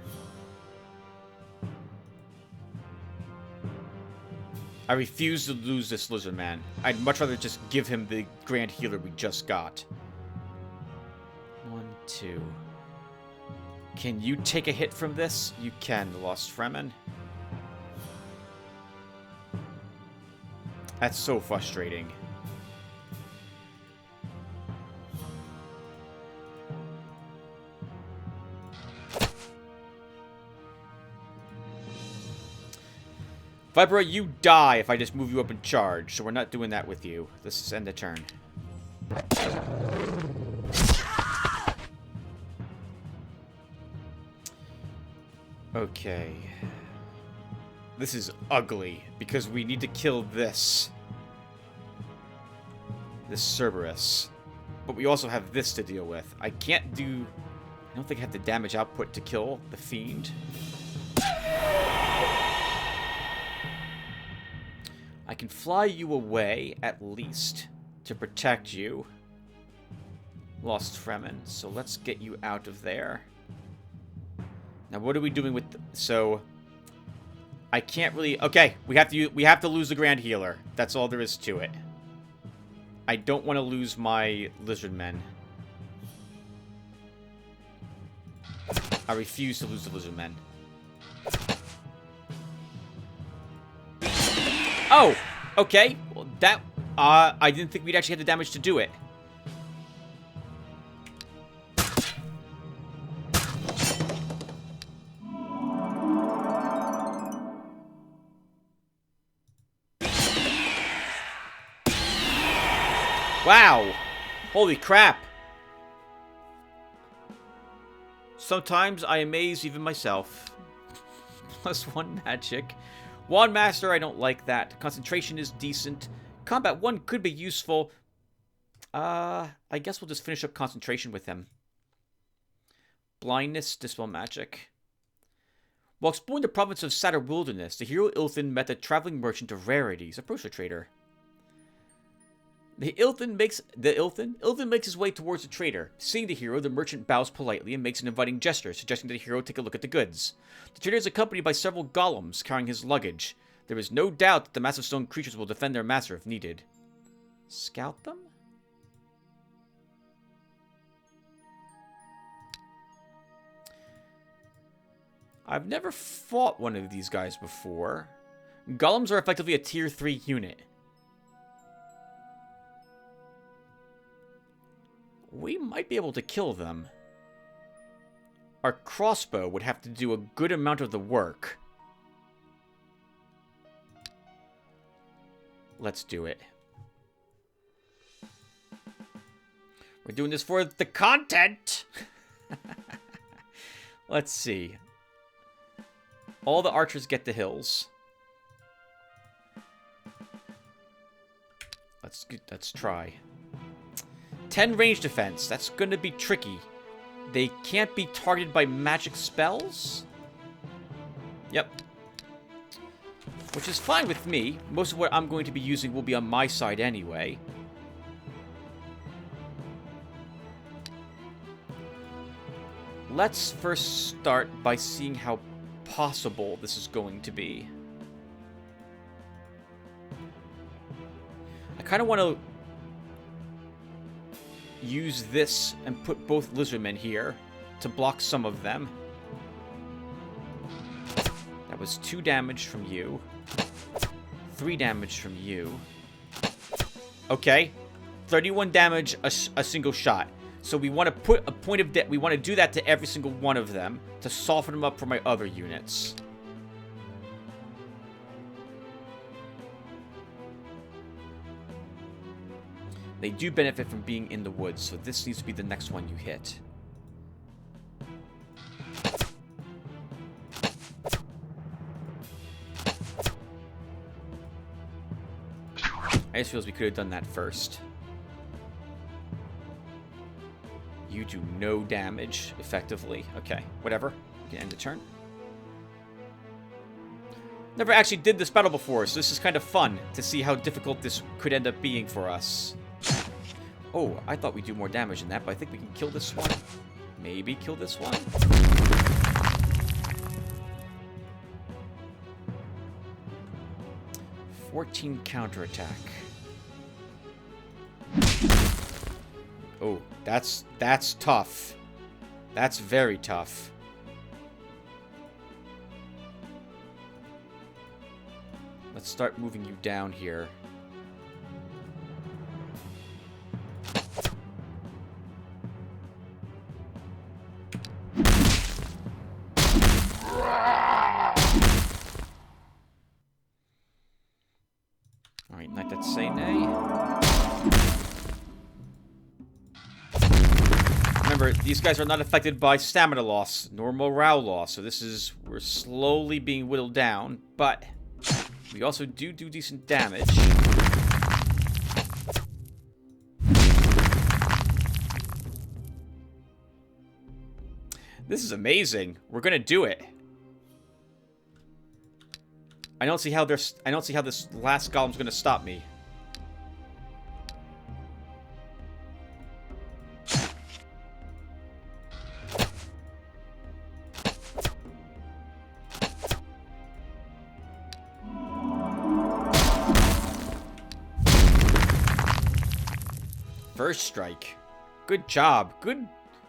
I refuse to lose this lizard man. I'd much rather just give him the grand healer we just got. 1, 2. Can you take a hit from this? You can, Lost Fremen. That's so frustrating. Vibra, you die if I just move you up in charge, so we're not doing that with you. This is end of turn. Okay. This is ugly, because we need to kill this. This Cerberus. But we also have this to deal with. I can't do... I don't think I have the damage output to kill the Fiend. I can fly you away, at least, to protect you. Lost Fremen. So let's get you out of there. Now, what are we doing with... so... I can't really... okay, we have to lose the Grand Healer. That's all there is to it. I don't want to lose my lizard men. I refuse to lose the lizard men. Oh! Okay. Well, that... I didn't think we'd actually have the damage to do it. Wow! Holy crap! Sometimes I amaze even myself. +1 magic. Wand Master, I don't like that. Concentration is decent. Combat 1 could be useful. I guess we'll just finish up concentration with him. Blindness, dispel magic. While exploring the province of Satyr Wilderness, the hero Ilthin met a traveling merchant of rarities, a brochure trader. Ilthin makes his way towards the trader. Seeing the hero, the merchant bows politely and makes an inviting gesture, suggesting that the hero take a look at the goods. The trader is accompanied by several golems carrying his luggage. There is no doubt that the massive stone creatures will defend their master if needed. Scout them? I've never fought one of these guys before. Golems are effectively a tier 3 unit. We might be able to kill them. Our crossbow would have to do a good amount of the work. Let's do it. We're doing this for the content! Let's see. All the archers get the hills. Let's try. 10 range defense. That's going to be tricky. They can't be targeted by magic spells? Yep. Which is fine with me. Most of what I'm going to be using will be on my side anyway. Let's first start by seeing how possible this is going to be. I kind of want to use this and put both lizardmen here to block some of them. That was 2 damage from you. 3 damage from you. Okay. 31 damage a single shot. So we want to put a point of we want to do that to every single one of them to soften them up for my other units. They do benefit from being in the woods, so this needs to be the next one you hit. I just feel we could have done that first. You do no damage, effectively. Okay, whatever. You can end the turn. Never actually did this battle before, so this is kind of fun to see how difficult this could end up being for us. Oh, I thought we'd do more damage than that, but I think we can kill this one. Maybe kill this one. "14 counterattack. Oh, that's tough. That's very tough. Let's start moving you down here. Alright, not that say nay. Remember, these guys are not affected by stamina loss nor morale loss, so we're slowly being whittled down, but we also do decent damage. This is amazing. We're gonna do it. I don't see how this last golem's gonna stop me. First strike. Good job. Good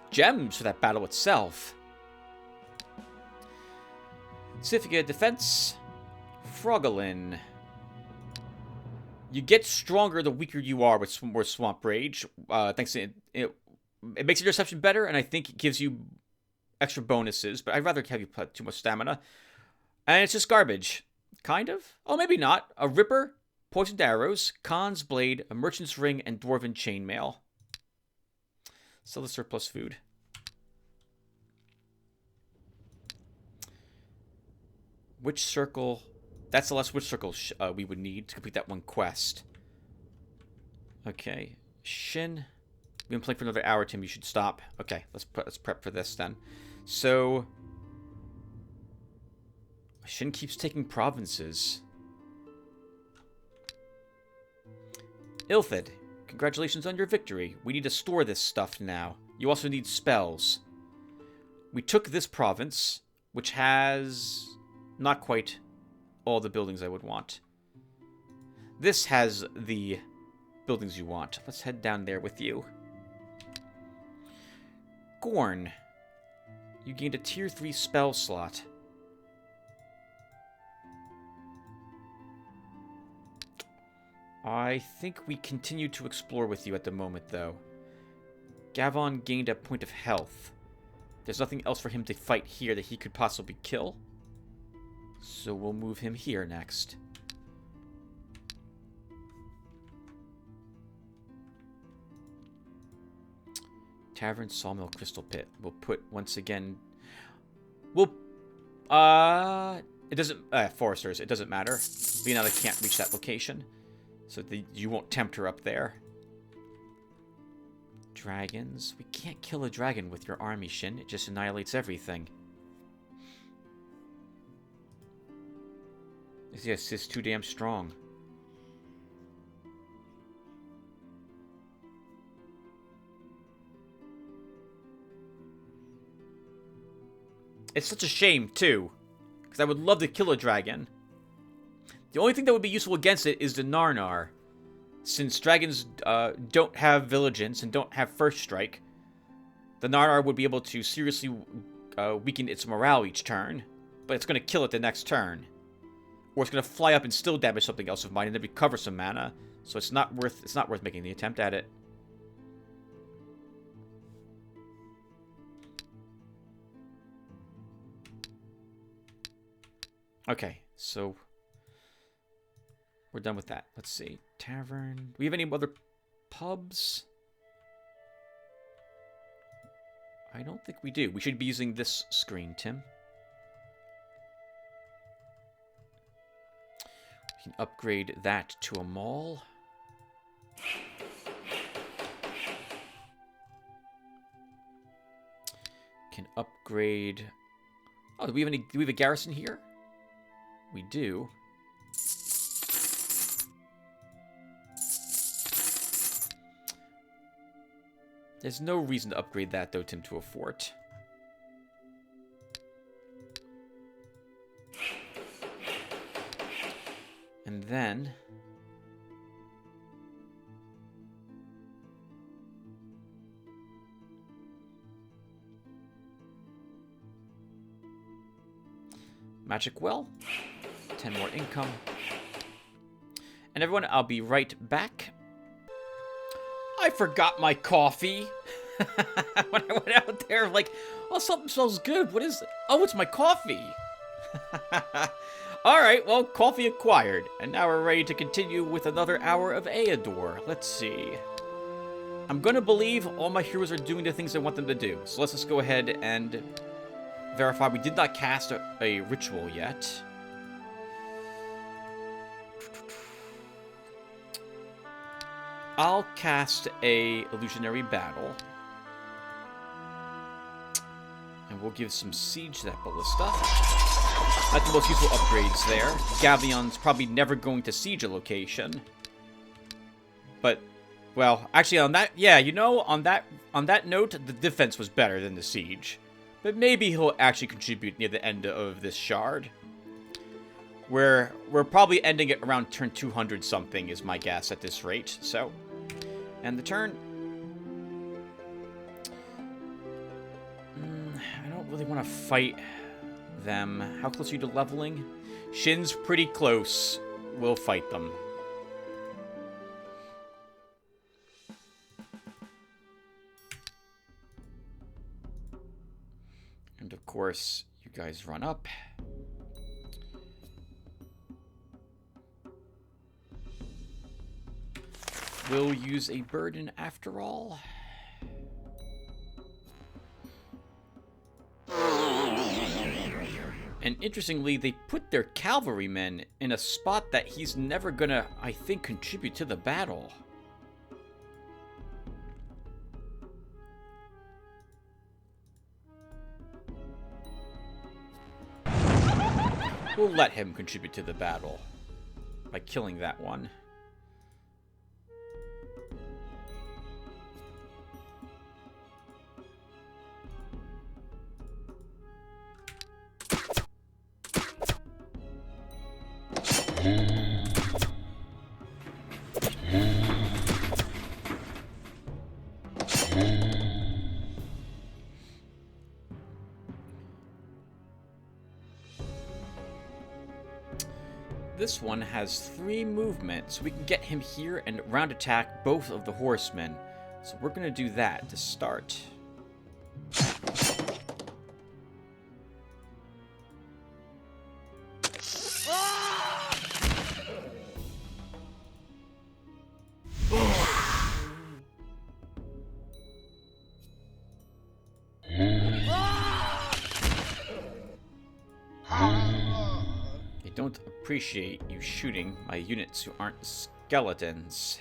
gems for that battle itself. Certificate of Defense. Frogolin. You get stronger the weaker you are with more Swamp Rage. Thanks to it makes your interception better, and I think it gives you extra bonuses, but I'd rather have you put too much stamina. And it's just garbage. Kind of? Oh, maybe not. A Ripper, Poisoned Arrows, Khan's Blade, a Merchant's Ring, and Dwarven Chainmail. Sell the surplus food. Which circle? That's the last which circle we would need to complete that one quest. Okay. Shin. We've been playing for another hour, Tim. You should stop. Okay, let's prep for this then. So Shin keeps taking provinces. Ilthid, congratulations on your victory. We need to store this stuff now. You also need spells. We took this province, which has not quite all the buildings I would want. This has the buildings you want. Let's head down there with you. Gorn, you gained a tier 3 spell slot. I think we continue to explore with you at the moment, though. Gavon gained a point of health. There's nothing else for him to fight here that he could possibly kill. So we'll move him here next. Tavern, Sawmill, Crystal Pit. We'll put, once again... We'll... It doesn't... Foresters, it doesn't matter. Vienna can't reach that location. So you won't tempt her up there. Dragons. We can't kill a dragon with your army, Shin. It just annihilates everything. Yes, it's too damn strong. It's such a shame, too. Because I would love to kill a dragon. The only thing that would be useful against it is the Narnar. Since dragons don't have Vigilance and don't have First Strike, the Narnar would be able to seriously weaken its morale each turn. But it's going to kill it the next turn. Or it's going to fly up and still damage something else of mine and then recover some mana. So it's not worth making the attempt at it. Okay, so we're done with that. Let's see. Tavern. Do we have any other pubs? I don't think we do. We should be using this screen, Tim. We can upgrade that to a mall. Can upgrade... Oh, do we have a garrison here? We do. There's no reason to upgrade that, though, Tim, to a fort. And then... Magic Well. 10 more income. And everyone, I'll be right back. I forgot my coffee. When I went out there, I'm like, oh, something smells good. What is it? Oh, it's my coffee. Alright, well, coffee acquired. And now we're ready to continue with another hour of Eador. Let's see. I'm gonna believe all my heroes are doing the things I want them to do. So let's just go ahead and verify. We did not cast a ritual yet. I'll cast a illusionary battle. And we'll give some siege to that ballista. That's the most useful upgrades there. Gavion's probably never going to siege a location. But, well, actually on that, yeah, you know, on that note, the defense was better than the siege. But maybe he'll actually contribute near the end of this shard. We're probably ending it around turn 200 something is my guess at this rate. So, end the turn. I don't really want to fight them. How close are you to leveling? Shin's pretty close. We'll fight them. And of course, you guys run up. We'll use a burden after all. And interestingly, they put their cavalrymen in a spot that he's never gonna, I think, contribute to the battle. We'll let him contribute to the battle by killing that one. This one has 3 movements. We can get him here and round attack both of the horsemen. So we're going to do that to start. I don't appreciate you shooting my units who aren't skeletons.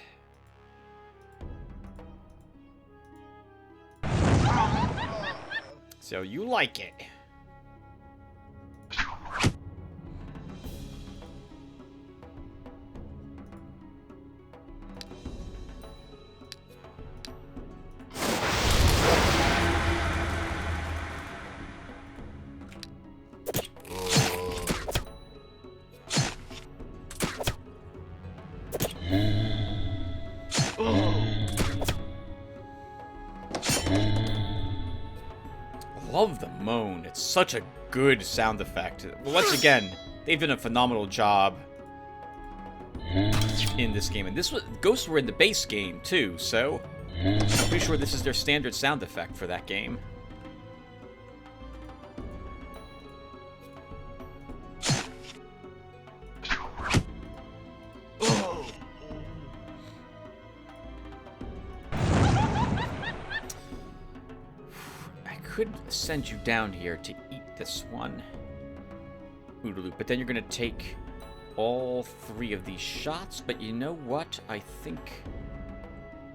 So you like it. Love the moan. It's such a good sound effect. Once again, they've done a phenomenal job in this game. And this was ghosts were in the base game too, so I'm pretty sure this is their standard sound effect for that game. Could send you down here to eat this one, Oodaloo, but then you're gonna take all 3 of these shots. But you know what? I think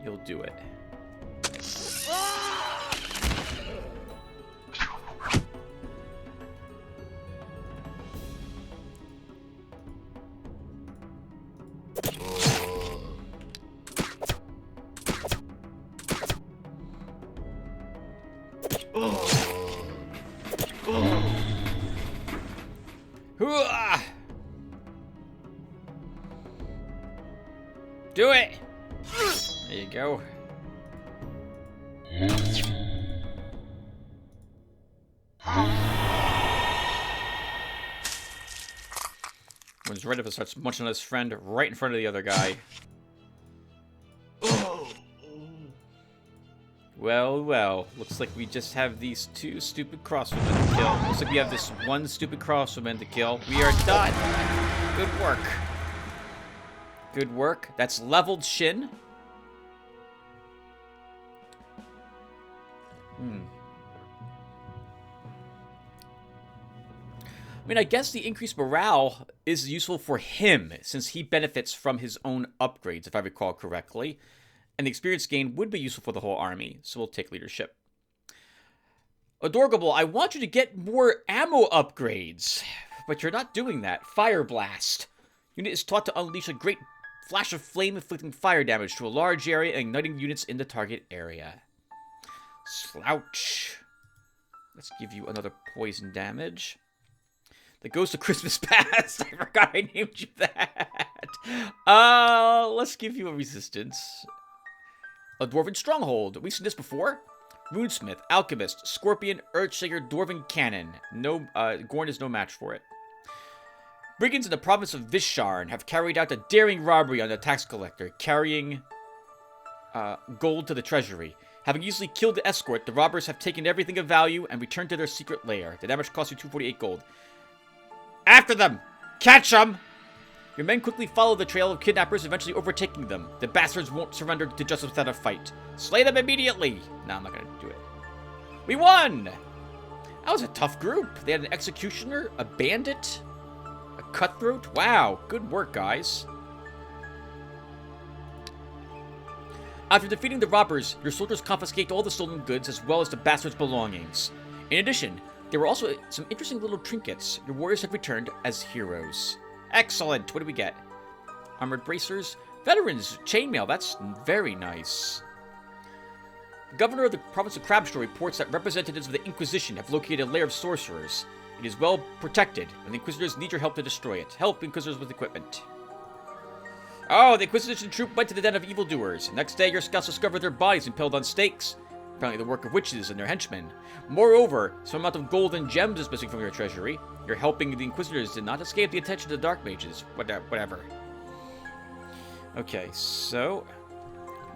you'll do it. Do it! There you go. One's right up and starts munching on his friend right in front of the other guy. Well, well. Looks like we just have these 2 stupid crosswomen to kill. Looks like we have this 1 stupid crosswoman to kill. We are done. Good work. Good work. That's leveled Shin. I mean, I guess the increased morale is useful for him, since he benefits from his own upgrades, if I recall correctly. And the experience gain would be useful for the whole army, so we'll take leadership. Adorable, I want you to get more ammo upgrades, but you're not doing that. Fire Blast. Unit is taught to unleash a great flash of flame, inflicting fire damage to a large area and igniting units in the target area. Slouch. Let's give you another poison damage. The Ghost of Christmas Past. I forgot I named you that. Let's give you a resistance. A Dwarven Stronghold. We've seen this before. Runesmith, Alchemist, Scorpion, Earthshaker, Dwarven Cannon. No, Gorn is no match for it. Brigands in the province of Visharn have carried out a daring robbery on the tax collector, carrying gold to the treasury. Having easily killed the escort, the robbers have taken everything of value and returned to their secret lair. The damage costs you 248 gold. After them! Catch them! Your men quickly follow the trail of kidnappers, eventually overtaking them. The bastards won't surrender to justice without a fight. Slay them immediately! No, I'm not gonna do it. We won! That was a tough group. They had an executioner, a bandit, a cutthroat. Wow, good work, guys. After defeating the robbers, your soldiers confiscate all the stolen goods as well as the bastards' belongings. In addition, There were also some interesting little trinkets. Your warriors have returned as heroes. Excellent! What do we get? Armored bracers. Veterans chainmail. That's very nice. The governor of the province of Crabstraw reports that representatives of the Inquisition have located a lair of sorcerers. It is well protected, and the Inquisitors need your help to destroy it. Help Inquisitors with equipment. Oh, the Inquisition troop went to the den of evildoers. Next day, your scouts discovered their bodies impaled on stakes. Apparently the work of witches and their henchmen. Moreover, some amount of gold and gems is missing from your treasury. Your helping the Inquisitors did not escape the attention of the Dark Mages. Whatever. Okay, so...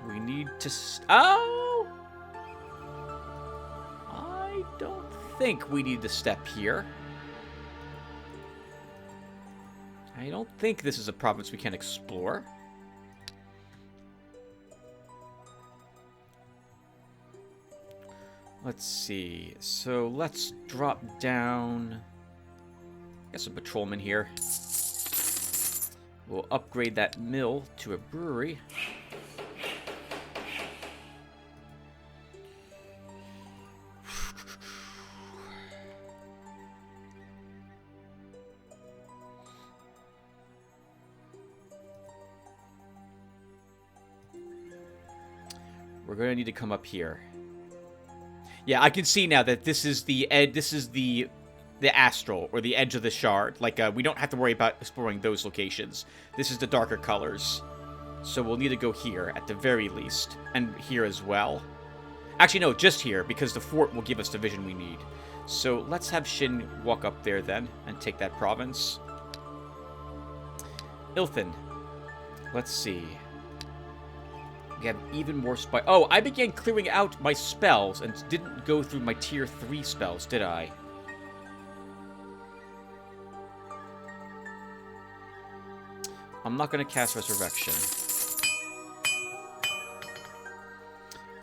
we need to... oh! I don't think we need to step here. I don't think this is a province we can explore. Let's see. So let's drop down. Get some patrolmen here. We'll upgrade that mill to a brewery. We're going to need to come up here. Yeah, I can see now that this is the astral, or the edge of the shard. Like, we don't have to worry about exploring those locations. This is the darker colors. So we'll need to go here, at the very least. And here as well. Actually, no, just here, because the fort will give us the vision we need. So let's have Shin walk up there, then, and take that province. Ilthin. Let's see. We have even more spy. Oh, I began clearing out my spells and didn't go through my tier 3 spells, did I? I'm not going to cast Resurrection.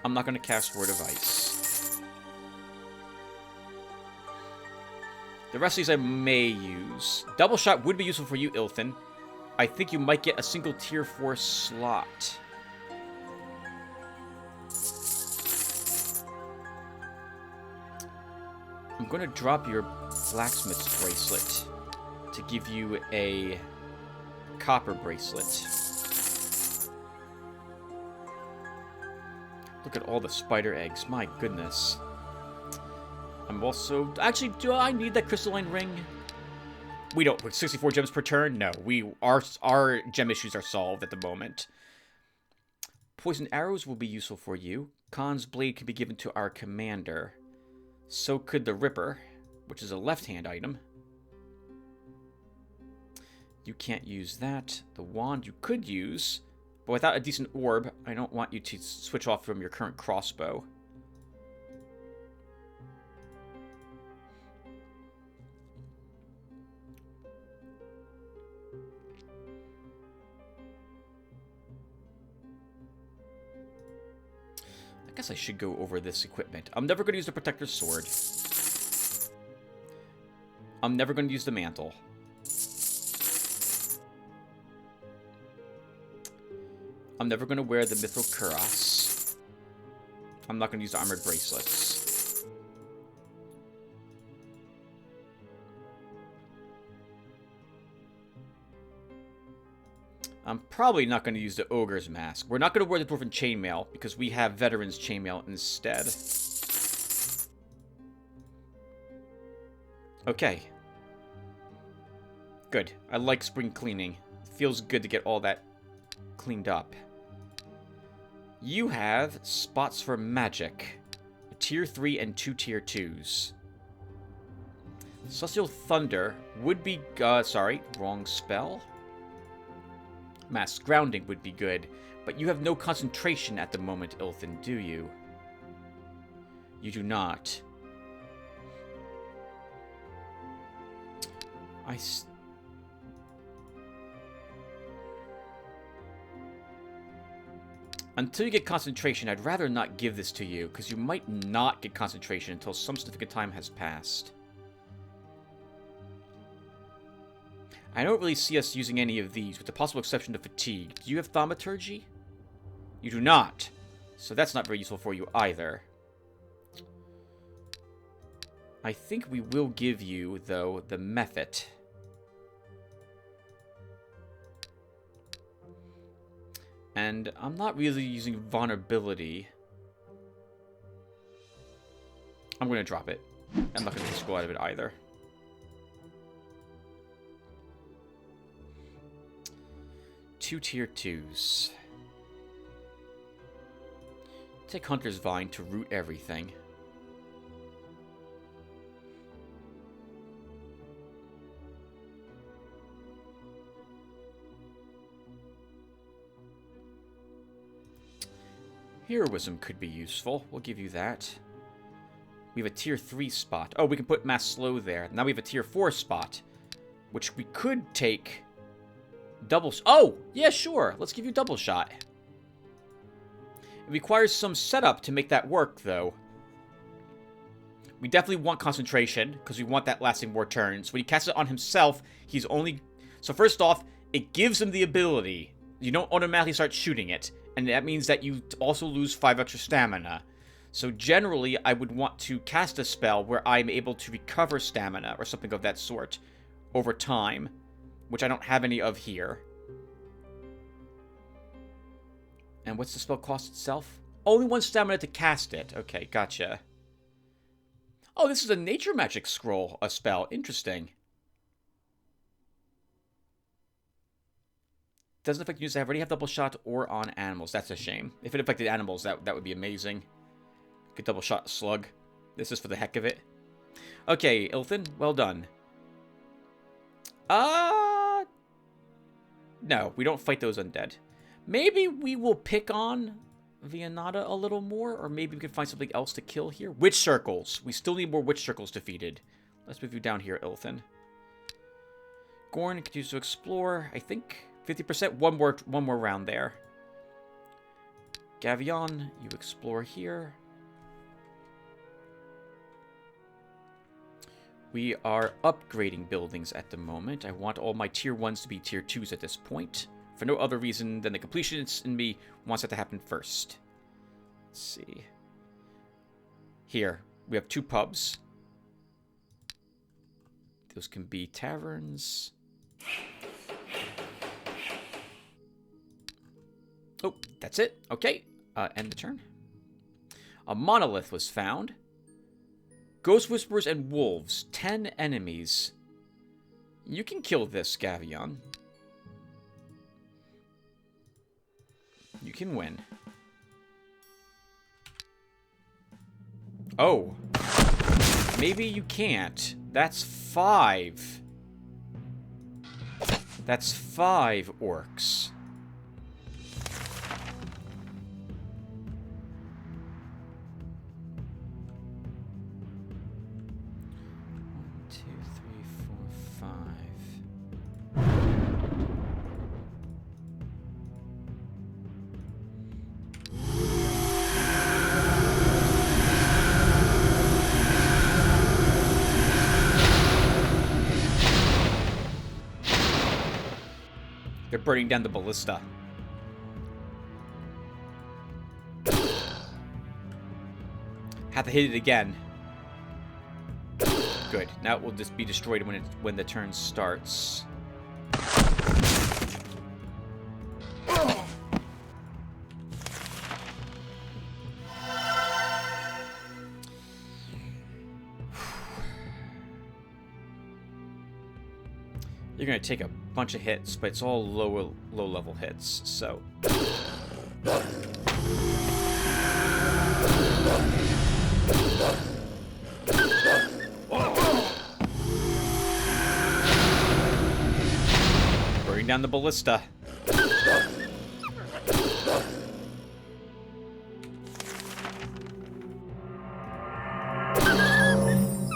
I'm not going to cast Word of Ice. The rest of these I may use. Double Shot would be useful for you, Ilthin. I think you might get a single tier 4 slot. I'm going to drop your blacksmith's bracelet to give you a copper bracelet. Look at all the spider eggs. My goodness. I'm also... actually, do I need that crystalline ring? We don't. With 64 gems per turn? No. Our gem issues are solved at the moment. Poison arrows will be useful for you. Khan's blade can be given to our commander. So could the Ripper, which is a left-hand item. You can't use that. The wand you could use, but without a decent orb, I don't want you to switch off from your current crossbow. I guess I should go over this equipment. I'm never going to use the Protector's Sword. I'm never going to use the Mantle. I'm never going to wear the Mithril Cuirass. I'm not going to use the Armored Bracelets. I'm probably not going to use the Ogre's Mask. We're not going to wear the Dwarven Chainmail, because we have Veteran's Chainmail instead. Okay. Good. I like spring cleaning. It feels good to get all that cleaned up. You have spots for magic. A tier 3 and 2 tier 2s. Celestial Thunder would be... sorry, wrong spell. Mass Grounding would be good, but you have no concentration at the moment, Ilthin, do you? You do not. Until you get concentration, I'd rather not give this to you, because you might not get concentration until some significant time has passed. I don't really see us using any of these, with the possible exception of fatigue. Do you have thaumaturgy? You do not. So that's not very useful for you either. I think we will give you, though, the method. And I'm not really using vulnerability. I'm going to drop it. I'm not going to scroll out of it either. Two tier 2s. Take Hunter's Vine to root everything. Heroism could be useful. We'll give you that. We have a tier 3 spot. Oh, we can put Mass Slow there. Now we have a tier 4 spot, which we could take double... Oh! Yeah, sure. Let's give you double shot. It requires some setup to make that work, though. We definitely want concentration, because we want that lasting more turns. When he casts it on himself, he's only... So first off, it gives him the ability. You don't automatically start shooting it. And that means that you also lose 5 extra stamina. So generally, I would want to cast a spell where I'm able to recover stamina or something of that sort over time, which I don't have any of here. And what's the spell cost itself? Only 1 stamina to cast it. Okay, gotcha. Oh, this is a nature magic scroll, a spell. Interesting. Doesn't affect the user. I already have double shot or on animals. That's a shame. If it affected animals, that would be amazing. Good double shot slug. This is for the heck of it. Okay, Ilthin, well done. No, we don't fight those undead. Maybe we will pick on Vianata a little more, or maybe we can find something else to kill here. Witch circles. We still need more witch circles defeated. Let's move you down here, Ilthin. Gorn continues to explore. I think 50%. One more round there. Gavion, you explore here. We are upgrading buildings at the moment. I want all my tier 1s to be tier 2s at this point. For no other reason than the completionist in me wants that to happen first. Let's see. Here, we have 2 pubs. Those can be taverns. Oh, that's it. Okay, end the turn. A monolith was found. Ghost Whisperers and Wolves. 10 enemies. You can kill this, Gavion. You can win. Oh. Maybe you can't. That's 5. That's 5 orcs. They're burning down the ballista. Have to hit it again. Good. Now it will just be destroyed when the turn starts. You're going to take a bunch of hits, but it's all low-level hits, so... Burning down the ballista.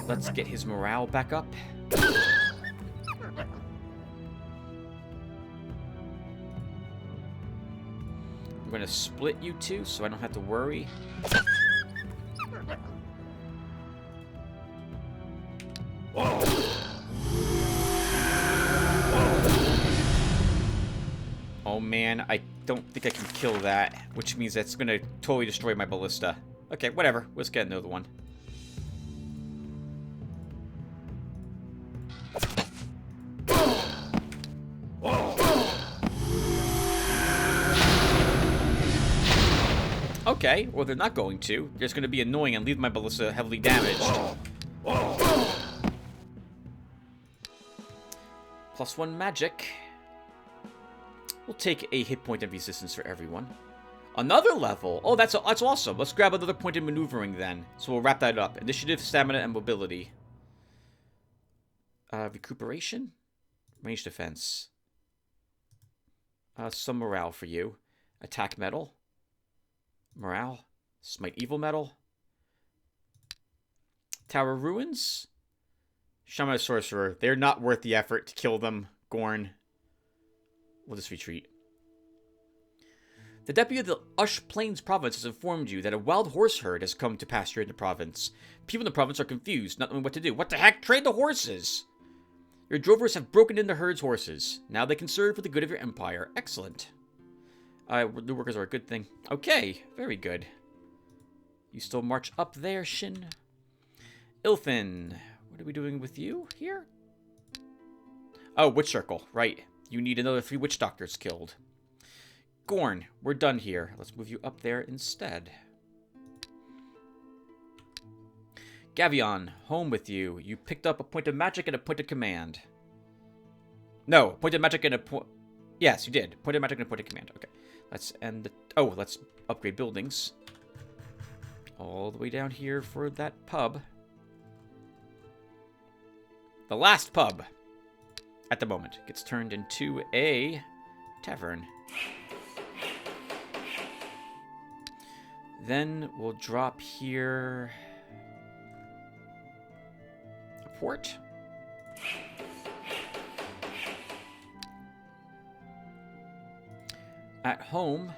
Let's get his morale back up. I'm going to split you two so I don't have to worry. Oh man, I don't think I can kill that, which means that's going to totally destroy my ballista. Okay, whatever. Let's get another one. Okay, well, they're not going to. They're just going to be annoying and leave my ballista heavily damaged. +1 magic. We'll take a hit point of resistance for everyone. Another level! Oh, that's awesome. Let's grab another point of maneuvering then. So we'll wrap that up. Initiative, stamina, and mobility. Recuperation? Range defense. Some morale for you. Attack metal. Morale. Smite evil metal. Tower ruins. Shaman sorcerer. They're not worth the effort to kill them. Gorn. We'll just retreat. The deputy of the Ush Plains province has informed you that a wild horse herd has come to pasture in the province. People in the province are confused, not knowing what to do. What the heck? Trade the horses! Your drovers have broken in the herd's horses. Now they can serve for the good of your empire. Excellent. New workers are a good thing. Okay, very good. You still march up there, Shin. Ilfin, what are we doing with you here? Oh, witch circle, right. You need another 3 witch doctors killed. Gorn, we're done here. Let's move you up there instead. Gavion, home with you. You picked up a point of magic and a point of command. No, point of magic and a point... Yes, you did. Point of magic and a point of command. Okay. Let's end the... Oh, let's upgrade buildings. All the way down here for that pub. The last pub, at the moment, gets turned into a tavern. Then we'll drop here a port. At home,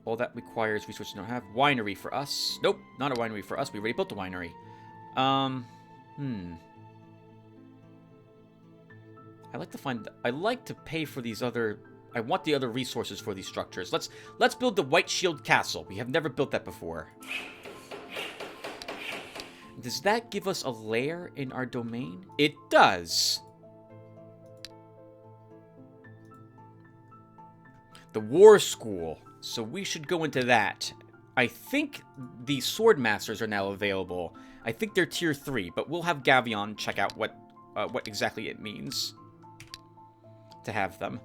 all that requires resources we don't have. Winery for us. Nope, not a winery for us. We already built the winery. I like to pay for these other... I want the other resources for these structures. Let's build the White Shield Castle. We have never built that before. Does that give us a lair in our domain? It does. The War School. So we should go into that. I think the Sword Masters are now available. I think they're tier 3, but we'll have Gavion check out what exactly it means to have them.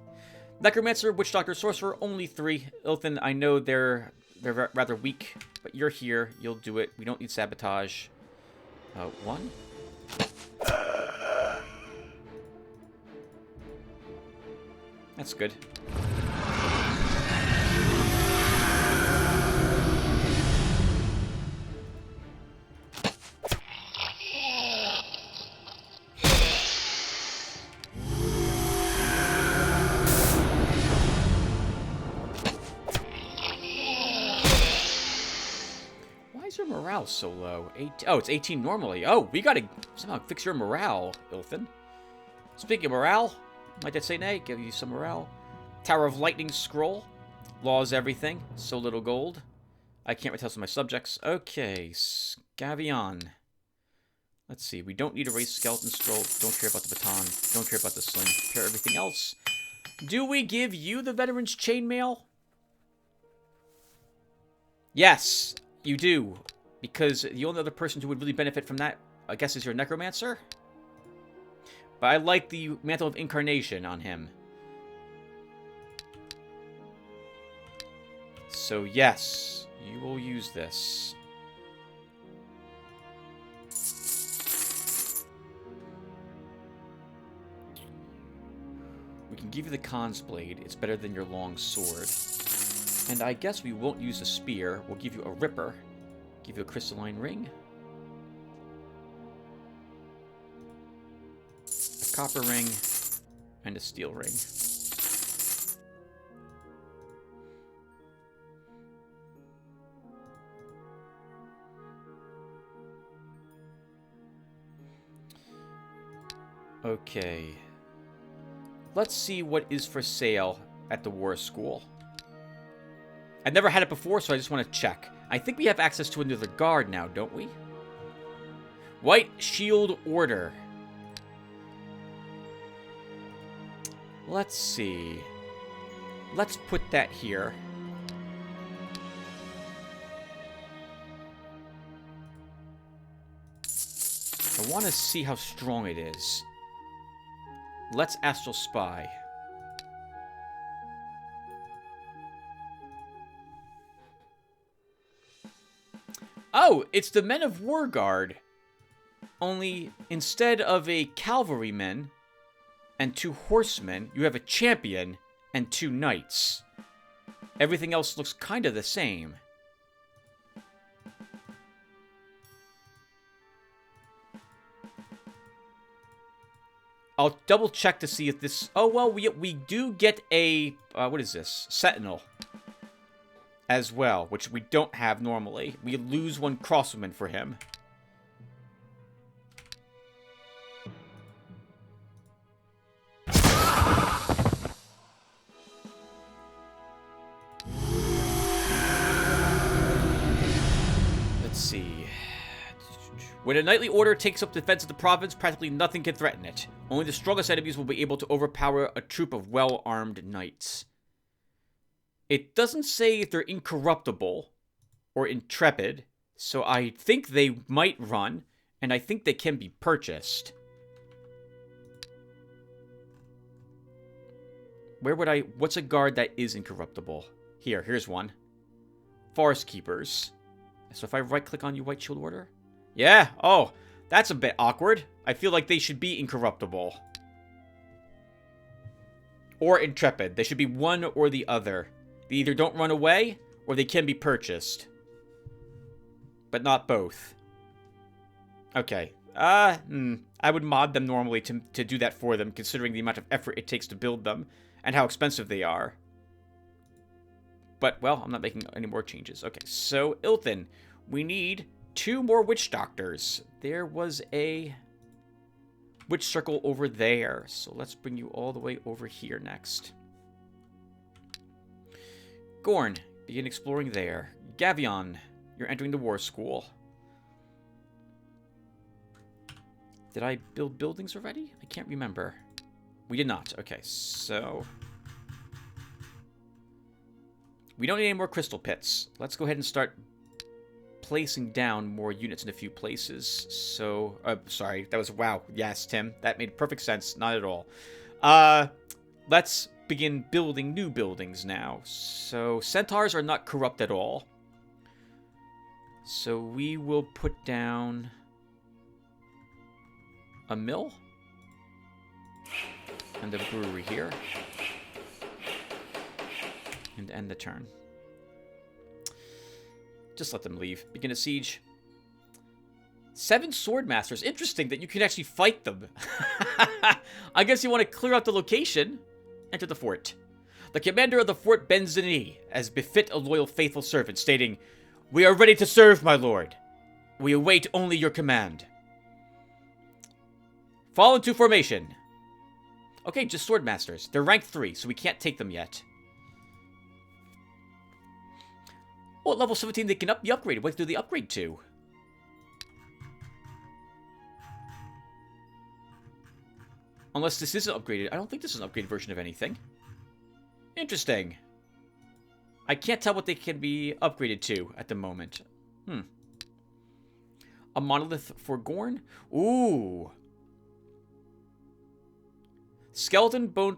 Necromancer, Witch Doctor, Sorcerer, only 3. Ilthin, I know they're rather weak, but you're here. You'll do it. We don't need Sabotage. 1. That's good. Morale so low. Oh, it's 18 normally. Oh, we gotta somehow fix your morale, Ilthin. Speaking of morale, might I say nay? Give you some morale. Tower of Lightning Scroll. Laws everything. So little gold. I can't retell some of my subjects. Okay, Gavion. Let's see. We don't need a raised skeleton scroll. Don't care about the baton. Don't care about the sling. Care everything else. Do we give you the Veteran's Chainmail? Yes, you do. Because the only other person who would really benefit from that, I guess, is your Necromancer. But I like the Mantle of Incarnation on him. So yes, you will use this. We can give you the Khan's Blade. It's better than your long sword. And I guess we won't use a spear. We'll give you a Ripper. Give you a crystalline ring. A copper ring. And a steel ring. Okay. Let's see what is for sale at the War School. I've never had it before, so I just want to check. I think we have access to another guard now, don't we? White Shield Order. Let's see. Let's put that here. I want to see how strong it is. Let's astral spy. Oh, it's the Men of War Guard. Only instead of a cavalryman and 2 horsemen, you have a champion and 2 knights. Everything else looks kind of the same. I'll double check to see if this... Oh, well, we do get a... what is this? Sentinel. As well, which we don't have normally. We lose 1 crosswoman for him. Let's see. When a knightly order takes up defense of the province, practically nothing can threaten it. Only the strongest enemies will be able to overpower a troop of well-armed knights. It doesn't say if they're incorruptible or intrepid, so I think they might run, and I think they can be purchased. Where would I... What's a guard that is incorruptible? Here's one. Forest Keepers. So if I right-click on you, White Shield Order? Yeah, oh, that's a bit awkward. I feel like they should be incorruptible. Or intrepid. They should be one or the other. They either don't run away, or they can be purchased. But not both. Okay. I would mod them normally to do that for them, considering the amount of effort it takes to build them, and how expensive they are. But, well, I'm not making any more changes. Okay, so, Ilthin. We need 2 more witch doctors. There was a witch circle over there. So let's bring you all the way over here next. Gorn, begin exploring there. Gavion, you're entering the war school. Did I build buildings already? I can't remember. We did not. Okay, so... we don't need any more crystal pits. Let's go ahead and start placing down more units in a few places. So, sorry, that was, wow, yes, Tim. That made perfect sense. Not at all. Let's begin building new buildings now. So, centaurs are not corrupt at all. So, we will put down a mill and a brewery here. And end the turn. Just let them leave. Begin a siege. 7 sword masters. Interesting that you can actually fight them. I guess you want to clear out the location. Enter the fort. The commander of the fort bends the knee, as befit a loyal faithful servant, stating, "We are ready to serve, my lord. We await only your command." Fall into formation. Okay, just sword masters. They're rank 3, so we can't take them yet. Oh, at level 17 they can be upgraded. What do they upgrade to? Unless this isn't upgraded. I don't think this is an upgraded version of anything. Interesting. I can't tell what they can be upgraded to at the moment. A monolith for Gorn? Ooh. Skeleton bone...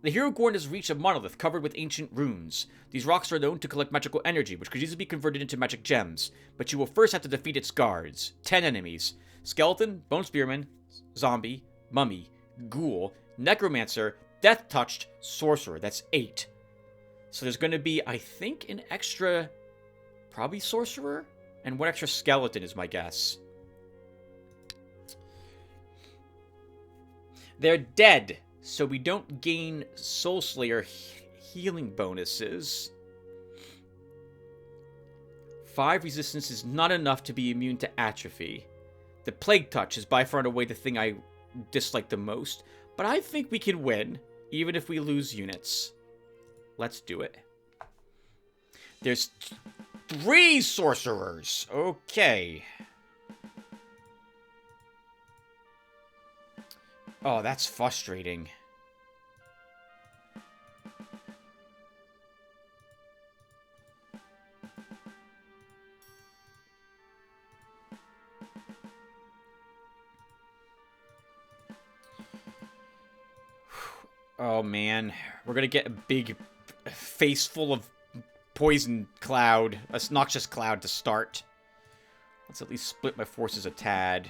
The hero Gorn has reached a monolith covered with ancient runes. These rocks are known to collect magical energy, which could easily be converted into magic gems. But you will first have to defeat its guards. 10 enemies. Skeleton, Bone Spearman, Zombie, Mummy, Ghoul, Necromancer, Death-Touched, Sorcerer. That's 8. So there's going to be, I think, an extra... probably Sorcerer? And 1 extra Skeleton is my guess. They're dead, so we don't gain Soul Slayer healing bonuses. 5 resistance is not enough to be immune to atrophy. The Plague Touch is by far and away the thing I dislike the most, but I think we can win, even if we lose units. Let's do it. There's 3 sorcerers. Okay. Oh, that's frustrating. Oh, man. We're gonna get a big face full of poison cloud. A noxious cloud to start. Let's at least split my forces a tad.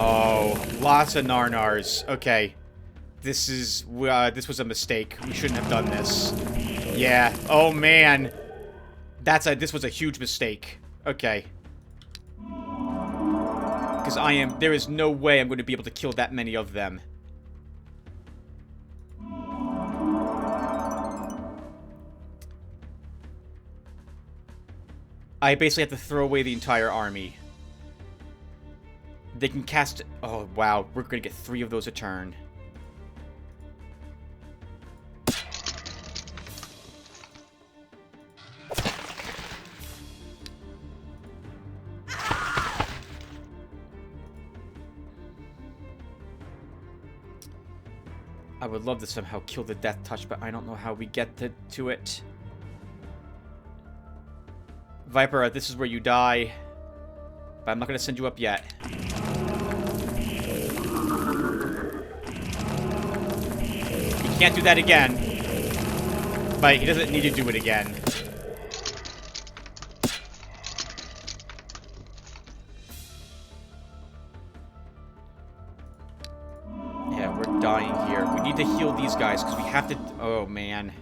Oh, lots of Narnars. Okay. This was a mistake. We shouldn't have done this. Yeah. Oh, man. This was a huge mistake. Okay. Because there is no way I'm going to be able to kill that many of them. I basically have to throw away the entire army. They can cast... Oh, wow. We're going to get 3 of those a turn. I would love to somehow kill the Death Touch, but I don't know how we get to it. Viper, this is where you die. But I'm not going to send you up yet. He can't do that again. But he doesn't need to do it again. Yeah, we're dying here. We need to heal these guys because we have to... Oh, man.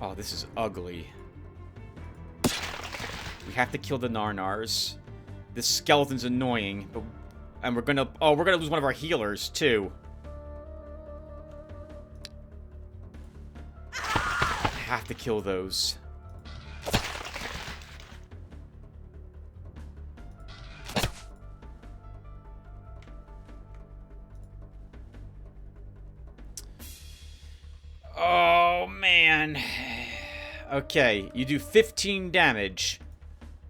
Oh, this is ugly. We have to kill the Narnars. This skeleton's annoying, but... And we're gonna... Oh, we're gonna lose one of our healers, too. I have to kill those. Oh, man. Okay, you do 15 damage.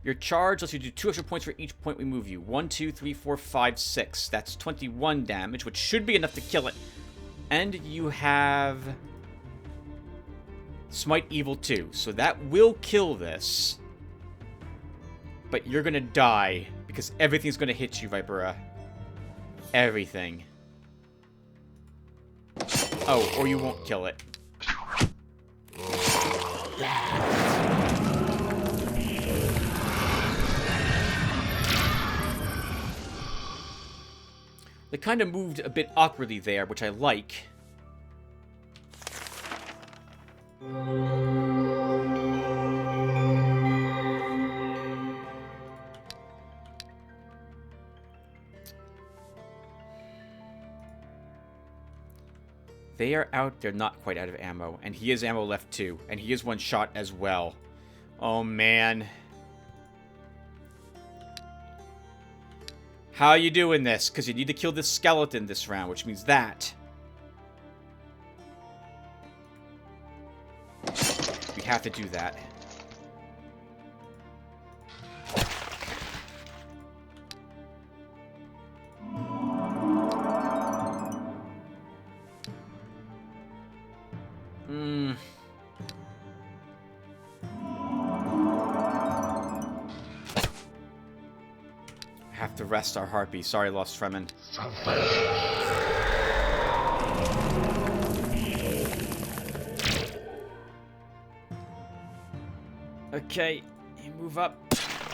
Your charge lets you do 2 extra points for each point we move you. 1, 2, 3, 4, 5, 6. That's 21 damage, which should be enough to kill it. And you have... Smite Evil 2. So that will kill this. But you're gonna die, because everything's gonna hit you, Vipera. Everything. Oh, or you won't kill it. They kind of moved a bit awkwardly there, which I like. They are out. They're not quite out of ammo. And he has ammo left too. And he is one shot as well. Oh, man. How are you doing this? Because you need to kill this skeleton this round, which means that. We have to do that. Have to rest our heartbeat. Sorry, Lost Fremen. Okay, you move up.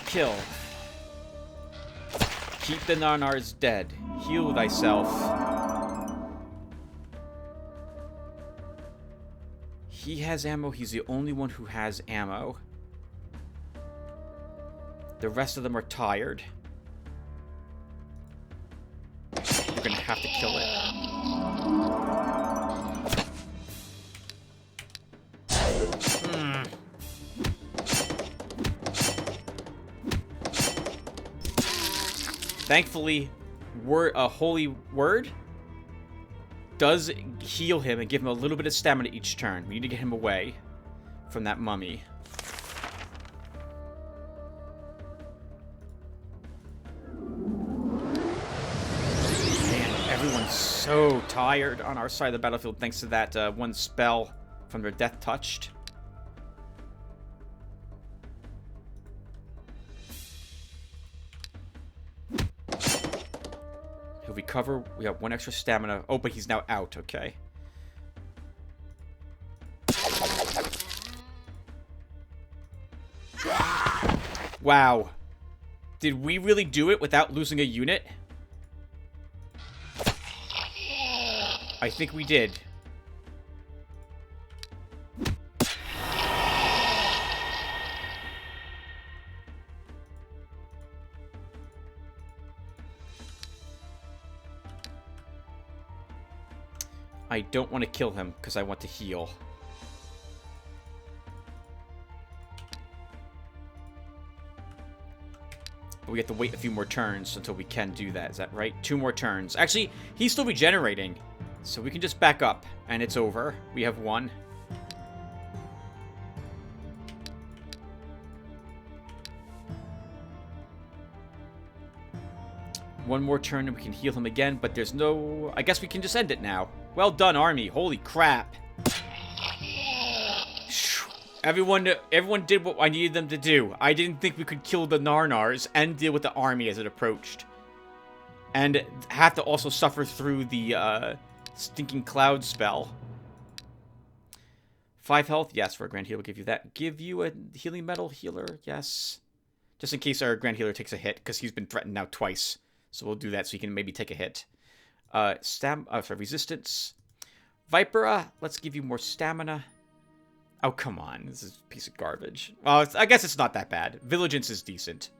Kill. Keep the Narnars dead. Heal thyself. He has ammo. He's the only one who has ammo. The rest of them are tired. You're gonna have to kill it. Thankfully, a holy word does heal him and give him a little bit of stamina each turn. We need to get him away from that mummy. Man, everyone's so tired on our side of the battlefield thanks to that one spell from their Death Touched. He'll recover. We have 1 extra stamina. Oh, but he's now out. Okay. Wow. Did we really do it without losing a unit? I think we did. I don't want to kill him because I want to heal. But we have to wait a few more turns until we can do that. Is that right? 2 more turns. Actually, he's still regenerating. So we can just back up, and it's over. We have 1. One more turn, and we can heal him again, but there's no... I guess we can just end it now. Well done, army. Holy crap. Everyone did what I needed them to do. I didn't think we could kill the Narnars and deal with the army as it approached. And have to also suffer through the, Stinking Cloud spell. 5 health? Yes, for a Grand Healer, we'll give you that. Give you a Healing Metal Healer? Yes. Just in case our Grand Healer takes a hit, because he's been threatened now twice. So we'll do that so he can maybe take a hit. Resistance. Vipera, let's give you more stamina. Oh, come on. This is a piece of garbage. Well, I guess it's not that bad. Vigilance is decent.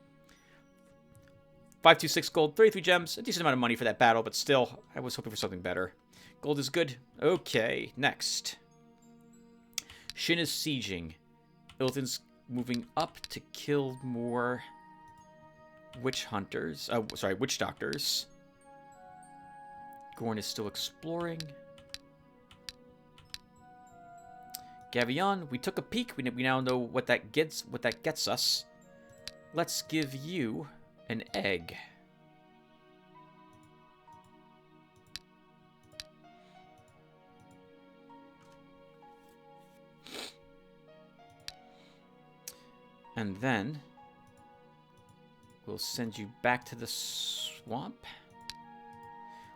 526 gold, 33 gems. A decent amount of money for that battle, but still, I was hoping for something better. Gold is good. Okay, next. Shin is sieging. Ilton's moving up to kill more witch hunters. Witch doctors. Gorn is still exploring. Gavion, we took a peek. We now know what that gets us. Let's give you an egg. And then we'll send you back to the swamp.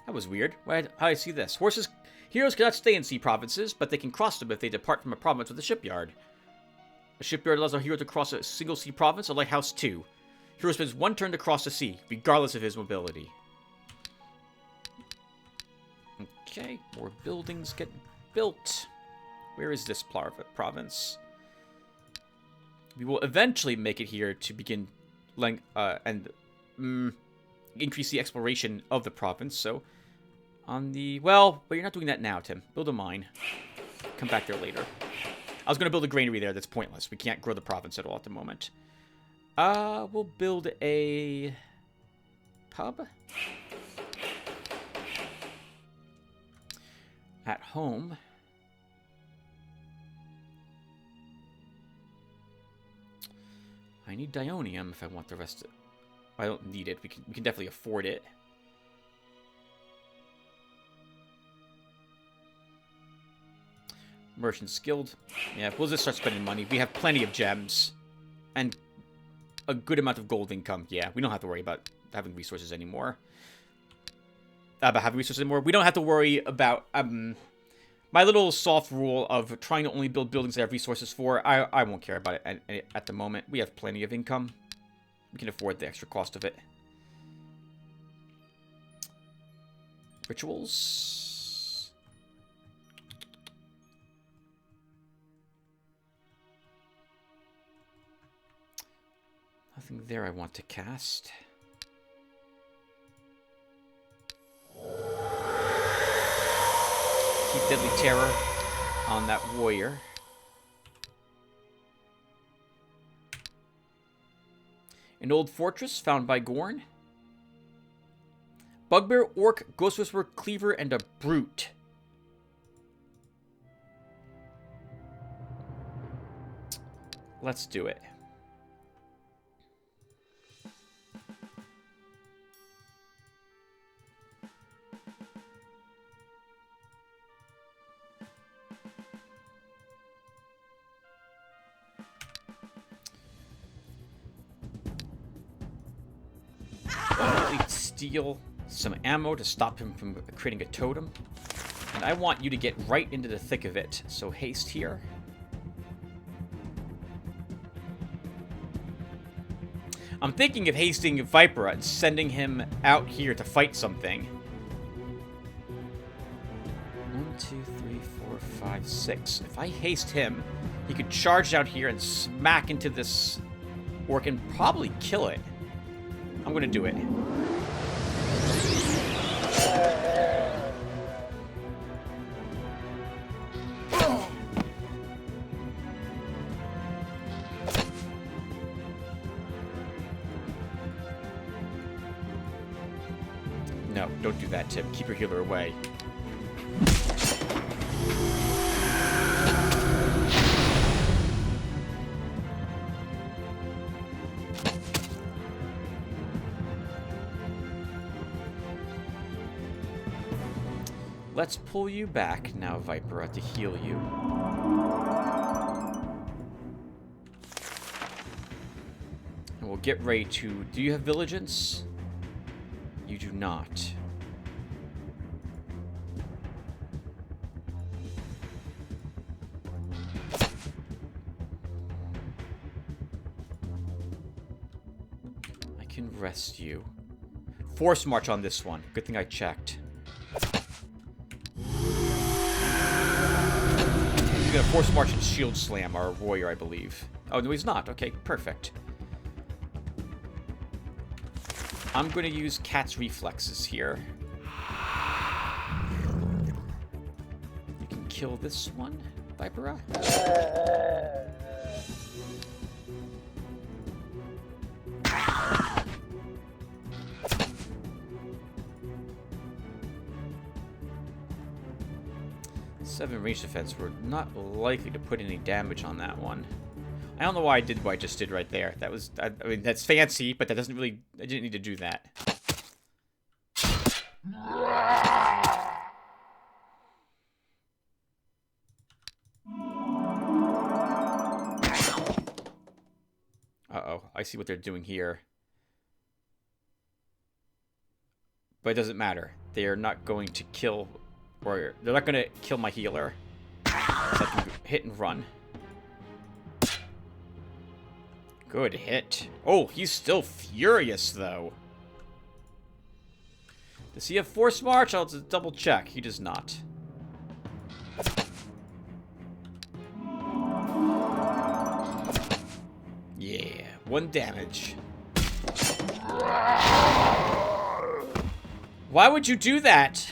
That was weird. How do I see this? Heroes cannot stay in sea provinces, but they can cross them if they depart from a province with a shipyard. A shipyard allows a hero to cross a single sea province, a lighthouse too. Hero spends 1 turn to cross the sea, regardless of his mobility. Okay, more buildings get built. Where is this province? We will eventually make it here to begin increase the exploration of the province. So, but you're not doing that now, Tim. Build a mine. Come back there later. I was going to build a granary there. That's pointless. We can't grow the province at all at the moment. We'll build a pub. At home. I need Dionium if I want the rest of it. I don't need it. We can definitely afford it. Merchant skilled. Yeah, we'll just start spending money. We have plenty of gems. And a good amount of gold income. Yeah, we don't have to worry about having resources anymore. We don't have to worry about... my little soft rule of trying to only build buildings I have resources for, I won't care about it at the moment. We have plenty of income. We can afford the extra cost of it. Rituals. Nothing there I want to cast. Keep Deadly Terror on that warrior. An old fortress found by Gorn. Bugbear, Orc, Ghost Whisperer, Cleaver, and a Brute. Let's do it. immediately steal some ammo to stop him from creating a totem. And I want you to get right into the thick of it. So haste here. I'm thinking of hasting Vipera and sending him out here to fight something. 1, 2, 3, 4, 5, 6. If I haste him, he could charge out here and smack into this orc and probably kill it. I'm gonna do it. No, don't do that, Tim. Keep your healer away. Let's pull you back now, Vipera, to heal you. And we'll get ready to... Do you have Vigilance? You do not. I can rest you. Force march on this one. Good thing I checked. He's gonna force march and shield slam our warrior, I believe. Oh, no, he's not. Okay, perfect. I'm going to use Cat's Reflexes here. You can kill this one, Vipera. Seven range defense. We're not likely to put any damage on that one. I don't know why I did what I just did right there. That was, I mean, that's fancy, but that doesn't really, I didn't need to do that. Uh-oh, I see what they're doing here. But it doesn't matter. They are not going to kill, or they're not going to kill my healer. So I can hit and run. Good hit. Oh, he's still furious, though. Does he have Force March? I'll just double check. He does not. Yeah, 1 damage. Why would you do that?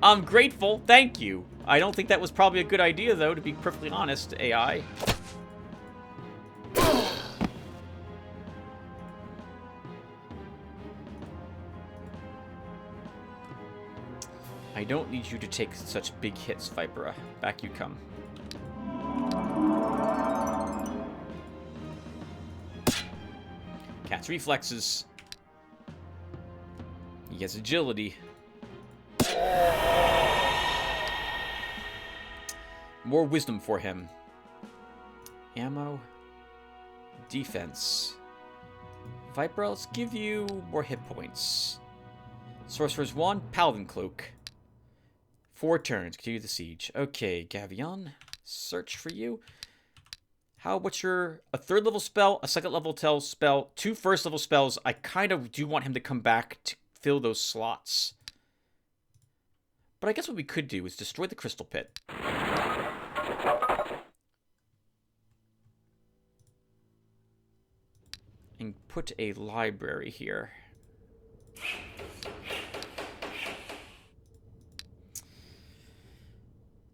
I'm grateful. Thank you. I don't think that was probably a good idea, though, to be perfectly honest, AI. I don't need you to take such big hits, Vipera. Back you come. Cat's Reflexes. He has agility. More wisdom for him. Ammo. Defense. Vipera, let's give you more hit points. Sorcerer's Wand, Paladin Cloak. 4 turns, continue the siege. Okay, Gavion, search for you. What's your, a 3rd level spell, a 2nd level spell, 2 1st level spells. I kind of do want him to come back to fill those slots. But I guess what we could do is destroy the Crystal Pit. And put a library here.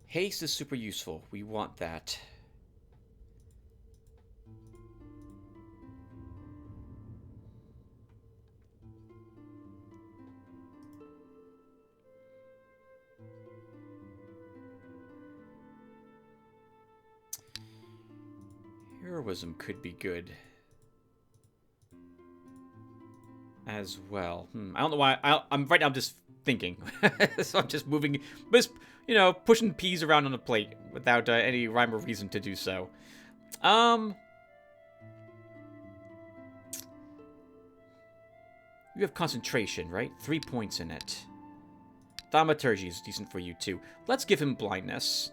Haste is super useful. We want that. Heroism could be good as well. I don't know why. I'm right now. I'm just thinking, so I'm just moving, just, you know, pushing peas around on the plate without any rhyme or reason to do so. You have concentration, right? 3 points in it. Thaumaturgy is decent for you, too. Let's give him blindness.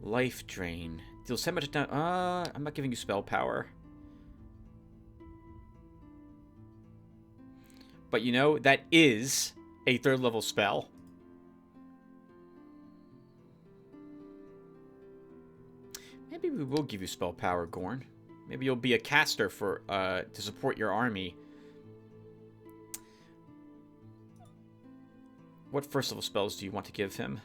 Life drain. Deals 10 much down. I'm not giving you spell power. But you know, that is a 3rd level spell. Maybe we will give you spell power, Gorn. Maybe you'll be a caster for to support your army. What 1st level spells do you want to give him?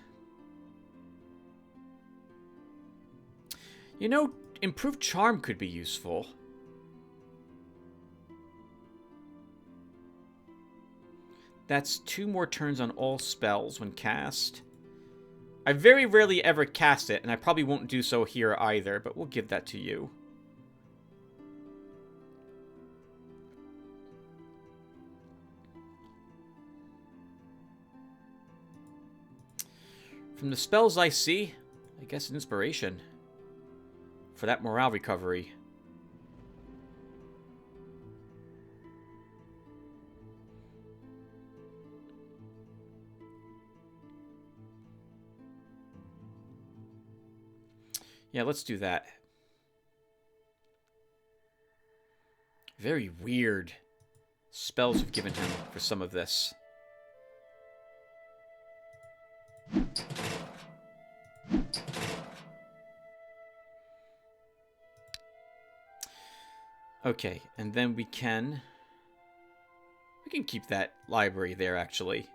You know, improved charm could be useful. That's 2 more turns on all spells when cast. I very rarely ever cast it, and I probably won't do so here either, but we'll give that to you. From the spells I see, I guess an inspiration for that morale recovery. Yeah, let's do that. Very weird spells we've given him for some of this. Okay, and then we can keep that library there, actually.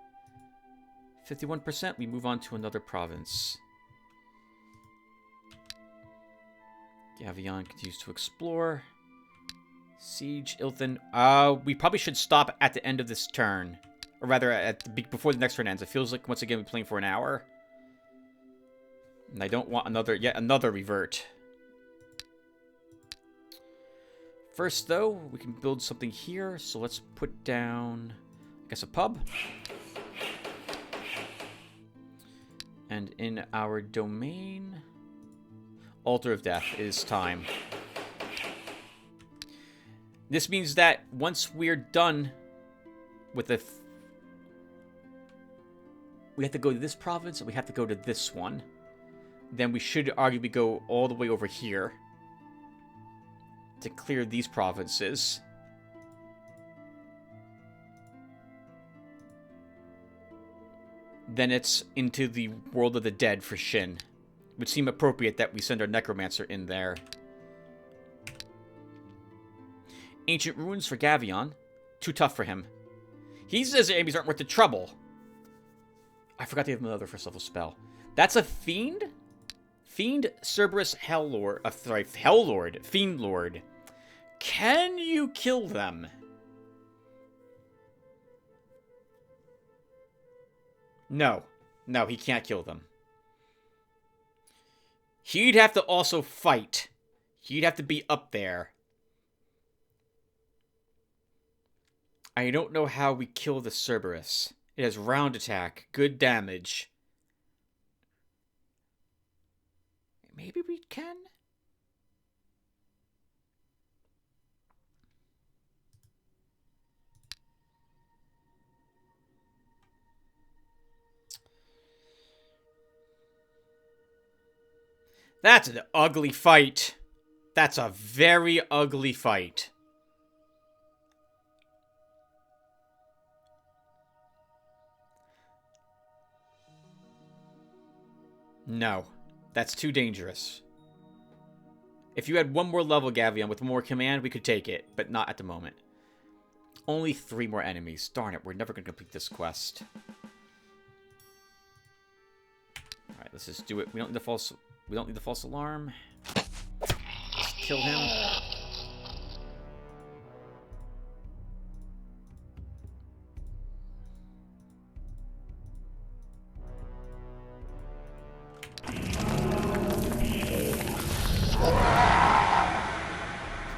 51%, we move on to another province. Gavion continues to explore. Siege, Ilthan. We probably should stop at the end of this turn. Or rather, before the next turn ends. It feels like, once again, we're playing for an hour. And I don't want yet another revert. First, though, we can build something here. So let's put down, I guess, a pub. And in our domain, Altar of Death is time. This means that once we're done with the... we have to go to this province, and we have to go to this one. Then we should arguably go all the way over here to clear these provinces. Then it's into the world of the dead for Shin. It would seem appropriate that we send our necromancer in there. Ancient ruins for Gavion. Too tough for him. He says the enemies aren't worth the trouble. I forgot to give him another 1st level spell. That's a fiend? Fiend, Cerberus, Hell Lord, Fiend Lord. Can you kill them? No. No, he can't kill them. He'd have to also fight. He'd have to be up there. I don't know how we kill the Cerberus. It has round attack, good damage. Maybe we can? That's an ugly fight. That's a very ugly fight. No. That's too dangerous. If you had 1 more level, Gavion, with more command, we could take it. But not at the moment. Only 3 more enemies. Darn it, we're never going to complete this quest. Alright, let's just do it. We don't need the false alarm. Let's kill him.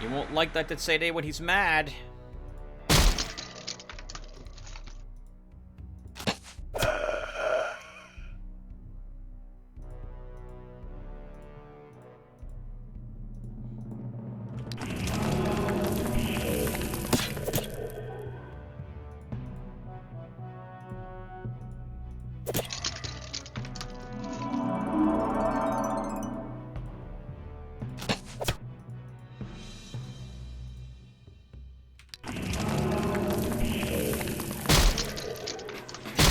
He won't like that to say when he's mad.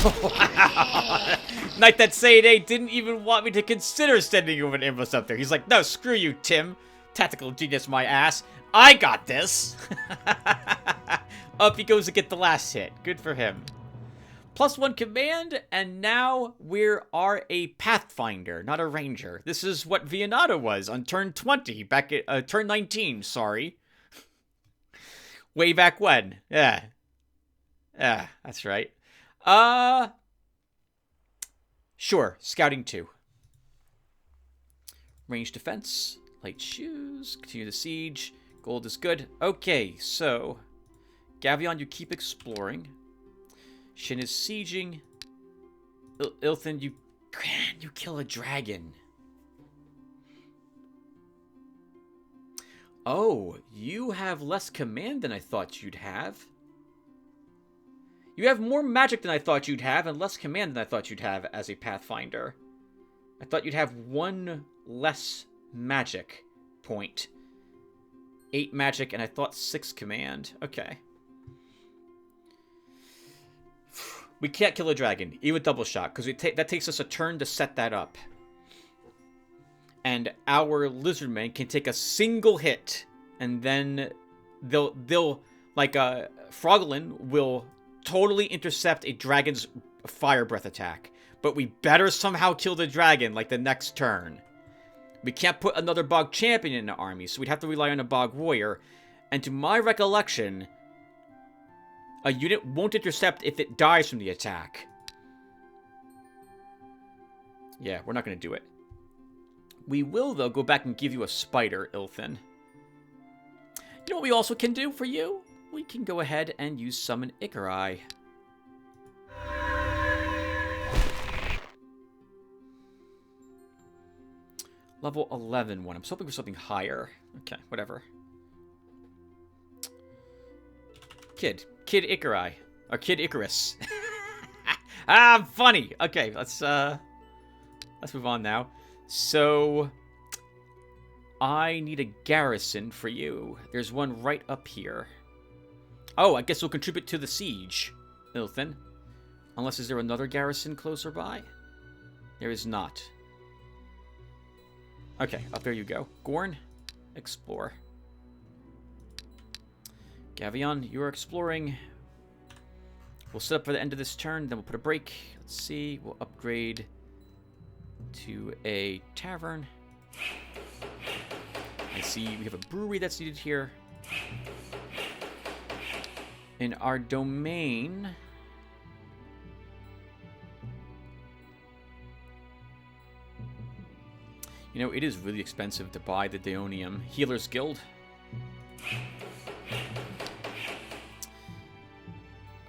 Wow. Knight that Sayday didn't even want me to consider sending you an ambush up there. He's like, no, screw you, Tim. Tactical genius, my ass. I got this. Up he goes to get the last hit. Good for him. +1 command, and now we are a Pathfinder, not a Ranger. This is what Vianata was on turn 20, back at turn 19, sorry. Way back when. Yeah. Yeah, that's right. Sure, scouting 2. Range defense, light shoes, continue the siege. Gold is good. Okay, so Gavion, you keep exploring. Shin is sieging. Ilthin, you kill a dragon. Oh, you have less command than I thought you'd have. You have more magic than I thought you'd have, and less command than I thought you'd have as a Pathfinder. I thought you'd have 1 less magic point. 8 magic, and I thought 6 command. Okay. We can't kill a dragon, even double shot, because that takes us a turn to set that up. And our lizardmen can take a single hit, and then they'll like Froglin will totally intercept a dragon's fire breath attack. But we better somehow kill the dragon like the next turn. We can't put another Bog Champion in the army, so we'd have to rely on a Bog Warrior. And to my recollection, a unit won't intercept if it dies from the attack. Yeah, we're not going to do it. We will, though, go back and give you a spider, Ilthin. You know what we also can do for you? We can go ahead and use Summon Icarai. Level 11 one. I'm hoping for something higher. Okay, whatever. Kid Icarai. Or Kid Icarus. Ah, funny. Okay, let's move on now. So, I need a garrison for you. There's one right up here. Oh, I guess we'll contribute to the siege, Ilthin. Unless, is there another garrison closer by? There is not. Okay, up there you go. Gorn, explore. Gavion, you are exploring. We'll set up for the end of this turn, then we'll put a break. Let's see, we'll upgrade to a tavern. I see we have a brewery that's needed here. In our domain, you know, it is really expensive to buy the Daonium. Healer's Guild.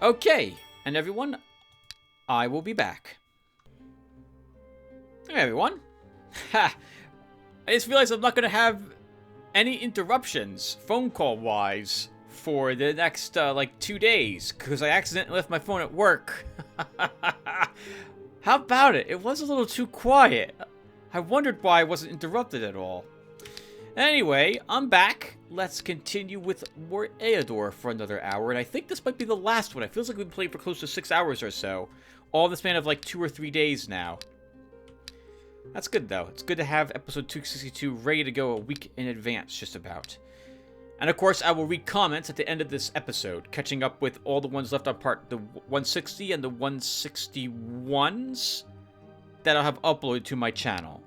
Okay, and everyone, I will be back. Hey everyone. Ha! I just realized I'm not going to have any interruptions, phone call wise, for the next, like, 2 days, because I accidentally left my phone at work. How about it? It was a little too quiet. I wondered why I wasn't interrupted at all. Anyway, I'm back. Let's continue with more Eador for another hour, and I think this might be the last one. It feels like we've been playing for close to 6 hours or so. All in the span of like 2 or 3 days now. That's good, though. It's good to have episode 262 ready to go a week in advance, just about. And of course, I will read comments at the end of this episode, catching up with all the ones left on part the 160 and the 161s that I'll have uploaded to my channel.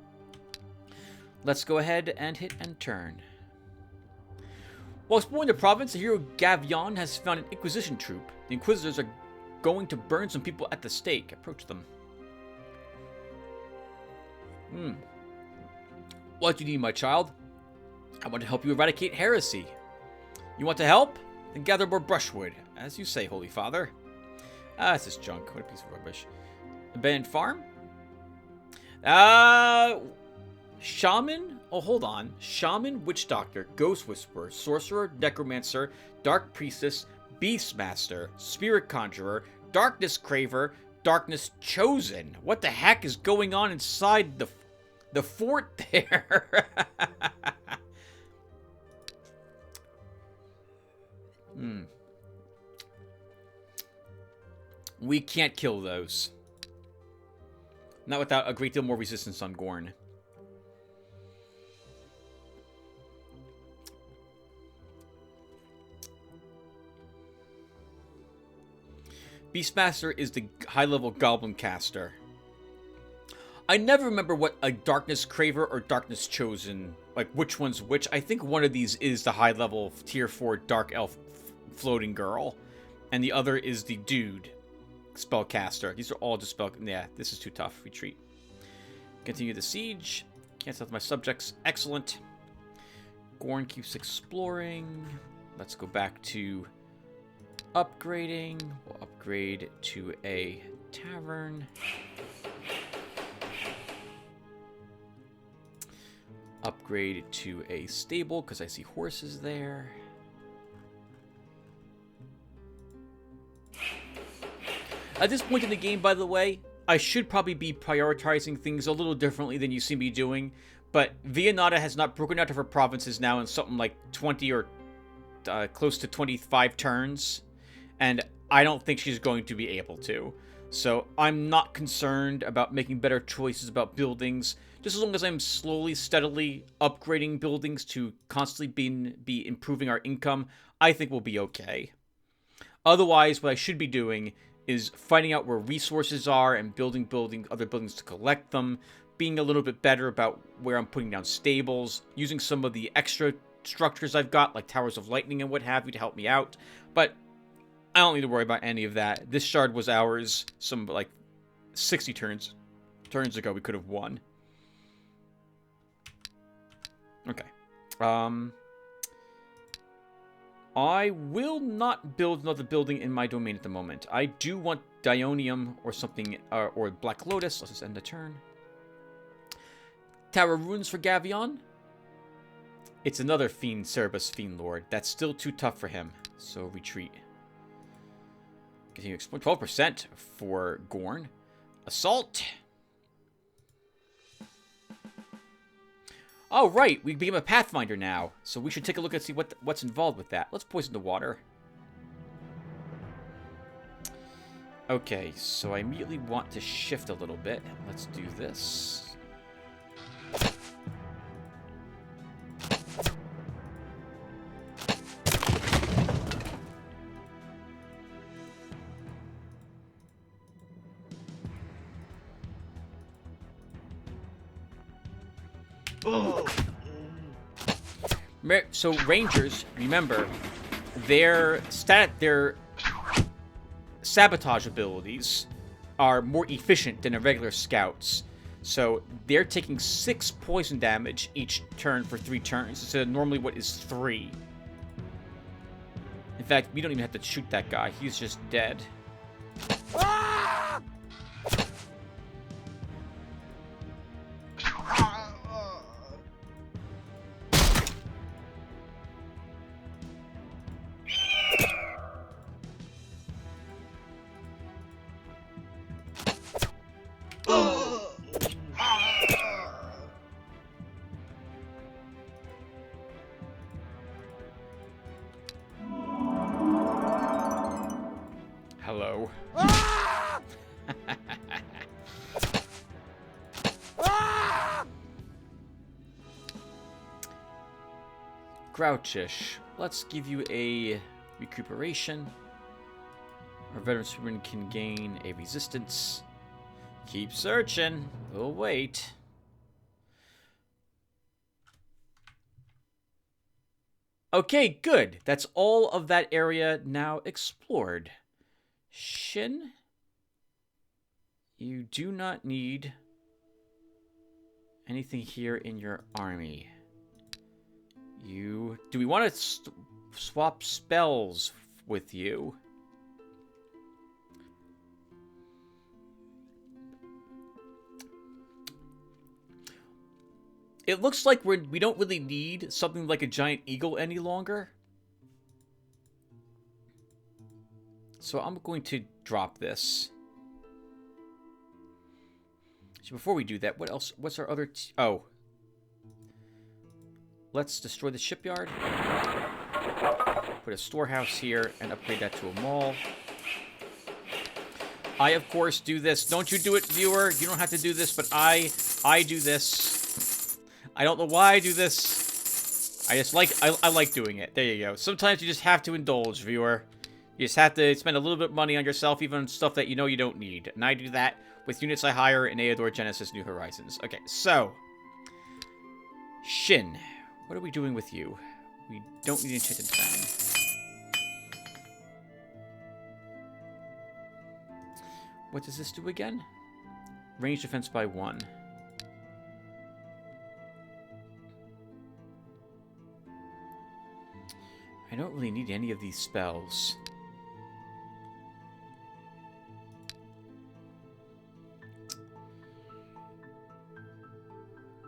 Let's go ahead and hit and turn. While exploring the province, the hero Gavion has found an Inquisition troop. The Inquisitors are going to burn some people at the stake. Approach them. What do you need, my child? I want to help you eradicate heresy. You want to help? Then gather more brushwood. As you say, Holy Father. Ah, this is junk. What a piece of rubbish. Abandoned farm? Shaman? Oh, hold on. Shaman, Witch Doctor, Ghost Whisperer, Sorcerer, Necromancer, Dark Priestess, Beastmaster, Spirit Conjurer, Darkness Craver, Darkness Chosen. What the heck is going on inside the fort there? We can't kill those. Not without a great deal more resistance on Gorn. Beastmaster is the high-level Goblin Caster. I never remember what a Darkness Craver or Darkness Chosen, like which one's which. I think one of these is the high-level Tier 4 Dark Elf Floating Girl, and the other is the Dude Spellcaster. These are all just spell... Yeah, this is too tough. Retreat. Continue the siege. Cancel out my subjects. Excellent. Gorn keeps exploring. Let's go back to upgrading. We'll upgrade to a tavern. Upgrade to a stable because I see horses there. At this point in the game, by the way, I should probably be prioritizing things a little differently than you see me doing, but Vianata has not broken out of her provinces now in something like 20 or close to 25 turns, and I don't think she's going to be able to. So I'm not concerned about making better choices about buildings. Just as long as I'm slowly, steadily upgrading buildings to constantly be improving our income, I think we'll be okay. Otherwise, what I should be doing is finding out where resources are and building other buildings to collect them, being a little bit better about where I'm putting down stables, using some of the extra structures I've got, like Towers of Lightning and what have you, to help me out. But I don't need to worry about any of that. This shard was ours some, like, 60 turns ago. We could have won. Okay. I will not build another building in my domain at the moment. I do want Dionium or something, or Black Lotus. Let's just end the turn. Tower Runes for Gavion. It's another Fiend, Cerebus Fiend Lord. That's still too tough for him, so retreat. Continue explore. 12% for Gorn. Assault. Oh, right. We became a Pathfinder now. So we should take a look and see what's involved with that. Let's poison the water. Okay, so I immediately want to shift a little bit. Let's do this. So Rangers, remember, their sabotage abilities are more efficient than a regular scouts. So they're taking 6 poison damage each turn for 3 turns instead of normally what is 3. In fact, we don't even have to shoot that guy. He's just dead. Hello. Grouchish. Let's give you a recuperation. Our veteran superman can gain a resistance. Keep searching. We'll wait. Okay, good. That's all of that area now explored. Shin, you do not need anything here in your army. Do we want to swap spells with you? It looks like we don't really need something like a giant eagle any longer. So I'm going to drop this. So before we do that, what else? What's our other... Oh. Let's destroy the shipyard. Put a storehouse here and upgrade that to a mall. I, of course, do this. Don't you do it, viewer. You don't have to do this, but I do this. I don't know why I do this. I just like, I like doing it. There you go. Sometimes you just have to indulge, viewer. You just have to spend a little bit of money on yourself, even on stuff that you know you don't need. And I do that with units I hire in Eador Genesis New Horizons. Okay, so. Shin. What are we doing with you? We don't need enchanted fang. What does this do again? Range defense by 1. I don't really need any of these spells.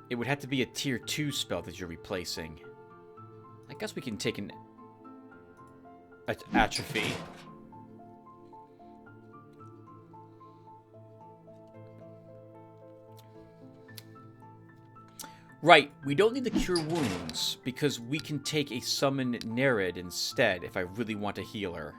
It would have to be a tier 2 spell that you're replacing. I guess we can take an atrophy. Right, we don't need the Cure Wounds, because we can take a Summon Nerid instead if I really want a healer.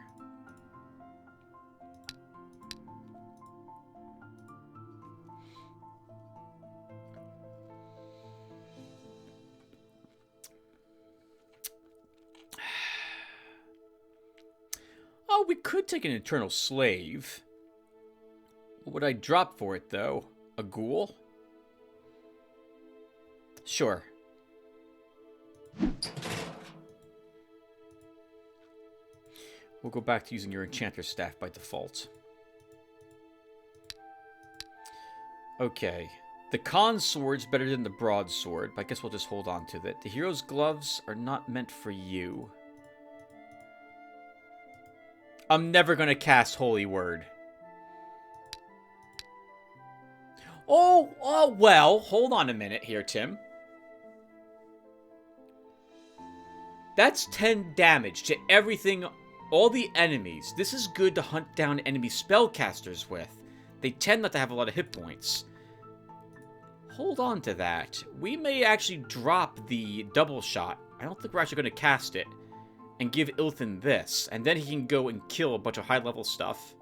Oh, we could take an Eternal Slave. What would I drop for it, though? A Ghoul? Sure. We'll go back to using your Enchanter Staff by default. Okay. The Khan Sword's better than the Broadsword, but I guess we'll just hold on to it. The Hero's Gloves are not meant for you. I'm never gonna cast Holy Word. Oh, well, hold on a minute here, Tim. That's 10 damage to everything, all the enemies. This is good to hunt down enemy spellcasters with. They tend not to have a lot of hit points. Hold on to that. We may actually drop the double shot. I don't think we're actually going to cast it. And give Ilthin this. And then he can go and kill a bunch of high-level stuff.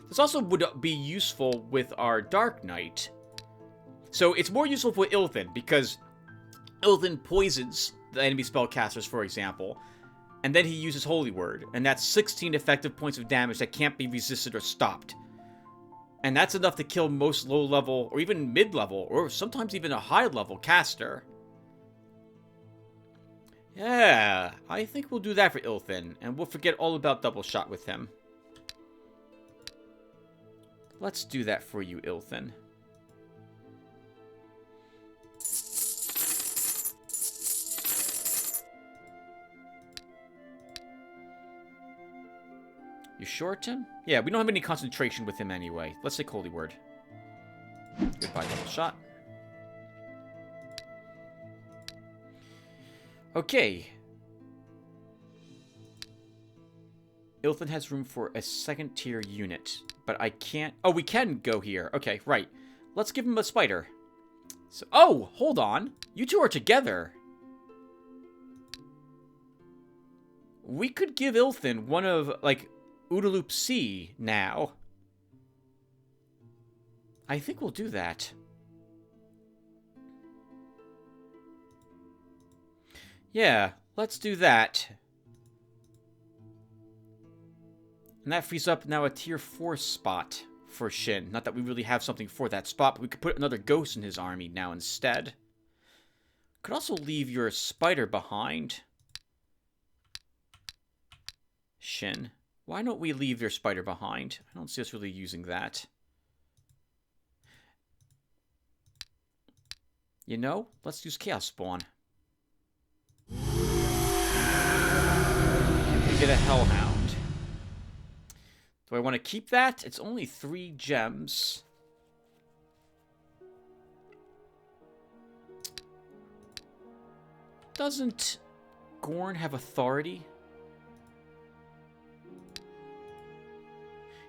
This also would be useful with our Dark Knight. So it's more useful for Ilthin, because Ilthin poisons the enemy spellcasters, for example, and then he uses Holy Word, and that's 16 effective points of damage that can't be resisted or stopped. And that's enough to kill most low-level, or even mid-level, or sometimes even a high-level caster. Yeah, I think we'll do that for Ilthin, and we'll forget all about Double Shot with him. Let's do that for you, Ilthin. You sure, Tim? Yeah, we don't have any concentration with him anyway. Let's take Holy Word. Goodbye, Double Shot. Okay. Ilthin has room for a 2nd tier unit, but I can't... Oh, we can go here. Okay, right. Let's give him a spider. So, oh, hold on. You two are together. We could give Ilthin one of, like, Udaloop C now. I think we'll do that. Yeah, let's do that. And that frees up now a tier 4 spot for Shin. Not that we really have something for that spot, but we could put another ghost in his army now instead. Could also leave your spider behind. Shin. Why don't we leave your spider behind? I don't see us really using that. You know, let's use Chaos Spawn. We get a Hellhound. Do I want to keep that? It's only 3 gems. Doesn't Gorn have authority?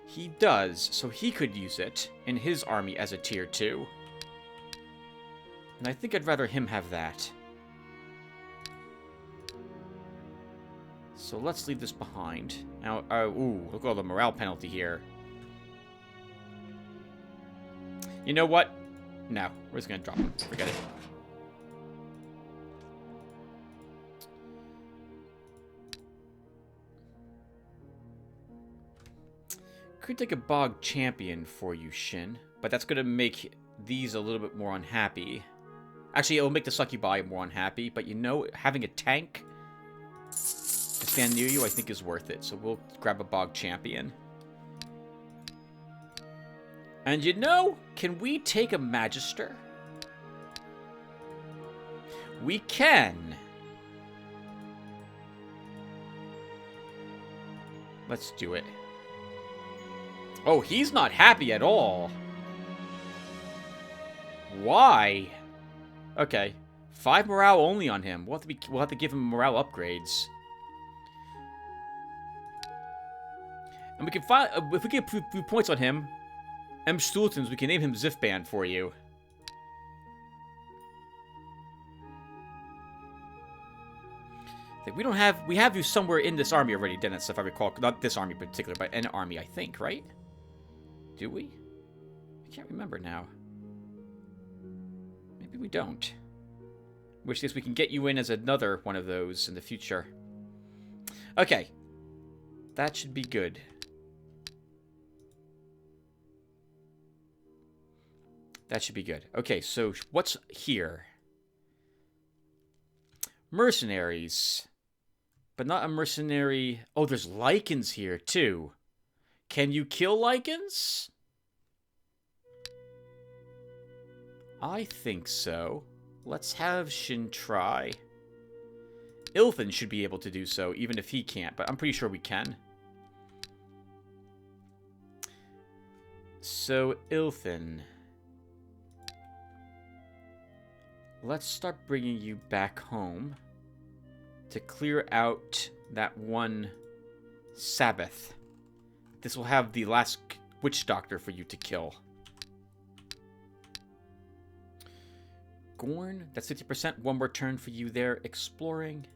He does, so he could use it in his army as a tier 2. And I think I'd rather him have that. So let's leave this behind. Now, ooh, look at all the morale penalty here. You know what? No, we're just gonna drop him. Forget it. Could take a Bog Champion for you, Shin, but that's gonna make these a little bit more unhappy. Actually, it'll make the Succubi more unhappy, but you know, having a tank to stand near you, I think is worth it. So we'll grab a Bog Champion. And you know, can we take a Magister? We can. Let's do it. Oh, he's not happy at all. Why? Okay. 5 morale only on him. We'll have to give him morale upgrades. And we can find if we get a few points on him, M. Stultons, we can name him Zifban for you. We don't have... We have you somewhere in this army already, Dennis, if I recall. Not this army in particular, but an army, I think, right? Do we? I can't remember now. Maybe we don't. In which case we can get you in as another one of those in the future. Okay. That should be good. That should be good. Okay, so what's here? Mercenaries. But not a mercenary... Oh, there's Lycans here, too. Can you kill Lycans? I think so. Let's have Shin try. Ilthan should be able to do so, even if he can't, but I'm pretty sure we can. So, Ilthan. Let's start bringing you back home to clear out that one Sabbath. This will have the last witch doctor for you to kill. Gorn, that's 50%. One more turn for you there exploring.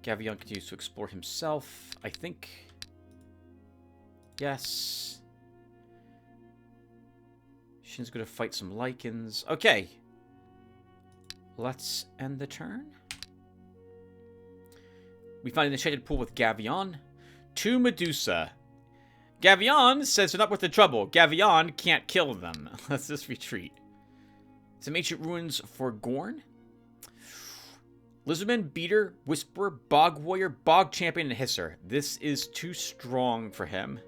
Gavion continues to explore himself, I think. Yes. Shin's going to fight some Lycans. Okay. Let's end the turn. We find an enchanted pool with Gavion. 2 Medusa. Gavion says they're not worth the trouble. Gavion can't kill them. Let's just retreat. Some ancient ruins for Gorn. Lizardman, Beater, Whisperer, Bog Warrior, Bog Champion, and Hisser. This is too strong for him.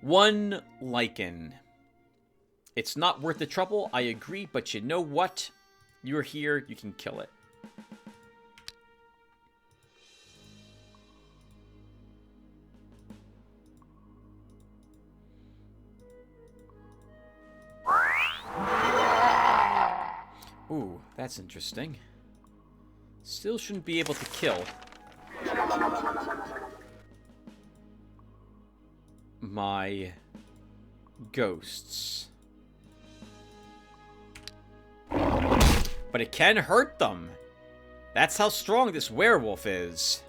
One Lycan. It's not worth the trouble, I agree, but you know what? You're here, you can kill it. Ooh, that's interesting. Still shouldn't be able to kill my ghosts. But it can hurt them. That's how strong this werewolf is.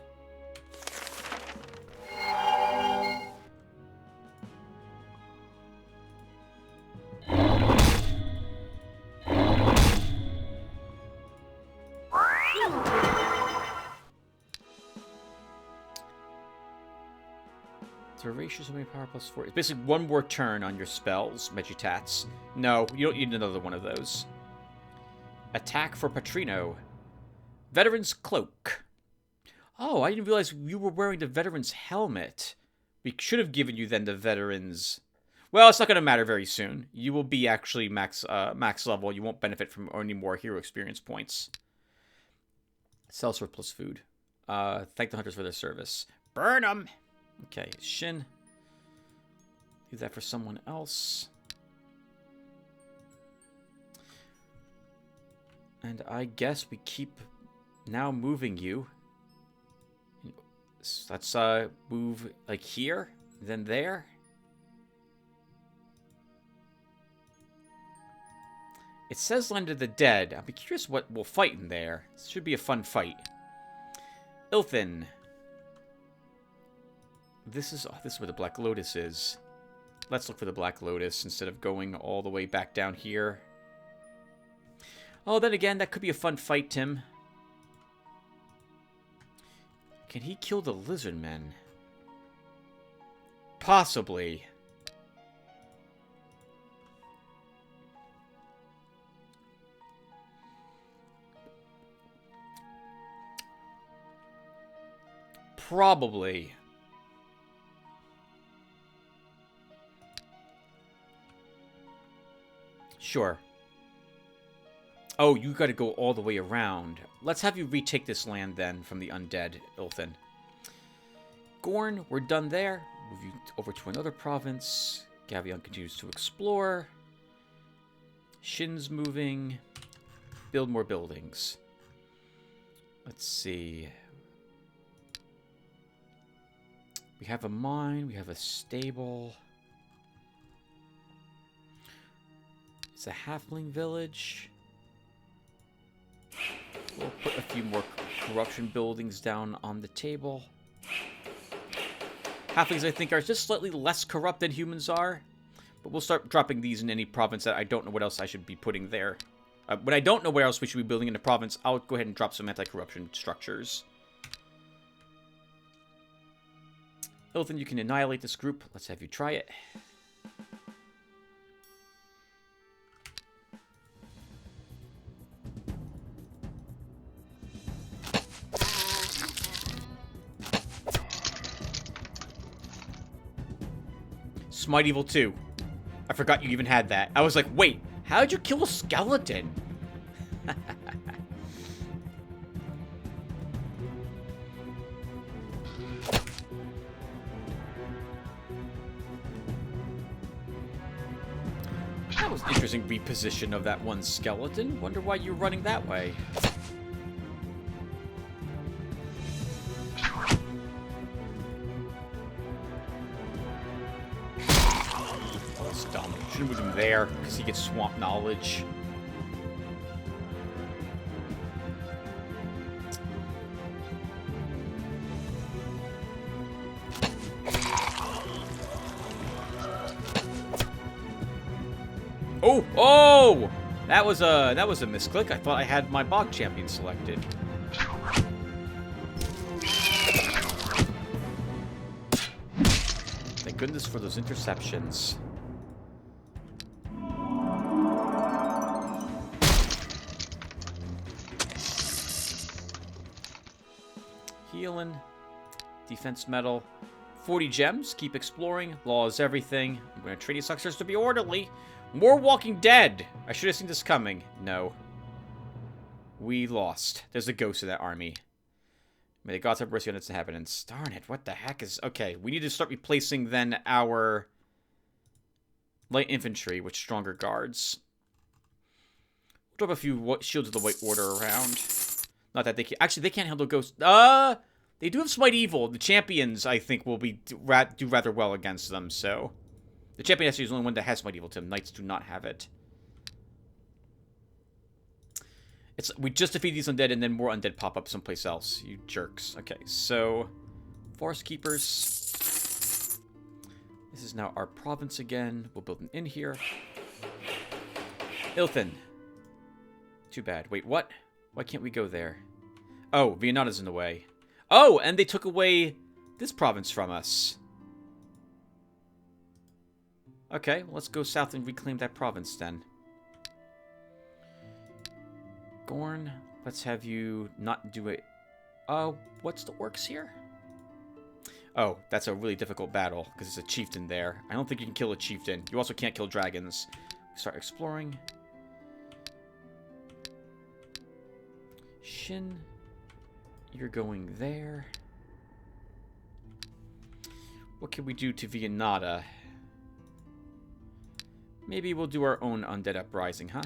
Ratio so many power plus 4. It's basically one more turn on your spells, Megitats. No, you don't need another one of those. Attack for Patrino. Veteran's Cloak. Oh, I didn't realize you were wearing the Veteran's Helmet. We should have given you then the Veteran's... Well, it's not going to matter very soon. You will be actually max level. You won't benefit from any more hero experience points. Sell surplus food. Thank the hunters for their service. Burn them! Okay, Shin. Leave that for someone else. And I guess we keep now moving you. Let's move like here, then there. It says Land of the Dead. I'll be curious what we'll fight in there. This should be a fun fight. Ilthin. This is where the Black Lotus is. Let's look for the Black Lotus instead of going all the way back down here. Oh, then again, that could be a fun fight, Tim. Can he kill the lizard men? Possibly. Probably. Sure. Oh, you gotta go all the way around. Let's have you retake this land then from the undead, Ilthin. Gorn, we're done there. Move you over to another province. Gavion continues to explore. Shin's moving. Build more buildings. Let's see. We have a mine. We have a stable. It's a halfling village. We'll put a few more corruption buildings down on the table. Halflings, I think, are just slightly less corrupt than humans are. But we'll start dropping these in any province that I don't know what else I should be putting there. When I don't know where else we should be building in the province, I'll go ahead and drop some anti-corruption structures. Ilthin, you can annihilate this group. Let's have you try it. Smite Evil 2. I forgot you even had that. I was like, wait, how'd you kill a skeleton? That was an interesting reposition of that one skeleton. Wonder why you're running that way. Should've moved him there, because he gets swamp knowledge. Oh! Oh! That was a misclick. I thought I had my bog champion selected. Thank goodness for those interceptions. Healing, defense medal, 40 gems, keep exploring, law is everything. I'm going to train these suckers to be orderly. More Walking Dead! I should have seen this coming. No. We lost. There's a ghost in that army. May the gods have mercy on its inhabitants. Darn it, what the heck is... Okay, we need to start replacing then our light infantry with stronger guards. Drop a few shields of the White Order around. Not that they can... Actually, they can't handle ghosts. They do have Smite Evil. The champions, I think, will be do rather well against them, so... The champion actually is the only one that has Smite Evil, Tim. Knights do not have it. We just defeat these undead, and then more undead pop up someplace else. You jerks. Okay, so... Forest Keepers. This is now our province again. We'll build an inn here. Ilthin. Too bad. Wait, what? Why can't we go there? Oh, Viennata's in the way. Oh, and they took away this province from us. Okay, well, let's go south and reclaim that province then. Gorn, let's have you not do it. What's the orcs here? Oh, that's a really difficult battle because it's a chieftain there. I don't think you can kill a chieftain. You also can't kill dragons. Start exploring. Shin, you're going there. What can we do to Viennata? Maybe we'll do our own undead uprising, huh?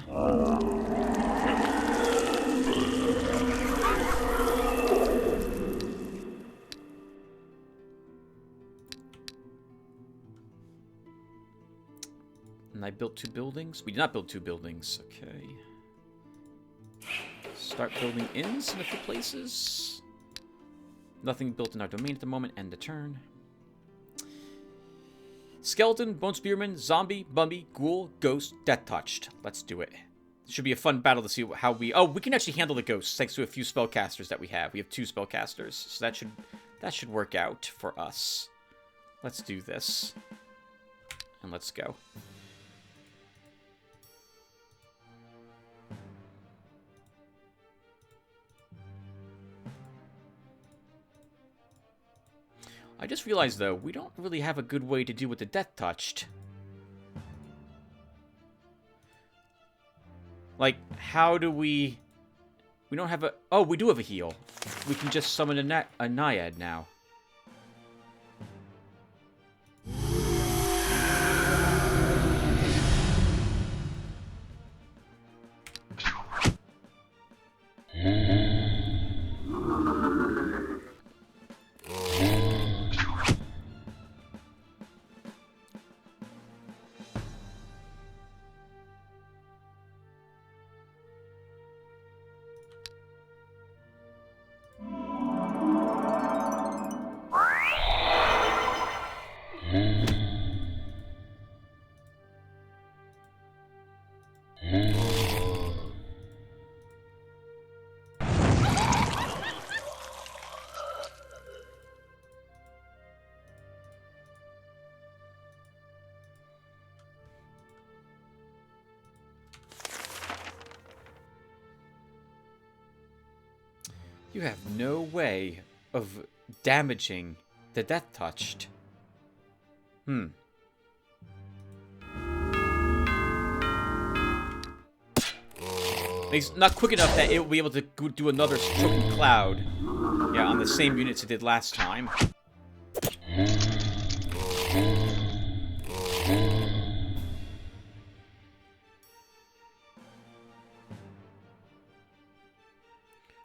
And I built 2 buildings? We did not build 2 buildings. Okay. Start building inns in a few places. Nothing built in our domain at the moment. End the turn. Skeleton, Bone Spearman, Zombie, Mummy, Ghoul, Ghost, Death Touched. Let's do it. Should be a fun battle to see how we... Oh, we can actually handle the ghosts thanks to a few spellcasters that we have. We have 2 spellcasters, so that should work out for us. Let's do this. And let's go. I just realized, though, we don't really have a good way to deal with the Death Touched. Like, how do we... We don't have a... Oh, we do have a heal. We can just summon a Naiad now. You have no way of damaging the Death Touched. It's not quick enough that it will be able to do another Choking Cloud. Yeah, on the same units it did last time.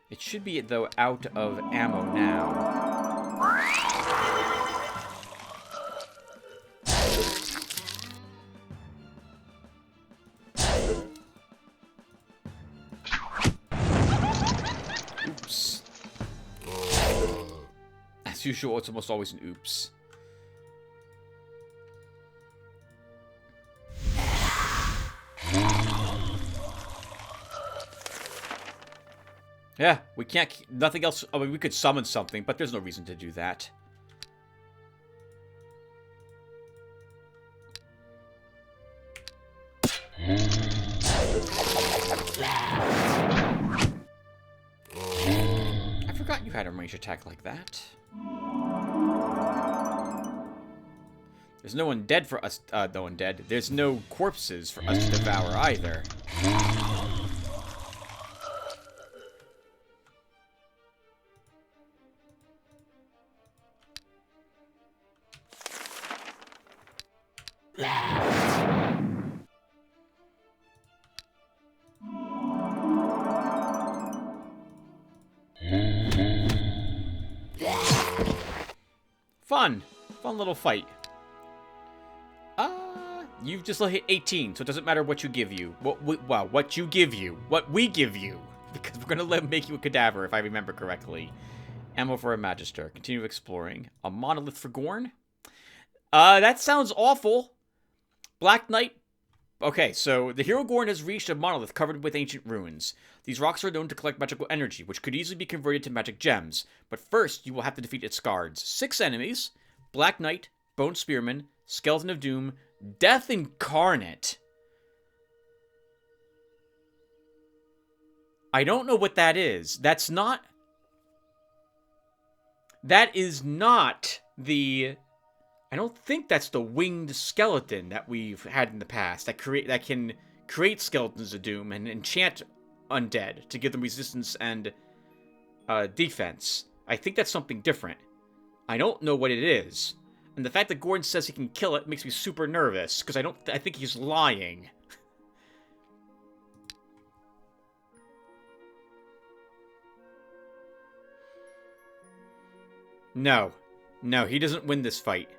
It should be, though, out of ammo now. Oops. As usual, it's almost always an oops. Yeah, we can't... Nothing else... I mean, we could summon something, but there's no reason to do that. I forgot you had a range attack like that. There's no undead for us... no undead. There's no corpses for us to devour either. Fun little fight. You've just hit 18, so it doesn't matter what you give you. What you give you. What we give you. Because we're gonna make you a cadaver, if I remember correctly. Ammo for a Magister. Continue exploring. A monolith for Gorn? That sounds awful. Black Knight. Okay, so the hero Gorn has reached a monolith covered with ancient ruins. These rocks are known to collect magical energy, which could easily be converted to magic gems. But first, you will have to defeat its guards. 6 enemies. Black Knight, Bone Spearman, Skeleton of Doom, Death Incarnate. I don't know what that is. That is not the... I don't think that's the winged skeleton that we've had in the past that can create skeletons of doom and enchant undead to give them resistance and defense. I think that's something different. I don't know what it is. And the fact that Gordon says he can kill it makes me super nervous, because I think he's lying. No, he doesn't win this fight.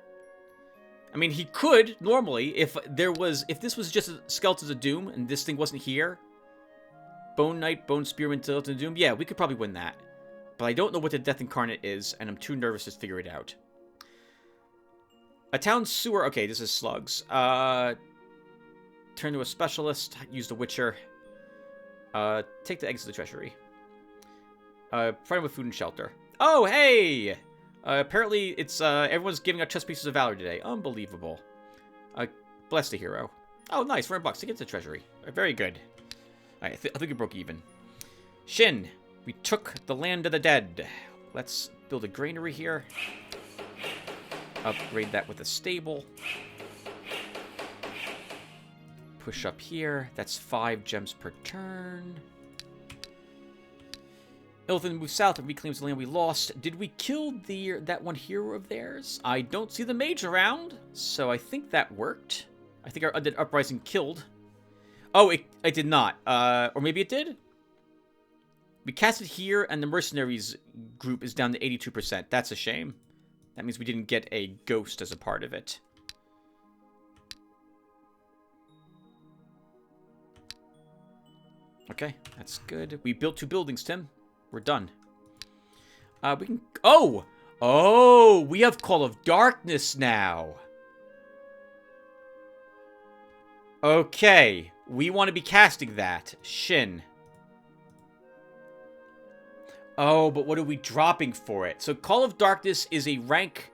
I mean, he could, normally, if this was just Skeletons of Doom, and this thing wasn't here. Bone Knight, Bone Spearman, Skeleton of Doom, yeah, we could probably win that. But I don't know what the Death Incarnate is, and I'm too nervous to figure it out. A town sewer... Okay, this is slugs. Turn to a specialist. Use the Witcher. Take the eggs to the treasury. Provide with food and shelter. Oh, hey! Apparently, it's everyone's giving out chess pieces of valor today. Unbelievable. Bless the hero. Oh, nice. $400 to get to the treasury. Very good. I think we broke even. Shin, we took the land of the dead. Let's build a granary here. Upgrade that with a stable. Push up here. That's 5 gems per turn. Ilthan moves south and reclaims the land we lost. Did we kill that one hero of theirs? I don't see the mage around, so I think that worked. I think our undead uprising killed. Oh, it did not. Or maybe it did? We cast it here, and the mercenaries group is down to 82%. That's a shame. That means we didn't get a ghost as a part of it. Okay, that's good. We built 2 buildings, Tim. We're done. We can... Oh! Oh! We have Call of Darkness now. Okay. We want to be casting that. Shin. Oh, but what are we dropping for it? So Call of Darkness is a rank...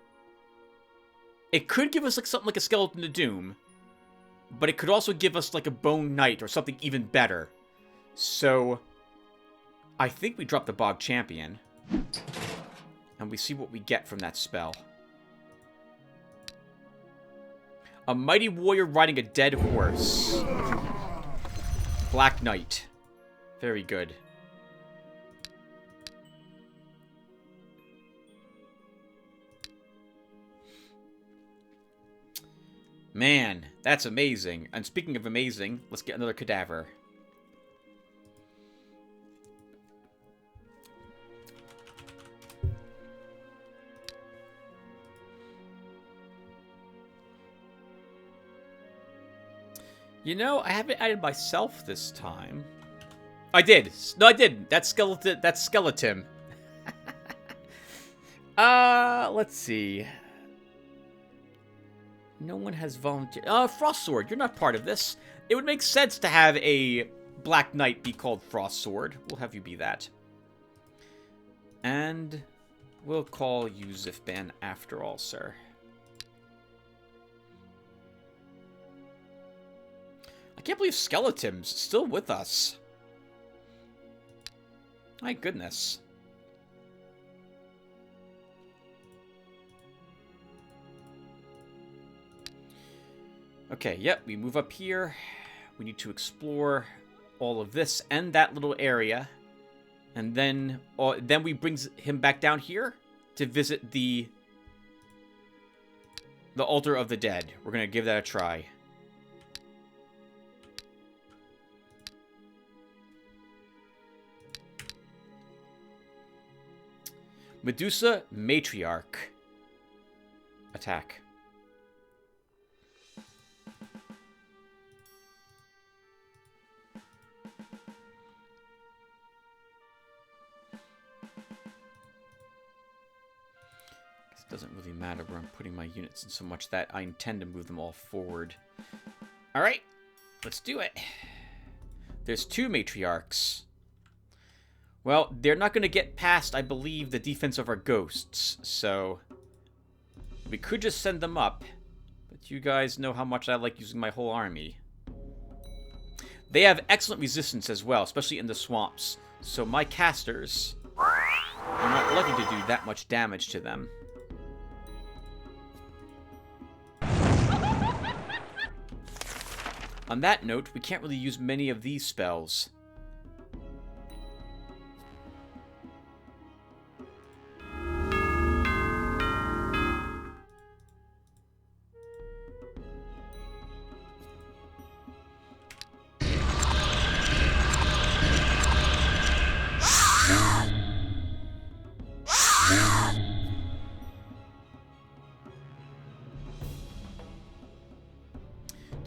It could give us like something like a Skeleton of Doom. But it could also give us like a Bone Knight or something even better. So... I think we drop the Bog Champion. And we see what we get from that spell. A mighty warrior riding a dead horse. Black Knight. Very good. Man, that's amazing. And speaking of amazing, let's get another cadaver. You know, I haven't added myself this time. I did. No, I didn't. That's skeleton. That's skeleton. Let's see. No one has volunteered. Frost Sword, you're not part of this. It would make sense to have a Black Knight be called Frost Sword. We'll have you be that. And we'll call you Zifban after all, sir. I can't believe Skeleton's still with us. My goodness. Okay, yep, we move up here. We need to explore all of this and that little area. And then we bring him back down here to visit the Altar of the Dead. We're going to give that a try. Medusa Matriarch. Attack. It doesn't really matter where I'm putting my units in so much that I intend to move them all forward. Alright, let's do it. There's 2 Matriarchs. Well, they're not going to get past, I believe, the defense of our ghosts, so we could just send them up, but you guys know how much I like using my whole army. They have excellent resistance as well, especially in the swamps, so my casters are not likely to do that much damage to them. On that note, we can't really use many of these spells.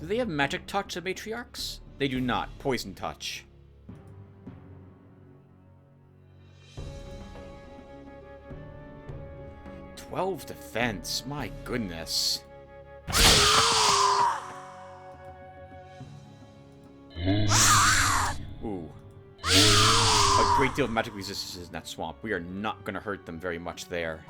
Do they have magic touch, the Matriarchs? They do not. Poison touch. 12 defense. My goodness. Ooh. A great deal of magic resistance in that swamp. We are not going to hurt them very much there.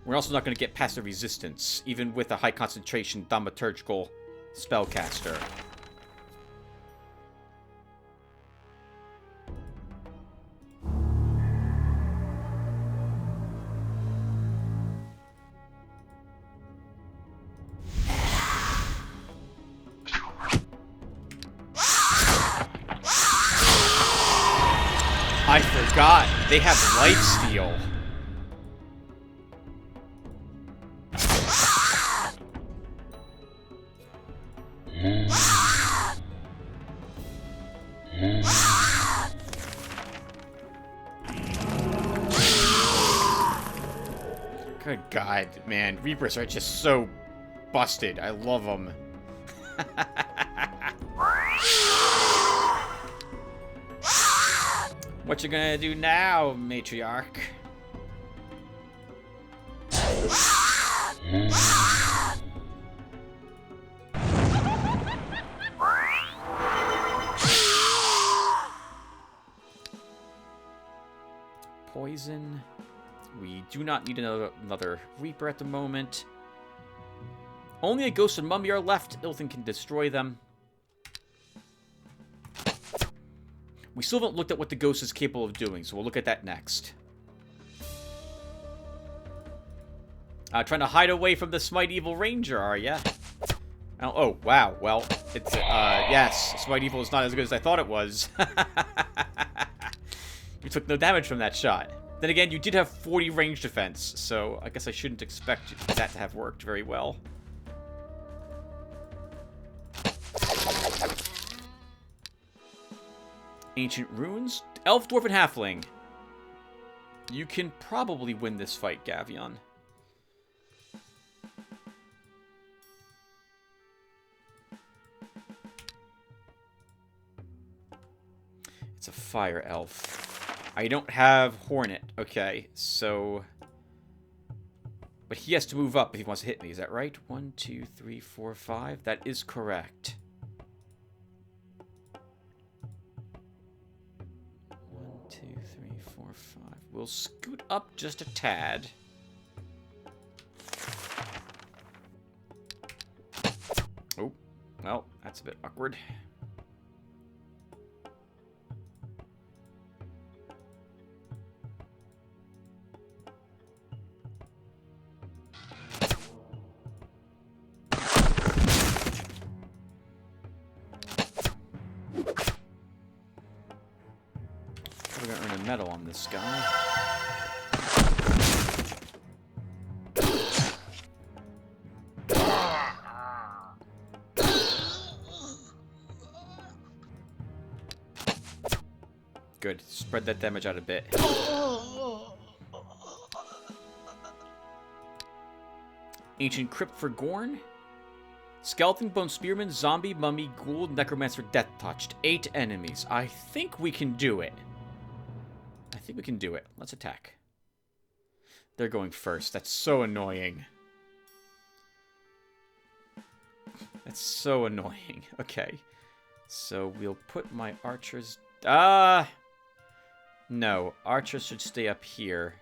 We're also not going to get past the resistance, even with a high concentration thaumaturgical spellcaster. I forgot. They have lifesteal. Good God, man. Reapers are just so busted. I love them. What you gonna do now, matriarch? Poison. We do not need another Reaper at the moment. Only a Ghost and Mummy are left. Ilthin can destroy them. We still haven't looked at what the Ghost is capable of doing, so we'll look at that next. Trying to hide away from the Smite Evil Ranger, are ya? Oh, wow. Well, it's, yes. Smite Evil is not as good as I thought it was. You took no damage from that shot. Then again, you did have 40 range defense, so I guess I shouldn't expect that to have worked very well. Ancient Runes. Elf, Dwarf, and Halfling. You can probably win this fight, Gavion. It's a Fire Elf. I don't have Hornet. Okay, so... But he has to move up if he wants to hit me. Is that right? 1, 2, 3, 4, 5. That is correct. 1, 2, 3, 4, 5. We'll scoot up just a tad. Oh, well, that's a bit awkward. We're gonna earn a medal on this guy. Good. Spread that damage out a bit. Ancient Crypt for Gorn. Skeleton, Bone Spearman, Zombie, Mummy, Ghoul, Necromancer, Death Touched. 8 enemies. I think we can do it. I think we can do it. Let's attack. They're going first. That's so annoying. That's so annoying. Okay. So we'll put my archers... No. Archers should stay up here.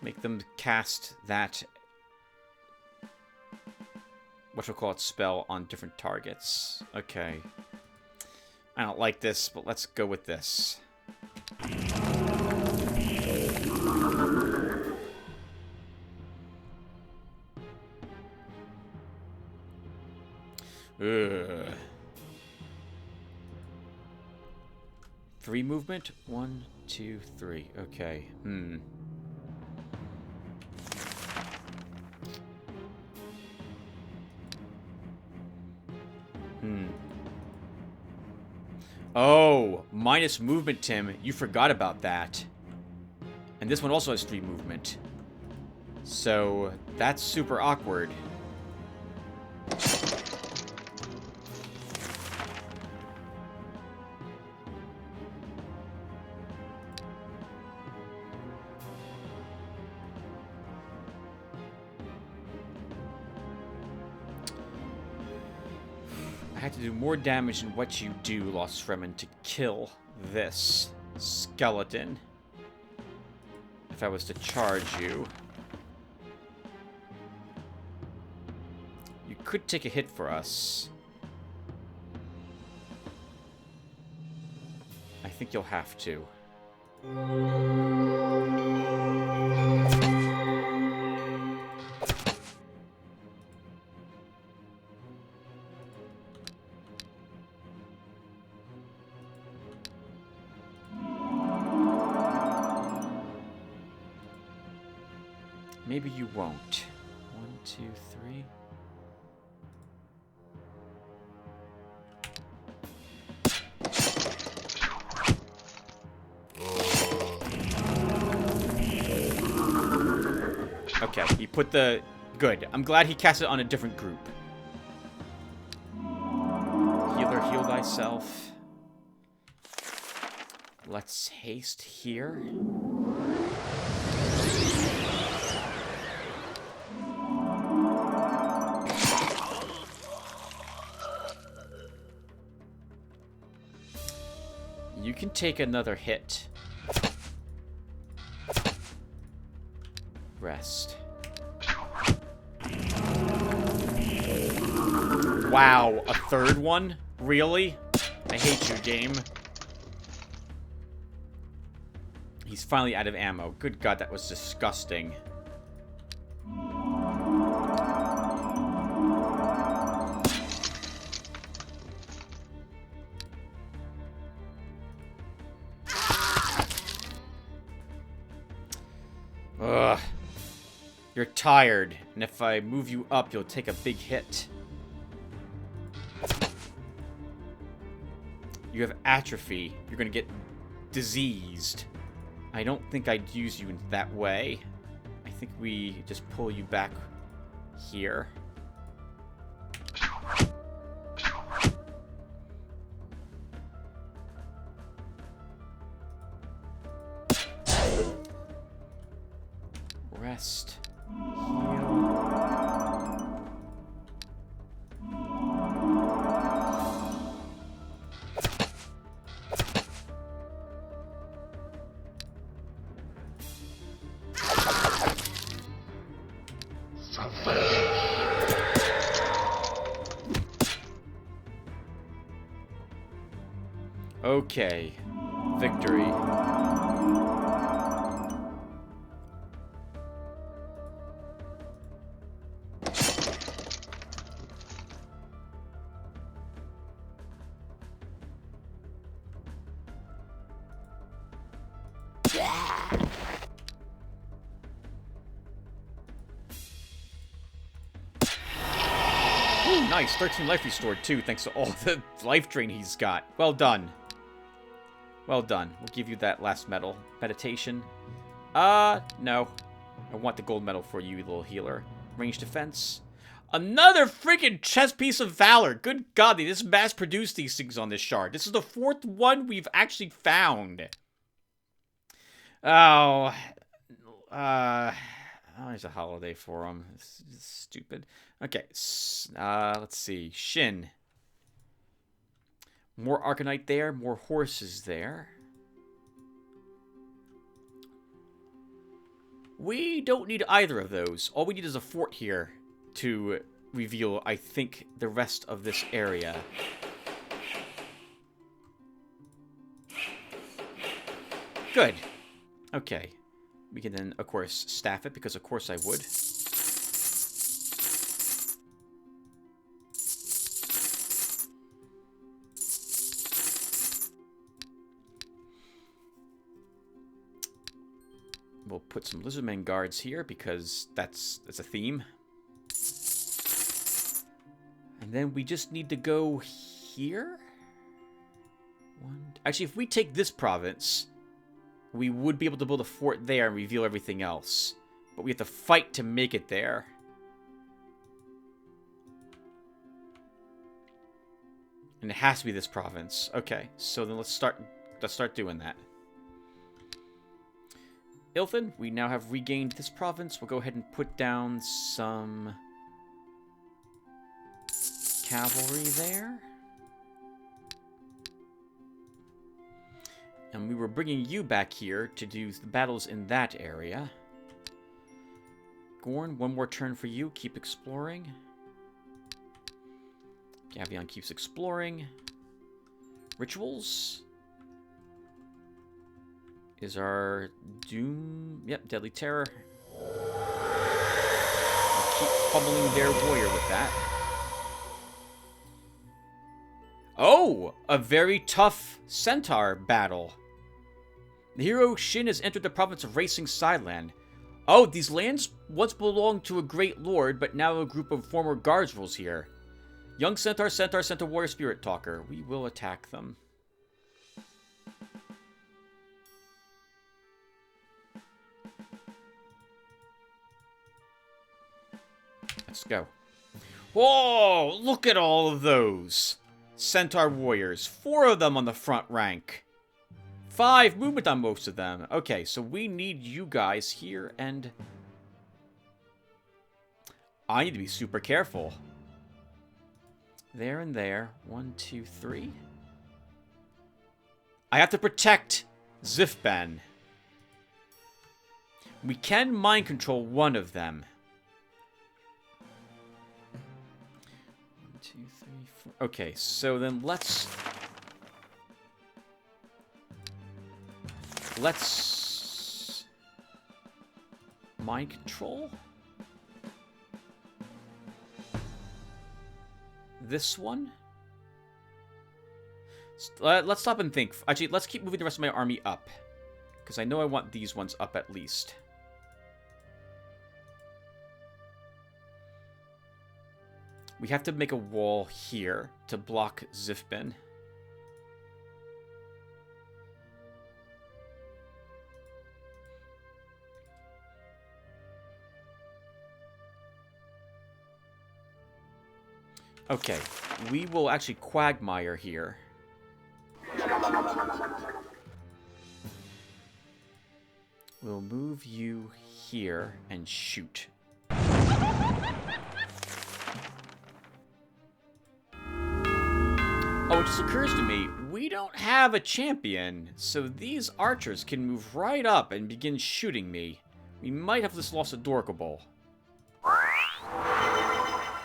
Make them cast that... whatchamacallit spell on different targets. Okay. I don't like this, but let's go with this. Ugh. 3 movement? 1, 2, 3. Okay. Oh, minus movement, Tim. You forgot about that. And this one also has 3 movement. So, that's super awkward. I have to do more damage than what you do, Lost Fremen, to kill this skeleton. If I was to charge you. You could take a hit for us. I think you'll have to. Maybe you won't. 1, 2, 3. Okay, he put the... Good. I'm glad he cast it on a different group. Healer, heal thyself. Let's haste here. You can take another hit. Rest. Wow, a third one? Really? I hate you, game. He's finally out of ammo. Good God, that was disgusting. Ugh. You're tired, and if I move you up, you'll take a big hit. You have atrophy. You're gonna get diseased. I don't think I'd use you in that way. I think we just pull you back here. Rest. Heal. Okay. Victory. Ooh, nice. 13 life restored, too, thanks to all the life drain he's got. Well done. Well done. We'll give you that last medal. Meditation. No. I want the gold medal for you, little healer. Range defense. Another freaking chest piece of valor. Good God, they just mass-produced these things on this shard. This is the 4th one we've actually found. Oh. There's a holiday for them. This is stupid. Okay. Let's see. Shin. More Arcanite there. More horses there. We don't need either of those. All we need is a fort here to reveal, I think, the rest of this area. Good. Okay. We can then, of course, staff it, because of course I would. We'll put some lizardmen guards here, because that's a theme. And then we just need to go here? Actually, if we take this province, we would be able to build a fort there and reveal everything else. But we have to fight to make it there. And it has to be this province. Okay, so then let's start doing that. Ilthan, we now have regained this province. We'll go ahead and put down some cavalry there. And we were bringing you back here to do the battles in that area. Gorn, one more turn for you. Keep exploring. Gavion keeps exploring. Rituals is our doom. Yep, Deadly Terror. Keep pummeling their warrior with that. Oh, a very tough centaur battle. The hero Shin has entered the province of Racing Sideland. Oh, these lands once belonged to a great lord, but now a group of former guards rules here. Young Centaur, Warrior, Spirit Talker. We will attack them. Let's go. Whoa! Look at all of those! Centaur Warriors. 4 of them on the front rank. 5 movement on most of them. Okay, so we need you guys here, and I need to be super careful. There and there. 1, 2, 3. I have to protect Zifben. We can mind control one of them. 1, 2, 3, 4. Okay, so then let's mind control this one. Let's stop and think. Actually, let's keep moving the rest of my army up, because I know I want these ones up at least. We have to make a wall here to block Zifben. Okay, we will actually Quagmire here. We'll move you here and shoot. Oh, it just occurs to me, we don't have a champion, so these archers can move right up and begin shooting me. We might have just lost a Dorkable.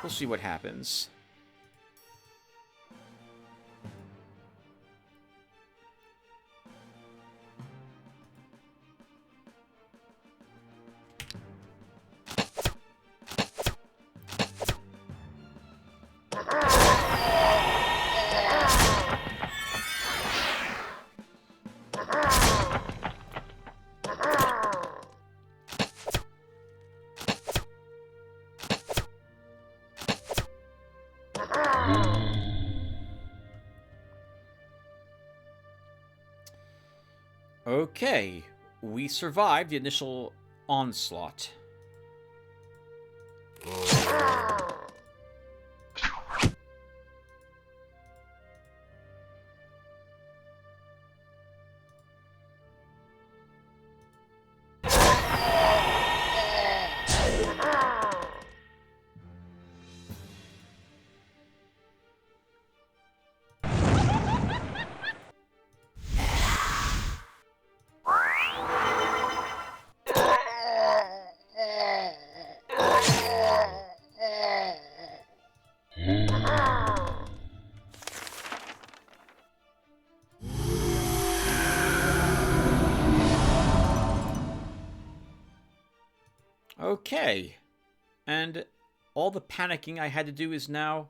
We'll see what happens. Okay, we survived the initial onslaught. Okay, and all the panicking I had to do is now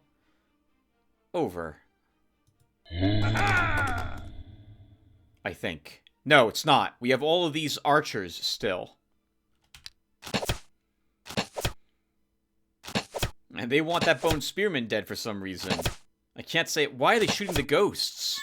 over. I think. No, it's not. We have all of these archers still. And they want that Bone Spearman dead for some reason. I can't say it. Why are they shooting the ghosts?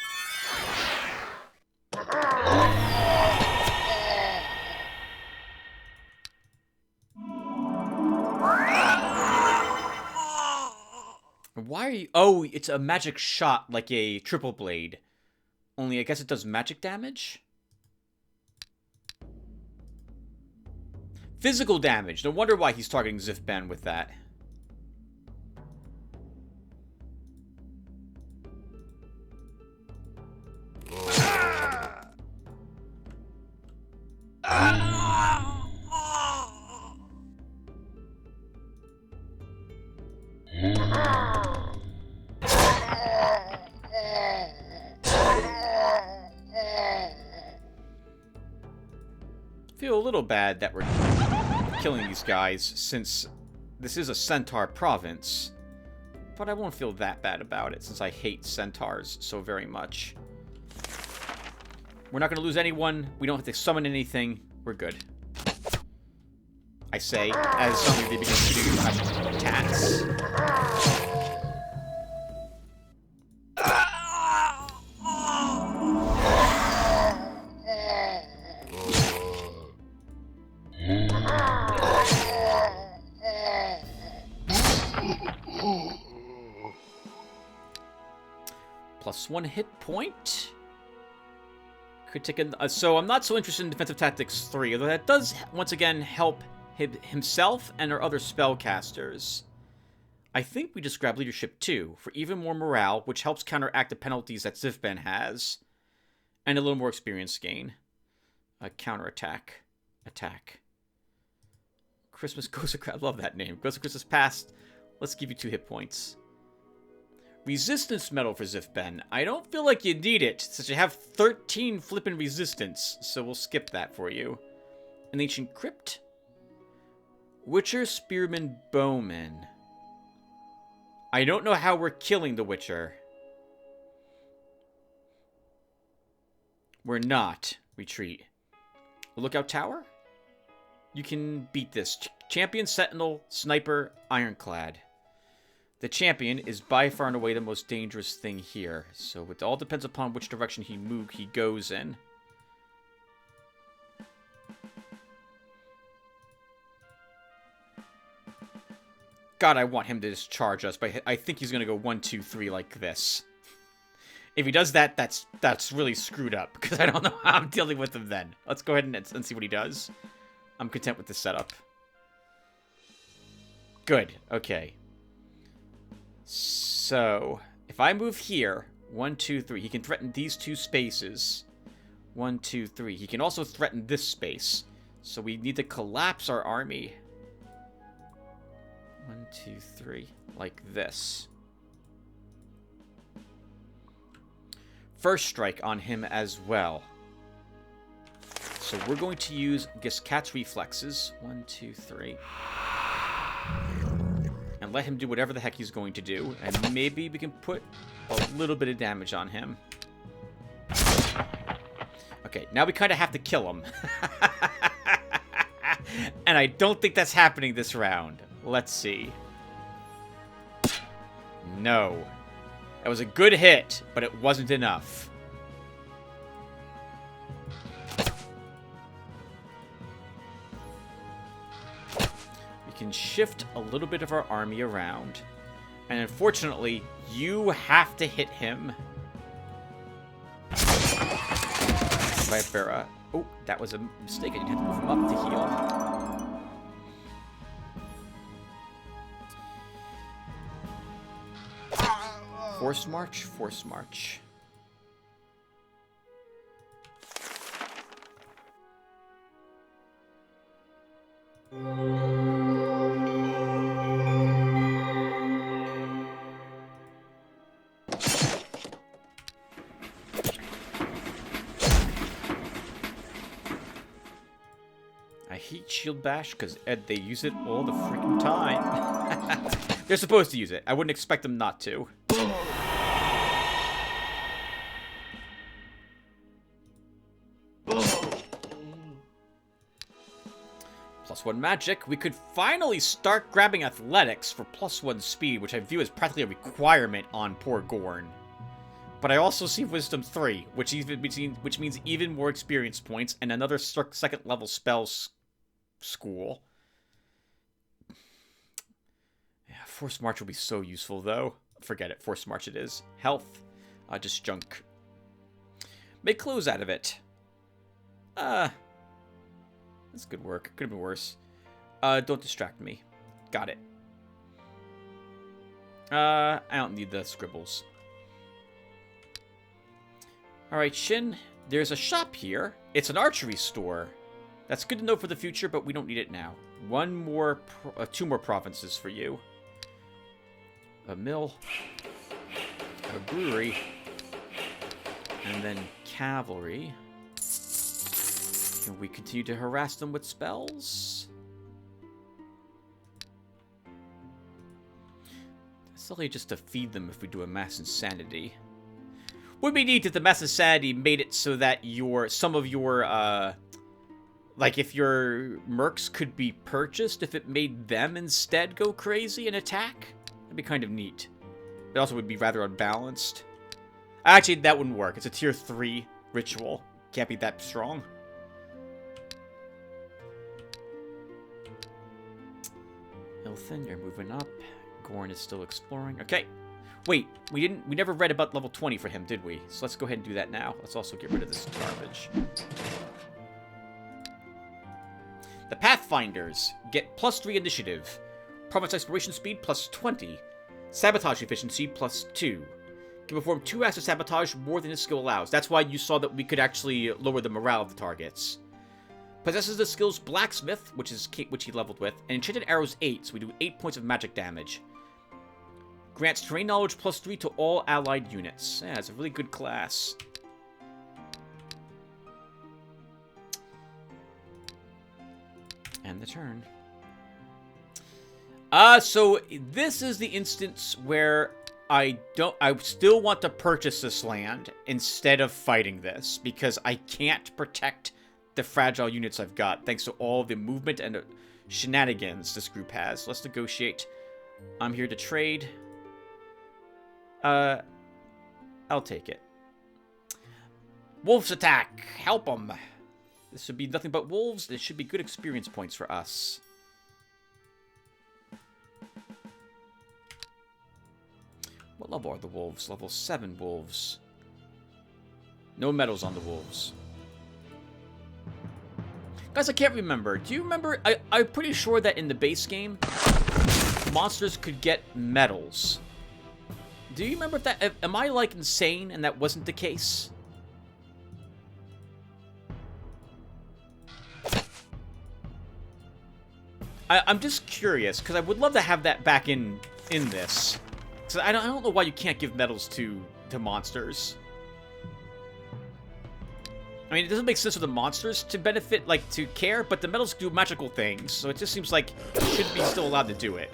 are you... Oh, it's a magic shot, like a triple blade. Only I guess it does magic damage? Physical damage. No wonder why he's targeting Zifben with that. Feel a little bad that we're killing these guys, since this is a centaur province. But I won't feel that bad about it, since I hate centaurs so very much. We're not going to lose anyone. We don't have to summon anything. We're good. I say, as suddenly they begin shooting magic attacks. +1 hit point. Could take so I'm not so interested in Defensive Tactics 3, although that does once again help himself and our other spellcasters. I think we just grab Leadership 2 for even more morale, which helps counteract the penalties that Zifben has, and a little more experience gain. Counterattack. Attack. Christmas Ghost of... I love that name. Ghost of Christmas Past. Let's give you 2 hit points. Resistance medal for Zifben. I don't feel like you need it, since you have 13 flippin' resistance, so we'll skip that for you. An Ancient Crypt. Witcher, Spearman, Bowman. I don't know how we're killing the Witcher. We're not. Retreat. Lookout Tower? You can beat this. Champion, Sentinel, Sniper, Ironclad. The champion is by far and away the most dangerous thing here, so it all depends upon which direction he goes in. God, I want him to just charge us, but I think he's gonna go 1, 2, 3 like this. If he does that, that's really screwed up, because I don't know how I'm dealing with him then. Let's go ahead and see what he does. I'm content with this setup. Good, okay. So, if I move here, 1, 2, 3, he can threaten these 2 spaces. 1, 2, 3. He can also threaten this space. So we need to collapse our army. 1, 2, 3. Like this. First strike on him as well. So we're going to use Cat's Reflexes. 1, 2, 3. And let him do whatever the heck he's going to do. And maybe we can put a little bit of damage on him. Okay, now we kind of have to kill him. And I don't think that's happening this round. Let's see. No. That was a good hit, but it wasn't enough. Can shift a little bit of our army around. And unfortunately, you have to hit him. Vipera. Oh, that was a mistake. I didn't have to move him up to heal. Force March, Force March. Shield Bash, because they use it all the freaking time. They're supposed to use it. I wouldn't expect them not to. +1 magic. We could finally start grabbing athletics for +1 speed, which I view as practically a requirement on poor Gorn. But I also see Wisdom 3, which means even more experience points and another second level spells school. Yeah, Force March will be so useful, though. forget it. Force March it is. Health. Just junk. Make clothes out of it. That's good work. Could have been worse. Don't distract me. Got it. I don't need the scribbles. Alright, Shin. There's a shop here. It's an archery store. That's good to know for the future, but we don't need it now. Two more provinces for you. A mill. A brewery. And then cavalry. Can we continue to harass them with spells? It's only just to feed them if we do a mass insanity. Would be neat if the mass insanity made it so that some of your like if your mercs could be purchased, if it made them instead go crazy and attack. That'd be kind of neat. It also would be rather unbalanced. Actually, that wouldn't work. It's a tier 3 ritual. Can't be that strong. Ilthin, you're moving up. Gorn is still exploring. Okay. Wait, we never read about level 20 for him, did we? So let's go ahead and do that now. Let's also get rid of this garbage. The Pathfinders get +3 initiative. Province exploration speed +20. Sabotage efficiency +2. Can perform 2 acts of sabotage more than his skill allows. That's why you saw that we could actually lower the morale of the targets. Possesses the skills Blacksmith, which he leveled with, and Enchanted Arrows 8, so we do 8 points of magic damage. Grants terrain knowledge +3 to all allied units. Yeah, it's a really good class. And the turn. So this is the instance where I still want to purchase this land instead of fighting this, because I can't protect the fragile units I've got, thanks to all the movement and shenanigans this group has. Let's negotiate. I'm here to trade. I'll take it. Wolves attack! Help them! This should be nothing but wolves. This should be good experience points for us. What level are the wolves? Level 7 wolves. No medals on the wolves. Guys, I can't remember. Do you remember? I'm pretty sure that in the base game, monsters could get medals. Do you remember if that... Am I, like, insane and that wasn't the case? I'm just curious, because I would love to have that back in this. So I don't know why you can't give medals to monsters. I mean, it doesn't make sense for the monsters to benefit, like, to care, but the medals do magical things, so it just seems like you should be still allowed to do it.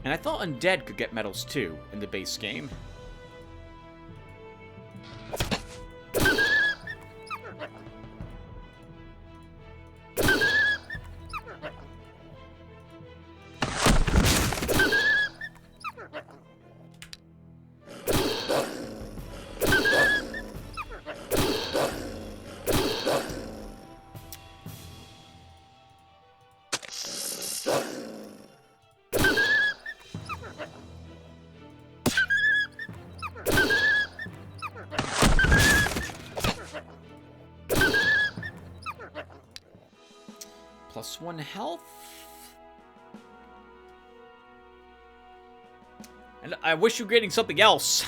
And I thought undead could get medals, too, in the base game. +1 health. And I wish you were getting something else.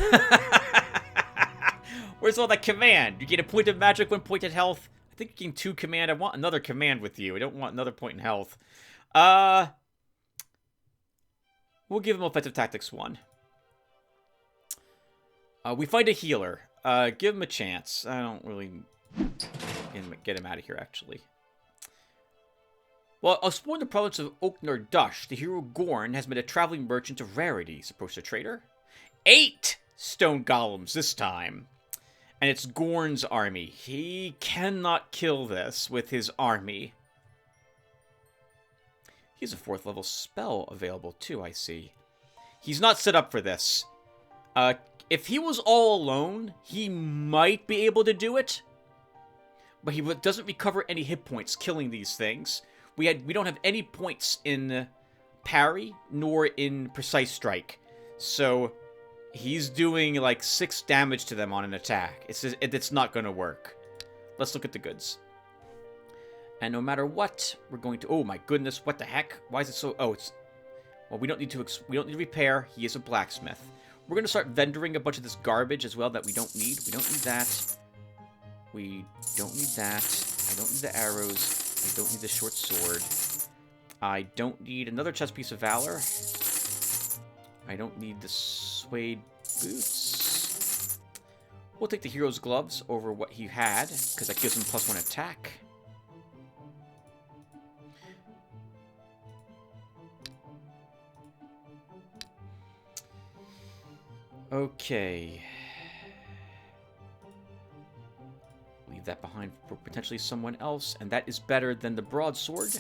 Where's all that command? You get a point of magic, 1 point of health. I think you gain 2 command. I want another command with you. I don't want another point in health. We'll give him offensive tactics 1. We find a healer. Give him a chance. I don't really get him out of here, actually. While exploring the province of Oknar Dush, the hero Gorn has met a traveling merchant of rarities. Approach the trader. 8 stone golems this time. And it's Gorn's army. He cannot kill this with his army. He has a 4th level spell available too, I see. He's not set up for this. If he was all alone, he might be able to do it. But he doesn't recover any hit points killing these things. We don't have any points in parry nor in precise strike. So he's doing like 6 damage to them on an attack. It's not going to work. Let's look at the goods. And no matter what, we're going to... Oh my goodness, what the heck? Why is it so... Oh, it's... Well, we don't need to repair. He is a blacksmith. We're going to start vendoring a bunch of this garbage as well that we don't need. We don't need that. We don't need that. I don't need the arrows. I don't need the short sword. I don't need another chest piece of valor. I don't need the suede boots. We'll take the hero's gloves over what he had, because that gives him +1 attack. Okay. Leave that behind for potentially someone else, and that is better than the broadsword.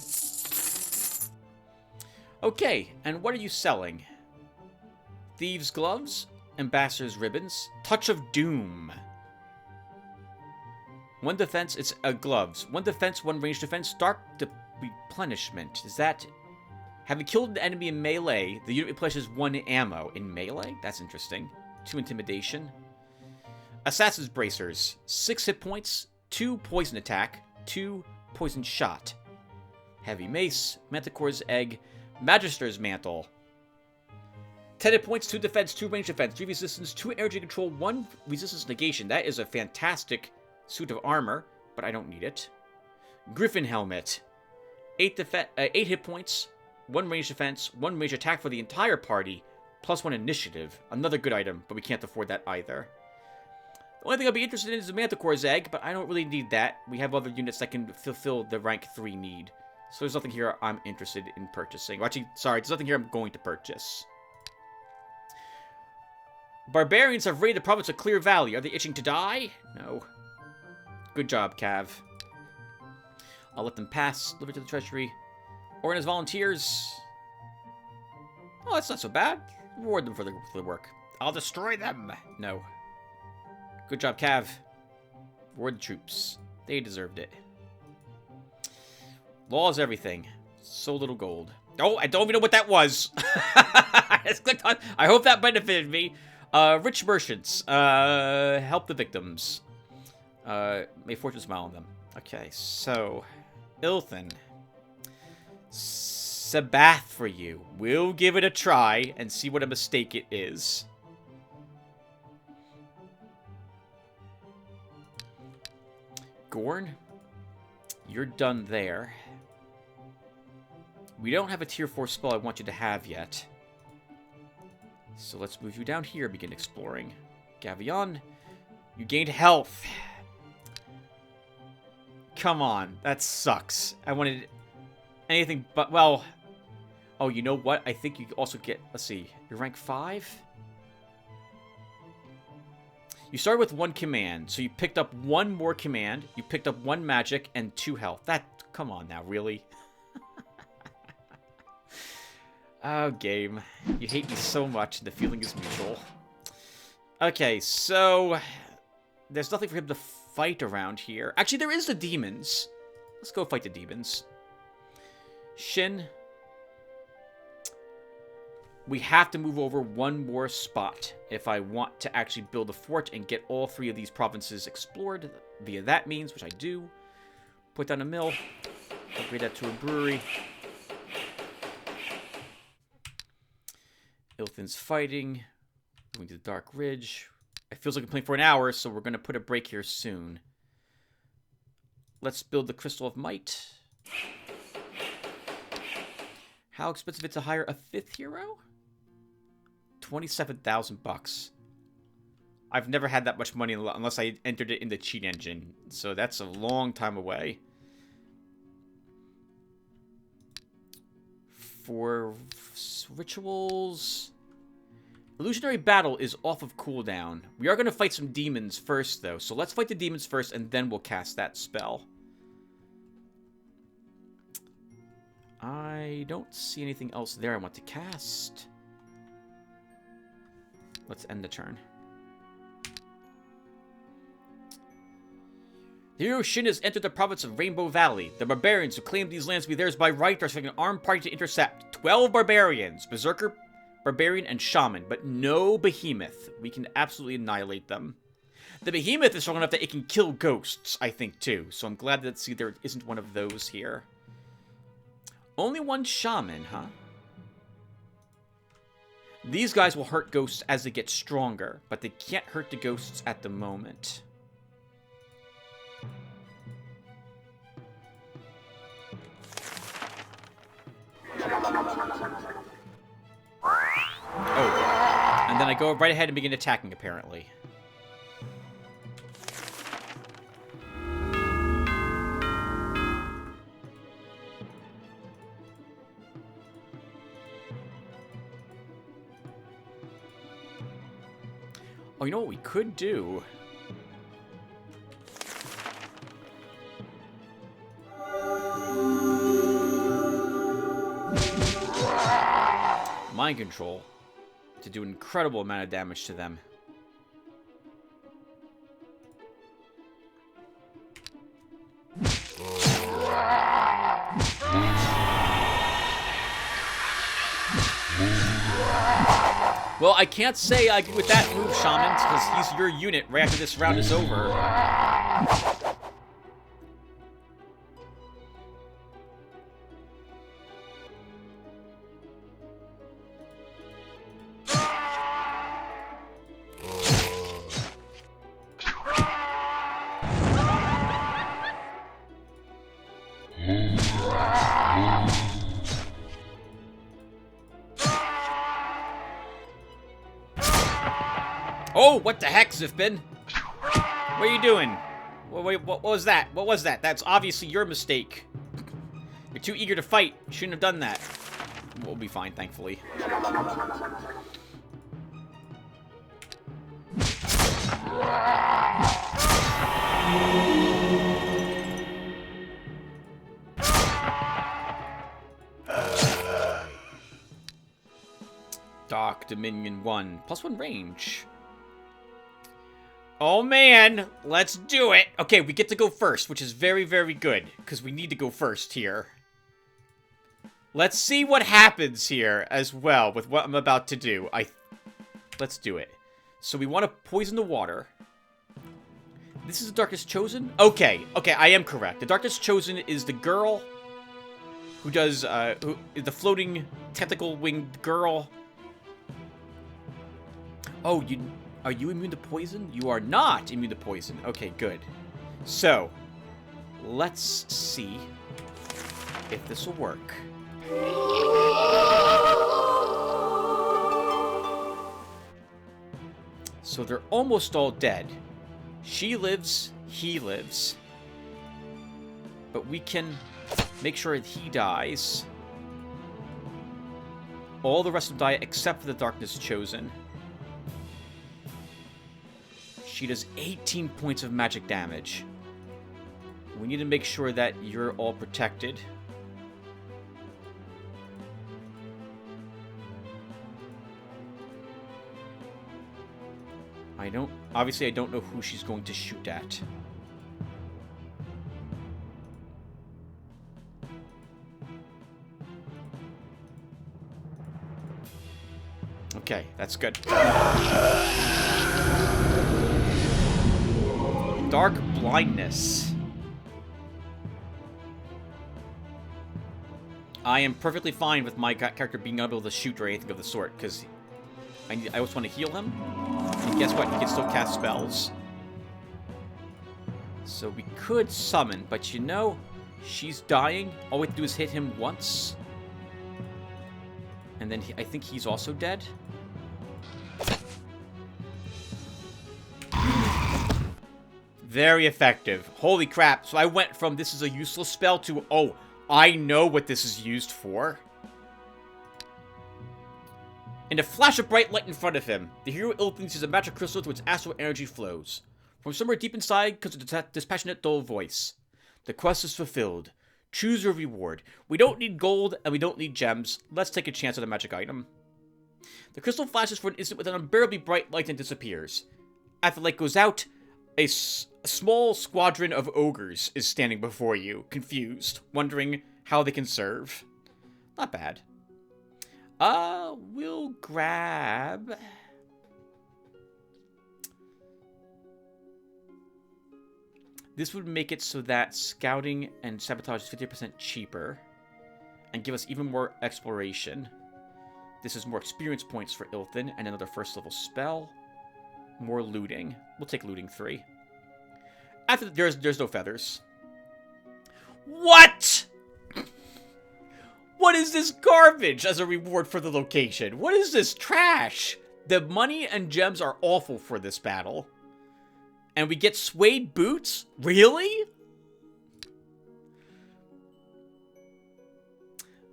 Okay, and what are you selling? Thieves' gloves, ambassador's ribbons, touch of doom. 1 defense, it's gloves. 1 defense, 1 range defense, dark replenishment. Is that... Having killed an enemy in melee, the unit replenishes 1 ammo. In melee? That's interesting. 2 intimidation. Assassin's bracers. 6 hit points, 2 poison attack, 2 poison shot. Heavy mace, manticore's egg, magister's mantle. 10 hit points, 2 defense, 2 range defense, 3 resistance, 2 energy control, 1 resistance negation. That is a fantastic suit of armor, but I don't need it. Griffin helmet. 8 hit points, 1 range defense, 1 range attack for the entire party, +1 initiative. Another good item, but we can't afford that either. The only thing I'll be interested in is the Manticore's egg, but I don't really need that. We have other units that can fulfill the rank 3 need. So there's nothing here I'm interested in purchasing. Well, actually, sorry, there's nothing here I'm going to purchase. Barbarians have raided the province of Clear Valley. Are they itching to die? No. Good job, Cav. I'll let them pass. Deliver to the treasury. Organize volunteers. Oh, that's not so bad. Reward them for the work. I'll destroy them. No. Good job, Cav. Reward the troops. They deserved it. Law is everything. So little gold. Oh, I don't even know what that was. I just clicked on. I hope that benefited me. Rich merchants. Help the victims. May fortune smile on them. Okay, so Ilthan. Sabath for you. We'll give it a try and see what a mistake it is. Gorn, you're done there. We don't have a tier 4 spell I want you to have yet. So let's move you down here and begin exploring. Gavion, you gained health. Come on, that sucks. I wanted anything but, well... Oh, you know what? I think you also get, let's see, you're rank 5? You started with 1 command, so you picked up 1 more command, you picked up 1 magic, and 2 health. That, come on now, really? Oh, game. You hate me so much, and the feeling is mutual. Okay, so... There's nothing for him to fight around here. Actually, there is the demons. Let's go fight the demons. Shin. We have to move over 1 more spot if I want to actually build a fort and get all 3 of these provinces explored via that means, which I do. Put down a mill. Upgrade that to a brewery. Ilthan's fighting. Going to the Dark Ridge. It feels like I'm playing for an hour, so we're going to put a break here soon. Let's build the Crystal of Might. How expensive is to hire a 5th hero? 27,000 bucks. I've never had that much money unless I entered it in the cheat engine, so that's a long time away. For rituals... Illusionary Battle is off of cooldown. We are going to fight some demons first, though. So let's fight the demons first, and then we'll cast that spell. I don't see anything else there I want to cast. Let's end the turn. The hero Shin has entered the province of Rainbow Valley. The barbarians who claim these lands to be theirs by right are sending an armed party to intercept. 12 barbarians. Berserker, barbarian, and shaman. But no behemoth. We can absolutely annihilate them. The behemoth is strong enough that it can kill ghosts, I think, too. So I'm glad that, see, there isn't one of those here. Only one shaman, huh? These guys will hurt ghosts as they get stronger, but they can't hurt the ghosts at the moment. Oh, and then I go right ahead and begin attacking, apparently. Oh, you know what we could do? Mind control to do an incredible amount of damage to them. Well, I can't say I agree with that move, Shaman, because he's your unit right after this round is over. Oh, what the heck, Zifbin? What are you doing? Wait, what was that? What was that? That's obviously your mistake. You're too eager to fight. You shouldn't have done that. We'll be fine, thankfully. Dark Dominion 1. +1 range. Oh man, let's do it. Okay, we get to go first, which is very, very good, because we need to go first here. Let's see what happens here as well with what I'm about to do. Let's do it. So we want to poison the water. This is the Darkest Chosen? Okay, I am correct. The Darkest Chosen is the girl who does, the floating tentacle winged girl. Oh, are you immune to poison? You are not immune to poison. Okay, good. So, let's see if this will work. So they're almost all dead. She lives, he lives. But we can make sure that he dies. All the rest of them die except for the Darkness Chosen. She does 18 points of magic damage. We need to make sure that you're all protected. Obviously I don't know who she's going to shoot at. Okay, that's good. Dark Blindness. I am perfectly fine with my character being able to shoot or anything of the sort, because I always want to heal him. And guess what? He can still cast spells. So we could summon, but you know, she's dying. All we have to do is hit him once. And then I think he's also dead. Very effective. Holy crap. So I went from this is a useless spell to, oh, I know what this is used for. In a flash of bright light in front of him, the hero opens a magic crystal to its astral energy flows. From somewhere deep inside comes a dispassionate dull voice. The quest is fulfilled. Choose your reward. We don't need gold and we don't need gems. Let's take a chance at a magic item. The crystal flashes for an instant with an unbearably bright light and disappears. After the light goes out, a small squadron of ogres is standing before you, confused, wondering how they can serve. Not bad. We'll grab... This would make it so that scouting and sabotage is 50% cheaper. And give us even more exploration. This is more experience points for Ilthin and another first level spell. More looting. We'll take looting 3. After there's no feathers. What? What is this garbage as a reward for the location? What is this trash? The money and gems are awful for this battle. And we get suede boots? Really?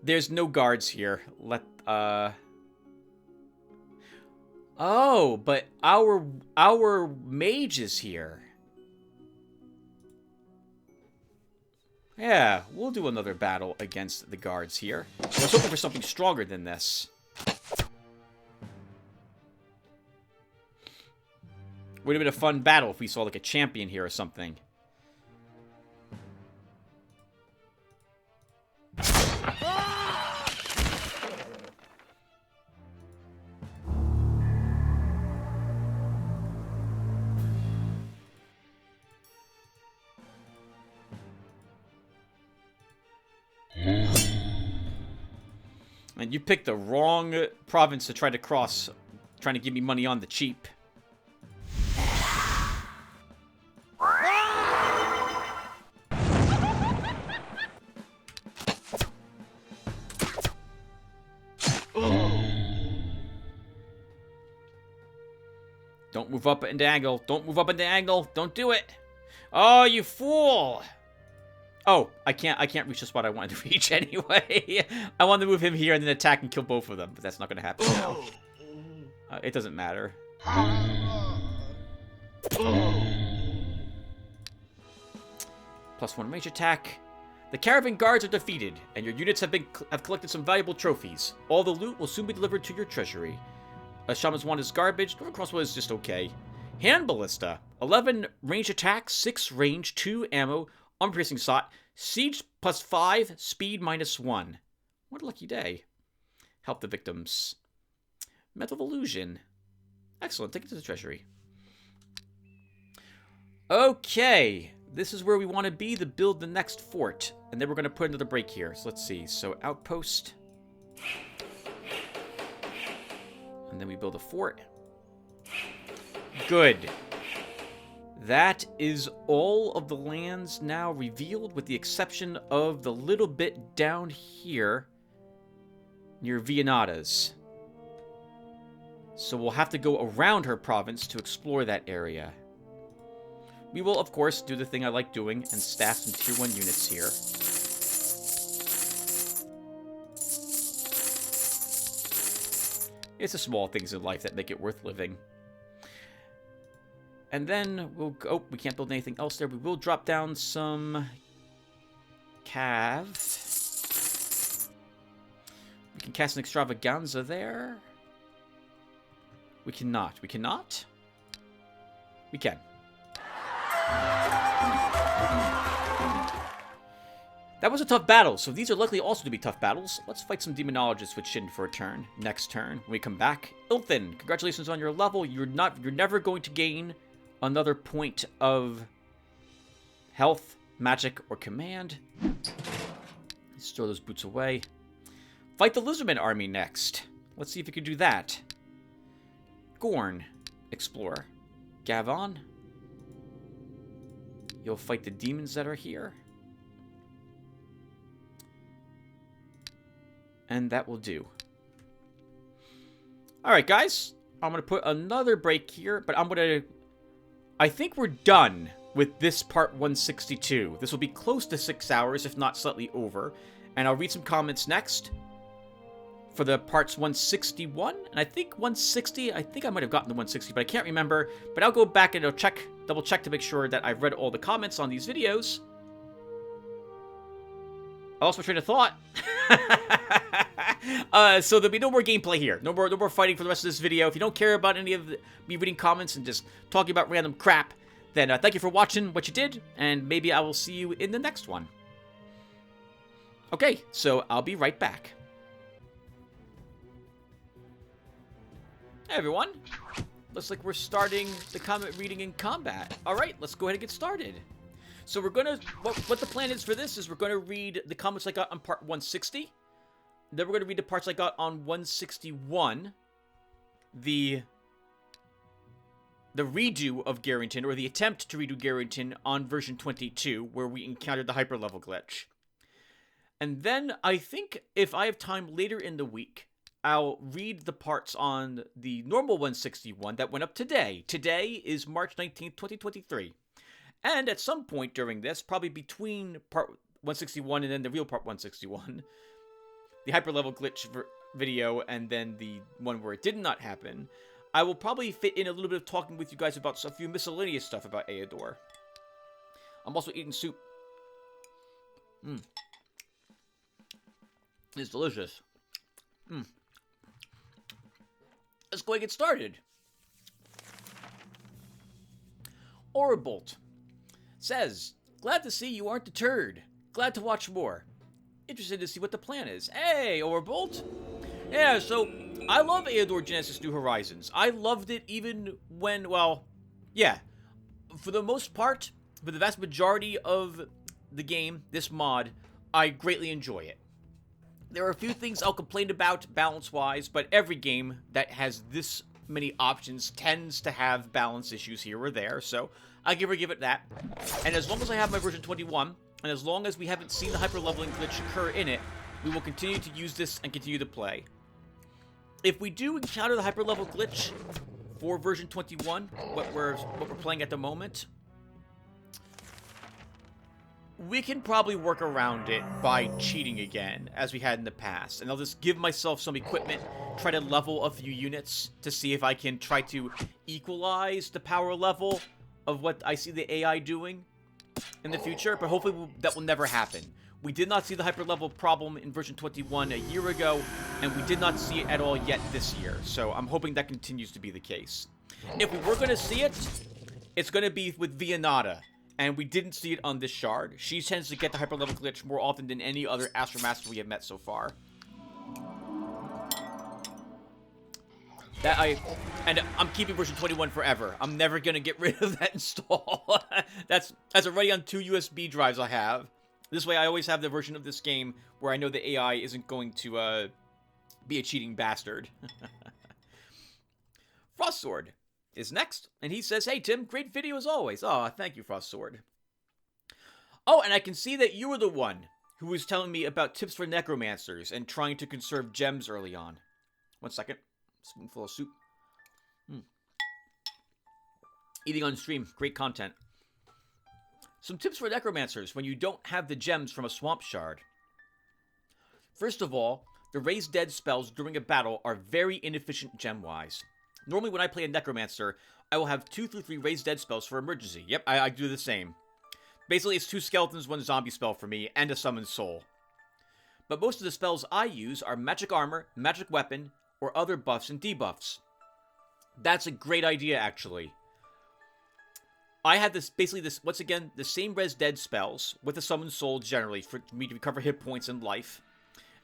There's no guards here. Oh, but our mage is here. Yeah, we'll do another battle against the guards here. I was hoping for something stronger than this. Would have been a fun battle if we saw like a champion here or something. And you picked the wrong province to try to cross, trying to give me money on the cheap. Don't move up into angle. Don't move up into angle. Don't do it. Oh, you fool. Oh, I can't reach the spot I wanted to reach anyway. I wanted to move him here and then attack and kill both of them, but that's not going to happen now. It doesn't matter. +1 range attack. The caravan guards are defeated, and your units have collected some valuable trophies. All the loot will soon be delivered to your treasury. A shaman's wand is garbage. Northern crossbow is just okay. Hand ballista. 11 range attack, 6 range, 2 ammo. Unpiercing shot. Siege +5. Speed -1. What a lucky day. Help the victims. Metal of illusion. Excellent. Take it to the treasury. Okay. This is where we want to be to build the next fort. And then we're going to put another break here. So let's see. So outpost. And then we build a fort. Good. That is all of the lands now revealed, with the exception of the little bit down here near Vianata's. So we'll have to go around her province to explore that area. We will, of course, do the thing I like doing and staff some tier 1 units here. It's the small things in life that make it worth living. And then we'll go... Oh, we can't build anything else there. We will drop down some cav. We can cast an extravaganza there. We cannot. We cannot? We can. That was a tough battle, so these are likely also to be tough battles. Let's fight some demonologists with Shin for a turn. Next turn, when we come back. Ilthin, congratulations on your level. You're never going to gain another point of health, magic, or command. Let's throw those boots away. Fight the Lizardman army next. Let's see if we can do that. Gorn, Explorer. Gavon. You'll fight the demons that are here. And that will do. Alright, guys. I'm going to put another break here, but I'm going to... I think we're done with this part 162. This will be close to 6 hours, if not slightly over. And I'll read some comments next for the parts 161. And I think 160, I think I might have gotten to 160, but I can't remember. But I'll go back and double check to make sure that I've read all the comments on these videos. I lost my train of thought. So there'll be no more gameplay here. No more fighting for the rest of this video. If you don't care about any of me reading comments and just talking about random crap, then thank you for watching what you did, and maybe I will see you in the next one. Okay, so I'll be right back. Hey everyone. Looks like we're starting the comment reading in combat. Alright, let's go ahead and get started. So we're gonna, what the plan is for this is we're gonna read the comments I got on part 160. Then we're gonna read the parts I got on 161. The redo of Garrington, or the attempt to redo Garrington on version 22, where we encountered the hyperlevel glitch. And then I think if I have time later in the week, I'll read the parts on the normal 161 that went up today. Today is March 19th, 2023. And at some point during this, probably between part 161 and then the real part 161, the hyperlevel glitch video and then the one where it did not happen, I will probably fit in a little bit of talking with you guys about a few miscellaneous stuff about Eador. I'm also eating soup. It's delicious. Let's go and get started. Orbolt says, glad to see you aren't deterred. Glad to watch more. Interested to see what the plan is. Hey, Orbolt. Yeah, so I love Eador Genesis New Horizons. I loved it even when, well, yeah. For the most part, for the vast majority of the game, this mod, I greatly enjoy it. There are a few things I'll complain about balance-wise, but every game that has this many options tends to have balance issues here or there, so I give it that. And as long as I have my version 21, and as long as we haven't seen the hyper-leveling glitch occur in it, we will continue to use this and continue to play. If we do encounter the hyper-level glitch for version 21, what we're playing at the moment, we can probably work around it by cheating again, as we had in the past. And I'll just give myself some equipment, try to level a few units to see if I can try to equalize the power level of what I see the AI doing in the future. But hopefully that will never happen. We did not see the hyperlevel problem in version 21 a year ago, and we did not see it at all yet this year. So I'm hoping that continues to be the case. If we were going to see it, it's going to be with Vianata. And we didn't see it on this shard. She tends to get the hyperlevel glitch more often than any other Astromaster we have met so far. And I'm keeping version 21 forever. I'm never gonna get rid of that install. That's already on 2 USB drives I have. This way I always have the version of this game where I know the AI isn't going to be a cheating bastard. Frostsword is next, and he says, hey Tim, great video as always. Oh, thank you, Frostsword. Oh, and I can see that you were the one who was telling me about tips for necromancers and trying to conserve gems early on. 1 second. Spoonful of soup. Eating on stream, great content. Some tips for necromancers when you don't have the gems from a swamp shard. First of all, the raise dead spells during a battle are very inefficient gem-wise. Normally, when I play a Necromancer, I will have 2 through 3 raised dead spells for emergency. Yep, I do the same. Basically, it's 2 skeletons, 1 zombie spell for me, and a summoned soul. But most of the spells I use are magic armor, magic weapon, or other buffs and debuffs. That's a great idea, actually. I had once again, the same res dead spells, with a summoned soul generally, for me to recover hit points and life.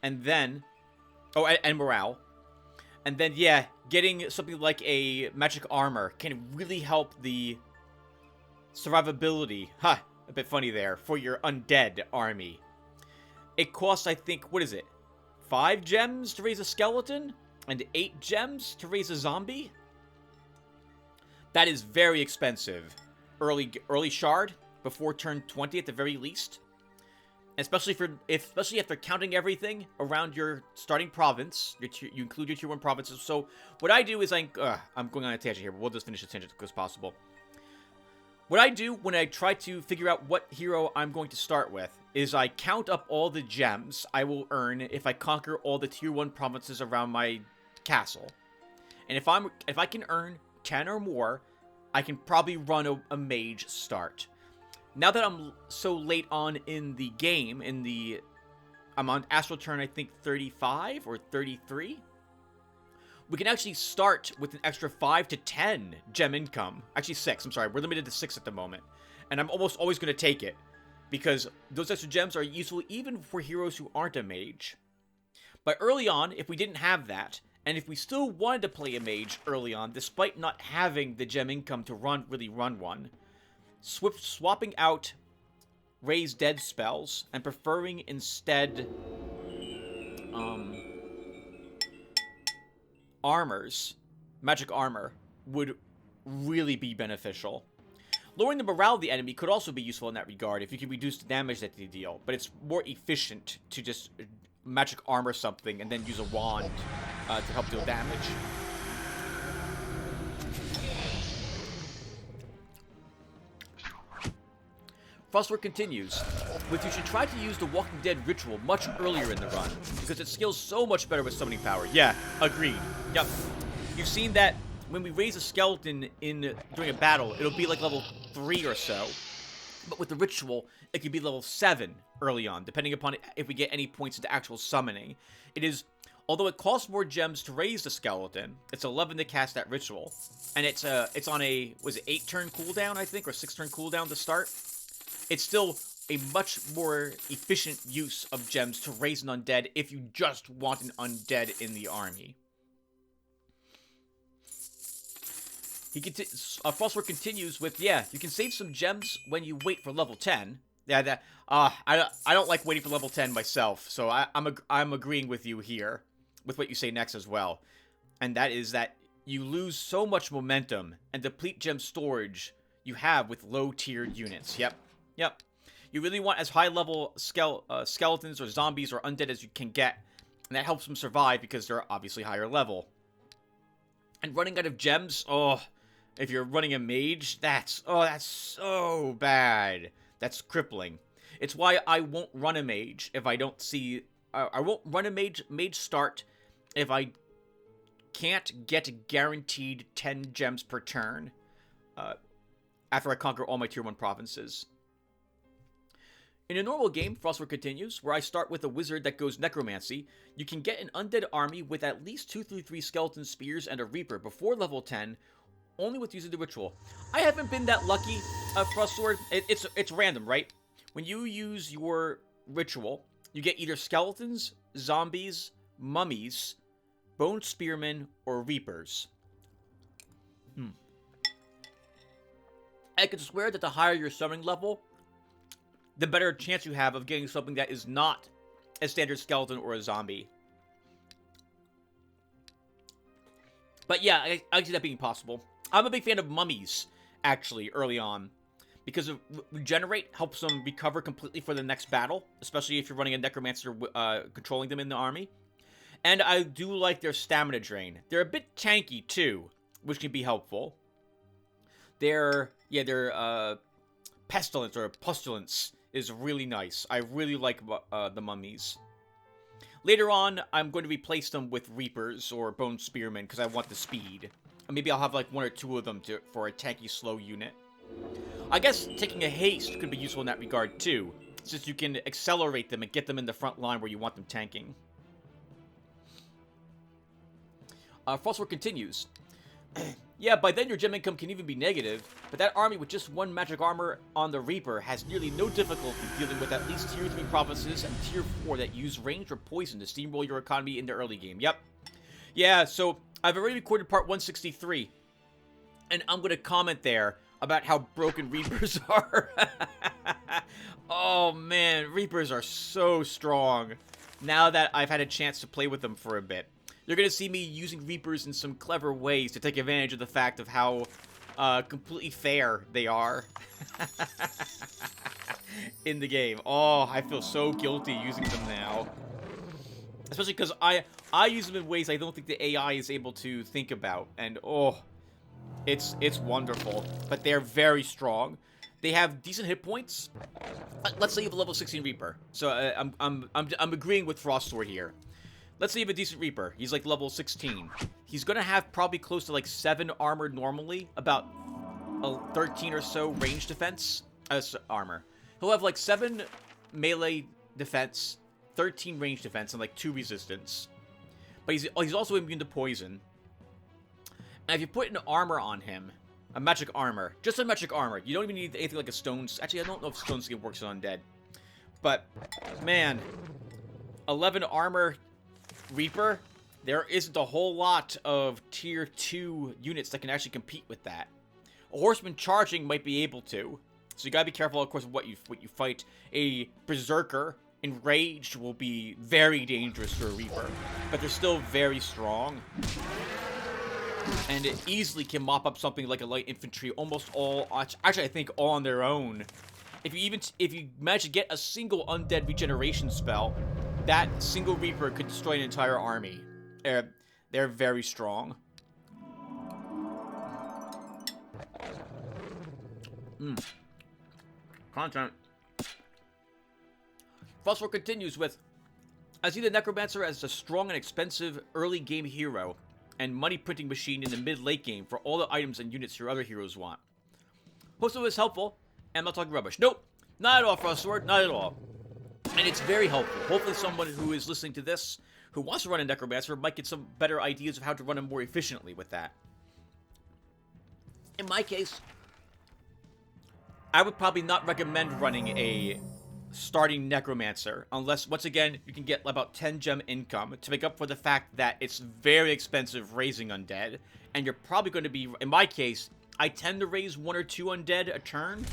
And then, and morale. And then, yeah, getting something like a magic armor can really help the survivability, a bit funny there, for your undead army. It costs, I think, what is it? 5 gems to raise a skeleton? And 8 gems to raise a zombie? That is very expensive. Early shard, before turn 20 at the very least. Especially if they're counting everything around your starting province, you include your tier 1 provinces. So what I do is I'm going on a tangent here, but we'll just finish the tangent as quick as possible. What I do when I try to figure out what hero I'm going to start with is I count up all the gems I will earn if I conquer all the tier 1 provinces around my castle. And if I can earn 10 or more, I can probably run a mage start. Now that I'm so late on in the game, I'm on Astral Turn, I think, 35 or 33. We can actually start with an extra 5 to 10 gem income. Actually, 6. I'm sorry. We're limited to 6 at the moment. And I'm almost always going to take it, because those extra gems are useful even for heroes who aren't a mage. But early on, if we didn't have that, And if we still wanted to play a mage early on, despite not having the gem income to really run one, swapping out raise dead spells and preferring instead armors, magic armor, would really be beneficial. Lowering the morale of the enemy could also be useful in that regard if you can reduce the damage that they deal, but it's more efficient to just magic armor something and then use a wand to help deal damage. Frostwork continues with you should try to use the Walking Dead ritual much earlier in the run because it scales so much better with summoning power. Yeah, agreed. Yep. You've seen that when we raise a skeleton during a battle, it'll be like level 3 or so. But with the ritual, it could be level 7 early on, depending upon if we get any points into actual summoning. Although it costs more gems to raise the skeleton, it's 11 to cast that ritual. And it's on a, was it 8-turn cooldown, I think, or 6-turn cooldown to start? It's still a much more efficient use of gems to raise an undead if you just want an undead in the army. Frostwork continues with, yeah, you can save some gems when you wait for level 10. Yeah, I don't like waiting for level 10 myself, so I'm agreeing with you here, with what you say next as well. And that is that you lose so much momentum and deplete gem storage you have with low-tiered units. Yep. You really want as high-level skeletons or zombies or undead as you can get, and that helps them survive because they're obviously higher level. And running out of gems, if you're running a mage, that's so bad. That's crippling. It's why I won't run a mage if I don't see... I won't run a mage start if I can't get guaranteed 10 gems per turn after I conquer all my Tier 1 provinces. In a normal game, Frostwork continues, where I start with a wizard that goes necromancy, you can get an undead army with at least 2 through 3 skeleton spears and a reaper before level 10, only with using the ritual. I haven't been that lucky, Frostword. It's random, right? When you use your ritual, you get either skeletons, zombies, mummies, bone spearmen, or reapers. I could swear that the higher your summoning level, the better chance you have of getting something that is not a standard skeleton or a zombie. But yeah, I can see that being possible. I'm a big fan of mummies, actually, early on. Because Regenerate helps them recover completely for the next battle. Especially if you're running a Necromancer controlling them in the army. And I do like their stamina drain. They're a bit tanky, too, which can be helpful. Their Pestilence or Pustulence is really nice. I really like the mummies. Later on, I'm going to replace them with Reapers or Bone Spearmen because I want the speed. Maybe I'll have like 1 or 2 of them for a tanky slow unit. I guess taking a haste could be useful in that regard too, since you can accelerate them and get them in the front line where you want them tanking. Frostwork continues. Yeah, by then your gem income can even be negative, but that army with just 1 magic armor on the Reaper has nearly no difficulty dealing with at least Tier 3 provinces and Tier 4 that use range or poison to steamroll your economy in the early game. Yep. Yeah, so I've already recorded part 163, and I'm going to comment there about how broken Reapers are. Oh man, Reapers are so strong now that I've had a chance to play with them for a bit. You're going to see me using Reapers in some clever ways to take advantage of the fact of how completely fair they are in the game. Oh, I feel so guilty using them now. Especially because I use them in ways I don't think the AI is able to think about. And oh, it's wonderful. But they're very strong. They have decent hit points. Let's say you have a level 16 Reaper. So I'm agreeing with Frostsword here. Let's say you have a decent Reaper. He's like level 16. He's going to have probably close to like 7 armor normally. About 13 or so range defense. Armor. He'll have like 7 melee defense, 13 range defense, and like 2 resistance. But he's also immune to poison. And if you put an armor on him, a magic armor, just a magic armor, you don't even need anything like a stone. Actually, I don't know if stone skin works on undead. But, man, 11 armor Reaper, there isn't a whole lot of tier 2 units that can actually compete with that. A horseman charging might be able to, so you gotta be careful, of course, of what you fight. A berserker enraged will be very dangerous to a reaper, but they're still very strong, and it easily can mop up something like a light infantry almost all. Actually, I think all on their own. If you manage to get a single undead regeneration spell, that single reaper could destroy an entire army. They're very strong. Content. Phosphor continues with, I see the Necromancer as a strong and expensive early game hero and money printing machine in the mid-late game for all the items and units your other heroes want. Most of it is helpful, and I'm not talking rubbish. Nope, not at all, Frostsword, not at all. And it's very helpful. Hopefully someone who is listening to this, who wants to run a Necromancer, might get some better ideas of how to run him more efficiently with that. In my case, I would probably not recommend running a starting Necromancer, unless, once again, you can get about 10 gem income to make up for the fact that it's very expensive raising undead, and you're probably going to be, in my case, I tend to raise 1 or 2 undead a turn.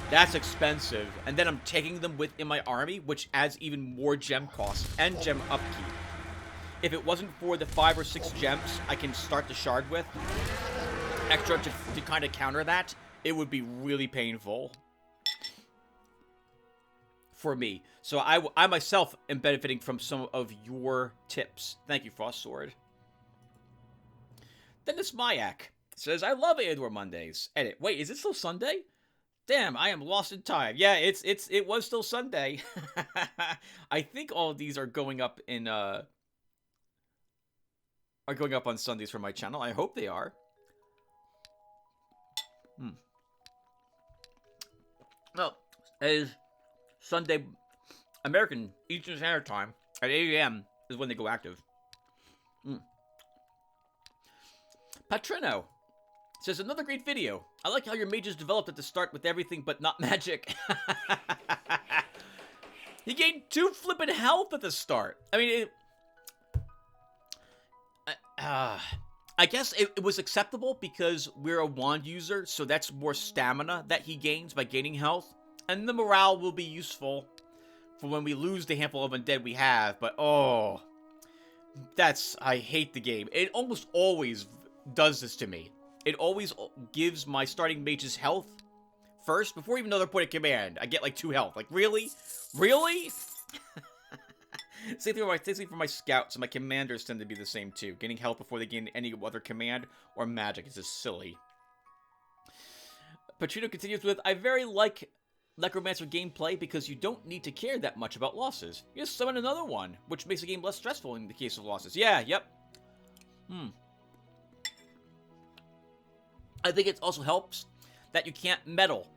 That's expensive, and then I'm taking them within my army, which adds even more gem costs and gem upkeep. If it wasn't for the 5 or 6 gems I can start the shard with, extra to kind of counter that, it would be really painful for me. So I myself am benefiting from some of your tips. Thank you, Frostsword. Then this Mayak says, I love Eador Mondays. Edit. Wait, is it still Sunday? Damn, I am lost in time. Yeah, it was still Sunday. I think all of these are going up in are going up on Sundays for my channel. I hope they are. Well, it is Sunday American Eastern Standard Time at 8 a.m. is when they go active. Patrino says, another great video. I like how your mages developed at the start with everything but not magic. He gained 2 flippin' health at the start. I mean, I guess it was acceptable because we're a wand user, so that's more stamina that he gains by gaining health. And the morale will be useful for when we lose the handful of undead we have, but oh, I hate the game. It almost always does this to me. It always gives my starting mages health first, before even another point of command. I get like 2 health. Like, really? Really? Same thing for my scouts, and my commanders tend to be the same too. Getting health before they gain any other command or magic is just silly. Petrino continues with, I very like Necromancer gameplay because you don't need to care that much about losses. You just summon another one, which makes the game less stressful in the case of losses. Yeah, yep. I think it also helps that you can't meddle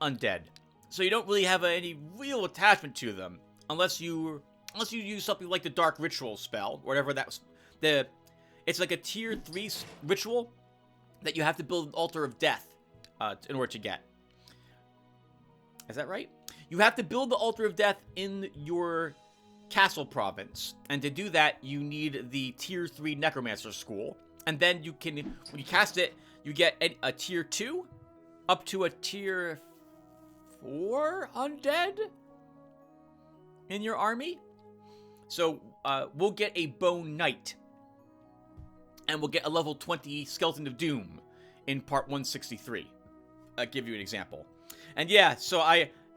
undead. So you don't really have any real attachment to them unless you use something like the Dark Ritual spell, or whatever that's it's like a tier 3 ritual that you have to build an altar of death in order to get. Is that right? You have to build the altar of death in your castle province, and to do that you need the tier 3 necromancer school, and then you can, when you cast it, you get a tier 2 up to a tier 4 undead in your army. So we'll get a Bone Knight, and we'll get a level 20 Skeleton of Doom in part 163. I'll give you an example. And yeah, so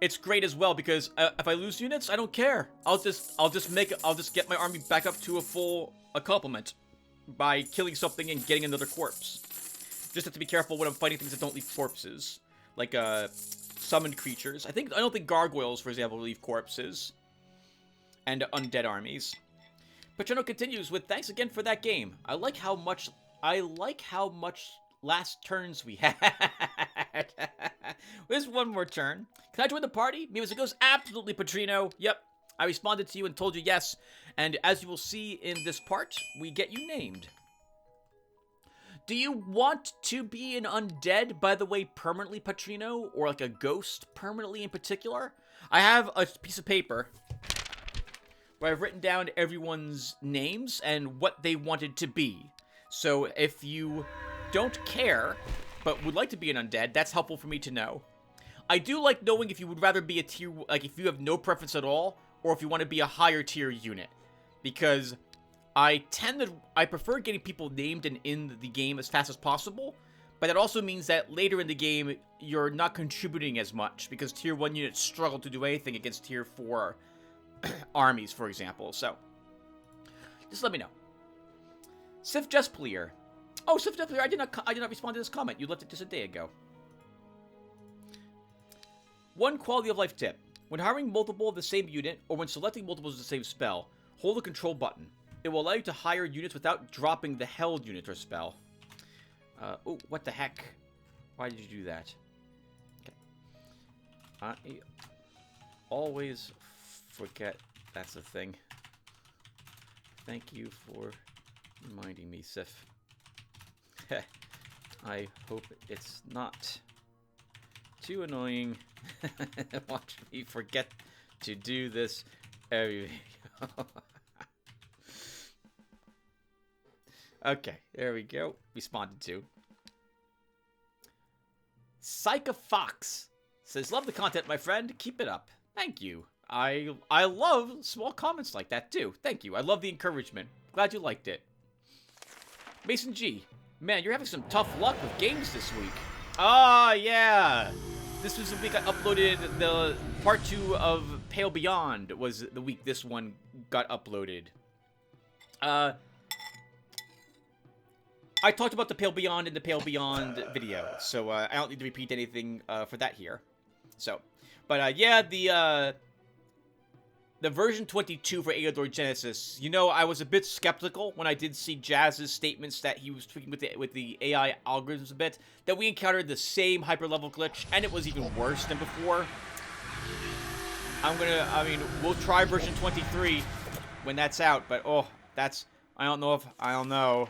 it's great as well because if I lose units, I don't care. I'll just get my army back up to a complement by killing something and getting another corpse. Just have to be careful when I'm fighting things that don't leave corpses, like summoned creatures. I don't think gargoyles, for example, leave corpses. And undead armies. Patrino continues with, thanks again for that game. I like how much last turns we had. There's one more turn. Can I join the party? Music goes, absolutely, Patrino. Yep. I responded to you and told you yes. And as you will see in this part, we get you named. Do you want to be an undead, by the way, permanently, Patrino? Or like a ghost permanently in particular? I have a piece of paper where I've written down everyone's names and what they wanted to be. So if you don't care, but would like to be an undead, that's helpful for me to know. I do like knowing if you would rather be a tier, like if you have no preference at all, or if you want to be a higher tier unit. Because I prefer getting people named and in the game as fast as possible, but that also means that later in the game, you're not contributing as much, because tier 1 units struggle to do anything against tier 4 armies, for example. So, just let me know. Sif Justplier. Oh, Sif Justplier, I did not respond to this comment. You left it just a day ago. One quality of life tip. When hiring multiple of the same unit, or when selecting multiples of the same spell, hold the control button. It will allow you to hire units without dropping the held unit or spell. Oh, what the heck? Why did you do that? Okay. I always forget that's a thing. Thank you for reminding me, Sif. I hope it's not too annoying. Watch me forget to do this every video. Okay, there we go. Responded to. Psycha Fox says, love the content, my friend. Keep it up. Thank you. I love small comments like that, too. Thank you. I love the encouragement. Glad you liked it. Mason G. Man, you're having some tough luck with games this week. Ah, yeah. This was the week I uploaded the part 2 of Pale Beyond was the week this one got uploaded. I talked about the Pale Beyond in the Pale Beyond video, so I don't need to repeat anything for that here. So, but yeah, the version 22 for Eador Genesis, you know, I was a bit skeptical when I did see Jazz's statements that he was tweaking with the AI algorithms a bit, that we encountered the same hyperlevel glitch, and it was even worse than before. I mean, we'll try version 23 when that's out, but oh, I don't know.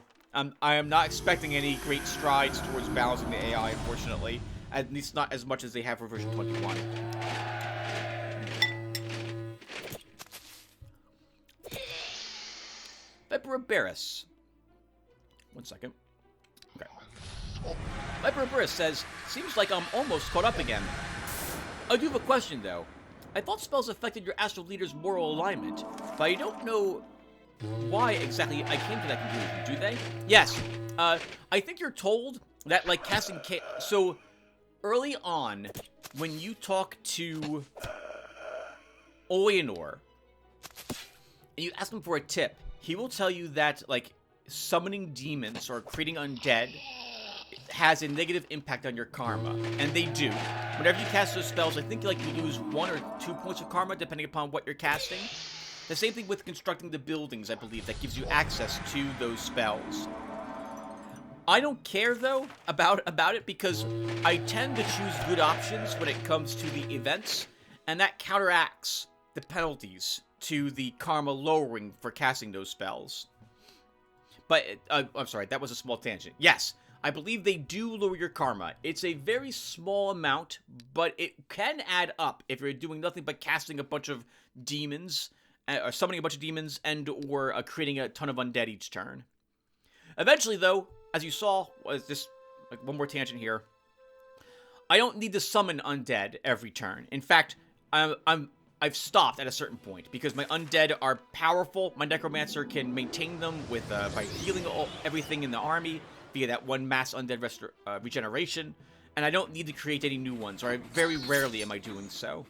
I am not expecting any great strides towards balancing the AI, unfortunately. At least not as much as they have for version 21. Viper Barris. 1 second. Okay. Viper Barris says, seems like I'm almost caught up again. I do have a question, though. I thought spells affected your astral leader's moral alignment, but I don't know why exactly I came to that conclusion. Do they? Yes. I think you're told that, like, casting... So, early on, when you talk to Oyenor, and you ask him for a tip, he will tell you that, like, summoning demons or creating undead has a negative impact on your karma. And they do. Whenever you cast those spells, I think, like, you lose 1 or 2 points of karma, depending upon what you're casting. The same thing with constructing the buildings, I believe, that gives you access to those spells. I don't care, though, about it, because I tend to choose good options when it comes to the events, and that counteracts the penalties to the karma lowering for casting those spells. But, I'm sorry, that was a small tangent. Yes, I believe they do lower your karma. It's a very small amount, but it can add up if you're doing nothing but casting a bunch of demons, or summoning a bunch of demons, and or creating a ton of undead each turn. Eventually, though, as you saw, was just like one more tangent here. I don't need to summon undead every turn. In fact, I've stopped at a certain point because my undead are powerful. My necromancer can maintain them with by healing everything in the army via that one mass undead regeneration, and I don't need to create any new ones, or very rarely am I doing so.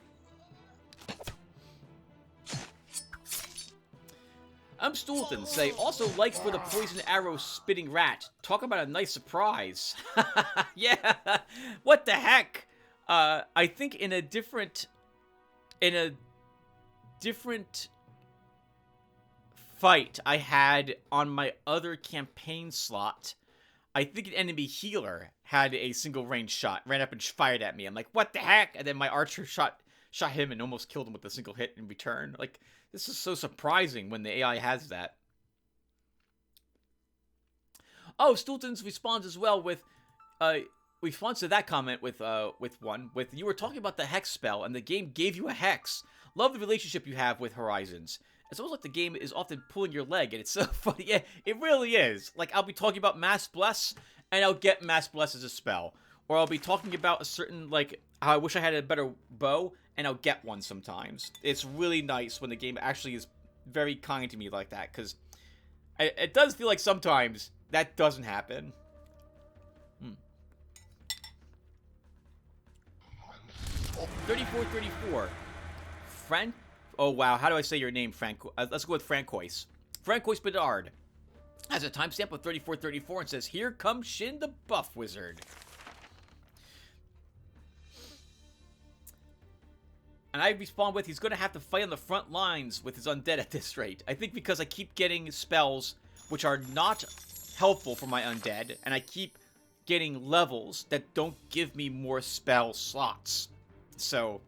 Stoolton say, also likes for the poison arrow spitting rat. Talk about a nice surprise. Yeah, what the heck? I think in a different fight I had on my other campaign slot, I think an enemy healer had a single range shot, ran up and fired at me. I'm like, what the heck? And then my archer shot him and almost killed him with a single hit in return. Like, this is so surprising when the AI has that. Oh, Stoolton's responds as well with, responds to that comment with you were talking about the hex spell and the game gave you a hex. Love the relationship you have with Horizons. It's almost like the game is often pulling your leg, and it's so funny. Yeah, it really is. Like, I'll be talking about Mass Bless, and I'll get Mass Bless as a spell. Or I'll be talking about a certain, like, how I wish I had a better bow, and I'll get one sometimes. It's really nice when the game actually is very kind to me like that, because it does feel like sometimes that doesn't happen. 3434. Oh, wow. How do I say your name, Frank? Let's go with Francois. Francois Bedard has a timestamp of 3434 and says, "Here comes Shin the Buff Wizard." And I respond with, he's going to have to fight on the front lines with his undead at this rate. I think because I keep getting spells which are not helpful for my undead, and I keep getting levels that don't give me more spell slots. So,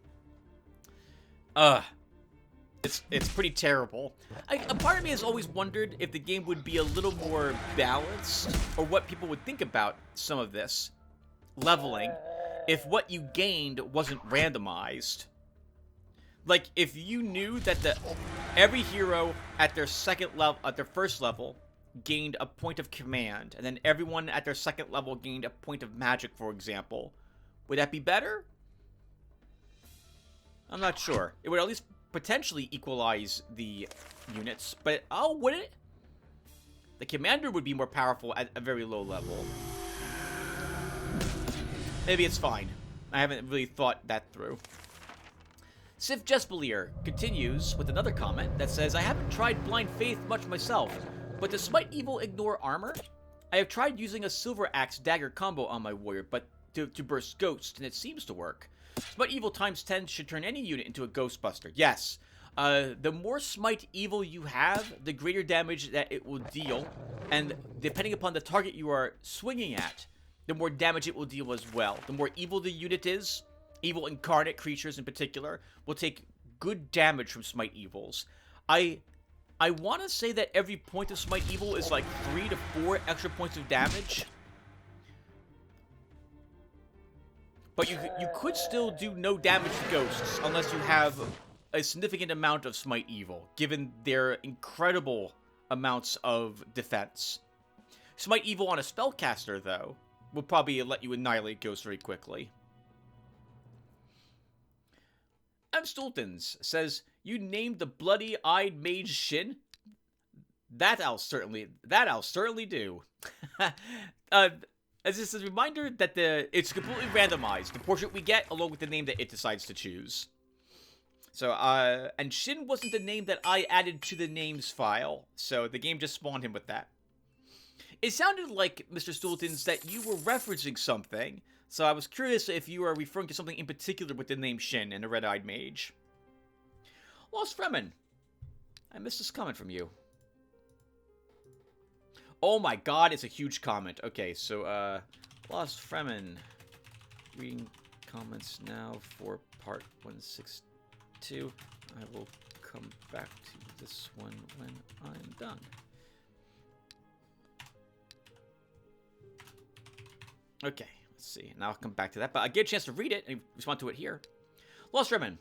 it's pretty terrible. A part of me has always wondered if the game would be a little more balanced, or what people would think about some of this leveling, if what you gained wasn't randomized. Like, if you knew that every hero at their first level gained a point of command, and then everyone at their second level gained a point of magic, for example, would that be better? I'm not sure. It would at least potentially equalize the units, but would it? The commander would be more powerful at a very low level. Maybe it's fine. I haven't really thought that through. Sif Jespalier continues with another comment that says, "I haven't tried Blind Faith much myself, but does Smite Evil ignore armor? I have tried using a Silver Axe dagger combo on my warrior, but to burst Ghost, and it seems to work. Smite Evil times 10 should turn any unit into a Ghostbuster." Yes. The more Smite Evil you have, the greater damage that it will deal, and depending upon the target you are swinging at, the more damage it will deal as well. The more evil the unit is, evil incarnate creatures in particular, will take good damage from Smite Evils. I want to say that every point of Smite Evil is like 3 to 4 extra points of damage. But you could still do no damage to ghosts unless you have a significant amount of Smite Evil, given their incredible amounts of defense. Smite Evil on a spellcaster, though, will probably let you annihilate ghosts very quickly. M. Stultons says, "You named the bloody-eyed mage Shin? That I'll certainly do." As just a reminder that it's completely randomized, the portrait we get, along with the name that it decides to choose. So, and Shin wasn't the name that I added to the names file, so the game just spawned him with that. It sounded like, Mr. Stultons, that you were referencing something, so I was curious if you are referring to something in particular with the name Shin and the red-eyed mage. Lost Fremen, I missed this comment from you. Oh my god, it's a huge comment. Okay, so, Lost Fremen, reading comments now for part 162. I will come back to this one when I'm done. Okay, let's see. Now I'll come back to that, but I get a chance to read it and respond to it here. Lost Fremen,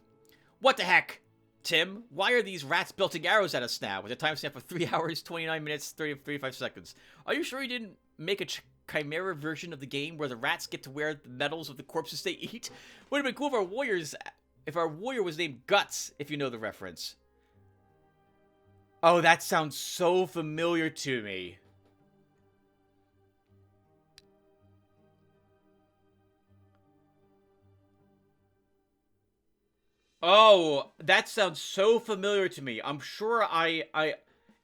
what the heck? Tim, why are these rats belting arrows at us now with a timestamp of 3 hours, 29 minutes, 35 seconds? Are you sure you didn't make a chimera version of the game where the rats get to wear the medals of the corpses they eat? Would have been cool if our warrior was named Guts, if you know the reference. Oh, that sounds so familiar to me. Oh, that sounds so familiar to me. I'm sure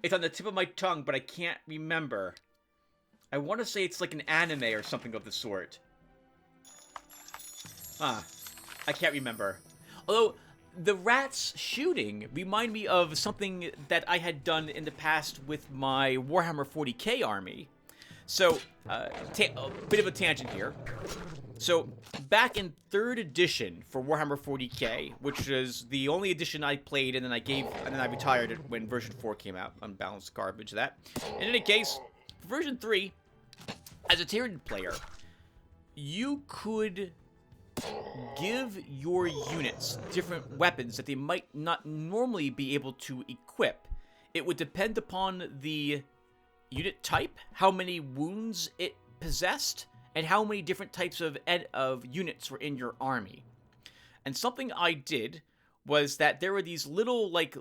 it's on the tip of my tongue, but I can't remember. I want to say it's like an anime or something of the sort. I can't remember. Although, the rats shooting remind me of something that I had done in the past with my Warhammer 40k army. So, a bit of a tangent here. So, back in 3rd edition for Warhammer 40k, which is the only edition I played, and then I retired it when version 4 came out. Unbalanced garbage, that. In any case, for version 3, as a Tyranid player, you could give your units different weapons that they might not normally be able to equip. It would depend upon the unit type, how many wounds it possessed, and how many different types of units were in your army. And something I did was that there were these little, like,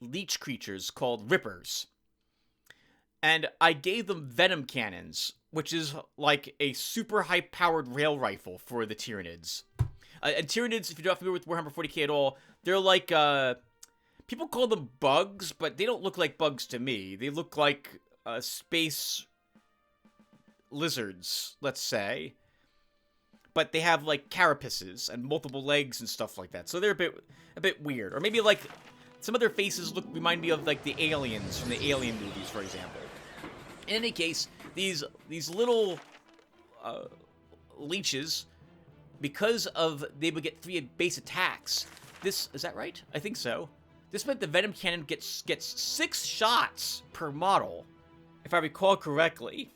leech creatures called Rippers. And I gave them venom cannons, which is like a super high-powered rail rifle for the Tyranids. And Tyranids, if you're not familiar with Warhammer 40k at all, they're like, people call them bugs, but they don't look like bugs to me. They look like space lizards, let's say. But they have, like, carapaces and multiple legs and stuff like that. So they're a bit weird. Or maybe, like, some of their faces remind me of, like, the aliens from the Alien movies, for example. In any case, these little leeches, because of they would get 3 base attacks. Is that right? I think so. This meant the venom cannon gets 6 shots per model, if I recall correctly.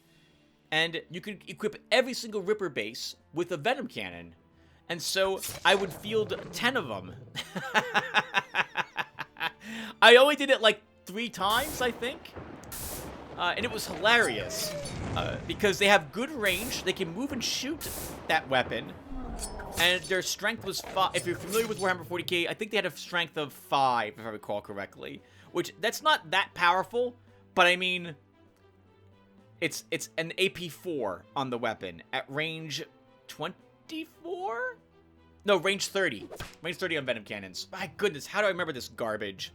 And you could equip every single Ripper base with a venom cannon. And so I would field 10 of them. I only did it like 3 times, I think. And it was hilarious. Because they have good range, they can move and shoot that weapon. And their strength was 5. If you're familiar with Warhammer 40k, I think they had a strength of 5, if I recall correctly. Which, that's not that powerful, but I mean, it's an AP4 on the weapon at range 24? No, range 30. Range 30 on venom cannons. My goodness, how do I remember this garbage?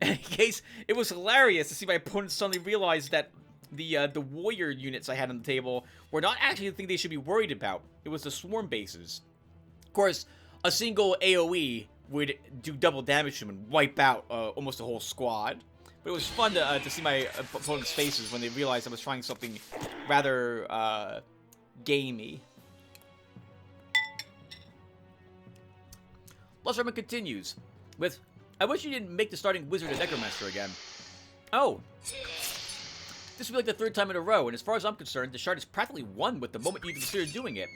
In any case, it was hilarious to see my opponents suddenly realize that the warrior units I had on the table were not actually the thing they should be worried about. It was the swarm bases. Of course, a single AoE would do double damage to them and wipe out almost a whole squad. But it was fun to see my opponents' faces when they realized I was trying something rather gamey. Lost Remnant continues with, I wish you didn't make the starting wizard a necromancer again. Oh. This will be like the 3rd time in a row, and as far as I'm concerned, the shard is practically won with the moment you consider doing it.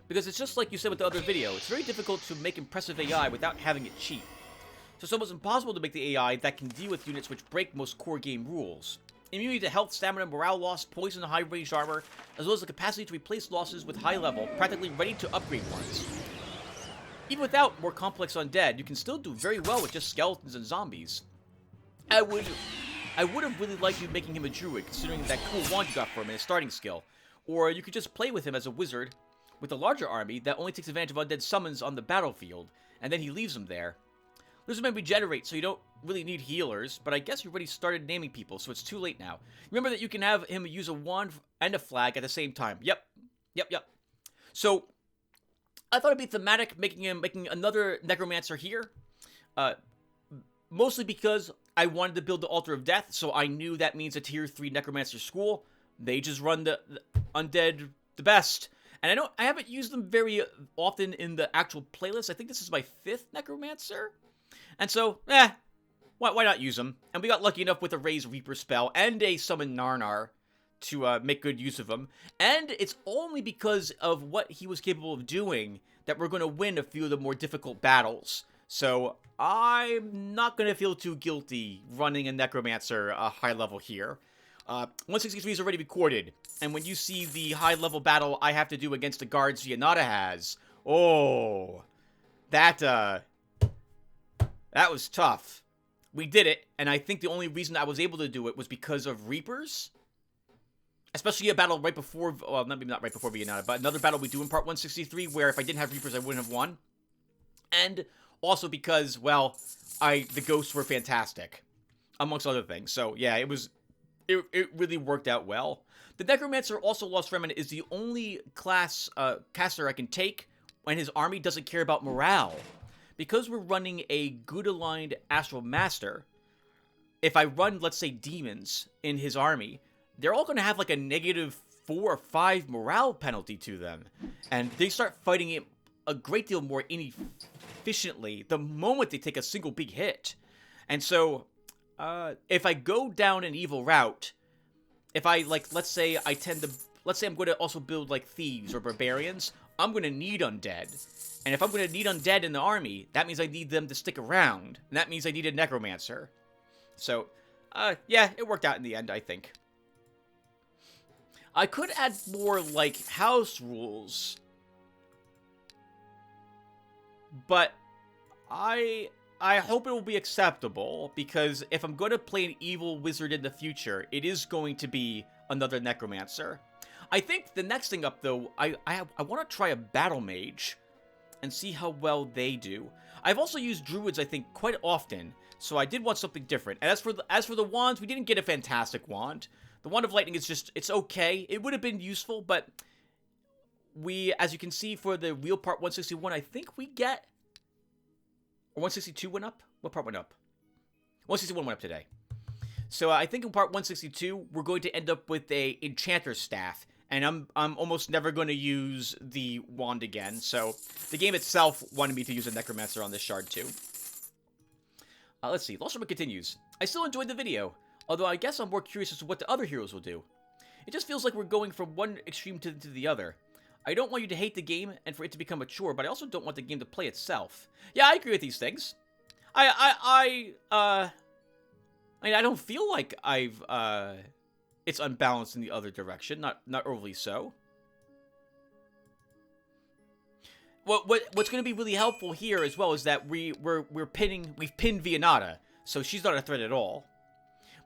Because it's just like you said with the other video, it's very difficult to make impressive AI without having it cheat. So it's almost impossible to make the AI that can deal with units which break most core game rules. Immunity to health, stamina, morale loss, poison, and high-range armor, as well as the capacity to replace losses with high level, practically ready to upgrade ones. Even without more complex undead, you can still do very well with just skeletons and zombies. I would have really liked you making him a druid, considering that cool wand you got for him and his starting skill. Or you could just play with him as a wizard with a larger army that only takes advantage of undead summons on the battlefield, and then he leaves them there. Lizardmen regenerate, so you don't really need healers, but I guess you already started naming people, so it's too late now. Remember that you can have him use a wand and a flag at the same time. Yep. So, I thought it'd be thematic making another necromancer here. Mostly because I wanted to build the Altar of Death, so I knew that means a tier 3 necromancer school. They just run the undead the best. And I haven't used them very often in the actual playlist. I think this is my 5th necromancer. And so, why not use them? And we got lucky enough with a Raise Reaper spell and a Summon Narnar to make good use of him. And it's only because of what he was capable of doing that we're going to win a few of the more difficult battles. So, I'm not going to feel too guilty running a Necromancer high level here. 163 is already recorded, and when you see the high level battle I have to do against the guards Yanata has, oh, that was tough. We did it, and I think the only reason I was able to do it was because of Reapers. Especially a battle right before, well, maybe not right before Yanata, but another battle we do in part 163, where if I didn't have Reapers, I wouldn't have won. And also because, well, the ghosts were fantastic, amongst other things. So, yeah, it really worked out well. The Necromancer, also Lost Remnant, is the only class caster I can take when his army doesn't care about morale. Because we're running a good-aligned Astral Master, if I run, let's say, demons in his army, they're all going to have like a negative 4 or 5 morale penalty to them. And they start fighting it a great deal more inefficiently the moment they take a single big hit. And so, if I go down an evil route, if I, like, let's say I tend to let's say I'm going to also build, like, thieves or barbarians, I'm going to need undead. And if I'm going to need undead in the army, that means I need them to stick around. And that means I need a necromancer. So, yeah, it worked out in the end, I think. I could add more, like, house rules. But I hope it will be acceptable, because if I'm going to play an evil wizard in the future, it is going to be another necromancer. I think the next thing up, though, I want to try a battle mage and see how well they do. I've also used druids, I think, quite often, so I did want something different. And as for the wands, we didn't get a fantastic wand. The Wand of Lightning is just, it's okay. It would have been useful, but we, as you can see for the wheel part 161, I think we get... Or 162 went up? What part went up? 161 went up today. So I think in part 162, we're going to end up with a enchanter's staff. And I'm almost never going to use the wand again. So the game itself wanted me to use a necromancer on this shard too. Let's see. Lost Roman continues. I still enjoyed the video, although I guess I'm more curious as to what the other heroes will do. It just feels like we're going from one extreme to the other. I don't want you to hate the game and for it to become a chore, but I also don't want the game to play itself. Yeah, I agree with these things. I mean, I don't feel like it's unbalanced in the other direction. Not overly so. What's going to be really helpful here as well is that we've pinned Vianata, so she's not a threat at all.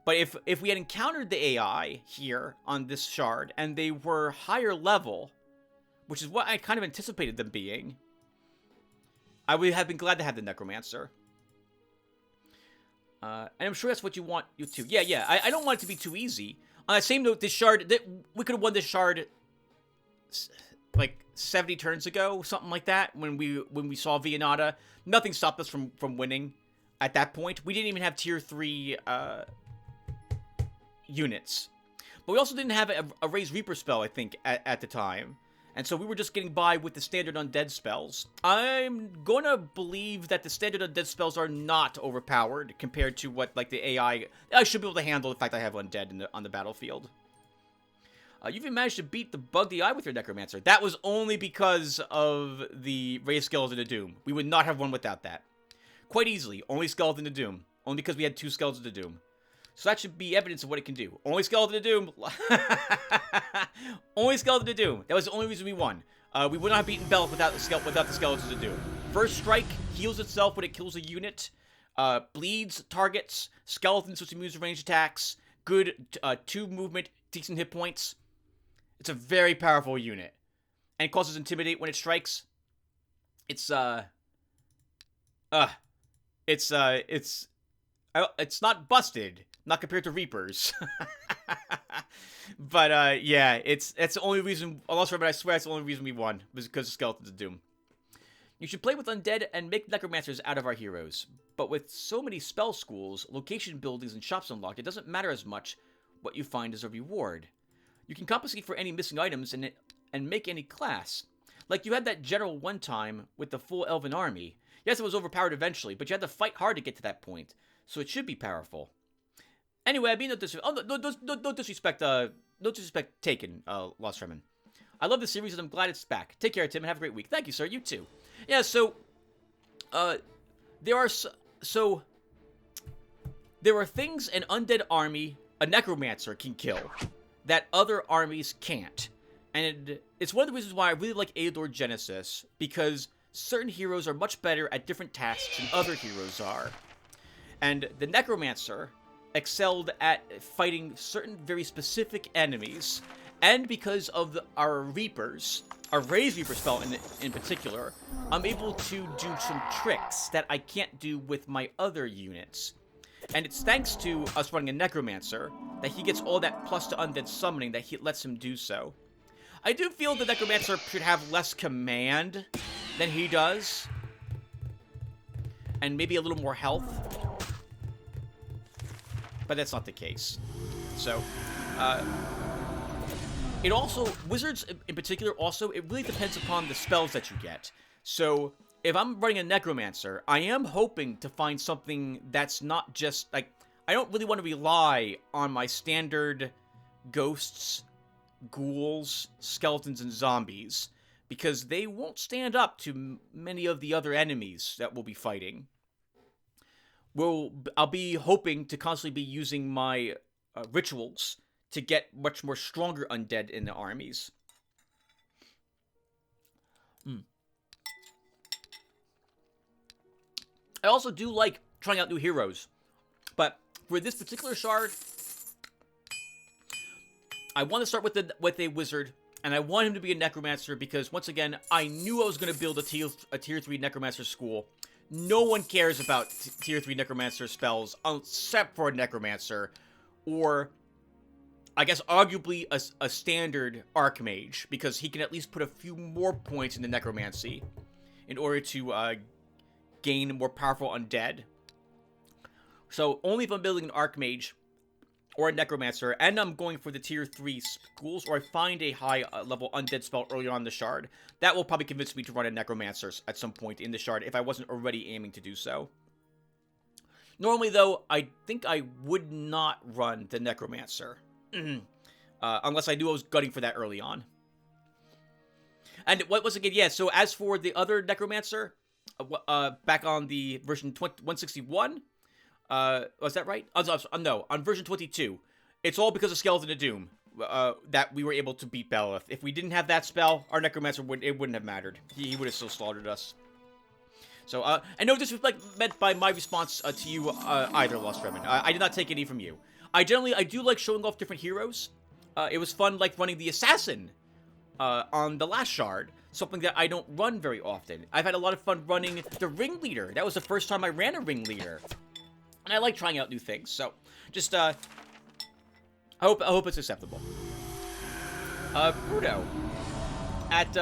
But if we had encountered the AI here on this shard and they were higher level, which is what I kind of anticipated them being, I would have been glad to have the Necromancer. And I'm sure that's what you want you to. Yeah. I don't want it to be too easy. On that same note, this shard, we could have won this shard like 70 turns ago, something like that, when we saw Vianata. Nothing stopped us from winning at that point. We didn't even have tier 3 units. But we also didn't have a Raise Reaper spell, I think, at the time. And so we were just getting by with the standard undead spells. I'm gonna believe that the standard undead spells are not overpowered compared to what, like, the AI... I should be able to handle the fact I have undead on the battlefield. You've even managed to beat the Bug the Eye with your Necromancer. That was only because of the Raised Skeleton of Doom. We would not have won without that. Quite easily. Only Skeleton of Doom. Only because we had 2 Skeletons of Doom. So that should be evidence of what it can do. Only Skeleton of Doom. Only Skeleton of Doom. That was the only reason we won. We would not have beaten Belk without the Skeletons of Doom. First Strike heals itself when it kills a unit. Bleeds targets. Skeletons with immune to ranged attacks. Good 2 movement, decent hit points. It's a very powerful unit. And it causes Intimidate when it strikes. It's not busted. Not compared to Reapers. But, yeah, that's the only reason, unless I swear that's the only reason we won, was because of Skeletons of Doom. You should play with Undead and make Necromancers out of our heroes. But with so many spell schools, location buildings, and shops unlocked, it doesn't matter as much what you find as a reward. You can compensate for any missing items and make any class. Like you had that general one time with the full Elven army. Yes, it was overpowered eventually, but you had to fight hard to get to that point. So it should be powerful. Anyway, I mean, no disrespect taken, Lost Fremen. I love the series and I'm glad it's back. Take care, Tim, and have a great week. Thank you, sir. You too. Yeah, so, there are things an undead army, a necromancer, can kill that other armies can't. And it's one of the reasons why I really like Eador Genesis, because certain heroes are much better at different tasks than other heroes are. And the necromancer excelled at fighting certain very specific enemies, and because of our Reapers, our Raised Reaper spell in particular, I'm able to do some tricks that I can't do with my other units. And it's thanks to us running a Necromancer that he gets all that plus to undead summoning that lets him do so. I do feel the Necromancer should have less command than he does, and maybe a little more health. But that's not the case. So, it also, wizards in particular also, it really depends upon the spells that you get. So, if I'm running a Necromancer, I am hoping to find something that's not just, like, I don't really want to rely on my standard ghosts ghouls, skeletons, and zombies, because they won't stand up to many of the other enemies that we'll be fighting. I'll be hoping to constantly be using my rituals to get much more stronger undead in the armies. I also do like trying out new heroes, but for this particular shard, I want to start with a wizard, and I want him to be a necromancer because, once again, I knew I was going to build a tier 3 necromancer school. No one cares about tier 3 necromancer spells except for a necromancer, or I guess arguably a standard archmage, because he can at least put a few more points in the necromancy in order to gain more powerful undead. So only if I'm building an archmage or a necromancer, and I'm going for the tier 3 schools, or I find a high level undead spell earlier on in the shard, that will probably convince me to run a necromancer at some point in the shard if I wasn't already aiming to do so. Normally, though, I think I would not run the necromancer. Unless I knew I was gutting for that early on. And what was again? Yeah, so as for the other necromancer, back on the version 161, was that right? No, on version 22, it's all because of Skeleton of Doom that we were able to beat Belith. If we didn't have that spell, our necromancer wouldn't have mattered. He would have still slaughtered us. So, and no disrespect meant by my response to you either, Lost Revan. I did not take any from you. I do like showing off different heroes. It was fun, like, running the Assassin on the last shard, something that I don't run very often. I've had a lot of fun running the Ringleader. That was the first time I ran a Ringleader. And I like trying out new things, so just, I hope it's acceptable. Bruno, at,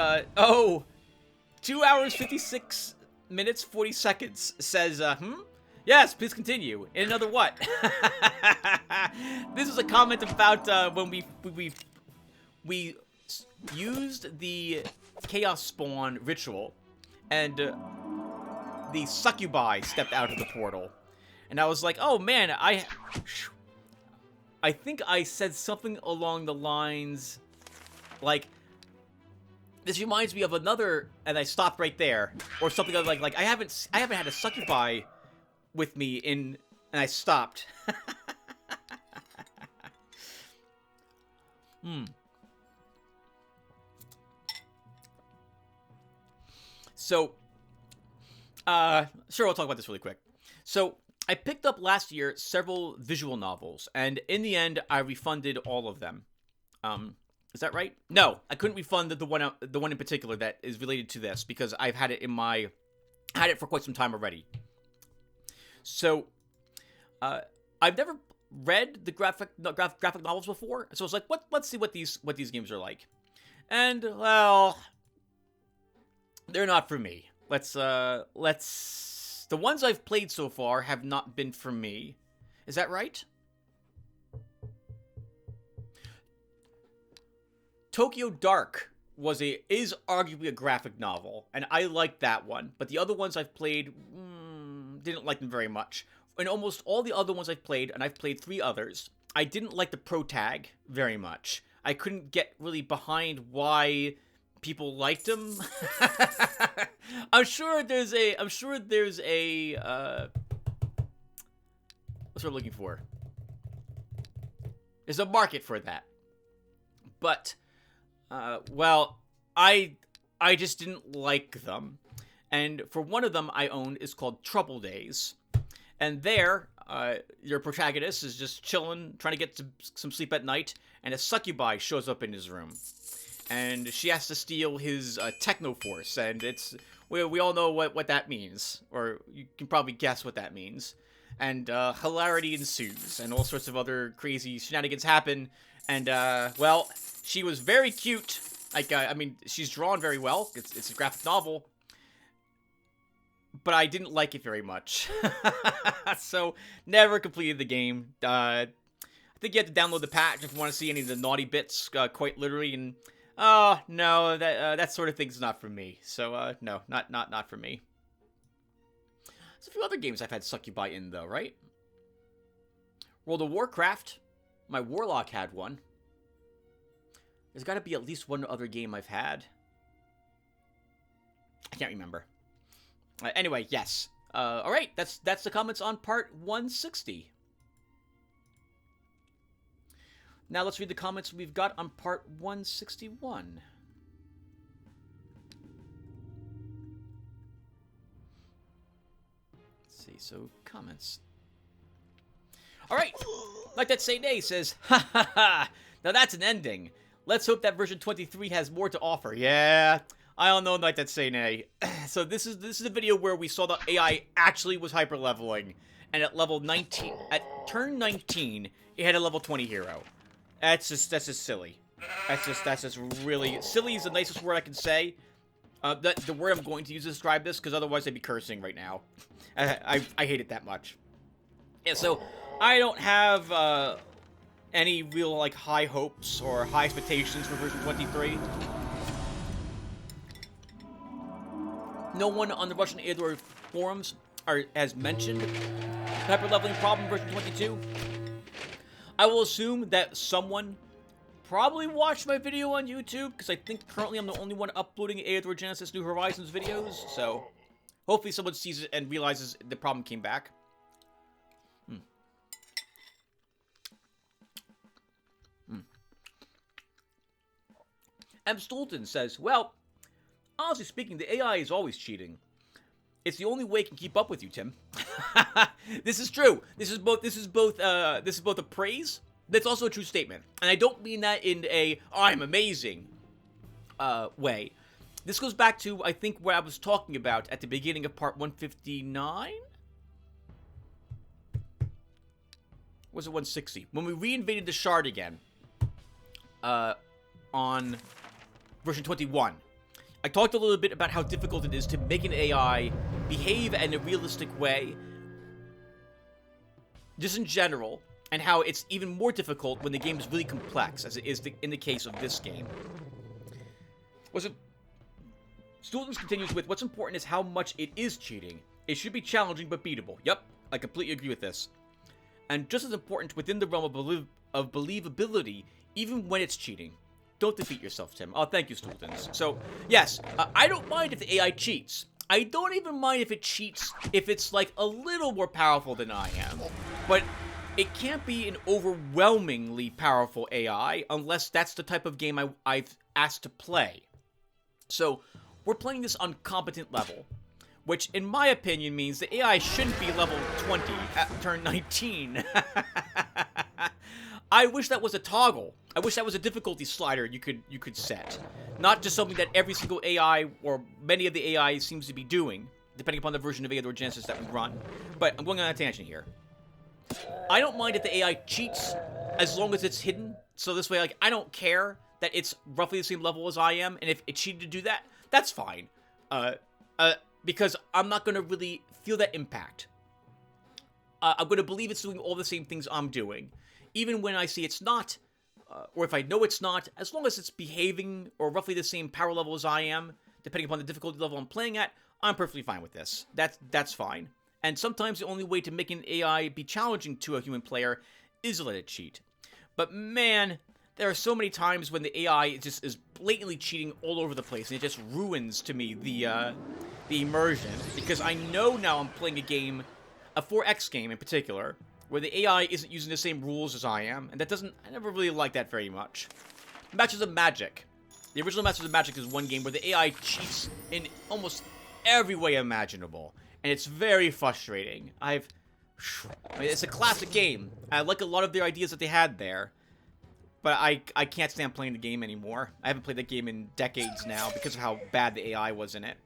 2 hours, 56 minutes, 40 seconds, says, Yes, please continue. In another what? This is a comment about when we used the Chaos Spawn ritual, and the succubi stepped out of the portal. And I was like, oh man, I think I said something along the lines like, this reminds me of another, and I stopped right there, or something like I haven't had a succubi with me and I stopped. So, sure, I'll talk about this really quick. So, I picked up last year several visual novels, and in the end, I refunded all of them. Is that right? No, I couldn't refund the one in particular that is related to this, because I've had it for quite some time already. So, I've never read the graphic novels before, so I was like, let's see what these games are like. And, well, they're not for me. The ones I've played so far have not been for me. Is that right? Tokyo Dark is arguably a graphic novel, and I liked that one, but the other ones I've played, didn't like them very much. And almost all the other ones I've played, and I've played 3 others, I didn't like the protag very much. I couldn't get really behind why people liked him. I'm sure there's a what's what I'm looking for? There's a market for that. But well, I just didn't like them. And for one of them I own is called Trouble Days. And there, your protagonist is just chilling, trying to get some sleep at night, and a succubi shows up in his room. And she has to steal his techno force, and we all know what that means, or you can probably guess what that means. And hilarity ensues, and all sorts of other crazy shenanigans happen. And well, she was very cute. Like, I mean, she's drawn very well. It's a graphic novel, but I didn't like it very much. So never completed the game. I think you have to download the patch if you want to see any of the naughty bits, quite literally, and oh, no, that sort of thing's not for me. So, no, not for me. There's a few other games I've had succubi in, though, right? World of Warcraft. My Warlock had one. There's got to be at least one other game I've had. I can't remember. Anyway, yes. All right, that's the comments on part 160. Now let's read the comments we've got on part 161. Let's see, so comments. All right, like that Saint A says, ha ha ha, now that's an ending. Let's hope that version 23 has more to offer. Yeah, I don't know like that Saint A. So this is a video where we saw the AI actually was hyper leveling, and at level 19, at turn 19, it had a level 20 hero. That's just silly. That's just really silly is the nicest word I can say. The word I'm going to use to describe this, because otherwise I'd be cursing right now. I hate it that much. Yeah, so I don't have any real like high hopes or high expectations for version 23. No one on the Russian Eador forums has mentioned hyper leveling problem in version 22. I will assume that someone probably watched my video on YouTube, because I think currently I'm the only one uploading Eador Genesis New Horizons videos, so hopefully someone sees it and realizes the problem came back. M. Stolten says, well, honestly speaking, the AI is always cheating. It's the only way it can keep up with you, Tim. This is true. This is both a praise. That's also a true statement. And I don't mean that in a, oh, I'm amazing way. This goes back to, I think, what I was talking about at the beginning of part 159? Was it 160? When we reinvaded the shard again. On version 21. I talked a little bit about how difficult it is to make an AI behave in a realistic way, just in general, and how it's even more difficult when the game is really complex, as it is in the case of this game. Stultons continues with, what's important is how much it is cheating. It should be challenging but beatable. Yep, I completely agree with this. And just as important, within the realm of believability, even when it's cheating. Don't defeat yourself, Tim. Oh, thank you, Stultons. So, yes, I don't mind if the AI cheats. I don't even mind if it cheats if it's, like, a little more powerful than I am. But it can't be an overwhelmingly powerful AI unless that's the type of game I've asked to play. So, we're playing this on competent level, which, in my opinion, means the AI shouldn't be level 20 at turn 19. I wish that was a toggle. I wish that was a difficulty slider you could set. Not just something that every single AI, or many of the AI seems to be doing, depending upon the version of Eador Genesis that we run. But I'm going on a tangent here. I don't mind if the AI cheats, as long as it's hidden. So this way, like, I don't care that it's roughly the same level as I am, and if it cheated to do that, that's fine. Because I'm not going to really feel that impact. I'm going to believe it's doing all the same things I'm doing. Even when I see it's not, or if I know it's not, as long as it's behaving or roughly the same power level as I am, depending upon the difficulty level I'm playing at, I'm perfectly fine with this. That's fine. And sometimes the only way to make an AI be challenging to a human player is to let it cheat. But man, there are so many times when the AI just is blatantly cheating all over the place, and it just ruins to me the immersion, because I know now I'm playing a game, a 4X game in particular, where the AI isn't using the same rules as I am, and I never really like that very much. Masters of Magic. The original Masters of Magic is one game where the AI cheats in almost every way imaginable, and it's very frustrating. I mean, it's a classic game. I like a lot of their ideas that they had there, but I can't stand playing the game anymore. I haven't played that game in decades now because of how bad the AI was in it.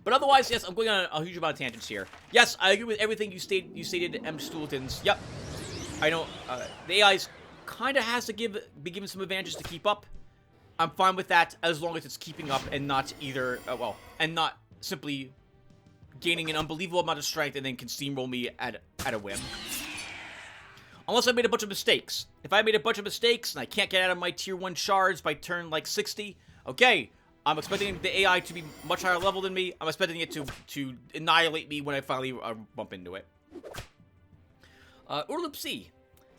But otherwise, yes, I'm going on a huge amount of tangents here. Yes, I agree with everything you stated, M. Stultons. Yep. I know, the AI's kind of has to be given some advantages to keep up. I'm fine with that, as long as it's keeping up and not either, and not simply gaining an unbelievable amount of strength and then can steamroll me at a whim. Unless I made a bunch of mistakes. If I made a bunch of mistakes and I can't get out of my tier 1 shards by turn, like, 60, okay, I'm expecting the AI to be much higher level than me. I'm expecting it to annihilate me when I finally bump into it. Urlup C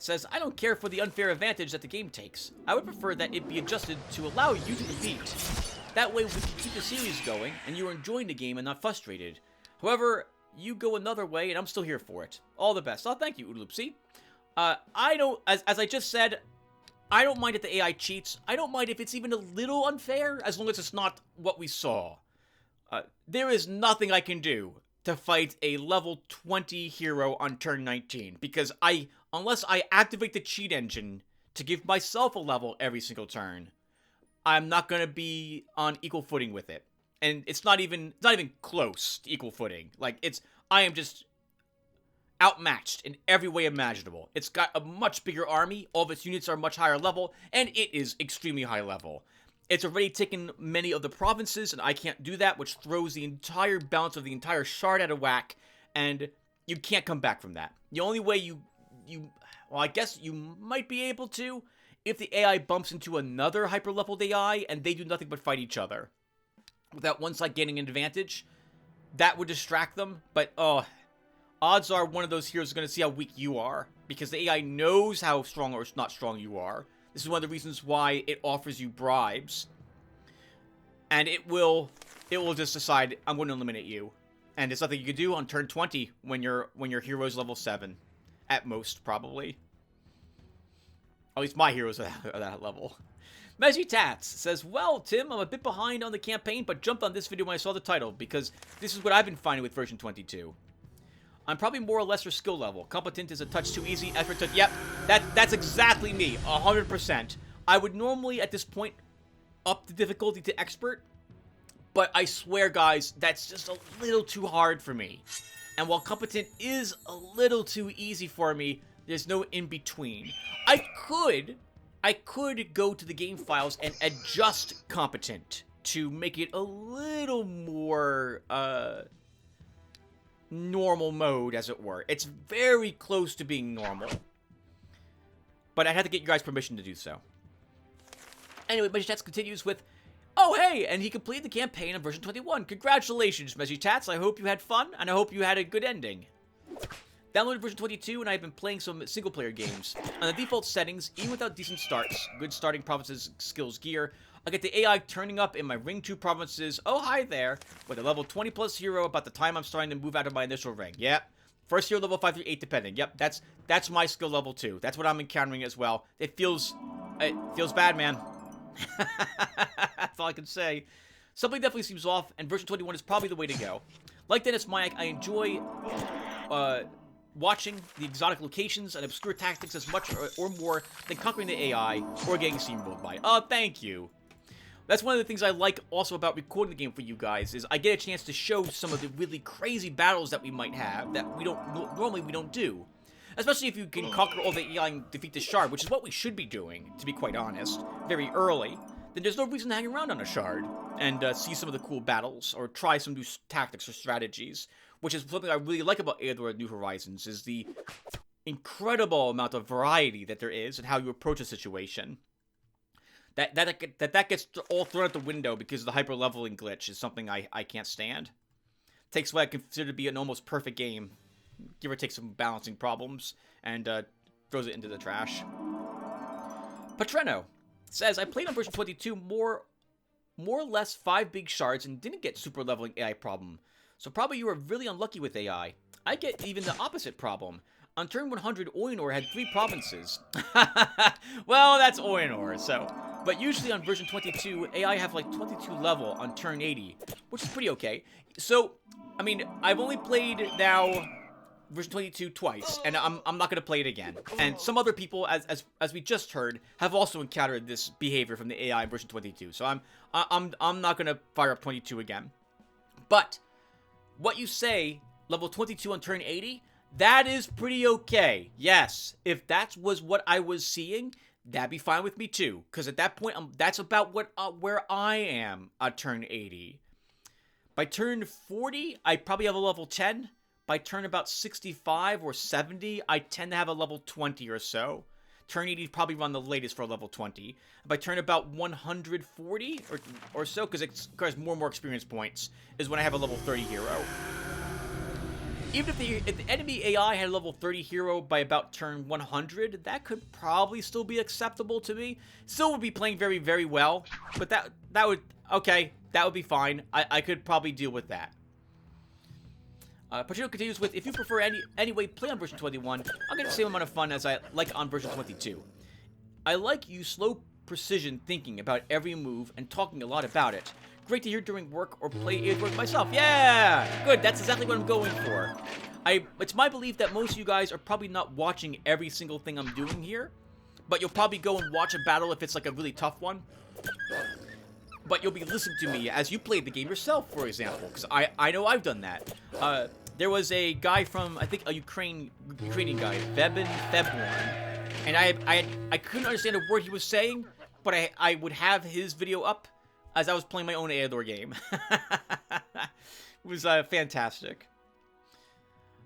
says, I don't care for the unfair advantage that the game takes. I would prefer that it be adjusted to allow you to compete. That way we can keep the series going, and you are enjoying the game and not frustrated. However, you go another way, and I'm still here for it. All the best. Oh, thank you, Oodloopsy. I don't, as I just said, I don't mind if the AI cheats. I don't mind if it's even a little unfair, as long as it's not what we saw. There is nothing I can do to fight a level 20 hero on turn 19, because unless I activate the cheat engine to give myself a level every single turn, I'm not going to be on equal footing with it. And it's not even close to equal footing. Like, I am just outmatched in every way imaginable. It's got a much bigger army, all of its units are much higher level, and it is extremely high level. It's already taken many of the provinces, and I can't do that, which throws the entire balance of the entire shard out of whack, and you can't come back from that. The only way well, I guess you might be able to, if the AI bumps into another hyper-leveled AI, and they do nothing but fight each other. Without one side gaining an advantage, that would distract them, but, odds are one of those heroes is going to see how weak you are, because the AI knows how strong or not strong you are. This is one of the reasons why it offers you bribes. And it will just decide, I'm going to eliminate you. And it's something you can do on turn 20 when your hero's level 7. At most, probably. At least my heroes are at that level. Meji Tats says, well, Tim, I'm a bit behind on the campaign, but jumped on this video when I saw the title, because this is what I've been finding with version 22. I'm probably more or less your skill level. Competent is a touch too easy. Effort to... Yep, that's exactly me. 100%. I would normally, at this point, up the difficulty to expert. But I swear, guys, that's just a little too hard for me. And while competent is a little too easy for me, there's no in-between. I could go to the game files and adjust competent to make it a little more, normal mode, as it were. It's very close to being normal. But I had to get you guys permission to do so. Anyway, Mejitats continues with, oh, hey, and he completed the campaign on version 21. Congratulations, Mejitats. I hope you had fun, and I hope you had a good ending. Downloaded version 22, and I've been playing some single-player games. On the default settings, even without decent starts, good starting provinces, skills, gear, I get the AI turning up in my Ring 2 provinces, oh hi there, with a level 20 plus hero about the time I'm starting to move out of my initial ring. Yep. First hero level 5 through 8 depending. Yep, that's my skill level too. That's what I'm encountering as well. It feels bad, man. That's all I can say. Something definitely seems off, and version 21 is probably the way to go. Like Dennis Mayak, I enjoy watching the exotic locations and obscure tactics as much or more than conquering the AI or getting steamrolled by. Oh, thank you. That's one of the things I like also about recording the game for you guys, is I get a chance to show some of the really crazy battles that we might have that normally we don't do. Especially if you can conquer all the AI and defeat the shard, which is what we should be doing, to be quite honest, very early. Then there's no reason to hang around on a shard and see some of the cool battles or try some new tactics or strategies, which is something I really like about Eador New Horizons, is the incredible amount of variety that there is and how you approach a situation. That gets all thrown out the window because of the hyper-leveling glitch is something I can't stand. Takes what I consider to be an almost perfect game, give or take some balancing problems, and throws it into the trash. Patreno says, I played on version 22 more or less 5 big shards and didn't get super leveling AI problem. So probably you were really unlucky with AI. I get even the opposite problem. On turn 100, Oinor had 3 provinces. Well, that's Oinor, so... But usually on version 22, AI have like 22 level on turn 80, which is pretty okay. So, I mean, I've only played now version 22 twice, and I'm not going to play it again. And some other people, as we just heard, have also encountered this behavior from the AI in version 22. So I'm not going to fire up 22 again. But what you say, level 22 on turn 80, that is pretty okay. Yes, if that was what I was seeing, that'd be fine with me too, because at that point, that's about where I am at turn 80. By turn 40, I probably have a level 10. By turn about 65 or 70, I tend to have a level 20 or so. Turn 80 probably run the latest for a level 20. By turn about 140 or so, because it requires more and more experience points, is when I have a level 30 hero. Even if the enemy AI had a level 30 hero by about turn 100, that could probably still be acceptable to me. Still would be playing very, very well, but that would, okay, that would be fine. I could probably deal with that. Pacino continues with, if you prefer anyway, play on version 21. I'll get the same amount of fun as I like on version 22. I like you slow precision thinking about every move and talking a lot about it. Great to hear during work or play Eador myself. Yeah! Good, that's exactly what I'm going for. It's my belief that most of you guys are probably not watching every single thing I'm doing here, but you'll probably go and watch a battle if it's like a really tough one. But you'll be listening to me as you play the game yourself, for example, because I know I've done that. There was a guy from, I think, a Ukrainian guy, Febborn, and I couldn't understand a word he was saying, but I would have his video up as I was playing my own Eador game. It was fantastic.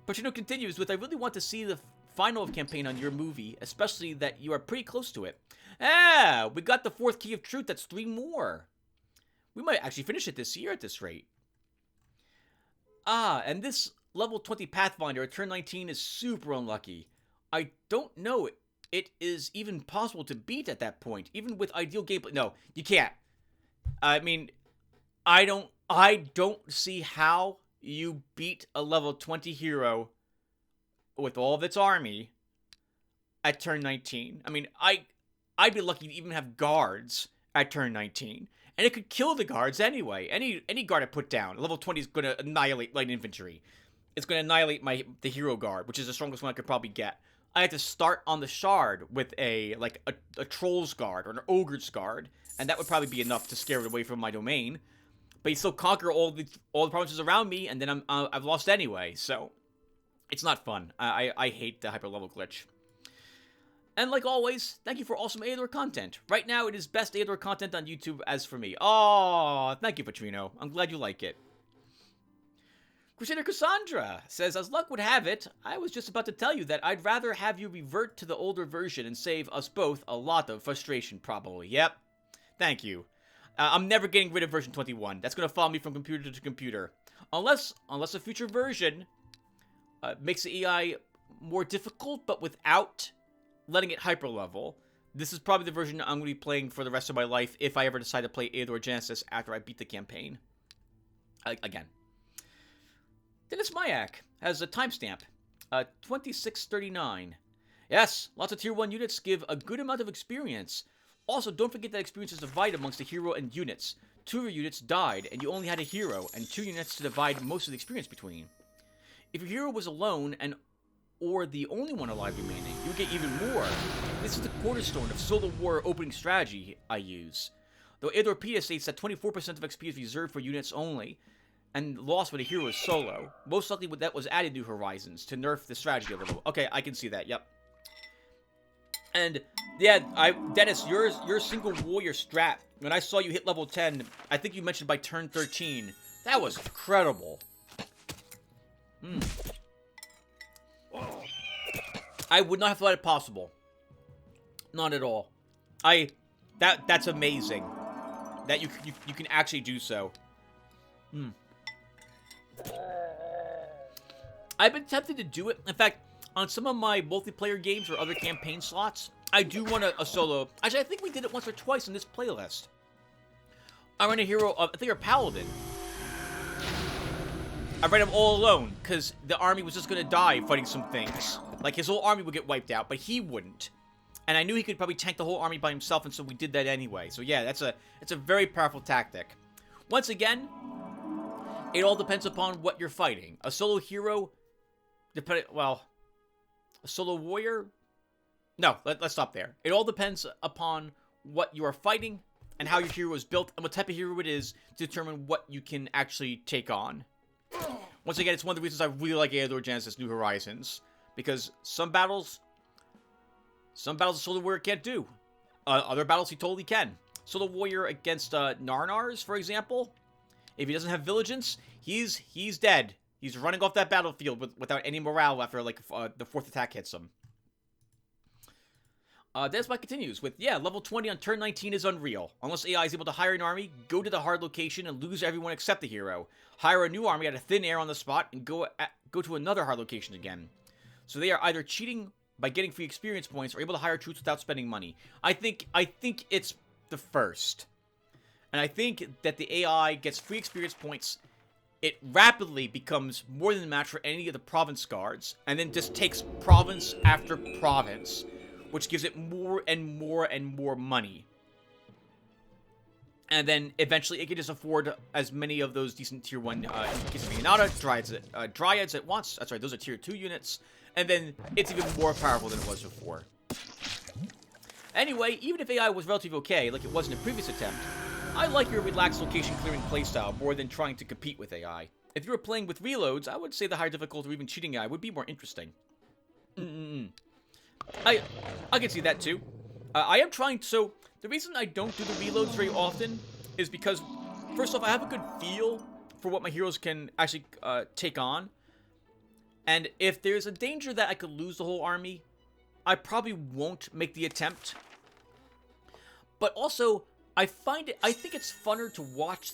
Pacino continues with, I really want to see the final of campaign on your movie, especially that you are pretty close to it. Ah, we got the 4th key of truth, that's 3 more. We might actually finish it this year at this rate. Ah, and this level 20 Pathfinder at turn 19 is super unlucky. I don't know it is even possible to beat at that point, even with ideal gameplay. No, you can't. I mean, I don't see how you beat a level 20 hero with all of its army at turn 19. I mean, I'd be lucky to even have guards at turn 19. And it could kill the guards anyway. Any guard I put down, level 20 is going to annihilate light infantry. It's going to annihilate the hero guard, which is the strongest one I could probably get. I had to start on the shard with a troll's guard or an ogre's guard, and that would probably be enough to scare it away from my domain. But you still conquer all the provinces around me, and then I've lost anyway. So it's not fun. I hate the hyper level glitch. And like always, thank you for awesome Eador content. Right now, it is best Eador content on YouTube as for me. Oh, thank you, Patrino. I'm glad you like it. Crusader Cassandra says, as luck would have it, I was just about to tell you that I'd rather have you revert to the older version and save us both a lot of frustration, probably. Yep. Thank you. I'm never getting rid of version 21. That's going to follow me from computer to computer. Unless a future version makes the EI more difficult, but without letting it hyper level. This is probably the version I'm going to be playing for the rest of my life if I ever decide to play Eador Genesis after I beat the campaign. Again. Dennis Mayak has a timestamp. 2639. Yes, lots of tier 1 units give a good amount of experience. Also, don't forget that experience is divided amongst the hero and units. 2 of your units died, and you only had a hero, and 2 units to divide most of the experience between. If your hero was alone or the only one alive remaining, you would get even more. This is the cornerstone of solo war opening strategy I use. Though Eadorpedia states that 24% of XP is reserved for units only, and lost when a hero is solo, most likely that was added New Horizons to nerf the strategy a little. Okay, I can see that, yep. And, yeah, Dennis, your single warrior strat, when I saw you hit level 10, I think you mentioned by turn 13, that was incredible. I would not have thought it possible. Not at all. That's amazing. That you can actually do so. I've been tempted to do it. In fact, on some of my multiplayer games or other campaign slots, I do run a solo. Actually, I think we did it once or twice in this playlist. I run a hero of, I think, a paladin. I ran him all alone, because the army was just going to die fighting some things. Like, his whole army would get wiped out, but he wouldn't. And I knew he could probably tank the whole army by himself, and so we did that anyway. So yeah, it's a very powerful tactic. Once again, it all depends upon what you're fighting. A solo hero, a solo warrior? No, let's stop there. It all depends upon what you are fighting, and how your hero is built, and what type of hero it is, to determine what you can actually take on. Once again, it's one of the reasons I really like Eador Genesis New Horizons. Because some battles a solo warrior can't do. Other battles he totally can. Solo warrior against Narnars, for example. If he doesn't have Vigilance, he's dead. He's running off that battlefield without any morale after like the 4th attack hits him. Desmond continues with, yeah, level 20 on turn 19 is unreal. Unless AI is able to hire an army, go to the hard location and lose everyone except the hero. Hire a new army out of thin air on the spot and go go to another hard location again. So they are either cheating by getting free experience points or able to hire troops without spending money. I think it's the first. And I think that the AI gets free experience points. It rapidly becomes more than a match for any of the province guards, and then just takes province after province, which gives it more and more and more money. And then eventually it can just afford as many of those decent tier 1 in case of Vianata, Dryads at once. That's right, those are tier 2 units. And then it's even more powerful than it was before. Anyway, even if AI was relatively okay, like it was in the previous attempt, I like your relaxed location clearing playstyle more than trying to compete with AI. If you were playing with reloads, I would say the higher difficulty or even cheating AI would be more interesting. I can see that too. I am trying, so the reason I don't do the reloads very often is because, first off, I have a good feel for what my heroes can actually take on. And if there's a danger that I could lose the whole army, I probably won't make the attempt. But also, I think it's funner to watch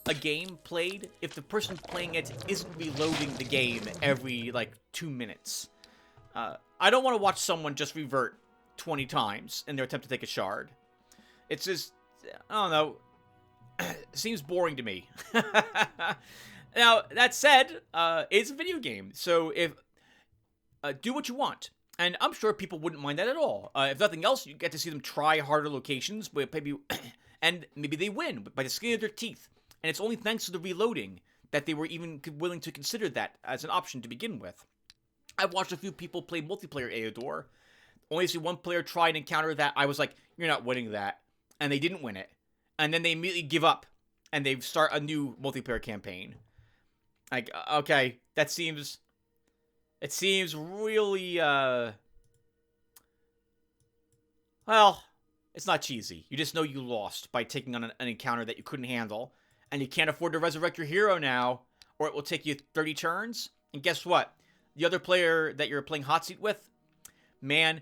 a game played if the person playing it isn't reloading the game every, like, 2 minutes. I don't want to watch someone just revert 20 times in their attempt to take a shard. It's just, I don't know, it seems boring to me. Now, that said, it's a video game, so if do what you want. And I'm sure people wouldn't mind that at all. If nothing else, you get to see them try harder locations, and maybe they win by the skin of their teeth. And it's only thanks to the reloading that they were even willing to consider that as an option to begin with. I've watched a few people play multiplayer Eador. Only see one player try an encounter that I was like, you're not winning that. And they didn't win it. And then they immediately give up. And they start a new multiplayer campaign. Like, okay, that seems... It seems really, well, it's not cheesy. You just know you lost by taking on an encounter that you couldn't handle. And you can't afford to resurrect your hero now, or it will take you 30 turns. And guess what? The other player that you're playing hot seat with, man,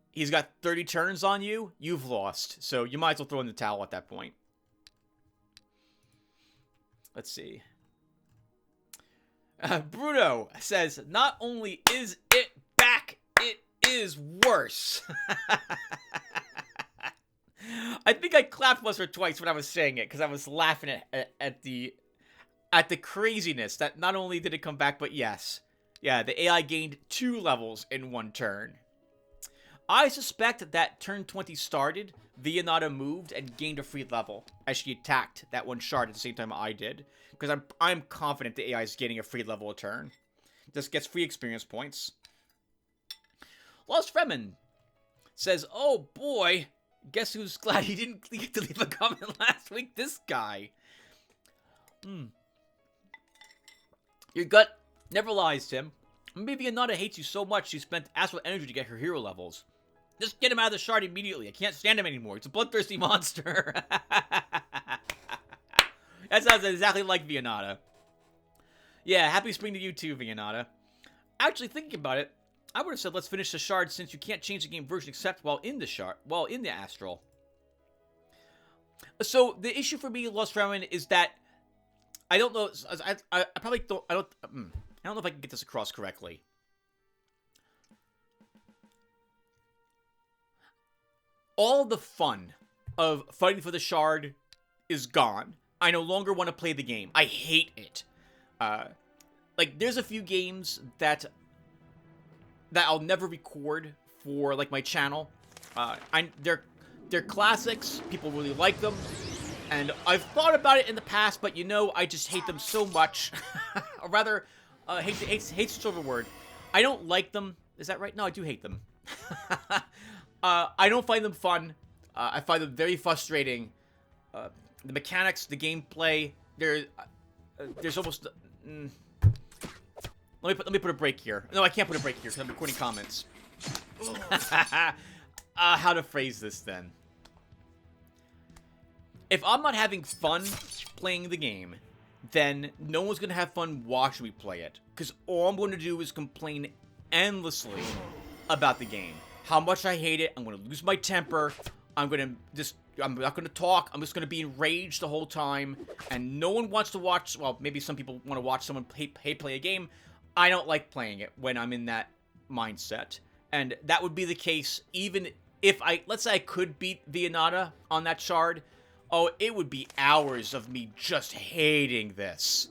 he's got 30 turns on you. You've lost. So you might as well throw in the towel at that point. Let's see. Bruno says, not only is it back, it is worse. I think I clapped once or twice when I was saying it, because I was laughing at the craziness that not only did it come back, but yes. Yeah, the AI gained 2 levels in 1 turn. I suspect that turn 20 started, Vianata moved and gained a free level as she attacked that 1 shard at the same time I did. Because I'm confident the AI is getting a free level a turn. Just gets free experience points. Lost Fremen says, oh boy, guess who's glad he didn't get to leave a comment last week? This guy. Your gut never lies, Tim. Maybe Vianata hates you so much she spent astral energy to get her hero levels. Just get him out of the shard immediately. I can't stand him anymore. It's a bloodthirsty monster. That sounds exactly like Vianata. Yeah, happy spring to you too, Vianata. Actually, thinking about it, I would have said let's finish the shard since you can't change the game version except while in the astral. So the issue for me, Lost Fremen, is that I don't know. I probably don't. I don't know if I can get this across correctly. All the fun of fighting for the shard is gone. I no longer want to play the game. I hate it. Like, there's a few games that I'll never record for, like, my channel. They're classics. People really like them. And I've thought about it in the past, but, you know, I just hate them so much. Or rather, hate's such a word. I don't like them. Is that right? No, I do hate them. I don't find them fun. I find them very frustrating. The mechanics, the gameplay, there's almost... Let me put a break here. No, I can't put a break here because I'm recording comments. How to phrase this, then. If I'm not having fun playing the game, then no one's going to have fun watching me play it. Because all I'm going to do is complain endlessly about the game. How much I hate it. I'm going to lose my temper. I'm going to just I'm not going to talk. I'm just going to be enraged the whole time. And no one wants to watch. Well, maybe some people want to watch someone play a game. I don't like playing it when I'm in that mindset. And that would be the case even if let's say I could beat Vianata on that shard. Oh, it would be hours of me just hating this.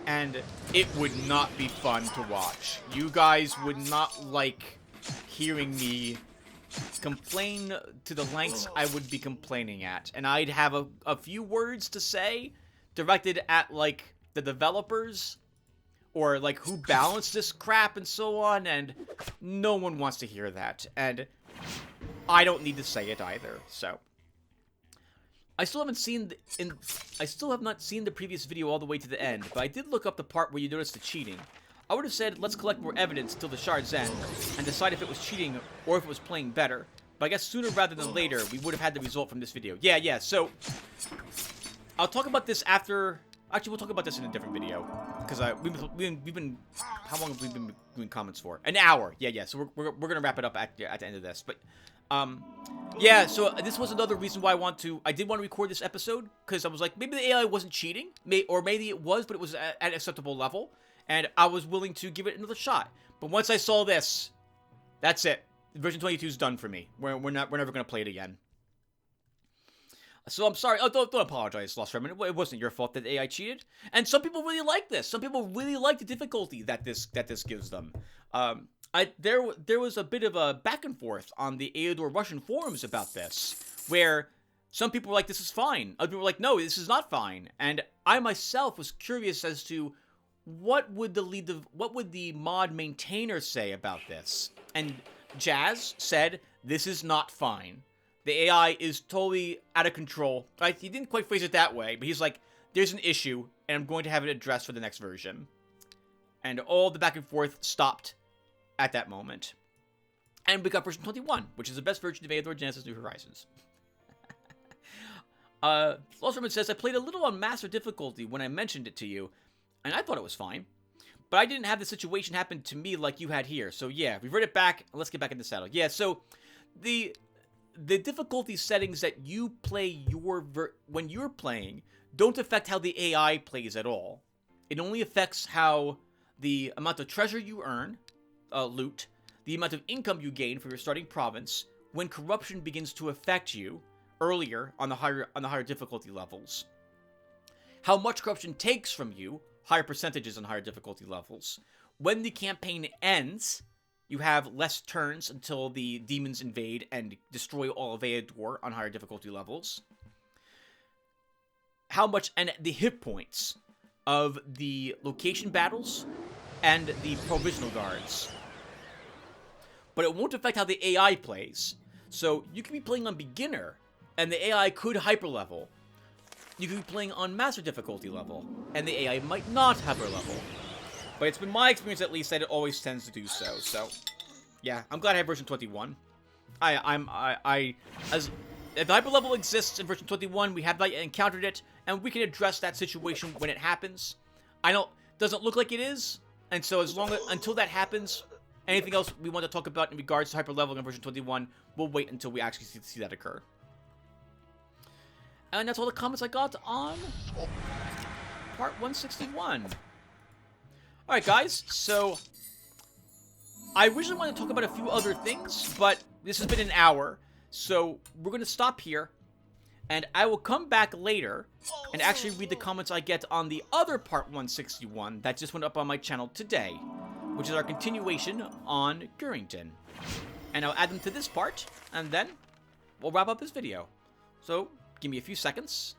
And it would not be fun to watch. You guys would not like hearing me complain to the lengths I would be complaining at. And I'd have a few words to say directed at, like, the developers or, like, who balanced this crap and so on. And no one wants to hear that. And I don't need to say it either, so... I still have not seen the previous video all the way to the end, but I did look up the part where you noticed the cheating. I would have said, let's collect more evidence till the shard's end, and decide if it was cheating or if it was playing better. But I guess sooner rather than later, we would have had the result from this video. Yeah, so... I'll talk about this after... Actually, we'll talk about this in a different video. Because we've been... How long have we been doing comments for? An hour! Yeah, so we're gonna wrap it up at the end of this, but... Yeah, so this was another reason why I did want to record this episode, because I was like, maybe the AI wasn't cheating, or maybe it was, but it was at an acceptable level, and I was willing to give it another shot. But once I saw this, that's it. Version 22 is done for me. We're never going to play it again. So I'm sorry. Oh, don't apologize, Lost Remnant. It wasn't your fault that AI cheated. And some people really like this. Some people really like the difficulty that this gives them. There was a bit of a back and forth on the Eador Russian forums about this, where some people were like, this is fine. Other people were like, no, this is not fine. And I myself was curious as to what would the mod maintainer say about this. And Jazz said, this is not fine. The AI is totally out of control. Right? He didn't quite phrase it that way, but he's like, there's an issue, and I'm going to have it addressed for the next version. And all the back and forth stopped at that moment. And we got version 21, which is the best version of Eador Genesis New Horizons. Losterman says, I played a little on master difficulty when I mentioned it to you, and I thought it was fine. But I didn't have the situation happen to me like you had here. So yeah, revert it back, and let's get back in the saddle. Yeah, so the difficulty settings that you play when you're playing don't affect how the AI plays at all. It only affects how the amount of treasure you earn, loot, the amount of income you gain for your starting province, when corruption begins to affect you earlier on the higher difficulty levels. How much corruption takes from you, higher percentages on higher difficulty levels. When the campaign ends, you have less turns until the demons invade and destroy all of Eador on higher difficulty levels. How much, and the hit points of the location battles and the provisional guards. But it won't affect how the AI plays. So you can be playing on beginner, and the AI could hyperlevel. You could be playing on master difficulty level, and the AI might not hyperlevel. But it's been my experience, at least, that it always tends to do so. So, yeah, I'm glad I have version 21. As if the hyperlevel exists in version 21, we have encountered it, and we can address that situation when it happens. Doesn't look like it is, and so until that happens, anything else we want to talk about in regards to hyperleveling in version 21, we'll wait until we actually see that occur. And that's all the comments I got on part 161. Alright guys, so I originally wanted to talk about a few other things, but this has been an hour, so we're going to stop here, and I will come back later and actually read the comments I get on the other part 161 that just went up on my channel today, which is our continuation on Gurrington. And I'll add them to this part, and then we'll wrap up this video. So, give me a few seconds,